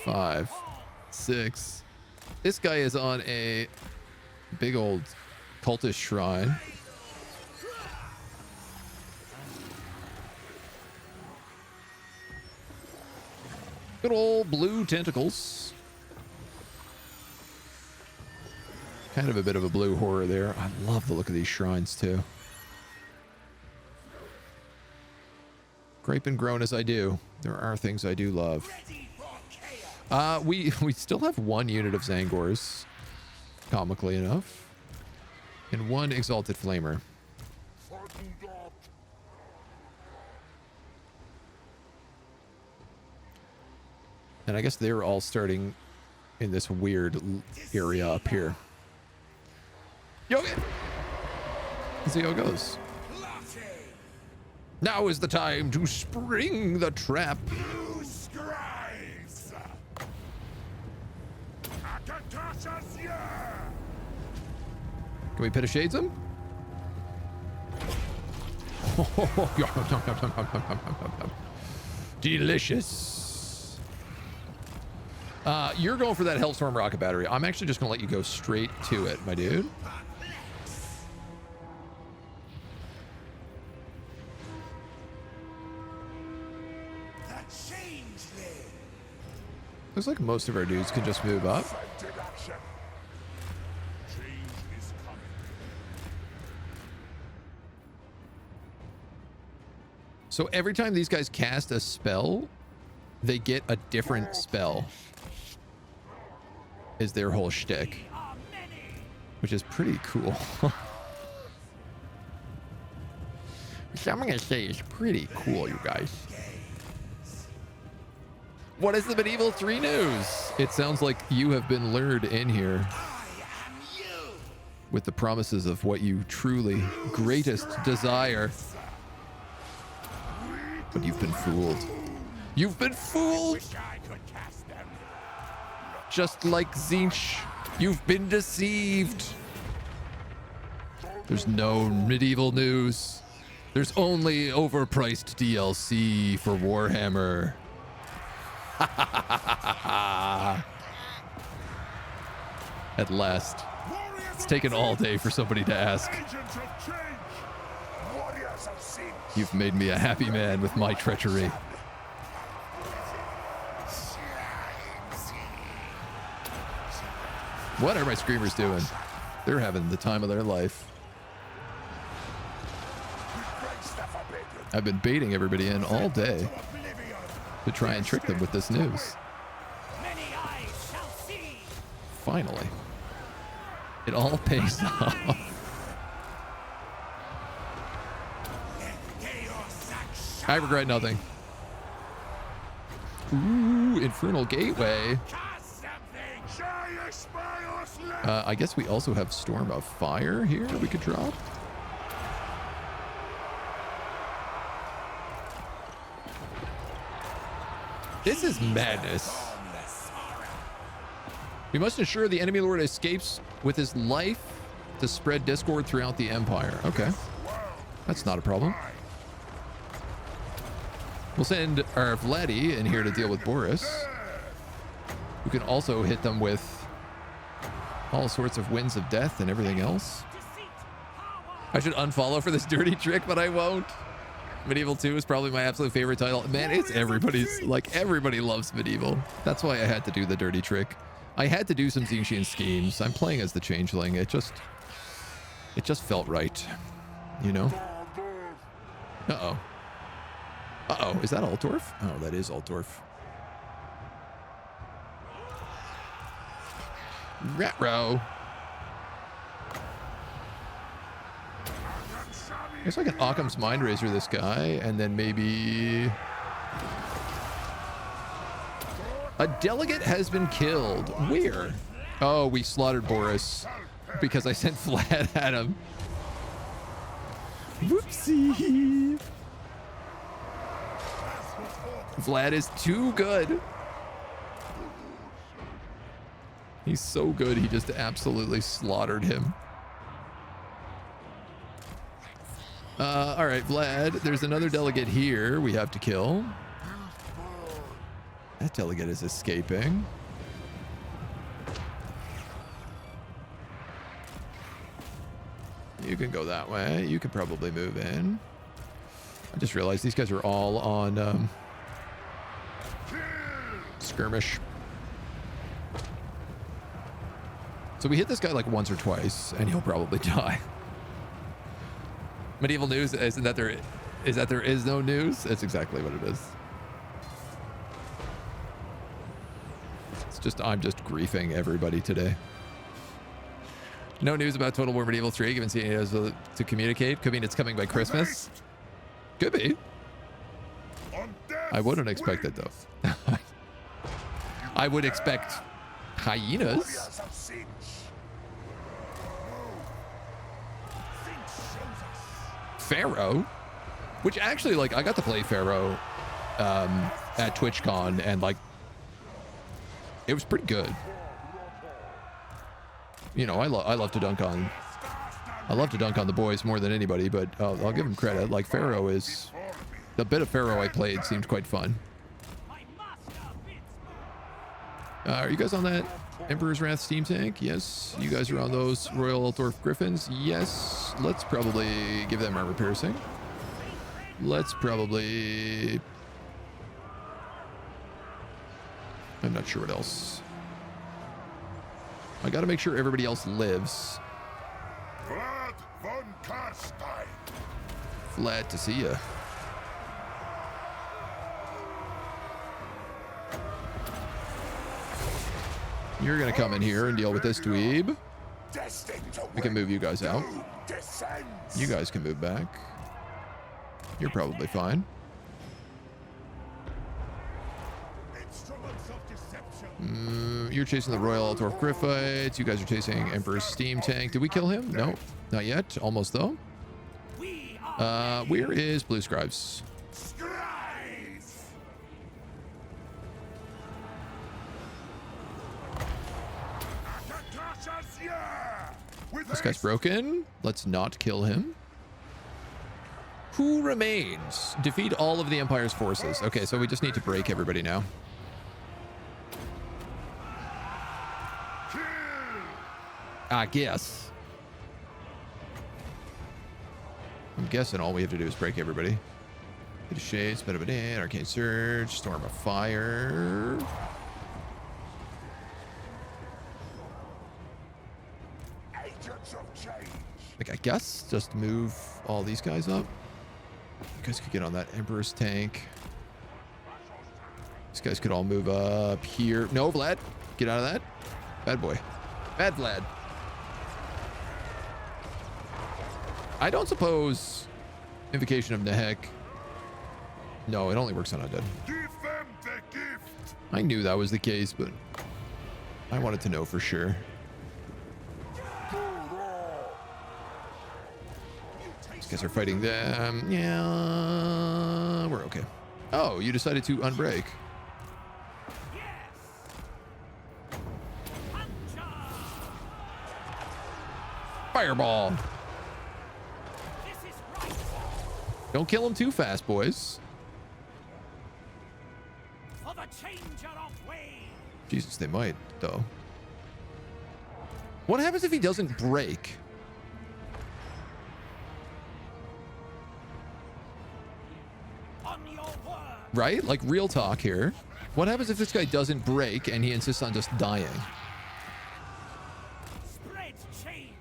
5, 6. This guy is on a big old cultist shrine. Good old blue tentacles. Kind of a bit of a blue horror there. I love the look of these shrines too. Grape and grown as I do, there are things I do love. We still have one unit of Zangors, comically enough, and one Exalted Flamer. And I guess they were all starting in this weird area up here. Yoga! Let's see how it goes. Now is the time to spring the trap. Can we pit a shades him? Delicious. You're going for that Hellstorm rocket battery. I'm actually just gonna let you go straight to it, my dude. Looks like most of our dudes can just move up. So every time these guys cast a spell, they get a different spell. Is their whole shtick, which is pretty cool. Which I'm gonna say is pretty cool, you guys. What is the Medieval 3 news? It sounds like you have been lured in here with the promises of what you truly greatest desire. But you've been fooled. You've been fooled! Just like Tzeentch, you've been deceived. There's no medieval news. There's only overpriced DLC for Warhammer. At last. It's taken all day for somebody to ask. You've made me a happy man with my treachery. What are my screamers doing? They're having the time of their life. I've been baiting everybody in all day to try and trick them with this news. Many eyes shall see. Finally. It all pays off. I regret nothing. Ooh, Infernal Gateway. I guess we also have Storm of Fire here we could drop. This is madness. We must ensure the enemy lord escapes with his life to spread discord throughout the Empire. Okay. That's not a problem. We'll send our Vladdy in here to deal with Boris, who can also hit them with all sorts of winds of death and everything else. I should unfollow for this dirty trick, but I won't. Medieval 2 is probably my absolute favorite title. Man, it's everybody's, like, everybody loves Medieval. That's why I had to do the dirty trick. I had to do some Tzeentchian schemes. I'm playing as the Changeling. It just felt right, you know? Uh-oh. Uh-oh, is that Altdorf? Oh, that is Altdorf. Rat-row. I guess I can Occam's Mind Razor this guy, and then maybe... A delegate has been killed. Where? Oh, we slaughtered Boris because I sent Vlad at him. Whoopsie. Vlad is too good. He's so good, he just absolutely slaughtered him. All right, Vlad, there's another delegate here we have to kill. That delegate is escaping. You can go that way. You can probably move in. I just realized these guys are all on skirmish. So we hit this guy like once or twice, and he'll probably die. Medieval news isn't that there is no news. That's exactly what it is. It's just I'm just griefing everybody today. No news about Total War Medieval 3, given CA has to communicate. Could mean it's coming by Christmas. Could be. I wouldn't expect it though. I would expect hyenas. Pharaoh, which actually, like, I got to play Pharaoh at TwitchCon, and like it was pretty good. You know, I love to dunk on the boys more than anybody, but I'll give them credit. Like, Pharaoh is the bit of Pharaoh I played seemed quite fun. Are you guys on that Emperor's Wrath steam tank? Yes. You guys are on those Royal Altdorf Griffins? Yes. Let's probably give them armor piercing. Let's probably... I'm not sure what else. I gotta make sure everybody else lives. Glad to see ya. You're gonna come in here and deal with this dweeb. We can move you guys out. You guys can move back. You're probably fine. You're chasing the Royal Altdorf Griffites. You guys are chasing Emperor's Steam Tank. Did we kill him? No, not yet. Almost though. Where is Blue Scribes? This guy's broken. Let's not kill him. Who remains? Defeat all of the Empire's forces. Okay, so we just need to break everybody now. I guess. I'm guessing all we have to do is break everybody. Hit a shade, spit of it in, arcane surge, storm of fire. Like, I guess just move all these guys up. You guys could get on that Emperor's tank. These guys could all move up here. No, Vlad, get out of that. Bad boy. Bad Vlad. I don't suppose Invocation of Nehek. No, it only works on undead. Give them the gift. I knew that was the case, but I wanted to know for sure. These guys are fighting them. Yeah, we're okay. Oh, you decided to unbreak. Fireball. Don't kill him too fast, boys. For the changer of ways. Jesus, they might, though. What happens if he doesn't break? On your word. Right? Like, real talk here. What happens if this guy doesn't break and he insists on just dying? Spread change.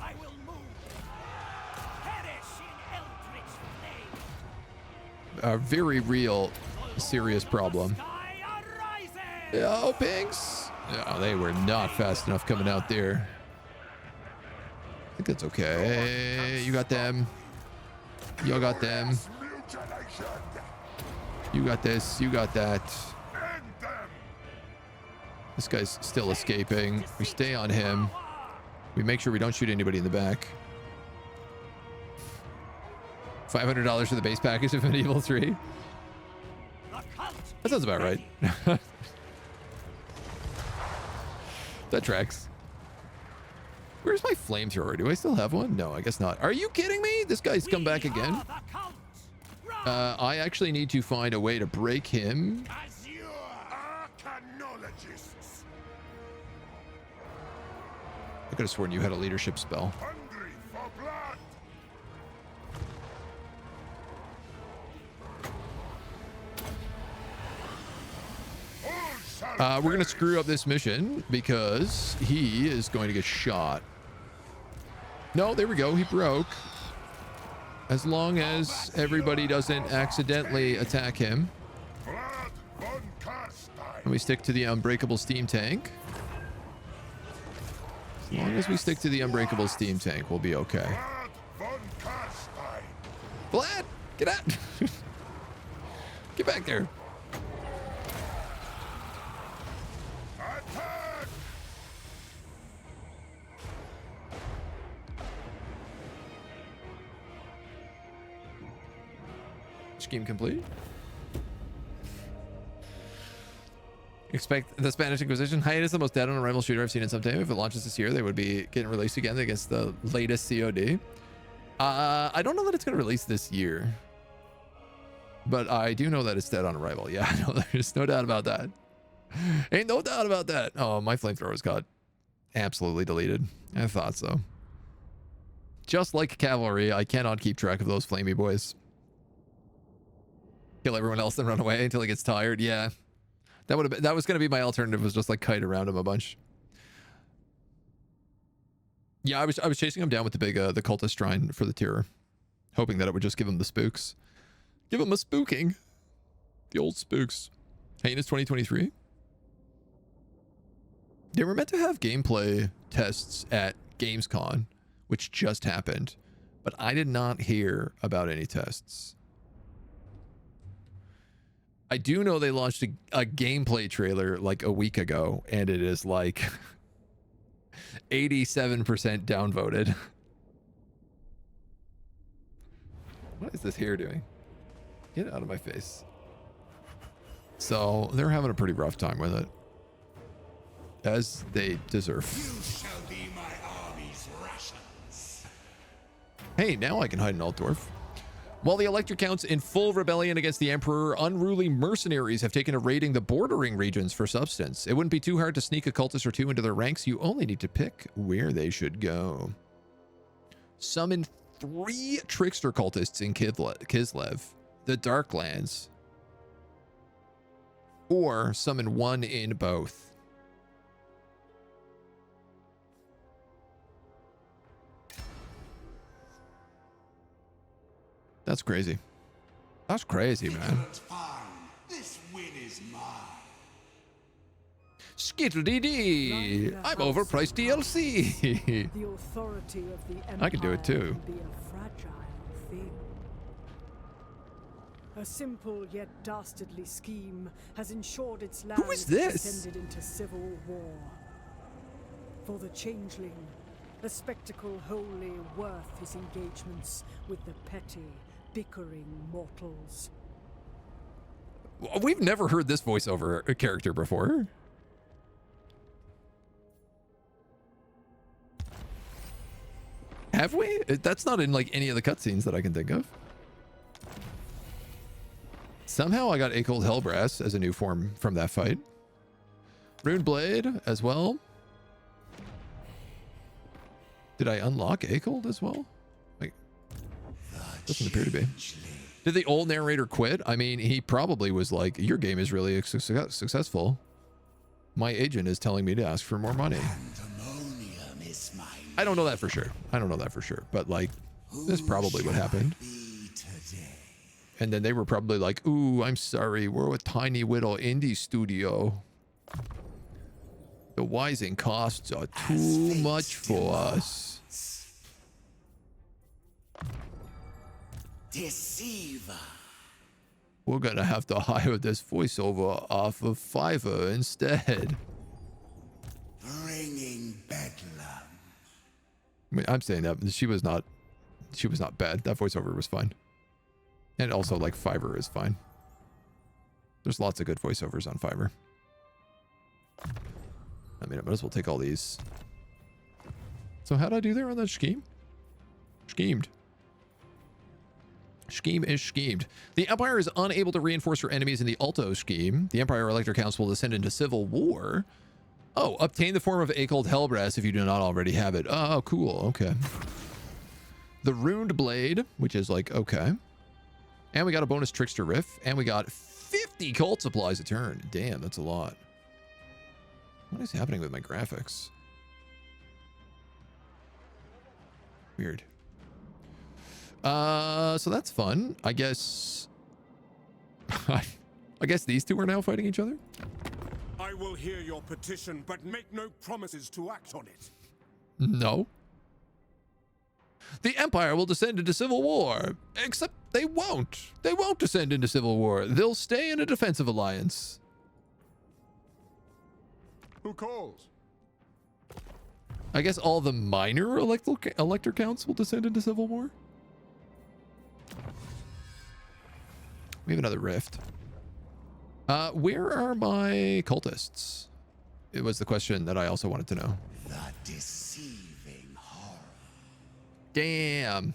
I will move. Perish in eldritch flame. A very real, serious problem. Sky arises. Oh, Pinks! No, they were not fast enough coming out there. I think that's okay. You got them. You got them. You got this. You got that. This guy's still escaping. We stay on him. We make sure we don't shoot anybody in the back. $500 for the base package of Medieval 3. That sounds about right. That tracks. Where's my flamethrower? Do I still have one? No, I guess not. Are you kidding me? This guy's come back again. I actually need to find a way to break him. As you arcanologists, I could have sworn you had a leadership spell. hungry for blood. We're going to screw up this mission because he is going to get shot. No, there we go. He broke. As long as everybody doesn't accidentally attack him. Blood von Karstein. And we stick to the unbreakable steam tank. As long as we stick to the unbreakable steam tank, we'll be okay. Blood von Karstein. Vlad, get out. Get back there. Attack! Scheme complete. Expect the Spanish Inquisition. Hiatus, the most dead on arrival shooter I've seen in some time. If it launches this year, they would be getting released again against the latest COD. I don't know that it's going to release this year, but I do know that it's dead on arrival. Yeah, no, there's no doubt about that. Ain't no doubt about that. Oh, my flamethrowers got absolutely deleted. I thought so. Just like cavalry, I cannot keep track of those flamey boys. Kill everyone else, then run away until he gets tired. Yeah, that was going to be my alternative. Was just like kite around him a bunch. Yeah, I was chasing him down with the big the cultist shrine for the terror, hoping that it would just give him the spooks, give him a spooking, the old spooks. Heinous 2023. They were meant to have gameplay tests at Gamescom, which just happened, but I did not hear about any tests. I do know they launched a gameplay trailer like a week ago, and it is like 87% downvoted. What is this here doing? Get out of my face. So they're having a pretty rough time with it, as they deserve. You shall be my army's rations. Hey, now I can hide an alt dwarf. While the elector counts in full rebellion against the Emperor, unruly mercenaries have taken to raiding the bordering regions for substance. It wouldn't be too hard to sneak a cultist or two into their ranks. You only need to pick where they should go. Summon 3 trickster cultists in Kislev, the Darklands. Or summon 1 in both. That's crazy. That's crazy, man. This win is mine. Skiddly-dee! I'm overpriced DLC! The authority of the Empire I can do it too. can be a fragile thing. A simple yet dastardly scheme has ensured its land Who is this? descended into civil war. For the changeling, a spectacle wholly worth his engagements with the petty, bickering mortals. We've never heard this voiceover character before. Have we? That's not in like any of the cutscenes that I can think of. Somehow I got Cold Hellbrass as a new form from that fight. Rune Blade as well. Did I unlock Akold as well? Like, doesn't appear to be. Did the old narrator quit? I mean, he probably was like, your game is really successful. My agent is telling me to ask for more money. I don't know that for sure. I don't know that for sure. But like, that's probably what happened. And then they were probably like, ooh, I'm sorry. We're a tiny little indie studio. The wising costs are too much for us. Deceiver. We're gonna have to hire this voiceover off of Fiverr instead. Bringing bedlam. I mean, I'm saying that she was not bad. That voiceover was fine. And also, like, Fiverr is fine. There's lots of good voiceovers on Fiverr. I mean, I might as well take all these. So how'd I do there on that scheme? Schemed. Scheme is schemed. The Empire is unable to reinforce her enemies in the Alto scheme. The Empire Elector Council will descend into civil war. Oh, obtain the form of Akold Hellbrass if you do not already have it. Oh, cool. Okay. The Runed Blade, which is like, okay. And we got a bonus Trickster Riff. And we got 50 cult supplies a turn. Damn, that's a lot. What is happening with my graphics? Weird. So that's fun. I guess... I guess these two are now fighting each other? I will hear your petition, but make no promises to act on it. No. The Empire will descend into civil war. Except they won't. They won't descend into civil war. They'll stay in a defensive alliance. Who calls? I guess all the minor elector counts will descend into civil war. We have another rift. Where are my cultists? It was the question that I also wanted to know. The deceiving horror. Damn.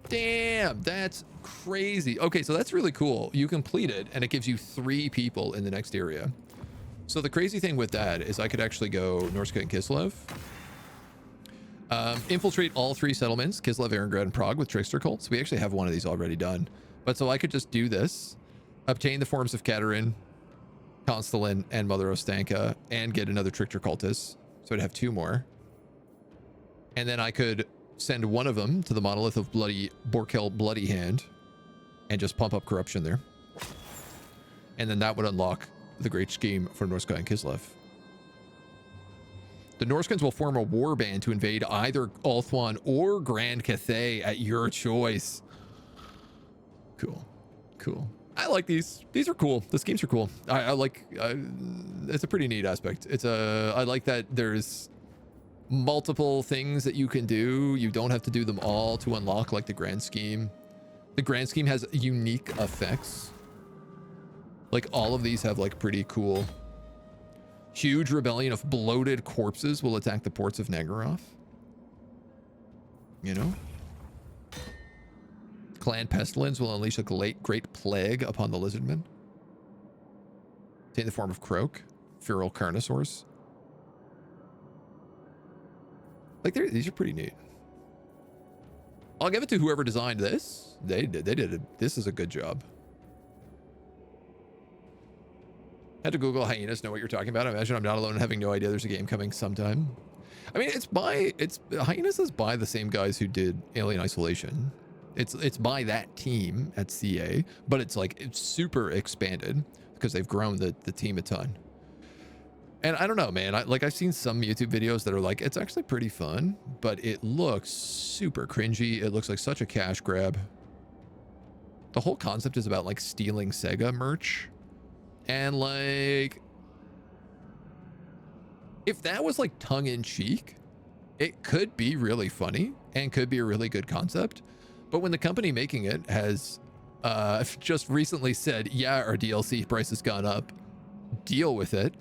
Damn, that's crazy. Okay, so that's really cool. You complete it, and it gives you 3 people in the next area. So the crazy thing with that is I could actually go Norsca and Kislev. Infiltrate all 3 settlements, Kislev, Erengrad, and Prague with Trickster cults. We actually have one of these already done. But so I could just do this, obtain the forms of Katerin, Constellin, and Mother Ostanka, and get another Trickster cultist. So I'd have 2 more. And then I could send one of them to the Monolith of Borkel Bloody Hand and just pump up corruption there. And then that would unlock the great scheme for Norsca and Kislev. The Norskins will form a war band to invade either Ulthuan or Grand Cathay at your choice. Cool. Cool. I like these. These are cool. The schemes are cool. I like, it's a pretty neat aspect. I like that there's multiple things that you can do. You don't have to do them all to unlock like the grand scheme. The grand scheme has unique effects. Like all of these have like pretty cool. Huge rebellion of bloated corpses will attack the ports of Nagaroth. You know? Clan Pestilence will unleash a great plague upon the lizardmen. Take the form of Croak, feral carnosaurs. Like these are pretty neat. I'll give it to whoever designed this. They did it. This is a good job. Had to Google hyenas, know what you're talking about. I imagine I'm not alone in having no idea there's a game coming sometime. I mean, hyenas is by the same guys who did Alien Isolation. It's by that team at CA, but it's super expanded because they've grown the team a ton. And I don't know, man. I've seen some YouTube videos that are like, it's actually pretty fun, but it looks super cringy. It looks like such a cash grab. The whole concept is about like stealing Sega merch. And like, if that was like tongue in cheek, it could be really funny and could be a really good concept. But when the company making it has just recently said, yeah, our DLC price has gone up, deal with it.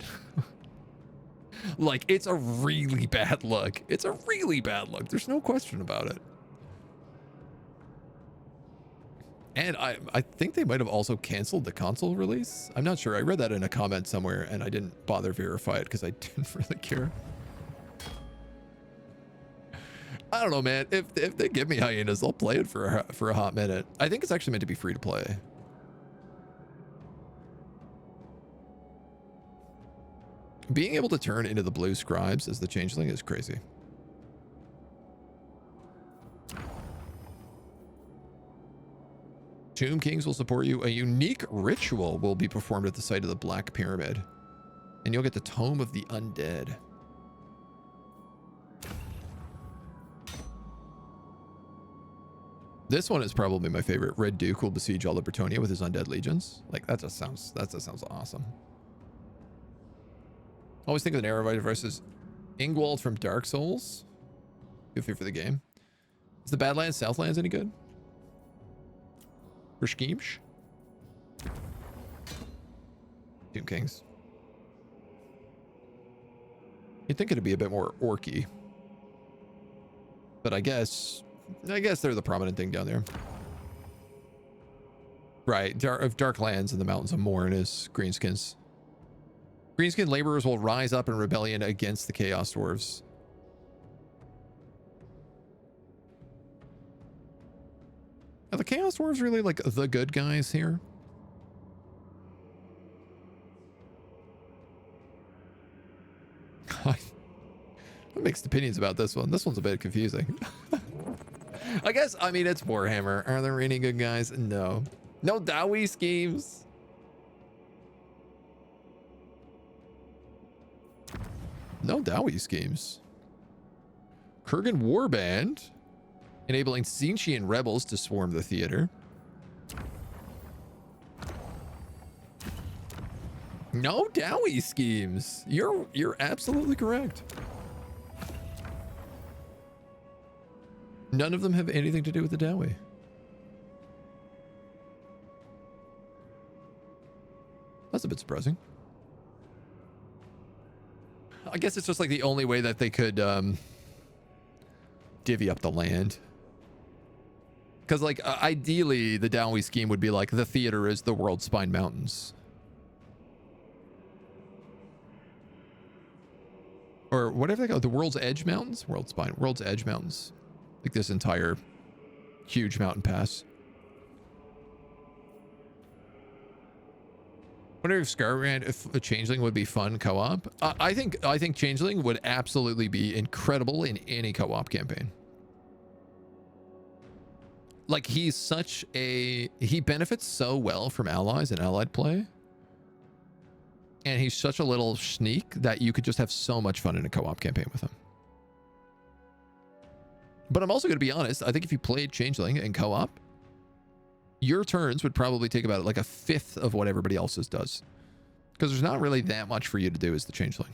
Like, it's a really bad look. It's a really bad look. There's no question about it. And I think they might have also canceled the console release. I'm not sure. I read that in a comment somewhere and I didn't bother verify it because I didn't really care. I don't know, man. If they give me hyenas, I'll play it for a hot minute. I think it's actually meant to be free to play. Being able to turn into the blue scribes as the changeling is crazy. Tomb Kings will support you. A unique ritual will be performed at the site of the Black Pyramid. And you'll get the Tome of the Undead. This one is probably my favorite. Red Duke will besiege all of Bretonnia with his undead legions. Like, that just sounds awesome. Always think of the Narrow versus Ingwald from Dark Souls. Good fit for the game. Is the Badlands Southlands any good? For Schkeemsh? Tomb Kings. You'd think it'd be a bit more orky. But I guess they're the prominent thing down there. Right, Darklands and the Mountains of Morn is Greenskins. Greenskin laborers will rise up in rebellion against the Chaos Dwarves. Are the Chaos Dwarves really like the good guys here? I have mixed opinions about this one. This one's a bit confusing. I guess, I mean, it's Warhammer. Are there any good guys? No. No Dowie schemes. No Dowie schemes. Kurgan Warband, enabling Tzeentchian rebels to swarm the theater. No Dowie schemes. You're absolutely correct. None of them have anything to do with the Dowie. That's a bit surprising. I guess it's just like the only way that they could divvy up the land. Because like ideally the Dowie scheme would be like the theater is the World Spine Mountains. Or whatever they call it, the World's Edge Mountains? World's Edge Mountains. Like this entire huge mountain pass. Wonder if Scarbrand, if a Changeling would be fun co-op. I think Changeling would absolutely be incredible in any co-op campaign. Like he benefits so well from allies and allied play. And he's such a little sneak that you could just have so much fun in a co-op campaign with him. But I'm also going to be honest. I think if you played Changeling in co-op, your turns would probably take about like a fifth of what everybody else's does. Because there's not really that much for you to do as the Changeling.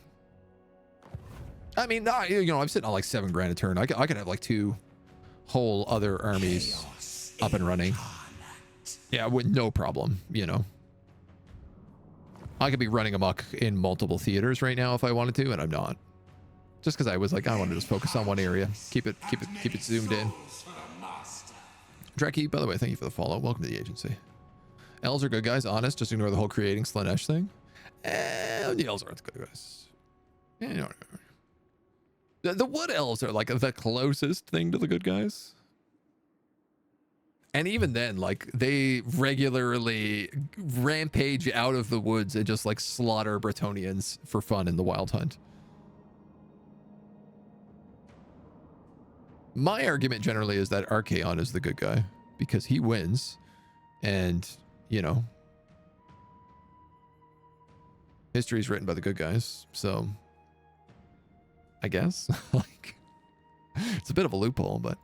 I mean, you know, I'm sitting on like $7,000 a turn. I could have like 2 whole other armies up and running. Yeah, with no problem, you know. I could be running amok in multiple theaters right now if I wanted to, and I'm not. Just because I was like, I want to just focus on one area. Keep it zoomed in. Dreki, by the way, thank you for the follow. Welcome to the agency. Elves are good guys, honest. Just ignore the whole creating Slaanesh thing. The elves aren't good guys. Yeah, no. The wood elves are like the closest thing to the good guys. And even then, like, they regularly rampage out of the woods and just like slaughter Bretonians for fun in the Wild Hunt. My argument generally is that Archaon is the good guy because he wins and, you know, history is written by the good guys. So I guess like it's a bit of a loophole, but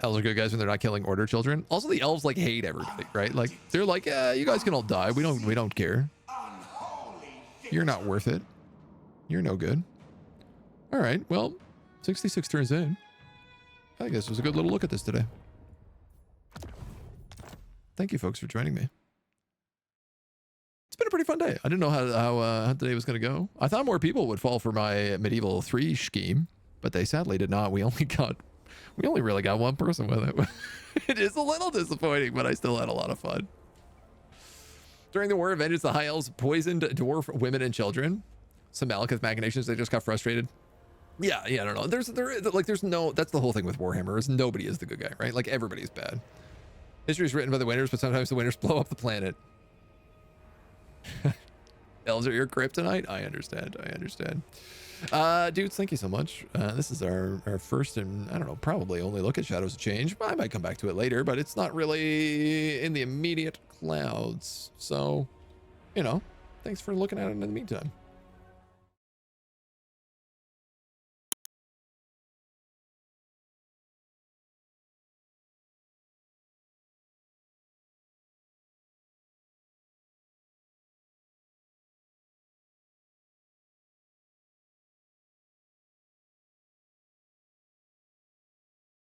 elves are good guys when they're not killing order children. Also, the elves like hate everybody, right? Like they're like, yeah, you guys can all die. We don't care. You're not worth it. You're no good. All right. Well, 66 turns in. I think this was a good little look at this today. Thank you, folks, for joining me. It's been a pretty fun day. I didn't know how today was going to go. I thought more people would fall for my Medieval 3 scheme, but they sadly did not. We only really got one person with it. It is a little disappointing, but I still had a lot of fun. During the War of Vengeance, the High Elves poisoned dwarf women and children. Some Malekith machinations, they just got frustrated. Yeah, I don't know. There's no, that's the whole thing with Warhammer is nobody is the good guy, right? Like everybody's bad. History is written by the winners, but sometimes the winners blow up the planet. Elves are your kryptonite? I understand. Dudes, thank you so much. This is our first and, I don't know, probably only look at Shadows of Change. I might come back to it later, but it's not really in the immediate clouds. So, thanks for looking at it in the meantime.